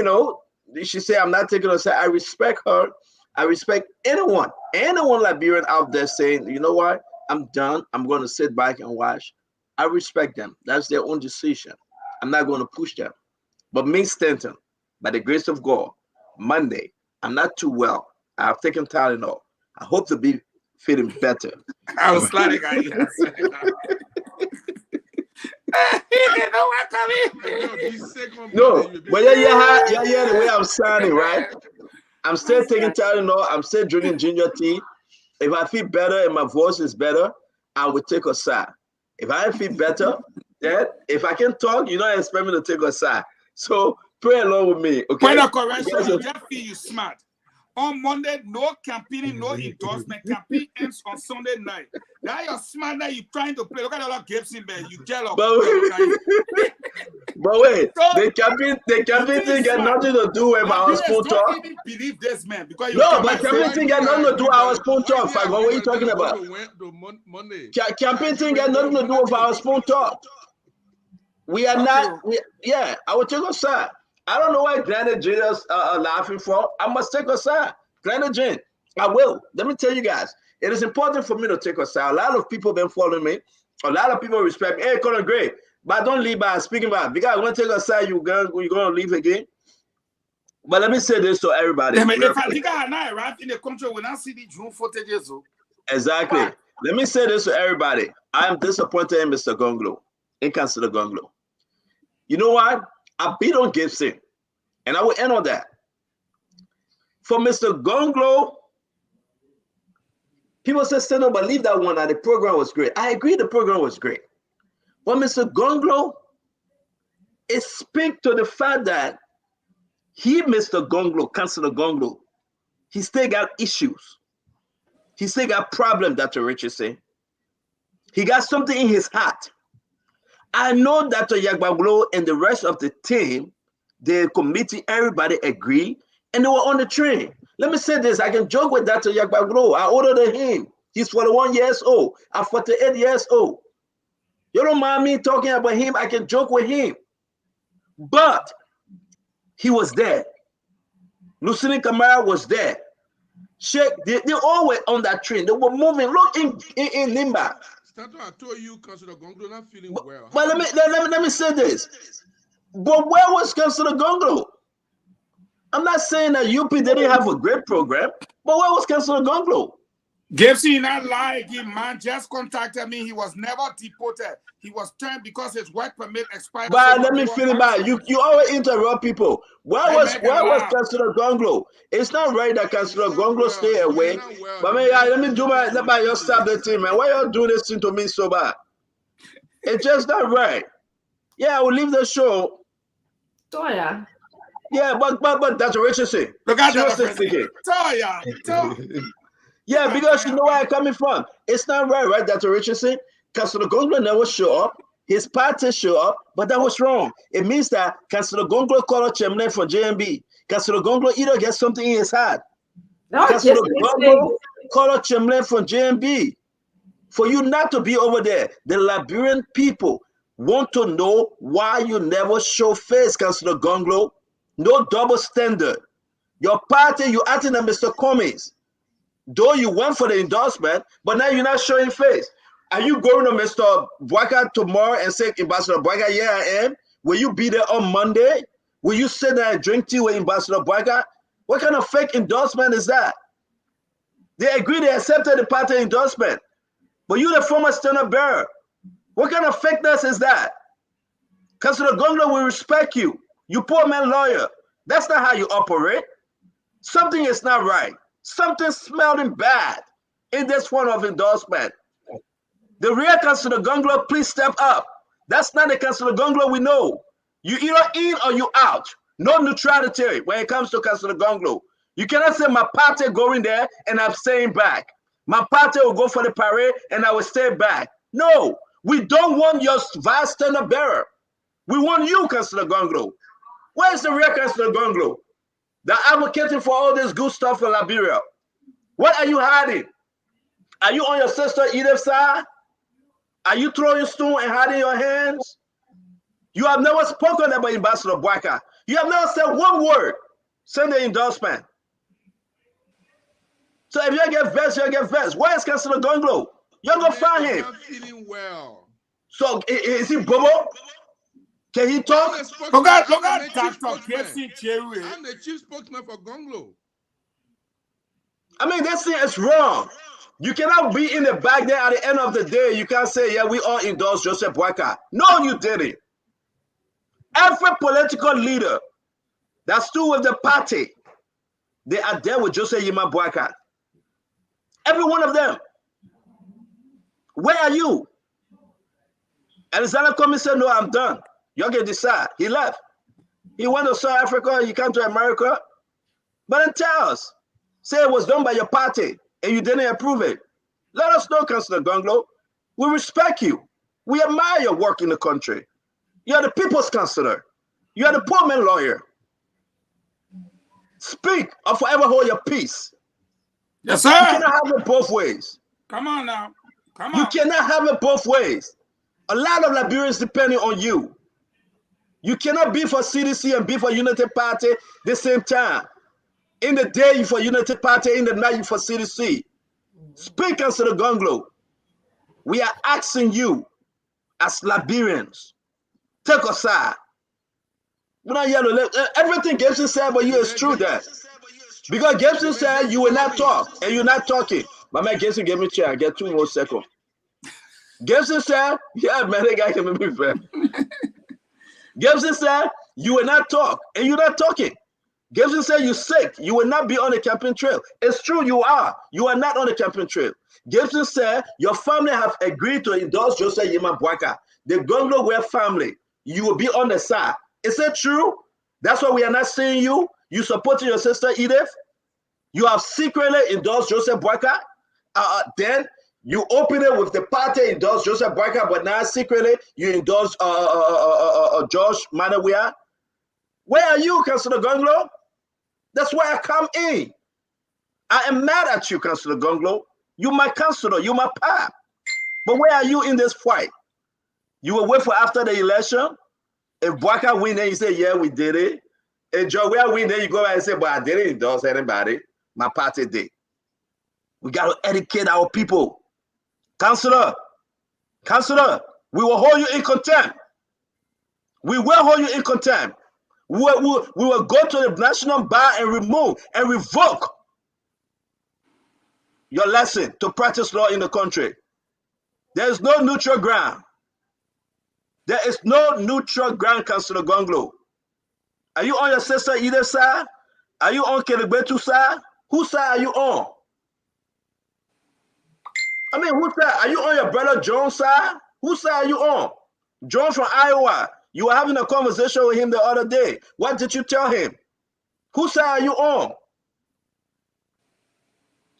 no. She said, I'm not taking a side. I respect her. I respect anyone Liberian out there saying, you know what? I'm done. I'm going to sit back and watch. I respect them. That's their own decision. I'm not going to push them. But me, Stanton, by the grace of God, Monday, I'm not too well. I've taken Tylenol. I hope to be feeling better. I was sliding on you. No, but yeah, the way I'm sounding, right? I'm still taking Tylenol. I'm still drinking ginger tea. If I feel better and my voice is better, I will take a side. If I feel better, then if I can talk, you don't expect me to take a side. So pray along with me, okay? Point of correction, you just feel you smart. On Monday, no campaigning, no endorsement. Campaign ends on Sunday night. Now you're smart. Now you're trying to play. Look at all that Gibson, man. You jealous. But wait, the campaign thing got nothing to do with our spoon talk. Don't even believe this, man. Because no, but campaign thing got nothing to do with our spoon talk. What are you talking about? Campaign thing got nothing to do with our spoon talk. We are not. I will take a side. I don't know why Glenn Jane is laughing for. I must take a side. Glenn Jane, I will. Let me tell you guys, it is important for me to take a side. A lot of people been following me. A lot of people respect me. Hey, Colin Gray, but don't leave by speaking about it. Because I want to take a side, you're going to leave again. But let me say this to everybody. If I think I not arrived in the country when I see the June footages. Exactly. Let me say this to everybody. I am disappointed in Mr. Gonglo, in Councilor Gonglo. You know what? I beat on Gibson, and I will end on that. For Mr. Gonglo, people say, "Stand up, but leave that one." The program was great. I agree, the program was great. But Mr. Gonglo, it speaks to the fact that Mr. Gonglo, Councilor Gonglo, he still got issues. He still got problems, Dr. Richardson. He got something in his heart. I know Dr. Yagbaglo and the rest of the team, the committee, everybody agreed, and they were on the train. Let me say this, I can joke with Dr. Yagbaglo. I older than him. He's 41 years old. I'm 48 years old. You don't mind me talking about him? I can joke with him. But he was there. Lucini Camara was there. Sheikh, they all were on that train. They were moving. Look in Nimba. Stanton, I told you, Councilor Gonglo not feeling well. But let me say this. But where was Councilor Gonglo? I'm not saying that UP didn't have a great program, but where was Councilor Gonglo? Gibson not like him, man. Just contacted me. He was never deported. He was turned because his work permit expired. But let me finish back. You always interrupt people. Where was Councilor Gonglo? It's not right that Councilor Gonglo stay away. But man, let me do let you stop the team, man. Why y'all do this thing to me so bad? It's just not right. Yeah, I will leave the show. Toya. Yeah, but Dr. Richardson. Look at seriously speaking. Toya. Yeah, because you know where I'm coming from. It's not right, Dr. Richardson? Councilor Gonglo never show up. His party show up, but that was wrong. It means that Councilor Gonglo called Chemle for JMB. Councilor Gonglo either gets something in his head. Councilor Gonglo called Chemle for JMB. For you not to be over there, the Liberian people want to know why you never show face, Councilor Gonglo. No double standard. Your party, you acting as Mr. Cummings. Though you went for the endorsement, but now you're not showing face. Are you going to Mr. Bwaka tomorrow and say, Ambassador Bwaka, yeah, I am? Will you be there on Monday? Will you sit there and drink tea with Ambassador Bwaka? What kind of fake endorsement is that? They agreed, they accepted the party endorsement. But you the former standard bearer. What kind of fakeness is that? Councilor Gonglo will respect you. You poor man lawyer. That's not how you operate. Something is not right. Something smelling bad in this form of endorsement. The real Councilor Gonglo, please step up. That's not the Councilor Gonglo we know. You either in or you out. No neutrality when it comes to Councilor Gonglo. You cannot say my party going there and I'm staying back. My party will go for the parade and I will stay back. No, we don't want your vice standard bearer. We want you, Councilor Gonglo. Where's the real Councilor Gonglo? They're advocating for all this good stuff in Liberia. What are you hiding? Are you on your sister Edith's side? Are you throwing stone and hiding your hands? You have never spoken about Ambassador Bwaka. You have never said one word. Send the endorsement. So if you get vexed, you get vexed. Where is Councilor Gonglo? You're going to find him. Not feeling well. So is he Bobo? Can he talk? Look at Dr. Gibson Jerry. I'm the chief spokesman for Gonglo. I mean, this thing is wrong. You cannot be in the back there at the end of the day. You can't say, yeah, we all endorse Joseph Bwaka. No, you didn't. Every political leader that stood with the party, they are there with Joseph Yima Bwaka. Every one of them. Where are you? Alexander Cummings said, no, I'm done. You can decide. He left. He went to South Africa. He came to America. But then tell us. Say it was done by your party and you didn't approve it. Let us know, Councilor Gonglo. We respect you. We admire your work in the country. You are the people's councillor. You are the poor man lawyer. Speak or forever hold your peace. Yes, sir. You cannot have it both ways. Come on now. Come on. You cannot have it both ways. A lot of Liberians depending on you. You cannot be for CDC and be for United Party the same time. In the day you for United Party, in the night you for CDC. Speak, Councilor Gonglo. We are asking you as Liberians, take a side. Everything Gibson said about you is true there. Because Gibson said you will not talk, and you're not talking. My man Gibson gave me a chair. I get 2 more seconds. Gibson said, yeah, man, that guy can make me fair. Gibson said, you will not talk, and you're not talking. Gibson said, you're sick. You will not be on the campaign trail. It's true, you are. You are not on the campaign trail. Gibson said, your family have agreed to endorse Joseph Yima Bwaka. The Gonglo Ware family, you will be on the side. Is it true? That's why we are not seeing you. You supporting your sister Edith. You have secretly endorsed Joseph Bwaka. Then you open it with the party endorsed Joseph Bwaka, but now secretly you endorse George Manawia. Where are you, Councilor Gonglo? That's why I come in. I am mad at you, Councilor Gonglo. You my counselor, you my pap. But where are you in this fight? You will wait for after the election. If Bwaka win, then you say, yeah, we did it. If Joel win, then you go and say, but I didn't endorse anybody. My party did. We got to educate our people. Counselor, we will hold you in contempt. We will hold you in contempt. We will go to the national bar and remove and revoke your lesson to practice law in the country. There is no neutral ground. There is no neutral ground, Councillor Gonglo. Are you on your sister either side? Are you on Kelegbetu side? Whose side are you on? I mean, whose side? Are you on your brother John's side? Whose side are you on? John from Iowa. You were having a conversation with him the other day. What did you tell him? Whose side are you on?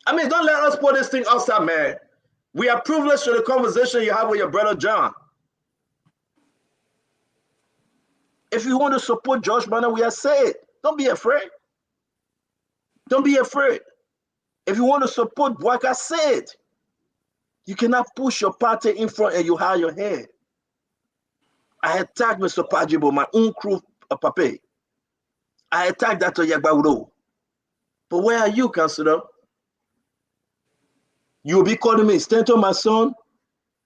I mean, don't let us put this thing outside, man. We are privileged to the conversation you have with your brother John. If you want to support George Banner, we have said, don't be afraid. Don't be afraid. If you want to support Bwaka, say it. You cannot push your party in front and you hide your head. I attacked Mr. Pajibo, my own crew, Pape. I attacked Dr. Yagbaudo. But where are you, Councillor? You'll be calling me, Stanton, my son.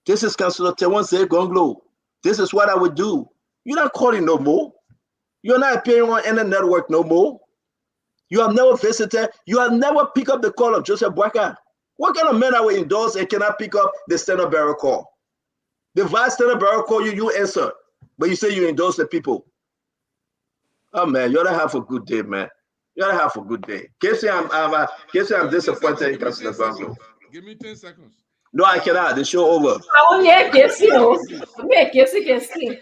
This is Councillor Tewanse Gonglo. This is what I would do. You're not calling no more. You're not appearing on any network no more. You have never visited. You have never picked up the call of Joseph Bwaka. What kind of men are we endorse and cannot pick up the standard bearer call? The vice standard bearer call you answer, but you say you endorse the people. Oh man, you ought to have a good day, man. You ought to have a good day. Casey, I'm disappointed in Councillor Gonglo. Give me 10 seconds. No, I cannot. The show over. Oh yeah, Casey. Yeah, Casey can see.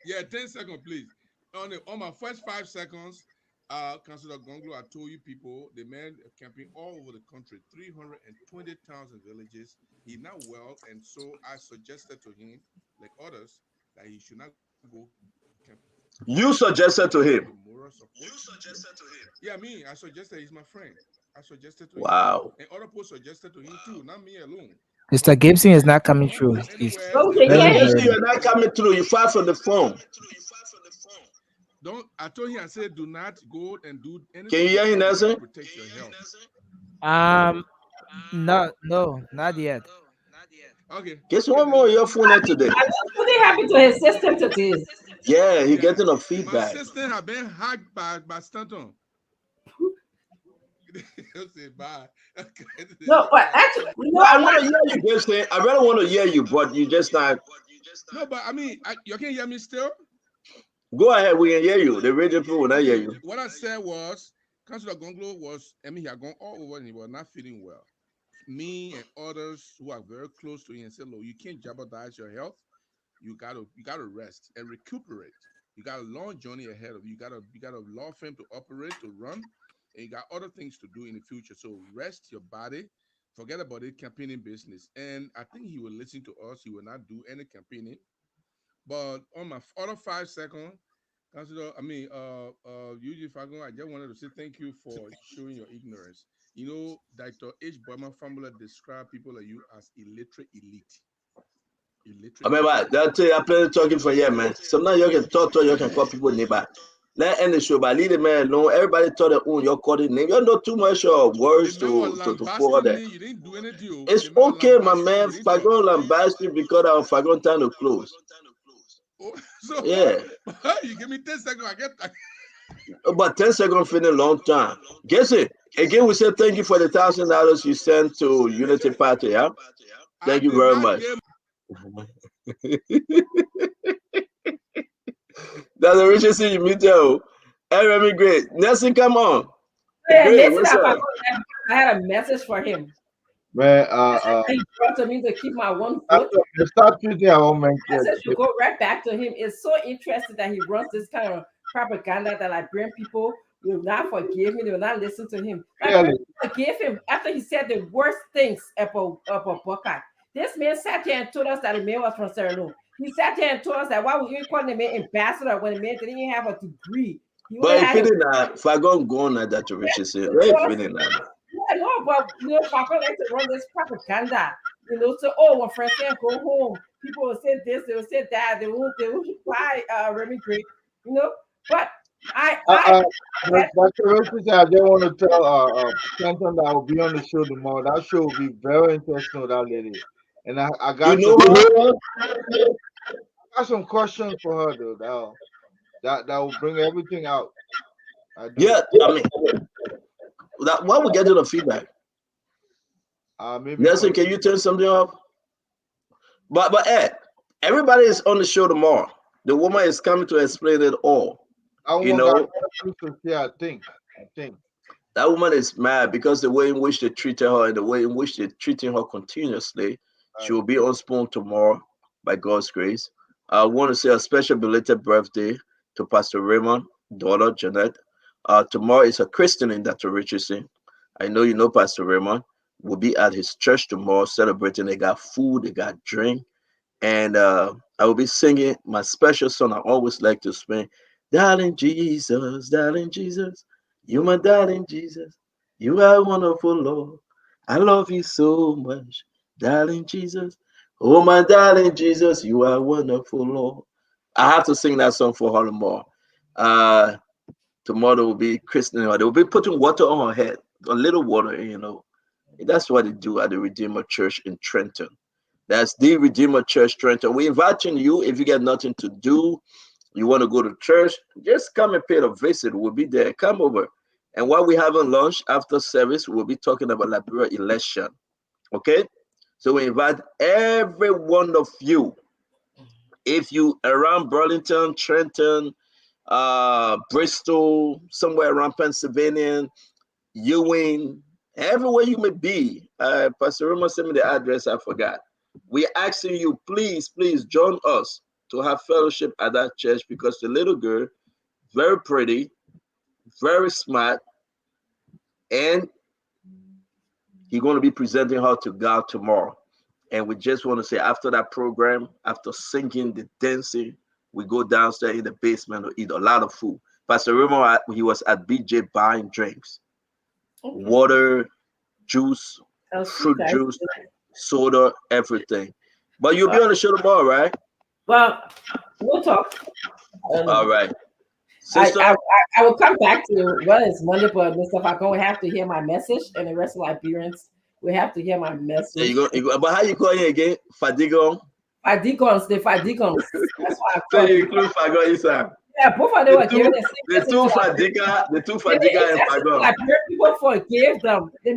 Yeah, 10 seconds, please. On my first 5 seconds, Councillor Gonglo, I told you people, the man camping all over the country, 320,000 villages. He's not well, and so I suggested to him, like others, that he should not go camping. You suggested to him. You suggested to him. Yeah, me. I suggested he's my friend. I suggested to him. Wow. And other people suggested to him too, not me alone. Mr. Gibson is not coming through. You're not coming through. You far from the phone. I told him, I said, do not go and do anything. Can you hear him, Nelson? Protect your health. No, not yet. Okay. Guess one more your phone today. What happened to his system today? Yeah, he getting a feedback. My system have been hacked by Stanton. Say bye. No, but actually, I want to hear you, Gibson. I really want to hear you, but you just not. No, but I mean, you can hear me still. Go ahead, we can hear you. The radio people will not hear you. What I said was, Councillor Gonglo was, he had gone all over and he was not feeling well. Me and others who are very close to him said, look, you can't jeopardize your health. You gotta rest and recuperate. You got a long journey ahead of you. You got a law firm to operate, to run, and you got other things to do in the future. So rest your body. Forget about it, campaigning business. And I think he will listen to us. He will not do any campaigning. But on my other 5 seconds, Councillor, Eugene Fagon, I just wanted to say thank you for showing your ignorance. You know, Dr. H. Boyman formula describe people like you as illiterate elite. I remember that's I plenty talking for you, man. Sometimes you can talk to you can call people neighbor. Let end the show, but leave the man alone. Everybody thought their own. You're calling name. You know too much words to pour that. It's okay, my man. Fagon lambast you because our Fagon time to close. So, yeah. You give me 10 seconds. I get that. But 10 seconds for a long time. Guess it. Again, we say thank you for the $1,000 you sent to Unity Party. Yeah. Thank you very much. That's a Richardson you meet you. Remy, great. Nelson, come on. Yeah, Nelson, I had a message for him. Man, he brought to me to keep my one foot. Start treating our own man. I said, should go right back to him. It's so interesting that he runs this kind of propaganda that Liberian people will not forgive me. They will not listen to him. Forgive him after he said the worst things about Bwaka. This man sat here and told us that the man was from Sierra Leone. He sat here and told us that why would you call the man ambassador when the man didn't even have a degree? But if it not, Fagon gone at that Richardson. Right, I know, but you know, Papa like to run this propaganda. You know, so oh, when friends can't go home, people will say this, they will say that, they won't reply, Remy Gray, you know. But Dr. Richardson, I just want to tell Stanton that I will be on the show tomorrow. That show will be very interesting with that lady. And I got some questions for her though. That will bring everything out. Yeah, I mean, why we get to the feedback? Maybe Nelson, can you turn something off? But Ed, everybody is on the show tomorrow. The woman is coming to explain it all. You know, I think. that woman is mad because the way in which they treated her and the way in which they're treating her continuously. She will be on Spoon tomorrow by God's grace. I want to say a special belated birthday to Pastor Raymond, daughter Jeanette. Tomorrow is a christening, Dr. Richardson. I know you know Pastor Raymond. Will be at his church tomorrow celebrating. They got food, they got drink. And I will be singing my special song I always like to sing. Darling Jesus, you my darling Jesus. You are wonderful, Lord. I love you so much, darling Jesus. Oh, my darling Jesus, you are wonderful, Lord. I have to sing that song for her tomorrow. Tomorrow will be christening her. They will be putting water on her head, a little water, you know. That's what they do at the Redeemer Church in Trenton. That's the Redeemer Church, Trenton. We're inviting you if you got nothing to do, you want to go to church, just come and pay a visit. We'll be there. Come over. And while we're having lunch after service, we'll be talking about Liberia election. Okay? So we invite every one of you. If you around Burlington, Trenton, Bristol, somewhere around Pennsylvania, Ewing, everywhere you may be. Pastor Roma sent me the address, I forgot. We're asking you, please join us to have fellowship at that church because the little girl, very pretty, very smart, and he's going to be presenting her to God tomorrow. And we just want to say after that program, after singing, the dancing, we go downstairs in the basement to eat a lot of food. Pastor Remo, he was at BJ buying drinks, water, juice, fruit juice, soda, everything. But you'll be on the show tomorrow, right? Well, we'll talk. All right. I will come back to it's Monday, but Mr. Falcon will have to hear my message, and the rest of Liberians will have to hear my message. You go, but how you call it again? Fadigon? Fadigons, the Fadigons. That's why I so you include Fagon inside. Yeah, both of them were given the two Fadiga and Fagon. Like people forgave them. The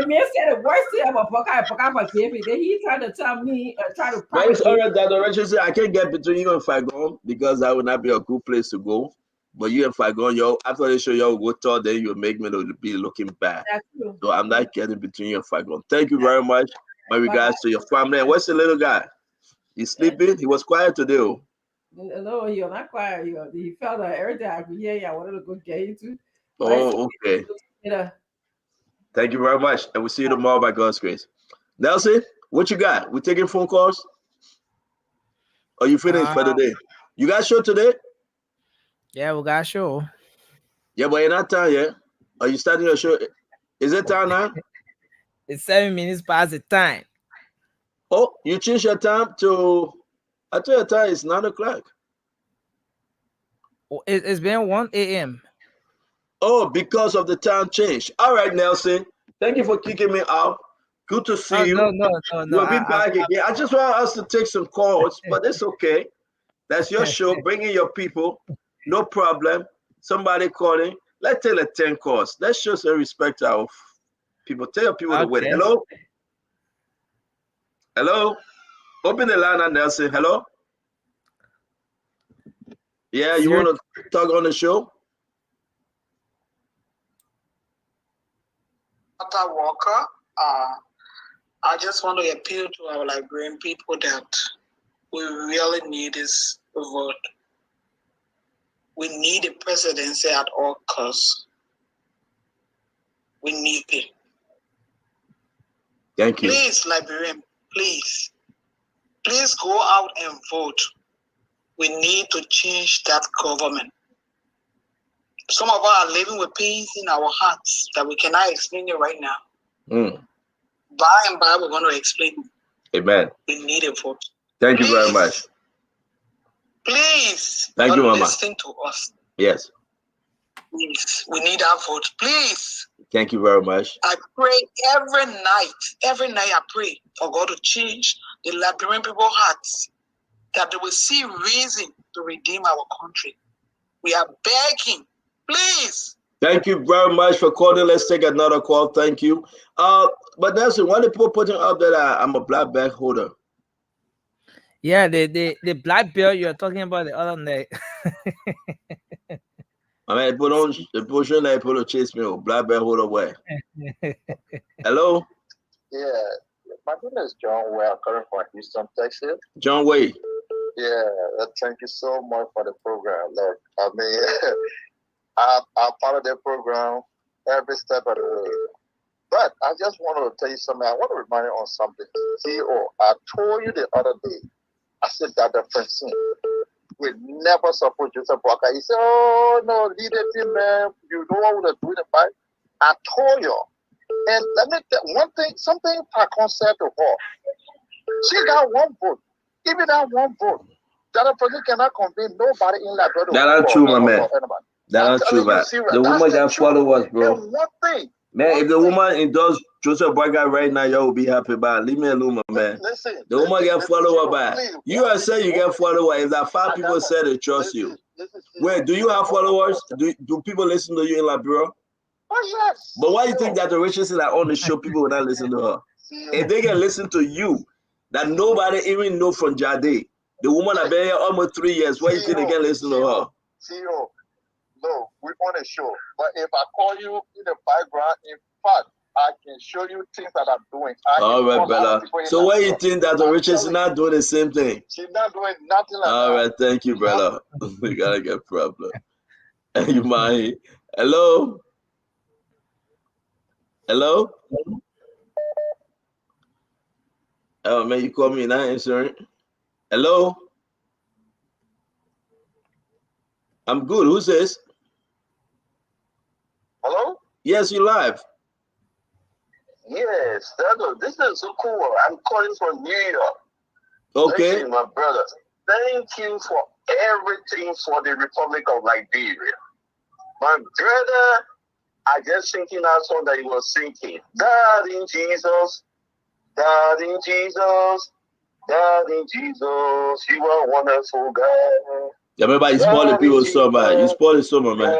man said the worst thing about Poca forgave me. Then he tried to tell me, try to. But it's alright that the Richardson, I can't get between you and Fagon because that would not be a good place to go. But you and Fagon, after the show, y'all go talk, then you'll make me be looking bad. That's true. So I'm not getting between you and Fagon. Thank you very much. My regards to your family. And what's the little guy? He's sleeping? He was quiet today. No, you're not quiet. He felt that everything I could hear. I wanted to go get you too. Oh, okay. Thank you very much. And we'll see you tomorrow by God's grace. Nelson, what you got? We taking phone calls? Are you finished for the day? You got show today? Yeah, we got show. Yeah, but you're not time yet. Are you starting your show? Is it time now? It's 7 minutes past the time. Oh, you change your time to, I thought your time is 9 o'clock. It's been 1 a.m. Oh, because of the time change. All right, Nelson. Thank you for kicking me out. Good to see you. No. We'll be back again. I just want us to take some calls, but it's okay. That's your show. Bring in your people. No problem. Somebody calling. Let's take 10 calls. Let's show some respect to our people. Tell your people to wait. Hello? Hello? Open the line, Nelson. Hello? Yeah, you want to talk on the show? Walker, I just want to appeal to our Liberian people that we really need this vote. We need a presidency at all costs. We need it. Thank you. Please, Liberian, please go out and vote. We need to change that government. Some of us are living with pains in our hearts that we cannot explain it right now. By and by, we're going to explain it. Amen. We need a vote. Thank you very much. Please, thank you, Mama. Listen to us. Yes. Please, we need our vote. Please. Thank you very much. I pray every night. Every night I pray for God to change the Liberian people's hearts, that they will see reason to redeem our country. We are begging. Please. Thank you very much for calling. Let's take another call. Thank you. But Nelson, why the people putting up that I'm a black bag holder? Yeah, the black belt you're talking about the other day. I mean, people shouldn't people chase me with black belt holder way. Hello? Yeah, my name is John Way. I'm calling from Houston, Texas. John Way. Yeah, thank you so much for the program. Look, I mean, I'm part of the program every step of the way. But I just want to tell you something. I want to remind you on something. CEO, I told you the other day, I said that the Francine will never support Joseph Walker. He said, oh, no, lead the team, man. You know what we're doing the fight. I told you. And let me tell one thing, something Pajo said to her. She got one vote. Even that one vote, that a person cannot convince nobody in Liberia. That's not true, my man. That's not true, man. The woman got followers, bro. And one thing. Man, if the woman endorses Joseph Boyga right now, y'all will be happy about it. Leave me alone, my man. Listen, the woman get follower back. You are saying you get followers. If that 5 people say they trust you. Wait, do you have followers? Do people listen to you in Liberia? Oh, yes. But why you think that the Richardson that on the show, people will not listen to her? If they can listen to you, that nobody even know from Jade, the woman that been here almost 3 years, why you think they can listen to her? CEO, no, we're on a show. But if I call you in the background, in fact, I can show you things that I'm doing. All right, Bella. So why you think that the Richardson not doing the same thing? She's not doing nothing like that. All right, thank you, Bella. We gotta get problem. You mind? Hello? Hello? Oh man, you call me not answering. Hello? I'm good. Who's this? Hello? Yes, you live. Yes, this is so cool. I'm calling from New York. Okay. Listen, my brother, thank you for everything for the Republic of Liberia. My brother, I just thinking that song that he was singing. God in Jesus, God in Jesus, God in Jesus, you are wonderful God. Yeah, remember you spoiling people so bad. You spoiling so much, man.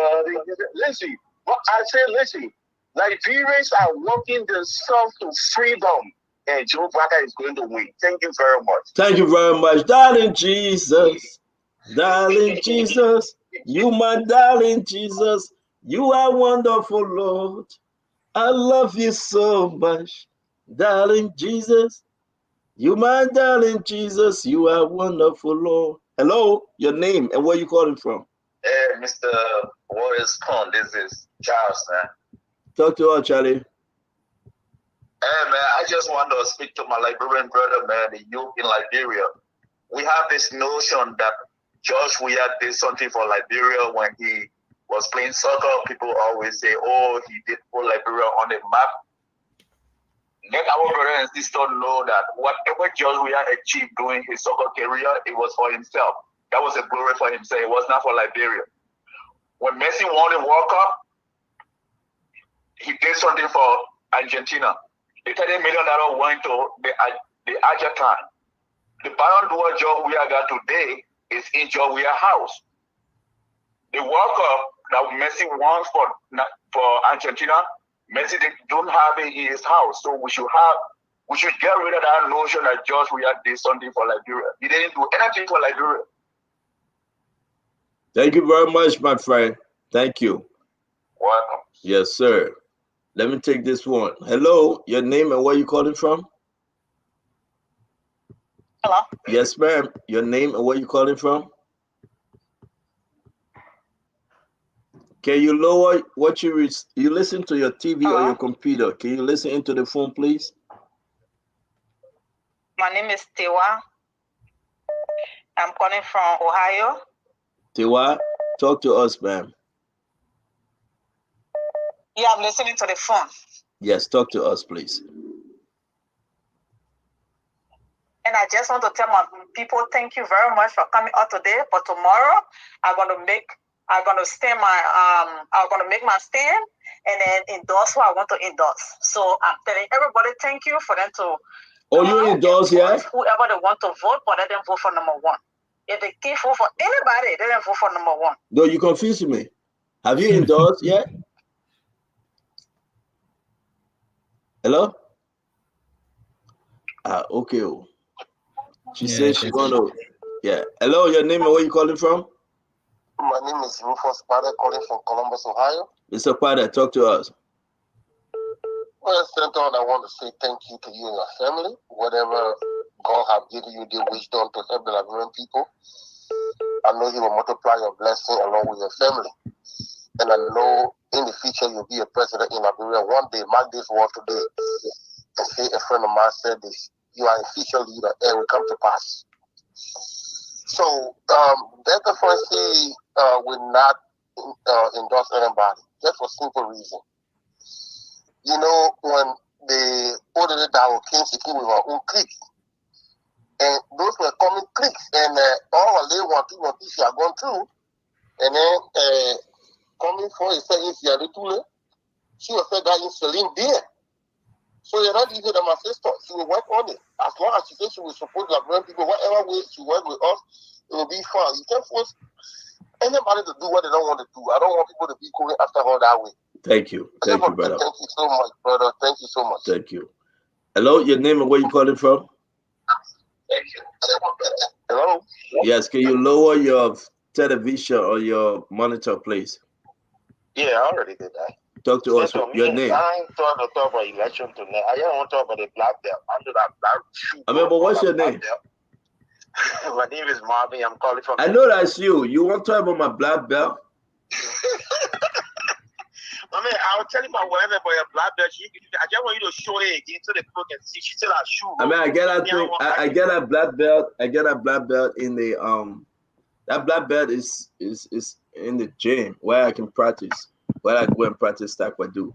Listen, but I say, listen, Nigerians are working themselves to freedom, and Joe Biden is going to win. Thank you very much. Thank you very much, darling Jesus. Darling Jesus, you my darling Jesus. You are wonderful, Lord. I love you so much, darling Jesus. You my darling Jesus. You are wonderful, Lord. Hello, your name and where you calling from? Hey, Mr. Warriors Con, this is Charles, man. Talk to her, Charlie. Hey, man, I just want to speak to my Liberian brother, man, the youth in Liberia. We have this notion that George Weah did something for Liberia when he was playing soccer. People always say, oh, he did put Liberia on the map. Let our brother and sister know that whatever George Weah achieved during his soccer career, it was for himself. That was a glory for himself. It was not for Liberia. When Messi won the World Cup, he did something for Argentina. The $30 million went to the Argentine. The Ballon d'Or George Weah got today is in George Weah's house. The World Cup that Messi won for Argentina, Messi don't have it in his house. So we should get rid of that notion that George Weah did something for Liberia. He didn't do anything for Liberia. Thank you very much, my friend. Thank you. Welcome. Yes, sir. Let me take this one. Hello, your name and where you calling from? Hello. Yes, ma'am. Your name and where you calling from? Can you lower what you listen to your TV or your computer? Can you listen into the phone, please? My name is Tewa. I'm calling from Ohio. Tewa, talk to us, ma'am. Yeah, I'm listening to the phone. Yes, talk to us, please. And I just want to tell my people, thank you very much for coming out today. But tomorrow, I'm gonna make my stand and then endorse who I want to endorse. So I'm telling everybody, thank you for them to. Oh, you endorse, yeah? Whoever they want to vote for, let them vote for number one. If they can't vote for anybody, let them vote for number one. No, you confuse me. Have you endorsed yet? Hello? Okay. She says she's gonna. Yeah. Hello, your name and where you calling from? My name is Rufus Pada, calling from Columbus, Ohio. Mr. Pada, talk to us. Well, Stanton, I want to say thank you to you and your family. Whatever God has given you the wisdom to help the Liberian people, I know He will multiply your blessing along with your family. And I know in the future you'll be a president in Liberia. One day, mark this word today, and say a friend of mine said this: you are a future leader, and it will come to pass. So, Dr. Francis will not endorse anybody, just for simple reason. You know, when they ordered it down, came with our own cliques. And those were coming cliques, and all they want people are going through. And then coming for a second, she was said that in Celine Dion. So you're not even my sister. She will work on it. As long as she says she will support Liberian people, whatever way she work with us, it will be fun. You can't force anybody to do what they don't want to do. I don't want people to be going after her that way. Thank you. Thank you, brother. Thank you so much, brother. Thank you so much. Thank you. Hello, your name and where you calling from? Thank you. Hello? Yes, can you lower your television or your monitor, please? Yeah, I already did that. Talk to us. Your name. I ain't trying to talk about election tonight. I don't want to talk about the black belt. I'm just a black shoe. I mean, but what's your name? My name is Marvin. I'm calling from. I know that's you. You want to talk about my black belt? I mean, I'll tell you my wife about your black belt. I just want you to show it again so the people can see. She still has shoe. I mean, I get a black belt. I get a black belt in the That black belt is in the gym where I can practice. Where I go and practice taekwondo.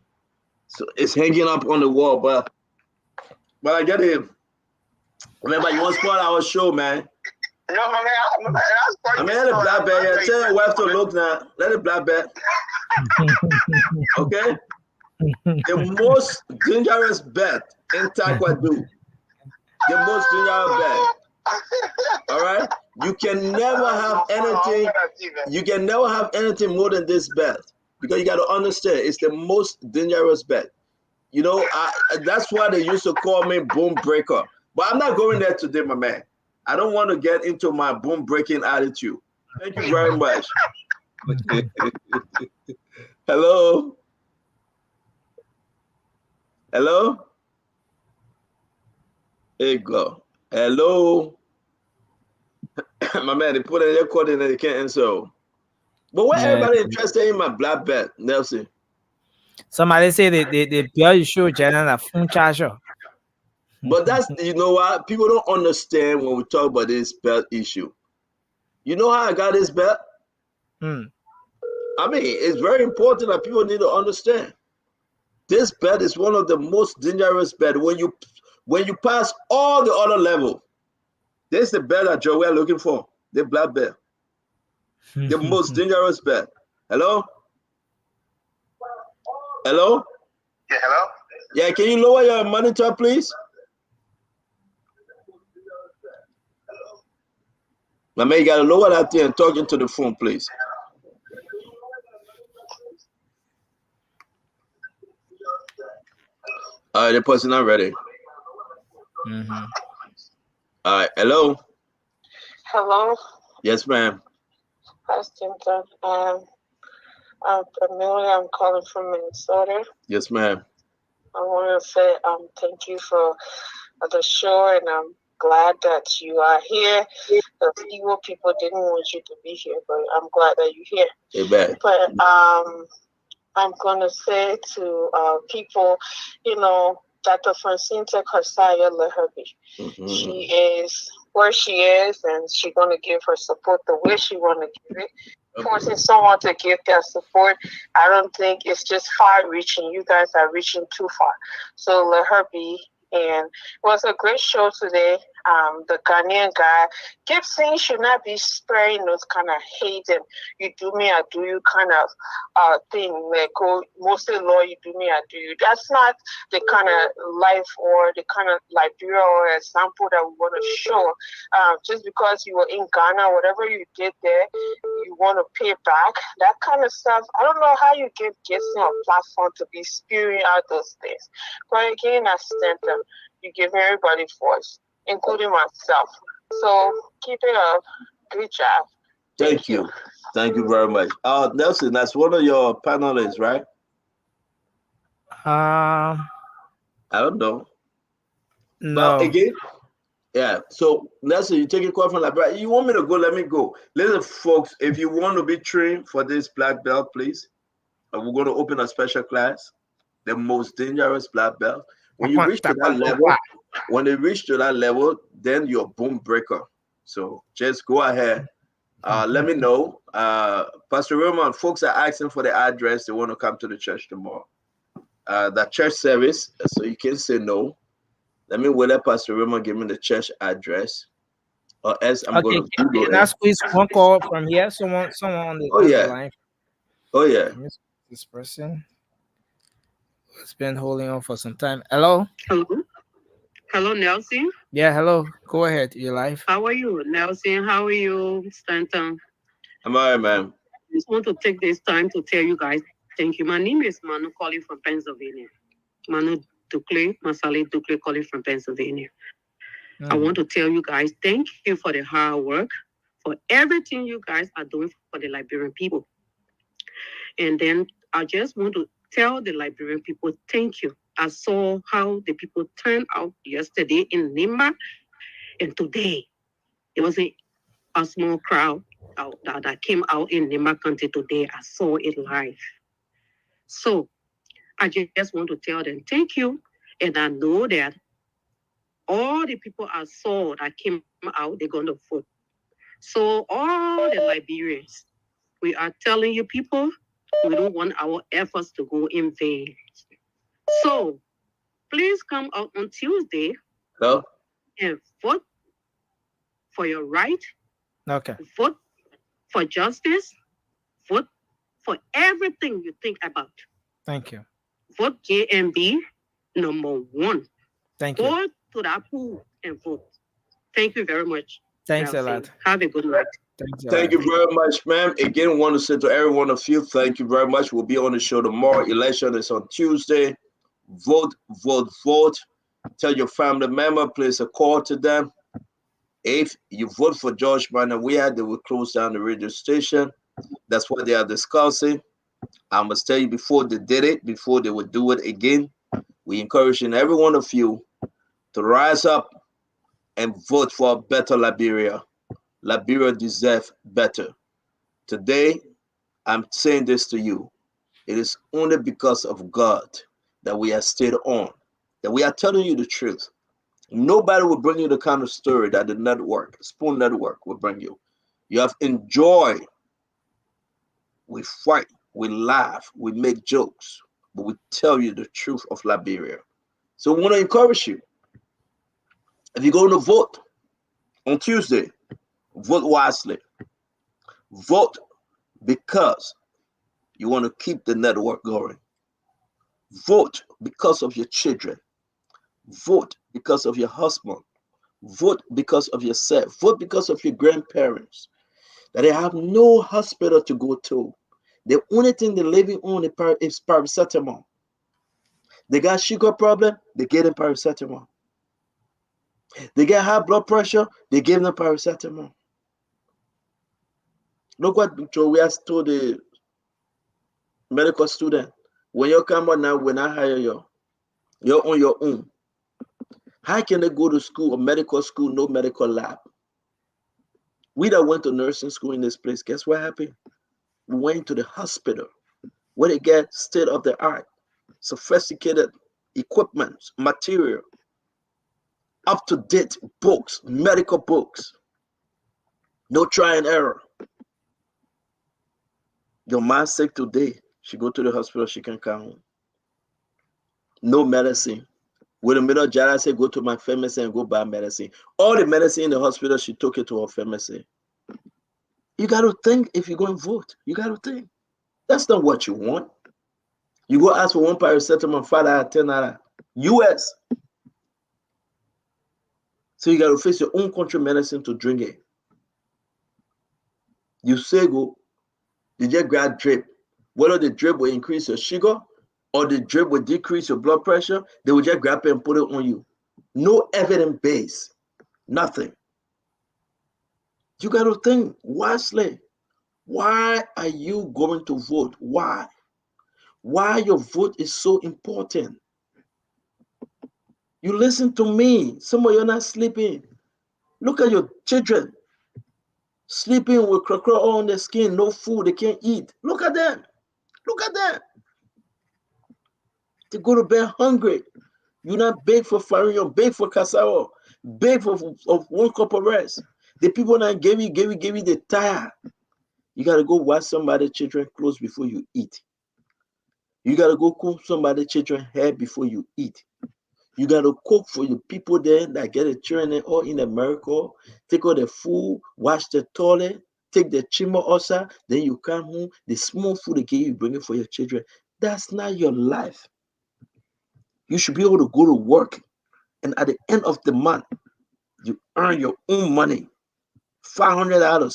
So it's hanging up on the wall, but I get it. Remember, you want to spoil our show, man. No, man, I mean, let the black belt. Yeah, tell your wife to look now. Let the black belt. Okay? The most dangerous bet in taekwondo. The most dangerous bet. All right? You can never have anything. You can never have anything more than this bet. Because you got to understand, it's the most dangerous bet. You know, that's why they used to call me boom breaker. But I'm not going there today, my man. I don't want to get into my boom breaking attitude. Thank you very much. Hello? Hello? There you go. Hello? My man, they put in their code and they can't answer. But why everybody interested in my black belt, Nelson? Somebody say they build show general phone charger. But that's, you know what? People don't understand when we talk about this belt issue. You know how I got this belt? I mean, it's very important that people need to understand. This belt is one of the most dangerous belts. When you pass all the other levels, this is the belt that Joe we're looking for, the black belt. The most dangerous belt. Hello? Hello? Yeah, hello? Yeah, can you lower your monitor, please? My man, you gotta lower that thing and talk into the phone, please. All right, the person not ready. All right, hello? Hello? Yes, ma'am. Hi, Stanton. I'm Amelia. I'm calling from Minnesota. Yes, ma'am. I want to say thank you for the show, and I'm glad that you are here. The evil people didn't want you to be here, but I'm glad that you're here. Amen. But I'm going to say to people, you know, Dr. Francine, take her side, let her be. She is where she is, and she's going to give her support the way she want to give it. forcing someone to give their support. I don't think it's just far reaching. You guys are reaching too far. So let her be. And it was a great show today. The Ghanaian guy kept saying should not be sparing those kind of hate and you do me, I do you kind of thing. Like, oh, mostly law, you do me, I do you. That's not the kind of life or the kind of Liberia or example that we want to show. Just because you were in Ghana, whatever you did there, you want to pay back. That kind of stuff. I don't know how you give Gibson a platform to be spewing out those things. But again, I Stanton, you give everybody voice, including myself. So keep it up. Good job. Thank you. Thank you very much. Nelson, that's one of your panelists, right? I don't know. No. But again, yeah. So Nelson, you take a call from Liberia. You want me to go? Let me go. Listen, folks, if you want to be trained for this black belt, please, we're going to open a special class, the most dangerous black belt. When you reach to that level, then you're a boom breaker. So just go ahead. Let me know. Pastor Roman, folks are asking for the address. They want to come to the church tomorrow. That church service, so you can say no. Let me let Pastor Roman give me the church address. Or else I'm going to Google it. Can I squeeze one call from here? Someone on the, on the line. Oh, yeah. This person has been holding on for some time. Hello? Hello, Nelson. Yeah, hello. Go ahead. You're live. How are you, Nelson? How are you, Stanton? I'm all right, man. I just want to take this time to tell you guys thank you. My name is Manu, calling from Pennsylvania. Manu Ducle, Masale Ducle, calling from Pennsylvania. I want to tell you guys thank you for the hard work, for everything you guys are doing for the Liberian people. And then I just want to tell the Liberian people thank you. I saw how the people turned out yesterday in Nimba, and today it was a small crowd that came out in Nimba County today. I saw it live. So I just want to tell them thank you. And I know that all the people I saw that came out, they're going to vote. So all the Liberians, we are telling you people, we don't want our efforts to go in vain. So please come out on Tuesday and vote for your right. Okay. Vote for justice. Vote for everything you think about. Thank you. Vote JMB #1. Thank you. you. Go to that pool and vote. Thank you very much. Thanks a lot. Have a good night. Thank you very much, ma'am. Again, want to say to every one of you, thank you very much. We'll be on the show tomorrow. Election is on Tuesday. Vote, vote, vote. Tell your family member, place a call to them. If you vote for George Manawia, they will close down the radio station. That's what they are discussing. I must tell you, before they did it, before they would do it again, we encouraging every one of you to rise up and vote for a better Liberia. Liberia deserves better. Today, I'm saying this to you. It is only because of God that we are still on, that we are telling you the truth. Nobody will bring you the kind of story that the network, Spoon Network, will bring you. You have enjoyed. We fight, we laugh, we make jokes, but we tell you the truth of Liberia. So we want to encourage you. If you're going to vote on Tuesday, vote wisely. Vote because you want to keep the network going. Vote because of your children. Vote because of your husband. Vote because of yourself. Vote because of your grandparents, that they have no hospital to go to. The only thing they're living on is paracetamol. They got sugar problem, they get them paracetamol. They get high blood pressure, they give them paracetamol. Look what we have told the medical student. When you come out now, when I hire you, you're on your own. How can they go to school or medical school, no medical lab? We that went to nursing school in this place, guess what happened? We went to the hospital where they get state-of-the-art, sophisticated equipment, material, up-to-date books, medical books. No try and error. Your mom's sick today. She go to the hospital, she can come home. No medicine. With the middle Jara say, go to my pharmacy and go buy medicine. All the medicine in the hospital, she took it to her pharmacy. You got to think if you're going to vote. You got to think. That's not what you want. You go ask for one paracetamol, $5, $10, US. So you got to face your own country medicine to drink it. You say go, you just grab drip. Whether the drip will increase your sugar or the drip will decrease your blood pressure, they will just grab it and put it on you. No evidence base, nothing. You got to think wisely. Why are you going to vote? Why? Why your vote is so important? You listen to me. Some of you are not sleeping. Look at your children sleeping with cracker on their skin, no food, they can't eat. Look at them. Look at them. They go to bed hungry. You not beg for farino, beg for cassava, beg for of 1 cup of rice. The people that gave you, they tired. You got to go wash somebody's children's clothes before you eat. You got to go comb somebody's children's hair before you eat. You got to cook for the people there that get a children all in America, take all the food, wash the toilet, take the chimo outside, then you come home, the small food they give you, bring it for your children. That's not your life. You should be able to go to work, and at the end of the month, you earn your own money. $500,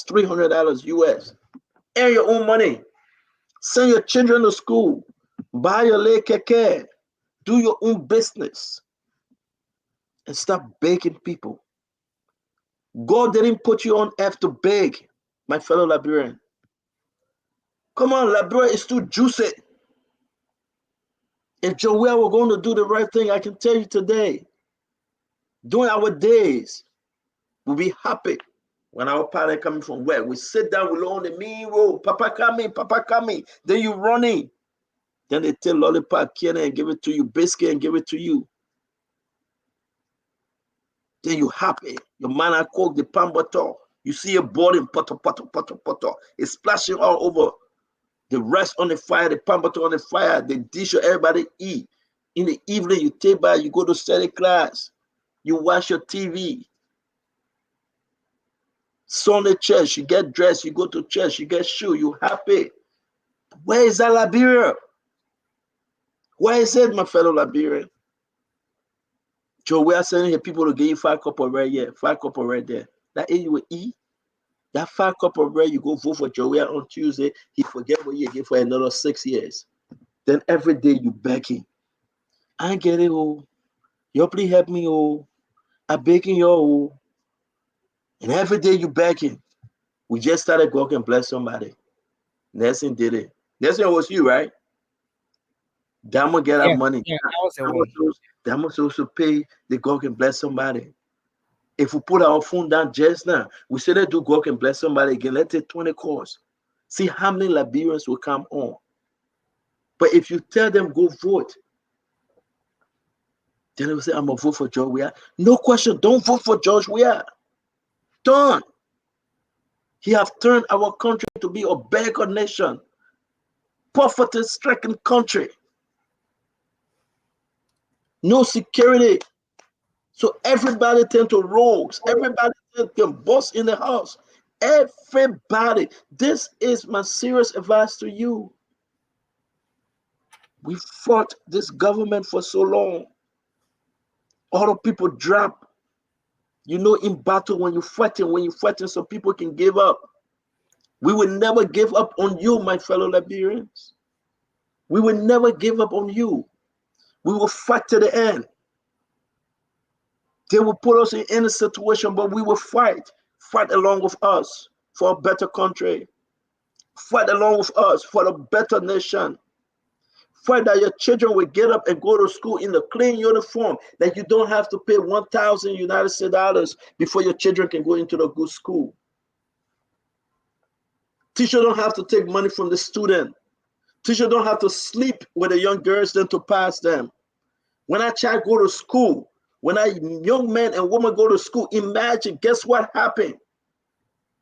$300 US. Earn your own money. Send your children to school. Buy your leg keke. Do your own business. And stop begging people. God didn't put you on earth to beg, my fellow Liberian. Come on, Liberia is too juicy. If Joel were going to do the right thing, I can tell you today, during our days, we'll be happy when our parents coming from work. We sit down, we look on the main road, Papa coming, then you running. Then they take lollipop, candy, and give it to you, biscuit, and give it to you. Then you happy. Your man I cook the pan butter. You see a boiling potter. It's splashing all over. The rest on the fire, the pan butter on the fire, the dish everybody eat. In the evening, you take bath, you go to study class. You watch your TV. Sunday church, you get dressed, you go to church, you get shoe, you happy. Where is that Liberia? Where is it, my fellow Liberian? Joe, we are sending here people to give you 5 cup of red here, 5 cup of red there. That is you will eat. That 5 cup of red, you go vote for Joe on Tuesday, he forget what you give for another 6 years. Then every day you beg him. I get it, oh. You please help me, oh. I'm begging you, oh. And every day you begging. We just started going and bless somebody. Nelson did it. Nelson was you, right? Damo get that money. Yeah, that was the one. Damo also pay the God can bless somebody. If we put our phone down just now, we say they do God can bless somebody again. Let's take 20 calls. See how many Liberians will come on. But if you tell them go vote, then they will say, I'm gonna vote for George Weah. No question, don't vote for George Weah. Don't. He have turned our country to be a beggar nation, poverty-stricken country. No security. So everybody turn to rogues. Everybody can boss in the house. Everybody. This is my serious advice to you. We fought this government for so long. All the people drop. You know, in battle, when you're fighting, so people can give up. We will never give up on you, my fellow Liberians. We will never give up on you. We will fight to the end. They will put us in any situation, but we will fight. Fight along with us for a better country. Fight along with us for a better nation. Fight that your children will get up and go to school in a clean uniform, that you don't have to pay 1,000 United States dollars before your children can go into the good school. Teacher don't have to take money from the student. Teacher don't have to sleep with the young girls then to pass them. When a child go to school, when a young man and woman go to school, imagine, guess what happened?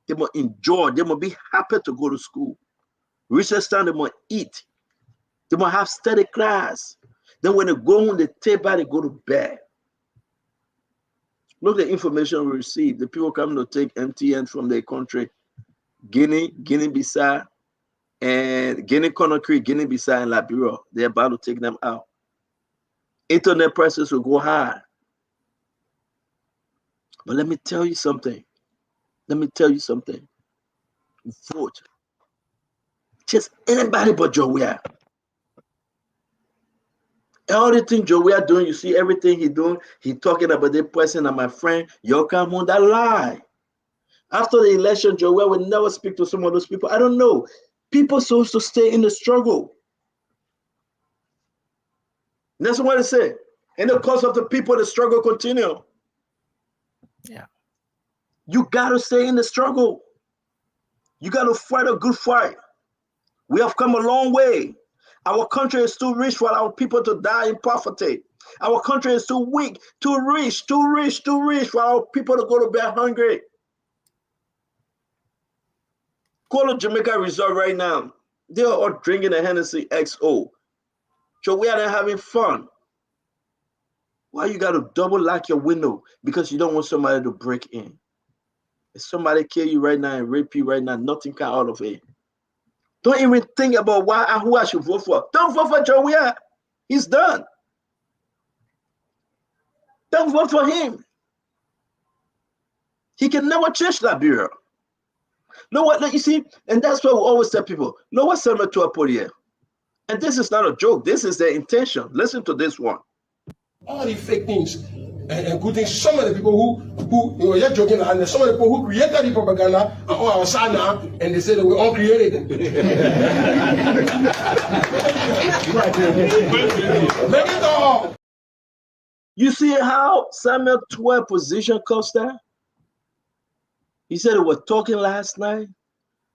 They will enjoy, they will be happy to go to school. Richardson, they must eat. They must have study class. Then when they go home, they take back, they go to bed. Look at the information we receive. The people coming to take MTN from their country, Guinea, Guinea-Bissau, and Guinea-Conakry, Guinea-Bissau, and Liberia. They're about to take them out. Internet prices will go high. But let me tell you something. Vote. Just anybody but Joey. All the things Joey are doing, you see everything he doing, he talking about the person and my friend, you come on that lie. After the election, Joey will never speak to some of those people. I don't know. People supposed to stay in the struggle. That's what I say. In the course of the people, the struggle continue. Yeah. You got to stay in the struggle. You got to fight a good fight. We have come a long way. Our country is too rich for our people to die in poverty. Our country is too weak, too rich for our people to go to bed hungry. Go to Jamaica Resort right now. They are all drinking a Hennessy XO. So we are there having fun. Why you got to double lock your window? Because you don't want somebody to break in. If somebody kill you right now and rape you right now, nothing can out of it. Don't even think about who I should vote for. Don't vote for Joey. He's done. Don't vote for him. He can never change Liberia. Know what? You see, and that's why we always tell people, know what Samuel to a podium. And this is not a joke. This is their intention. Listen to this one. All the fake things, including some of the people who you're joking, and some of the people who created the propaganda and all our side now, and they say that we all created it. Make it all. You see how Samuel 12 position Costa? He said they were talking last night.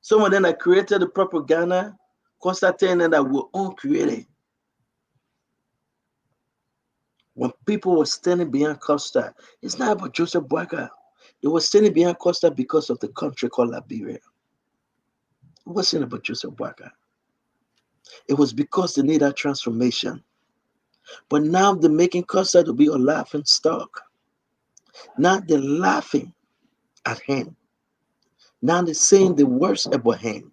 Some of them that created the propaganda, Costa telling them that we're all created. When people were standing behind Costa, it's not about Joseph Boakai. They were standing behind Costa because of the country called Liberia. It wasn't about Joseph Boakai. It was because they need that transformation. But now they're making Costa to be a laughing stock. Now they're laughing at him. Now they're saying the worst about him.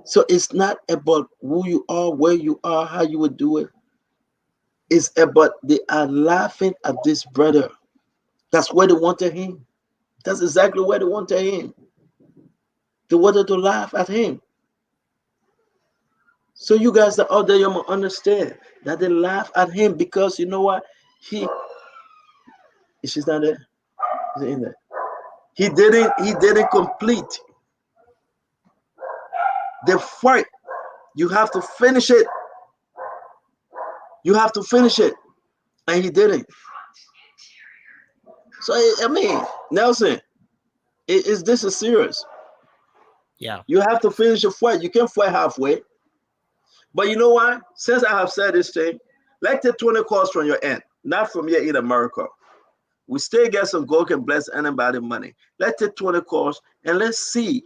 So it's not about who you are, where you are, how you would do it. It's about they are laughing at this brother. That's where they wanted him. That's exactly where they wanted him. They wanted to laugh at him. So you guys that are out there, you must understand that they laugh at him because you know what? She's not there. Is it in there? He didn't complete the fight. You have to finish it. You have to finish it. And he didn't. So, I mean, Nelson, this is serious. Yeah. You have to finish the fight. You can't fight halfway. But you know what? Since I have said this thing, let's take 20 calls from your end, not from here in America. We still get some God can bless anybody money. Let's take 20 calls and let's see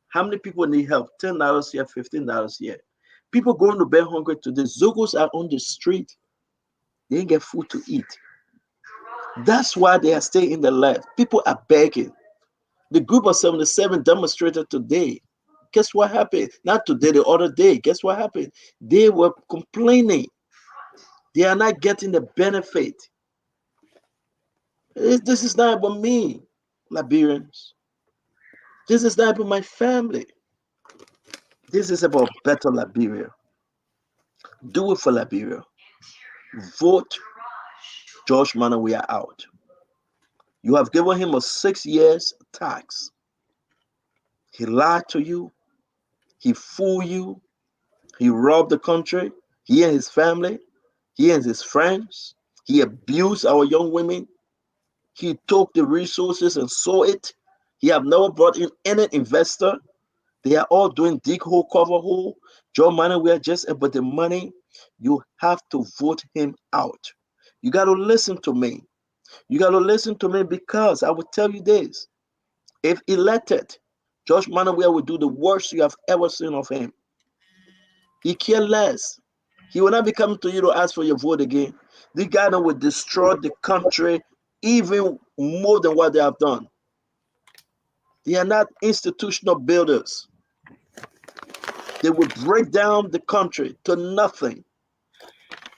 how many people need help. $10 here, $15 here. People going to bed hungry today. Zogos are on the street. They ain't get food to eat. That's why they are staying in the left. People are begging. The group of 77 demonstrated today. Guess what happened? Not today, the other day. Guess what happened? They were complaining. They are not getting the benefit. This is not about me, Liberians. This is not about my family. This is about better Liberia. Do it for Liberia. Vote George Manneh, we are out. You have given him a 6 years tax. He lied to you. He fooled you. He robbed the country. He and his family. He and his friends. He abused our young women. He took the resources and sold it. He have never brought in any investor. They are all doing dig hole, cover hole. Joe Manneh, we are just about the money. You have to vote him out. You got to listen to me. You got to listen to me because I will tell you this. If elected, Josh Manuel will do the worst you have ever seen of him. He cares less. He will not be coming to you to ask for your vote again. This guy now will destroy the country even more than what they have done. They are not institutional builders. They will break down the country to nothing.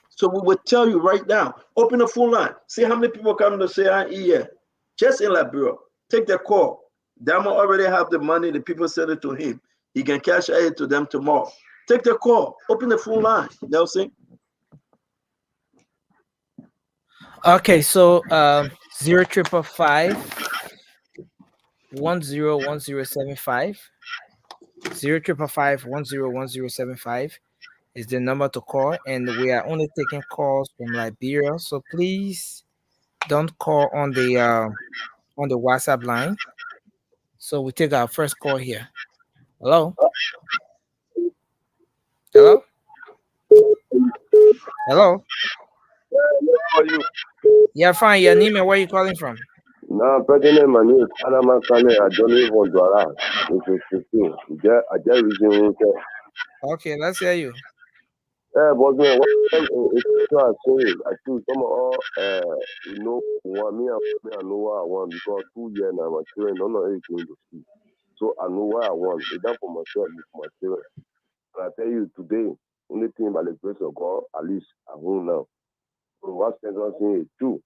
So we will tell you right now, open a full line. See how many people come to say, yeah, just in Liberia. Take their call. Dama already have the money. The people send it to him. He can cash it to them tomorrow. Take their call. Open the full line, Nelson. Okay, so 0555 101075 0555 101075 is the number to call, and we are only taking calls from Liberia. So please don't call on the WhatsApp line. So we take our first call here. Hello. Hello. Hello. How are you? Yeah, fine. Your name and where you calling from? No, President Manu, Panama Kane, I don't even Douala, which is 15. I just resumed. Okay, let's hear you. But man, it's so I say, I choose some of you know, want me, I know what I want because 2 years now, my children don't know anything to see. So I know what I want. It's done for myself, for my children. And I tell you today, only thing by the grace of God, at least at home now. So what Stanton saying is true.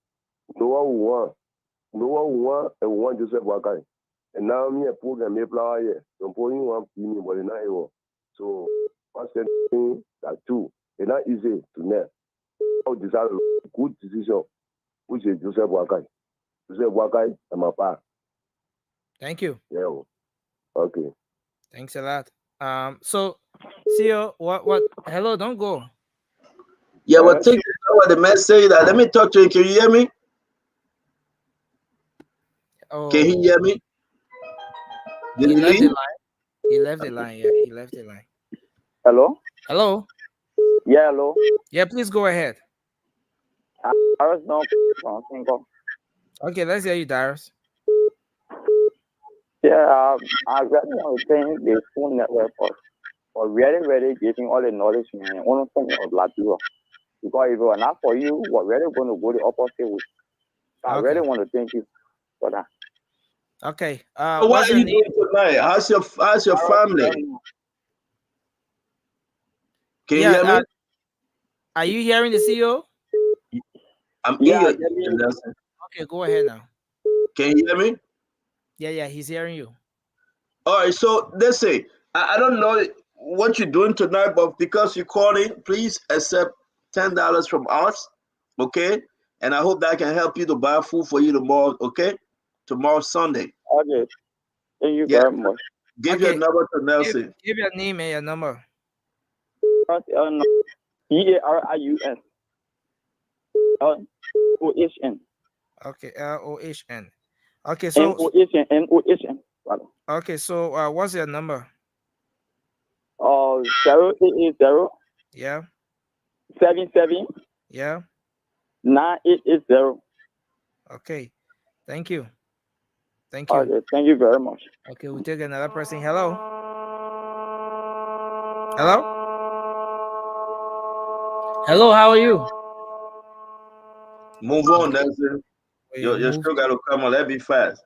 No one will want. No one will want and want Joseph Wakai. And now me a program me flower here. Don't put in one premium, but not here. So what Stanton that too. It's not easy to know. How decide a good decision, which is Joseph Wakai. Joseph Wakai and my pa. Thank you. Yeah. Okay. Thanks a lot. So CEO, what hello, don't go. Yeah, well, take the message that let me talk to you. Can you hear me? Oh, can he hear me? Did he he left the leave? line. He left the line. Yeah, he left the line. Hello? Hello. Yeah, hello. Yeah, please go ahead. I was not single. Okay, let's hear you, Darius. Yeah, I really want to thank the school network for really giving all the knowledge man, on of Latino. Because if it were not for you, we're really going to go the opposite way. So I really want to thank you for that. Okay. So what are you doing tonight? How's your family? Can you hear me? Are you hearing the CEO? I'm eager. Okay, go ahead now. Can you hear me? Yeah, he's hearing you. All right, so let's say I don't know what you're doing tonight, but because you're calling, please accept $10 from us, okay? And I hope that can help you to buy food for you tomorrow, okay? Tomorrow Sunday. Okay. Thank you very much. Give your number to Nelson. Give your name and your number. EARIUS. LOHN. Okay, LOHN. Okay, so NOHN. Okay, so what's your number? 0880. Yeah. 77. Yeah. 9880. Okay. Thank you. Thank you. Okay, thank you very much. Okay, we'll take another person. Hello. Hello. Hello, how are you? Move on, Nelson. You still got to come on. Let's be fast.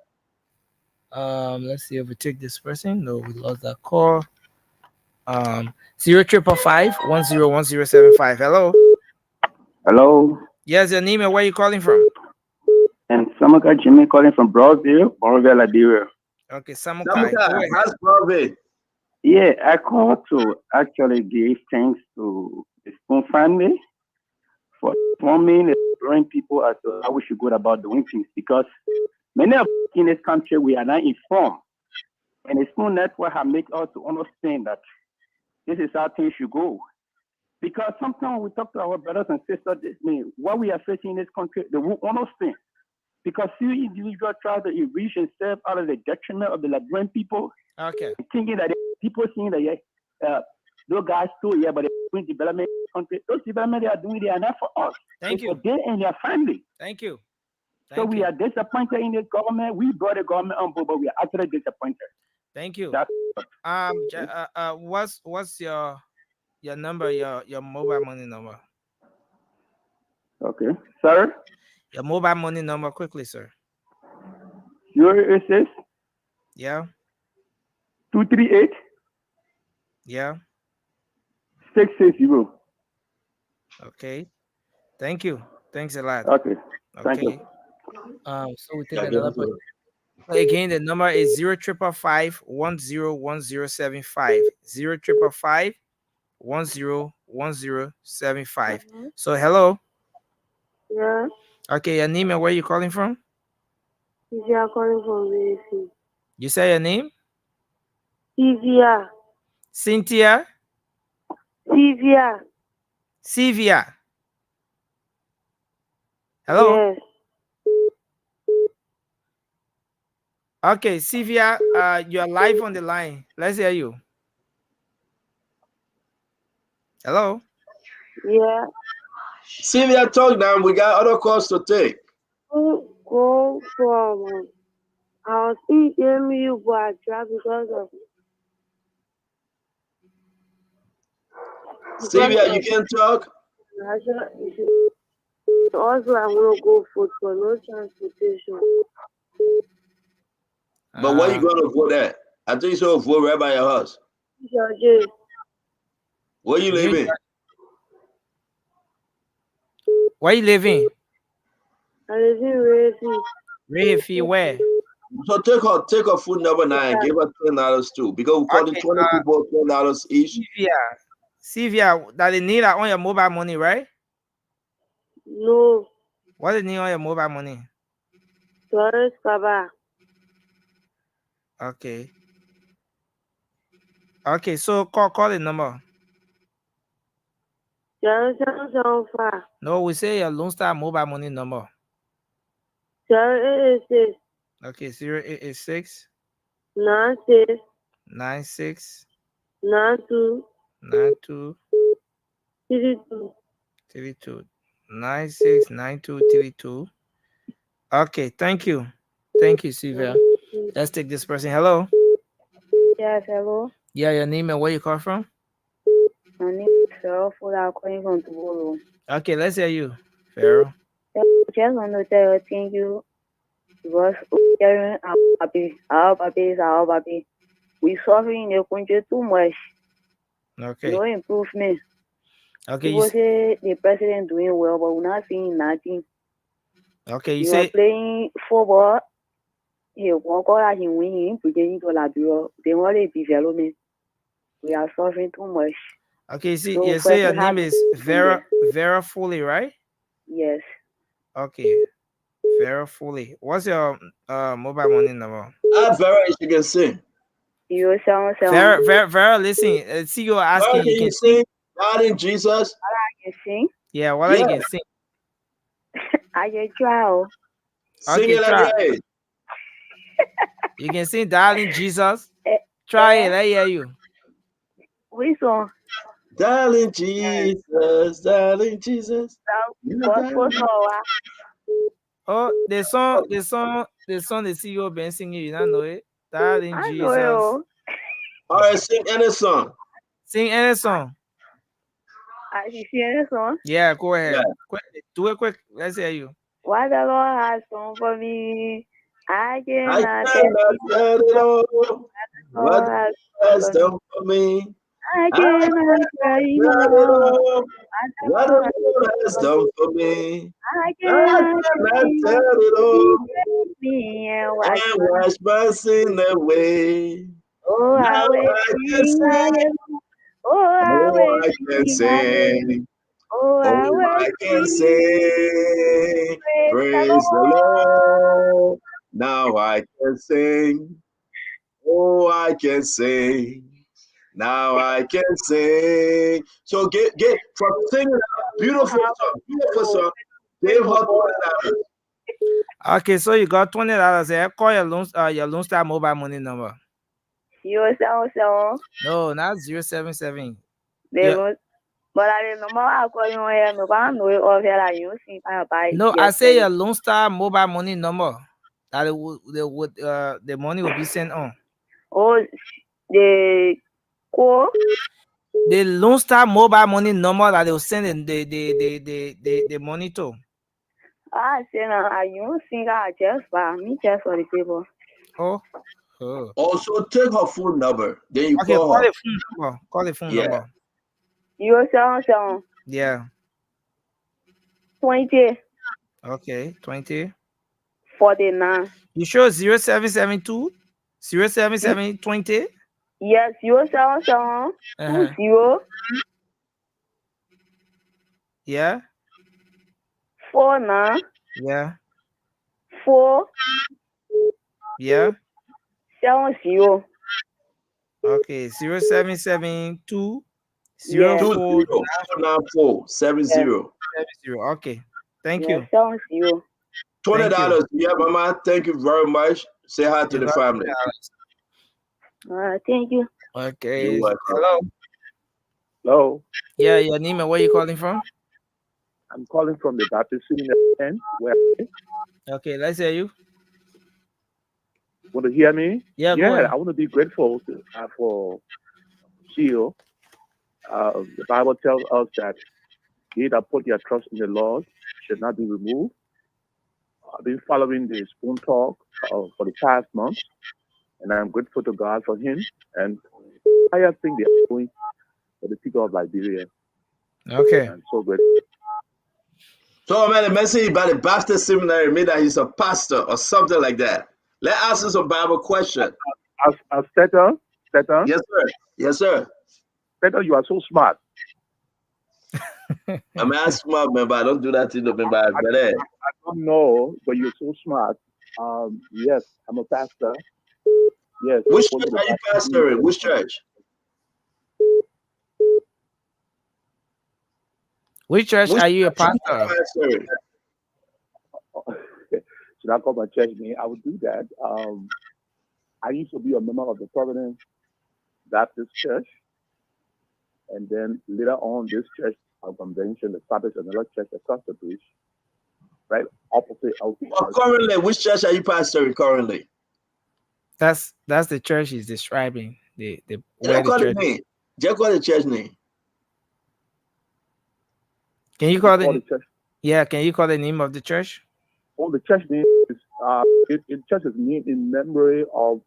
Let's see if we take this person. No, we lost that call. 0555 101075. Hello. Hello. Yes, your name and where you calling from? And Samuka Jimmy calling from Brownsville, Liberia. Okay, Samuka. How's Brownsville? Yeah, I called to actually give thanks to the Spoon family for informing the foreign people as to how we should go about doing things, because many of us in this country, we are not informed. And the Spoon Network have made us to understand that this is how things should go. Because sometimes we talk to our brothers and sisters, this means what we are facing in this country, they will understand. Because few individuals try to enrich themselves out of the detriment of the Liberian people. Okay. Thinking that people saying that those guys too, but they're doing development in the country. Those development they are doing, they are not for us. Thank you. For them and their family. Thank you. So we are disappointed in the government. We brought the government on board, but we are actually disappointed. Thank you. That's What's your number, your mobile money number? okay. Sir, Your mobile money number quickly, sir. 086 Yeah. 238 Yeah. 660. Okay. Thank you. Thanks a lot. Okay. Thank Okay. you. So we take another person. Again, the number is 0555-101075. 0555-101075. So hello. Yeah, Okay, your name and where you calling from? Sylvia calling from VC. You say your name? Sylvia. Cynthia? Sylvia. Sylvia. Hello? Yes. Okay, Sylvia, you are live on the line. Let's hear you. Hello? Yeah. Sylvia, talk now. We got other calls to take. Go from I was in MU, but I dropped because of Sylvia, you can talk. national issue. Also, I'm gonna go vote for no transportation. But where you going to vote at? I think so. Vote right by your house. Georgia. Where you living? Where you living? I live in Racing. Refi, where? So take her phone number now and give her $10 too. Because we call it 20 people, $10 each. Sylvia, that they need on your mobile money, right? No. What they need on your mobile money? Torres Kaba. Okay. Okay, so call the number. 0775. No, we say your Lone Star mobile money number. 0886. Okay, 0886 96 96 92 92 32. 32 96 92 32. Okay, thank you. Thank you, Sylvia. Let's take this person. Hello. Yes, hello. Yeah, your name and where you call from? My name is Pharaoh. I'm calling from Tubolo. Okay, let's hear you, Pharaoh. Just want to tell you thank you because hearing our papi. We suffering in the country too much. Okay. No improvement. Okay. People say the president doing well, but we're not seeing nothing. Okay, you We say are playing football. He won't call that he winning, pretending to la bureau. They want a development. We are suffering too much. okay. See, So you first say your we have name is to- Vera Foley, right? Yes. Okay, Vera Foley. What's your mobile money number? Vera, you can sing. You sound Vera, listen. See, you're asking. Vera, can you sing? God in Jesus. I can sing. Yeah, what you can sing? I can try. Sing Okay, it try. again. You can sing Darling Jesus. Try it. I hear you. Which song? Darling Jesus, darling Jesus. Oh, the song the CEO been singing. You don't know it? Darling I Jesus. know it. All right, sing any song. Sing any song. I can sing any song. Yeah, go ahead. Yeah. Quick, do it quick. Let's hear you. What the Lord has done for me, I I cannot cannot tell it all. What has has done for me. I I cannot tell cannot you tell it all. all. What the Lord has done for me. I I cannot cannot tell it all. me and And wash my sin away. Oh, I Now will I can sing sing. Oh, I Oh, will I can sing. Oh, I Oh, will I can sing. sing. Praise Praise the Lord. Now I can sing. Oh, I can sing. Now I can sing. So get for singing a beautiful song, give her $20. Okay, so you got $20 there. Call your Lone Star mobile money number. 077. No, not 077. But I don't know how call you here. No, I know it all here. Like you see, No, I say your Lone Star mobile money number. That the money will be sent on. Oh, the call. The Lone Star mobile money number that they will send in the money to. I say now, I you think I just buy me just for the paper. Oh. Also, take her phone number. Then you Okay, call call her. the phone number. Call the phone Yeah. number. 077 Yeah. 20 Okay, 20. 49. You sure 0772 07720? Yes, 077 Uh-huh. 20 Yeah. 49 Yeah. 4 Yeah. 70. Okay, 0772 Yeah. 04 494 Yes. 70. Okay. Thank Yes, you. 70. $20. Yeah, Mama. Thank you very much. Say hi to You the got family. Thank you. Okay. You're welcome. Hello. Hello. Yeah, your name and where you calling from? I'm calling from the Baptist City end. Where Okay, let's hear you. want to hear me? Yeah, go ahead. I want to be grateful for Shield. The Bible tells us that they that put their trust in the Lord should not be removed. I've been following the Spoon Talk for the past month, and I'm grateful to God for him and the entire thing they're doing for the people of Liberia. Okay. I'm so grateful. So, man, the message about the Baptist seminary mean that he's a pastor or something like that. Let's ask us a Bible question. Stanton? Yes, sir. Yes, sir. Stanton, you are so smart. I'm not smart, man, but I don't do that thing, man. I don't know, but you're so smart. Yes, I'm a pastor. Yes. Which church are you pastoring? Which church? Which church are you a pastor? Pastoring? Should I call my church name? I would do that. I used to be a member of the Providence Baptist Church, and then later on, this church convention established another church across the bridge, right opposite. Well, currently, which church are you pastoring currently? That's the church he's describing. The Just call the name. Just call the church name. Can you call the church? Yeah, can you call the name of the church? Oh, the church name is the church is named in memory of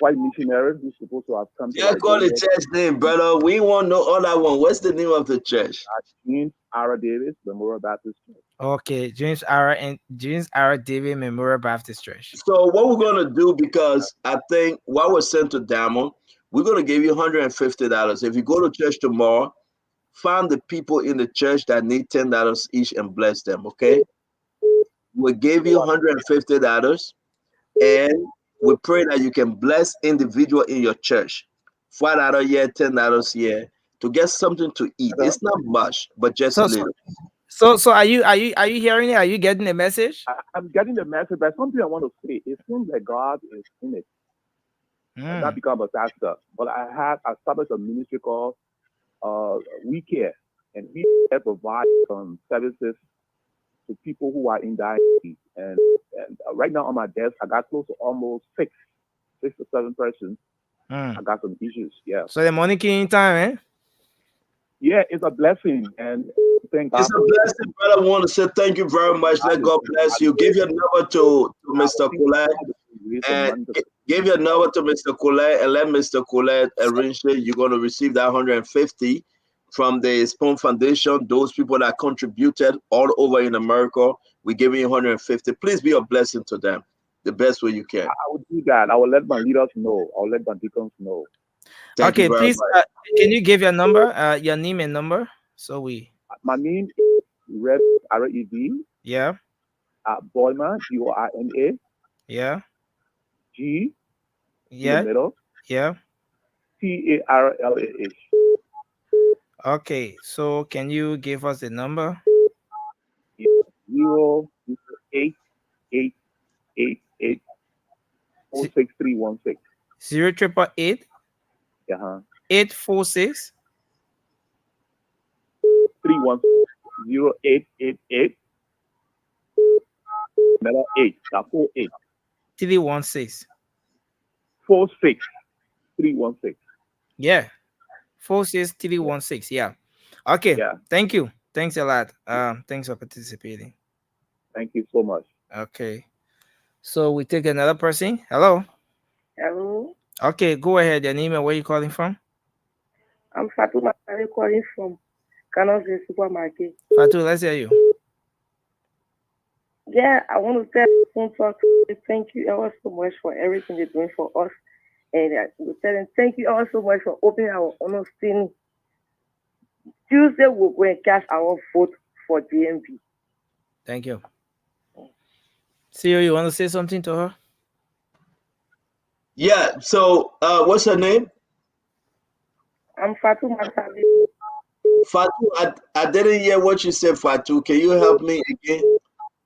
white missionaries who supposed to have come. Yeah, call the church name, brother. We want to know all that one. What's the name of the church? James R. Davis Memorial Baptist Church. Okay, James R. Davis Memorial Baptist Church. So what we're gonna do, because I think what was sent to Diamond, we're gonna give you $150. If you go to church tomorrow, find the people in the church that need $10 each and bless them. Okay, we'll give you $150, and we pray that you can bless individual in your church. $5 here, $10 here, to get something to eat. It's not much, but just a little. So are you hearing it? Are you getting the message? I'm getting the message, but something I want to say. It seems like God is in it. And not become a pastor, but I have established a ministry called We Care, and we provide some services to people who are in dire need. And right now on my desk, I got close to almost six to seven persons. I got some issues. Yeah. So the money came in time, eh? Yeah, it's a blessing, and thank God. It's a blessing, brother. I want to say thank you very much. Let God bless you. Give your number to Mr. Colette, and give your number to Mr. Colette, and let Mr. Colette arrange it. You're going to receive that 150 from the Spoon Foundation. Those people that contributed all over in America, we give you 150. Please be a blessing to them the best way you can. I will do that. I will let my leaders know. I'll let my deacons know. Thank okay, you very please, much. can you give your number, your name and number, so we. My name is Red R-E-D. Yeah. Boyman, Borna. Yeah. G. Yeah. In the middle. Yeah. Tarlah. Okay, so can you give us the number? 08888 46316. 0888 846 0888 8 316. 46316. Yeah. 46316. Yeah. Okay. Yeah. Thank you. Thanks a lot. Thanks for participating. Thank you so much. Okay. So we take another person. Hello. Hello. Okay, go ahead. Your name and where you calling from? I'm Fatuma calling from Canos Supermarket. Fatu, let's hear you. Yeah, I want to tell Talk thank you ever so much for everything you're doing for us. And I will tell them thank you ever so much for opening our understanding. Tuesday we'll go and cast our vote for DMV. Thank you. CEO, you want to say something to her? Yeah, so what's her name? I'm Fatuma. Fatu, I didn't hear what you said, Fatu. Can you help me again?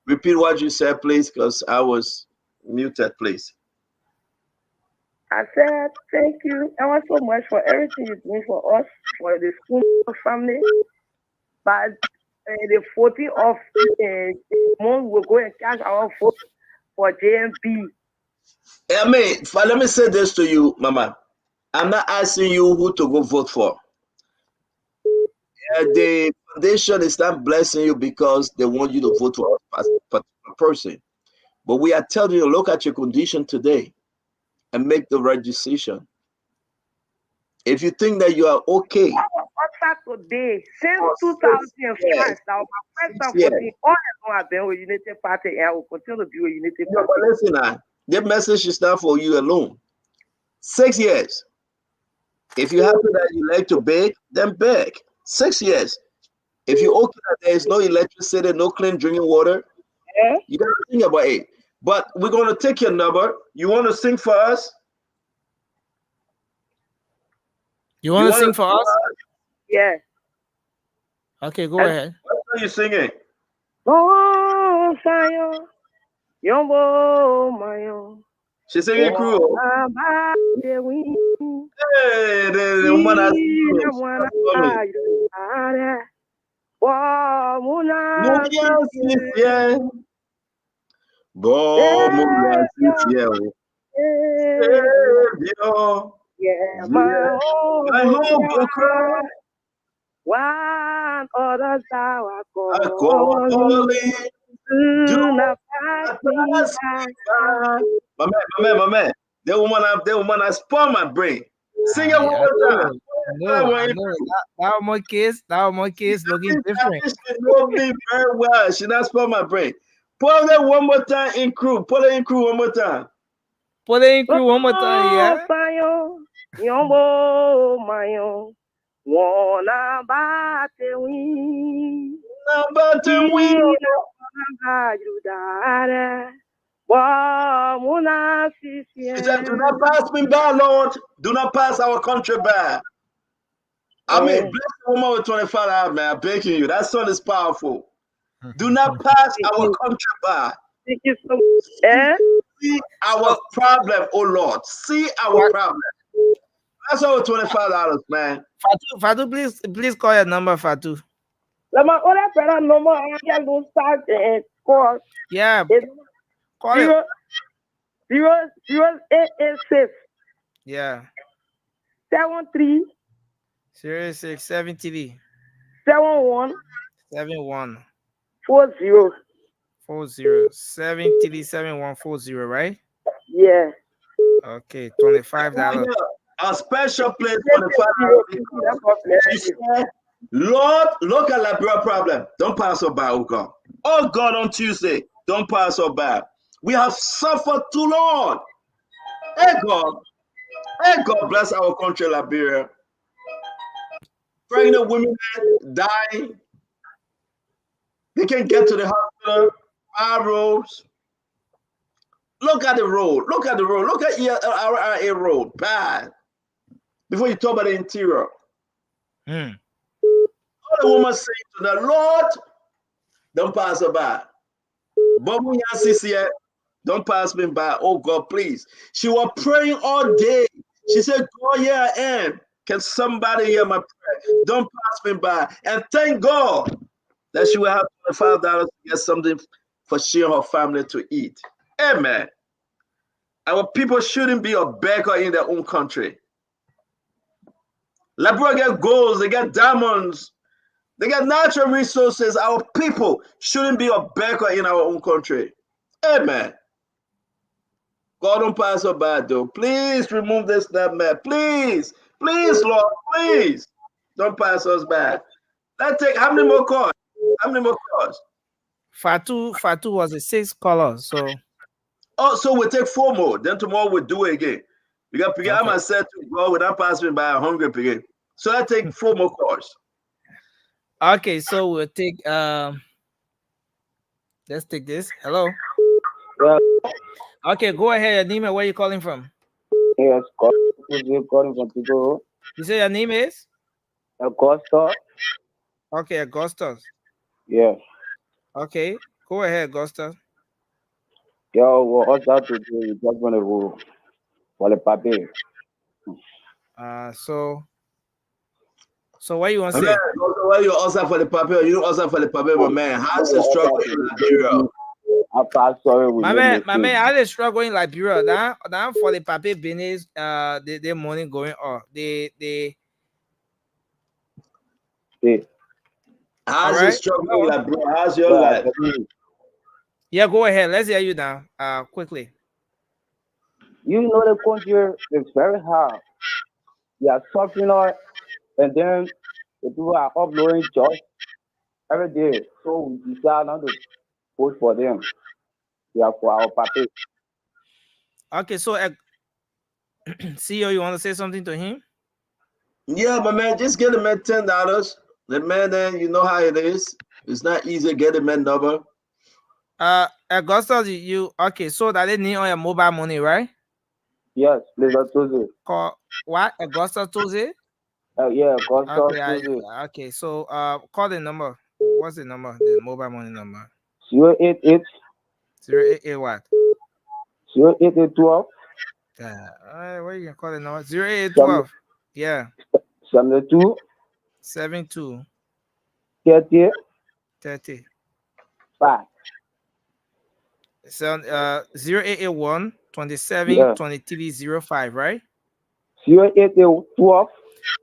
Repeat what you said, please, because I was muted, please. I said thank you ever so much for everything you're doing for us, for the school family. But the 14th of month, we'll go and cast our vote for JMP. I mean, let me say this to you, Mama. I'm not asking you who to go vote for. The foundation is not blessing you because they want you to vote for a particular person. But we are telling you, look at your condition today and make the right decision. If you think that you are okay. Today, since 2005, now my first time voting, all I know I've been with United Party and I will continue to be with United Party. But listen, the message is not for you alone. 6 years. If you're happy that you like to beg, then beg. 6 years. If you're okay that there is no electricity, no clean drinking water, you gotta think about it. But we're gonna take your number. You want to sing for us? You want to sing for us? Yeah. Okay, go ahead. What are you singing? Oh, Sayo, Yombo, Mayo. She's singing crew. Hey, The woman has one other thou calling. Do not pass me by. My man. That woman has spoiled my brain. Sing it one more time. I know. That one case looking different. She know me very well. She not spoiled my brain. Pull it one more time in crew. Pull it in crew one more time. Pull it in crew one more time, yeah. Yombo, mayo. Wanna bate win. She said, do not pass me by, Lord. Do not pass our country by. I mean, bless the woman with $25, man. I'm begging you. That song is powerful. Do not pass our country by. Thank you so much. See our problem, oh Lord. See our problem. That's over $25, man. Fatu, please call your number, Fatu. Lama ora pera number I don't start call. Yeah. Call it. 0886. Yeah. 73. 0673. 71. 71. 40. 737140, right? Yeah. Okay, $25. A special place $25. Lord, look at Liberia problem. Don't pass us by, oh God. Oh God, on Tuesday, don't pass us by. We have suffered too long. Hey God, bless our country, Liberia. Pregnant women dying. They can't get to the hospital. Our roads. Look at the road. Look at our road. Bad. Before you talk about the interior. All the woman saying to the Lord, don't pass her by. Don't pass me by. Oh God, please. She was praying all day. She said, God, here I am. Can somebody hear my prayer? Don't pass me by. And thank God that she will have $25 to get something for she and her family to eat. Amen. Our people shouldn't be a beggar in their own country. Liberia get gold, they get diamonds, they get natural resources. Our people shouldn't be a beggar in our own country. Amen. God don't pass us by though. Please remove this snap map. Please. Please, Lord. Please. Don't pass us by. Let's take how many more calls? How many more calls? Fatu was a 6 caller, so. Oh, so we'll take 4 more. Then tomorrow we'll do it again. Because I'm okay. Said to God without passing by 100 again. So I take 4 more calls. Okay, so we'll take let's take this. Hello. Yeah. Okay, go ahead. Your name and where you calling from? Yes, calling from Pico. You say your name is? Augusta. Okay, Augustus. Yeah. Okay, go ahead, Augustus. Yo, we're also today we just want to go for the paper. So what you want to say? Why you also for the paper? You also for the paper, my man. How's the struggle in Nigeria? My man, how they struggle in Liberia? Now for the paper business, the money going up. How's the struggle in Liberia? How's your life? Yeah, go ahead. Let's hear you now. Quickly. You know the country is very hard. We are suffering on, and then the people are uploading jobs every day. So we decide not to vote for them. We are for our party. Okay, so CEO, you want to say something to him? Yeah, but man, just get the man $10. The man, then you know how it is. It's not easy to get the man number. Augustus, you okay? So that they need on your mobile money, right? Yes, please, Tuesday. Call what? Augustus Tuesday? Yeah, Augustus Tuesday. Okay, so call the number. What's the number? The mobile money number? 088. 088 what? 08812. Where you can call the number? 08812. Yeah. 72. 72. 30. 30. 5. So 0881 27 23 05, right? 08812.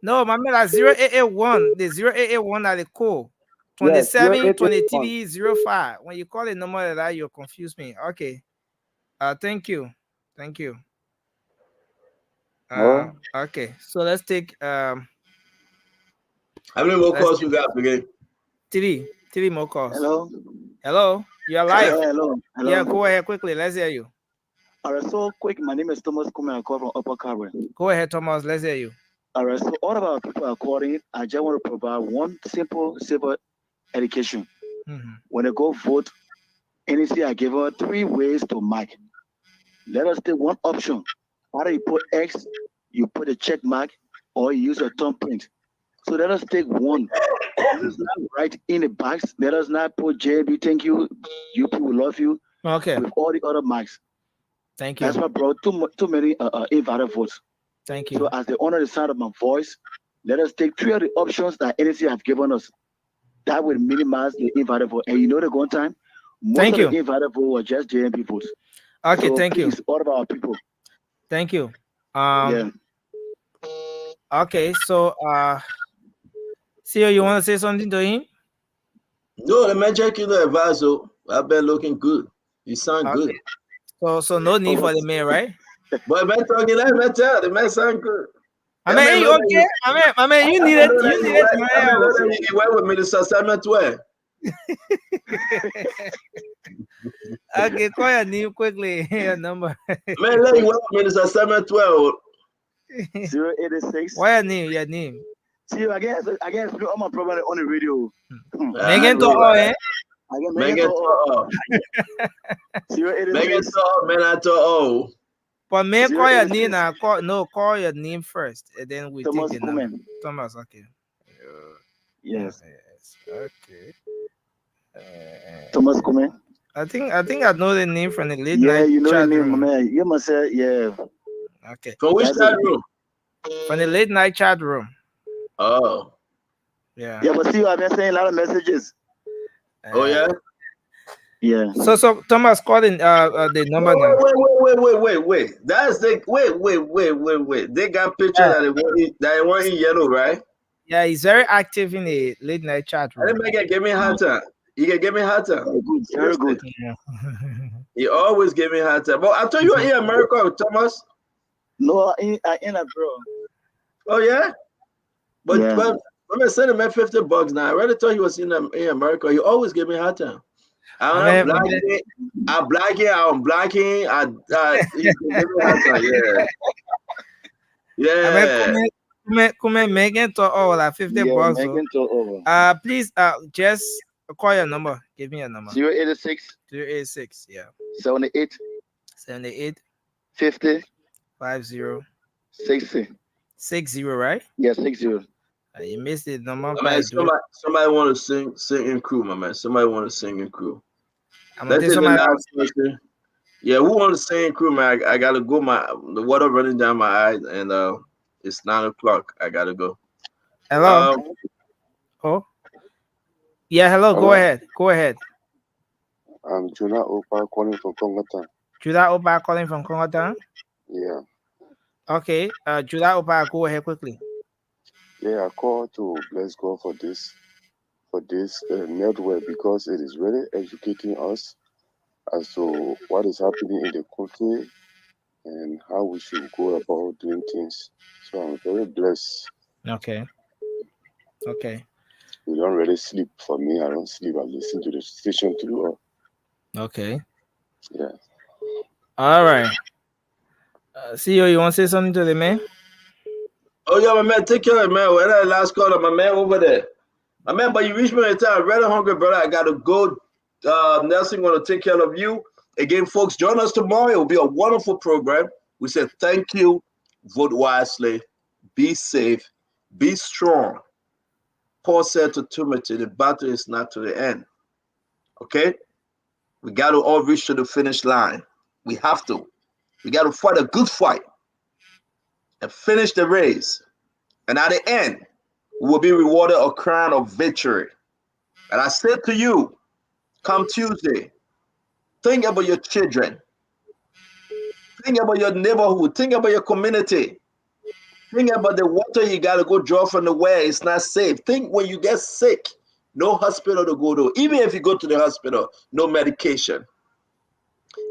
No, my man, like 0881. The 0881 that they call. 27 23 05. When you call the number that you confuse me. Okay. Thank you. Thank you. Okay. So let's take how many more calls we got again? 3 more calls. Hello. You're live. Hello. Yeah, go ahead quickly. Let's hear you. All right, so quick. My name is Thomas Kume. I call from Upper Carver. Go ahead, Thomas. Let's hear you. All right, so all of our people are calling. I just want to provide one simple education. When they go vote, NEC I give her 3 ways to mark. Let us take one option. Either you put X, you put a check mark, or you use a thumbprint. So let us take one. Let us not write in the box. Let us not put JB, thank you, you people love you. Okay. With all the other marks. Thank you. That's what brought too many invalid votes. Thank you. So as they honor the sound of my voice, let us take 3 of the options that NEC have given us. That will minimize the invalid vote. And you know the going time? Most of the invalid vote were just JMP votes. Okay, so thank you. All of our people. Thank you. Yeah. Okay, so CEO, you want to say something to him? No, the man checking the advisor. I've been looking good. You sound good. So no need for the man, right? But man talking like man tell the man sound good. I mean, you okay? I mean, you need it. You need it. You went with me to Sassama 12. Okay, call your name quickly. Your number. Man, let you went with me to Sassama 12. 086. Why your name? See, I guess I'm a problem on the radio. Megan to all, eh? Megan to all. 086. Megan to all, man, I to all. But man, call your name now. Call your name first, and then we Thomas take the number. Thomas, okay. Yes. Okay. Thomas Kume. I think I know the name from the late Yeah, night you know chat the name, room. man. You must say, yeah. Okay. From which chat room? From the late night chat room. Oh. Yeah, but see, I've been saying a lot of messages. Oh yeah. Yeah. So Thomas calling the number now. Wait. That's the wait. They got pictures Yeah. that they weren't in yellow, right? Yeah, he's very active in the late night chat I room. didn't make it give me a hard time. You can give me a hard time. Very good. Yeah. You always give me a hard time. But I thought you were in America, Thomas. No, in abroad. Oh yeah? But Yeah. I'm gonna send him $50 now. I already thought he was in America. He always give me a hard time. I'm blacking. I'm blacking. He give me a hard time. Yeah. Come Megan to all like $50. Megan to over. Please just call your number. Give me your number. 086 086, yeah. 78 78 50 50 60. 60, right? Yeah, 60. You missed it. Number. Man, somebody want to sing in crew, my man. Somebody want to sing in crew. Let's take the last person. Yeah, who want to sing in crew, man? I gotta go. The water running down my eyes, and it's 9 o'clock. I gotta go. Hello. Yeah, hello. Go ahead. I'm Judah Opa calling from Congatan. Judah Opa calling from Congatan? Yeah. Okay. Judah Opa, go ahead quickly. Yeah, I call to bless God for this network because it is really educating us as to what is happening in the country and how we should go about doing things. So I'm very blessed. Okay. We don't really sleep. For me, I don't sleep. I listen to the station through. Okay. Yeah. All right. CEO, you want to say something to the man? Oh yeah, my man, take care of it, man. Where that last caller, my man over there. My man, but you reached me at the time. Really hungry, brother. I gotta go. Nelson gonna take care of you. Again, folks, join us tomorrow. It will be a wonderful program. We said thank you. Vote wisely. Be safe. Be strong. Paul said to Timothy, the battle is not to the end. Okay? We got to all reach to the finish line. We have to. We got to fight a good fight and finish the race. And at the end, we will be rewarded a crown of victory. And I said to you, come Tuesday, think about your children. Think about your neighborhood. Think about your community. Think about the water you got to go draw from the well. It's not safe. Think when you get sick, no hospital to go to. Even if you go to the hospital, no medication.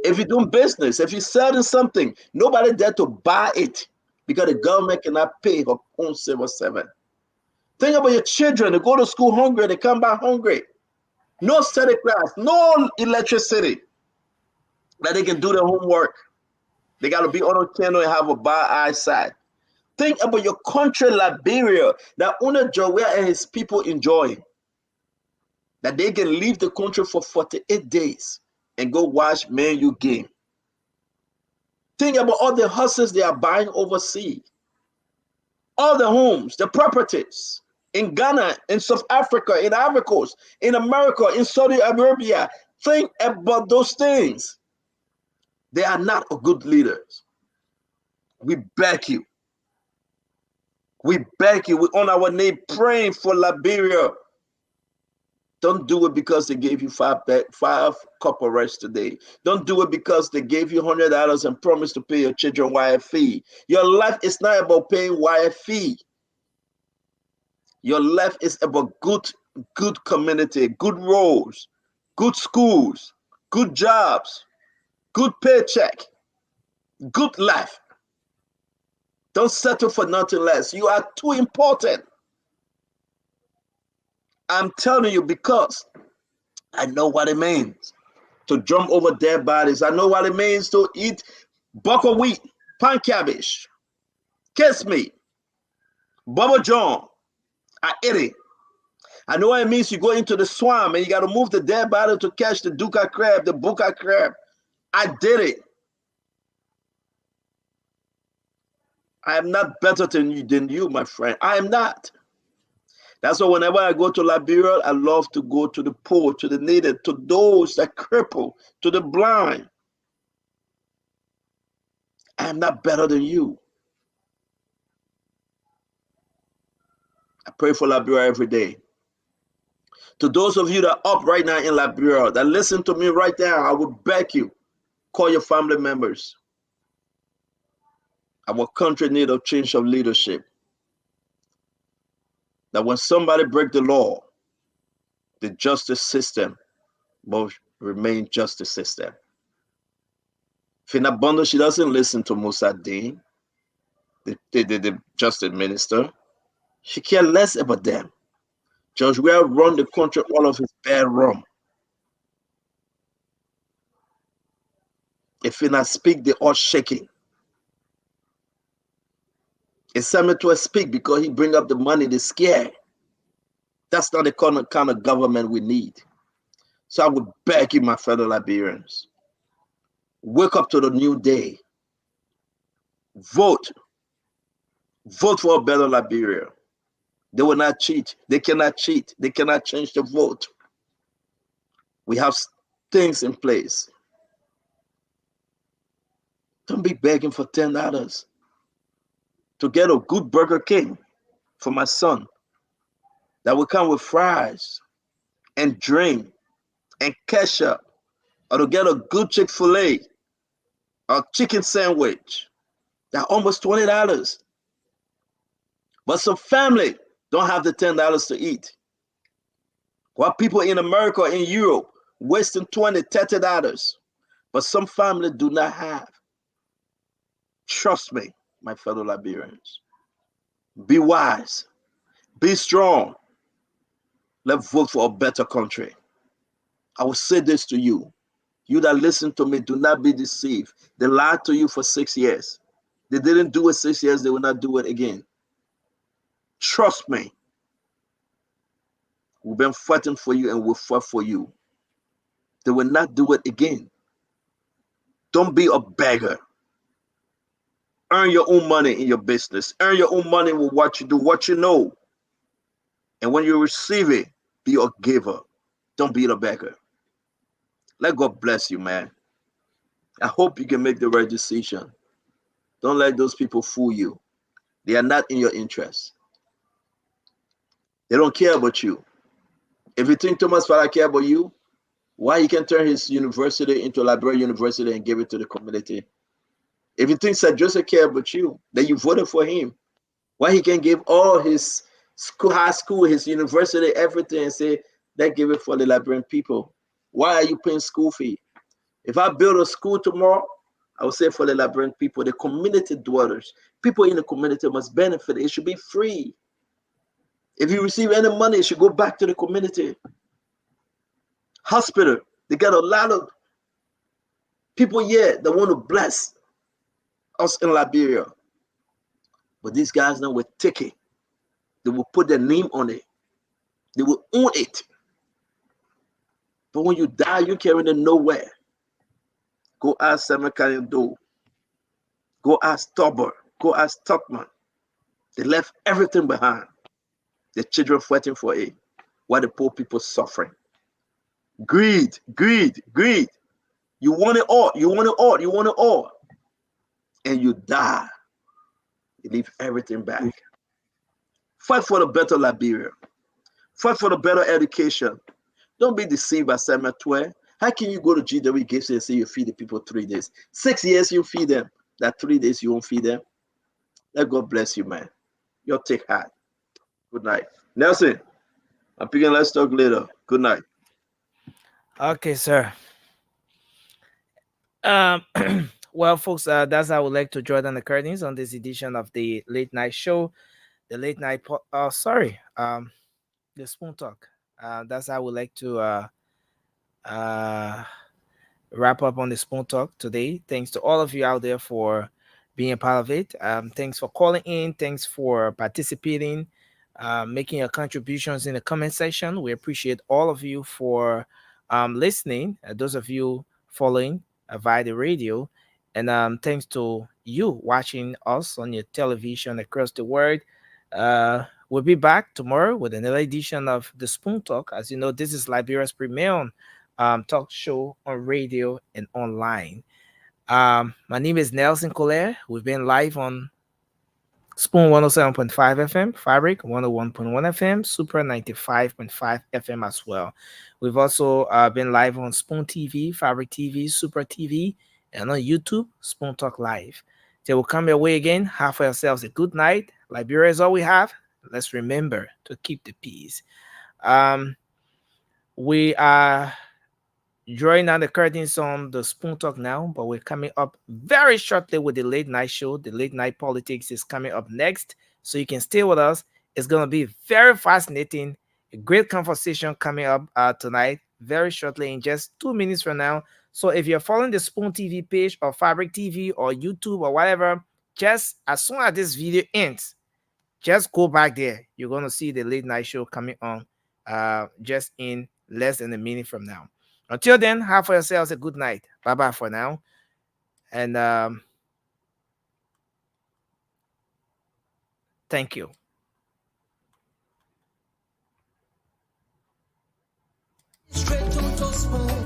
If you're doing business, if you're selling something, nobody there to buy it because the government cannot pay her own civil servant. Think about your children. They go to school hungry, they come back hungry. No study class, no electricity that they can do their homework. They got to be on a channel and have a bad eyesight. Think about your country, Liberia, that owner Joel and his people enjoy. That they can leave the country for 48 days and go watch Man U game. Think about all the houses they are buying overseas. All the homes, the properties in Ghana, in South Africa, in Ivory Coast, in America, in Saudi Arabia. Think about those things. They are not good leaders. We beg you. We beg you. We're on our knee praying for Liberia. Don't do it because they gave you five cup of rice today. Don't do it because they gave you $100 and promised to pay your children wire fee. Your life is not about paying wire fee. Your life is about good community, good roads, good schools, good jobs, good paycheck, good life. Don't settle for nothing less. You are too important. I'm telling you because I know what it means to jump over dead bodies. I know what it means to eat buckwheat, wheat, pan cabbage, kiss me, Bubba John. I ate it. I know what it means. You go into the swamp and you got to move the dead body to catch the duca crab, the buka crab. I did it. I am not better than you, my friend. I am not. That's why whenever I go to Liberia, I love to go to the poor, to the needy, to those that cripple, to the blind. I am not better than you. I pray for Liberia every day. To those of you that are up right now in Liberia, that listen to me right now, I would beg you, call your family members. Our country needs a change of leadership. That when somebody break the law, the justice system must remain justice system. Fina Bondo, she doesn't listen to Musa Dean, the justice minister. She cares less about them. George Weah run the country all of his bad rum. If Fina speak, they all shaking. If Samuel speak because he bring up the money, they scare. That's not the kind of government we need. So I would beg you, my fellow Liberians, wake up to the new day. Vote. Vote for a better Liberia. They will not cheat. They cannot cheat. They cannot change the vote. We have things in place. Don't be begging for $10 to get a good Burger King for my son that will come with fries and drink and ketchup, or to get a good Chick-fil-A or chicken sandwich that almost $20. But some family don't have the $10 to eat. While people in America, in Europe, wasting $20, $30, but some family do not have. Trust me, my fellow Liberians. Be wise. Be strong. Let's vote for a better country. I will say this to you. You that listen to me, do not be deceived. They lied to you for 6 years. They didn't do it 6 years. They will not do it again. Trust me. We've been fighting for you and we'll fight for you. They will not do it again. Don't be a beggar. Earn your own money in your business. Earn your own money with what you do, what you know. And when you receive it, be a giver. Don't be a beggar. Let God bless you, man. I hope you can make the right decision. Don't let those people fool you. They are not in your interest. They don't care about you. If you think Thomas Farah care about you, why he can turn his university into a Liberia University and give it to the community? If you think Sir Joseph care about you, then you voted for him. Why he can give all his school, high school, his university, everything, and say, let's give it for the Liberian people? Why are you paying school fee? If I build a school tomorrow, I will say for the Liberian people, the community dwellers, people in the community must benefit. It should be free. If you receive any money, it should go back to the community. Hospital, they got a lot of people here that want to bless us in Liberia. But these guys now will take it. They will put their name on it. They will own it. But when you die, you carry them nowhere. Go ask Samuel Kanyado. Go ask Tober. Go ask Tuckman. They left everything behind. The children fighting for it, while the poor people suffering. Greed, greed, greed. You want it all. You want it all. You want it all. And you die. You leave everything back. Fight for the better Liberia. Fight for the better education. Don't be deceived by Samuel Twain. How can you go to GW Gifts and say you feed the people 3 days? 6 years you feed them. That 3 days you won't feed them. Let God bless you, man. You'll take heart. Good night. Nelson, I'm picking Let's Talk later. Good night. Okay, sir. Well, folks, that's how I would like to draw down the curtains on this edition of the late night show. The late night, the Spoon Talk. That's how I would like to wrap up on the Spoon Talk today. Thanks to all of you out there for being a part of it. Thanks for calling in. Thanks for participating, making your contributions in the comment section. We appreciate all of you for listening. Those of you following via the radio, and thanks to you watching us on your television across the world. We'll be back tomorrow with another edition of the Spoon Talk. As you know, this is Liberia's premier talk show on radio and online. My name is Nelson Collier. We've been live on Spoon 107.5 FM, Fabric 101.1 FM, Super 95.5 FM as well. We've also been live on Spoon TV, Fabric TV, Super TV, and on YouTube, Spoon Talk Live. Till we'll come your way again, have for yourselves a good night. Liberia is all we have. Let's remember to keep the peace. We are drawing down the curtains on the Spoon Talk now, but we're coming up very shortly with the late night show. The late night politics is coming up next, so you can stay with us. It's going to be very fascinating. A great conversation coming up tonight, very shortly, in just 2 minutes from now. So if you're following the Spoon TV page or Fabric TV or YouTube or whatever, just as soon as this video ends, just go back there. You're going to see the late night show coming on just in less than a minute from now. Until then, have for yourselves a good night. Bye-bye for now. And thank you. Straight to the spoon.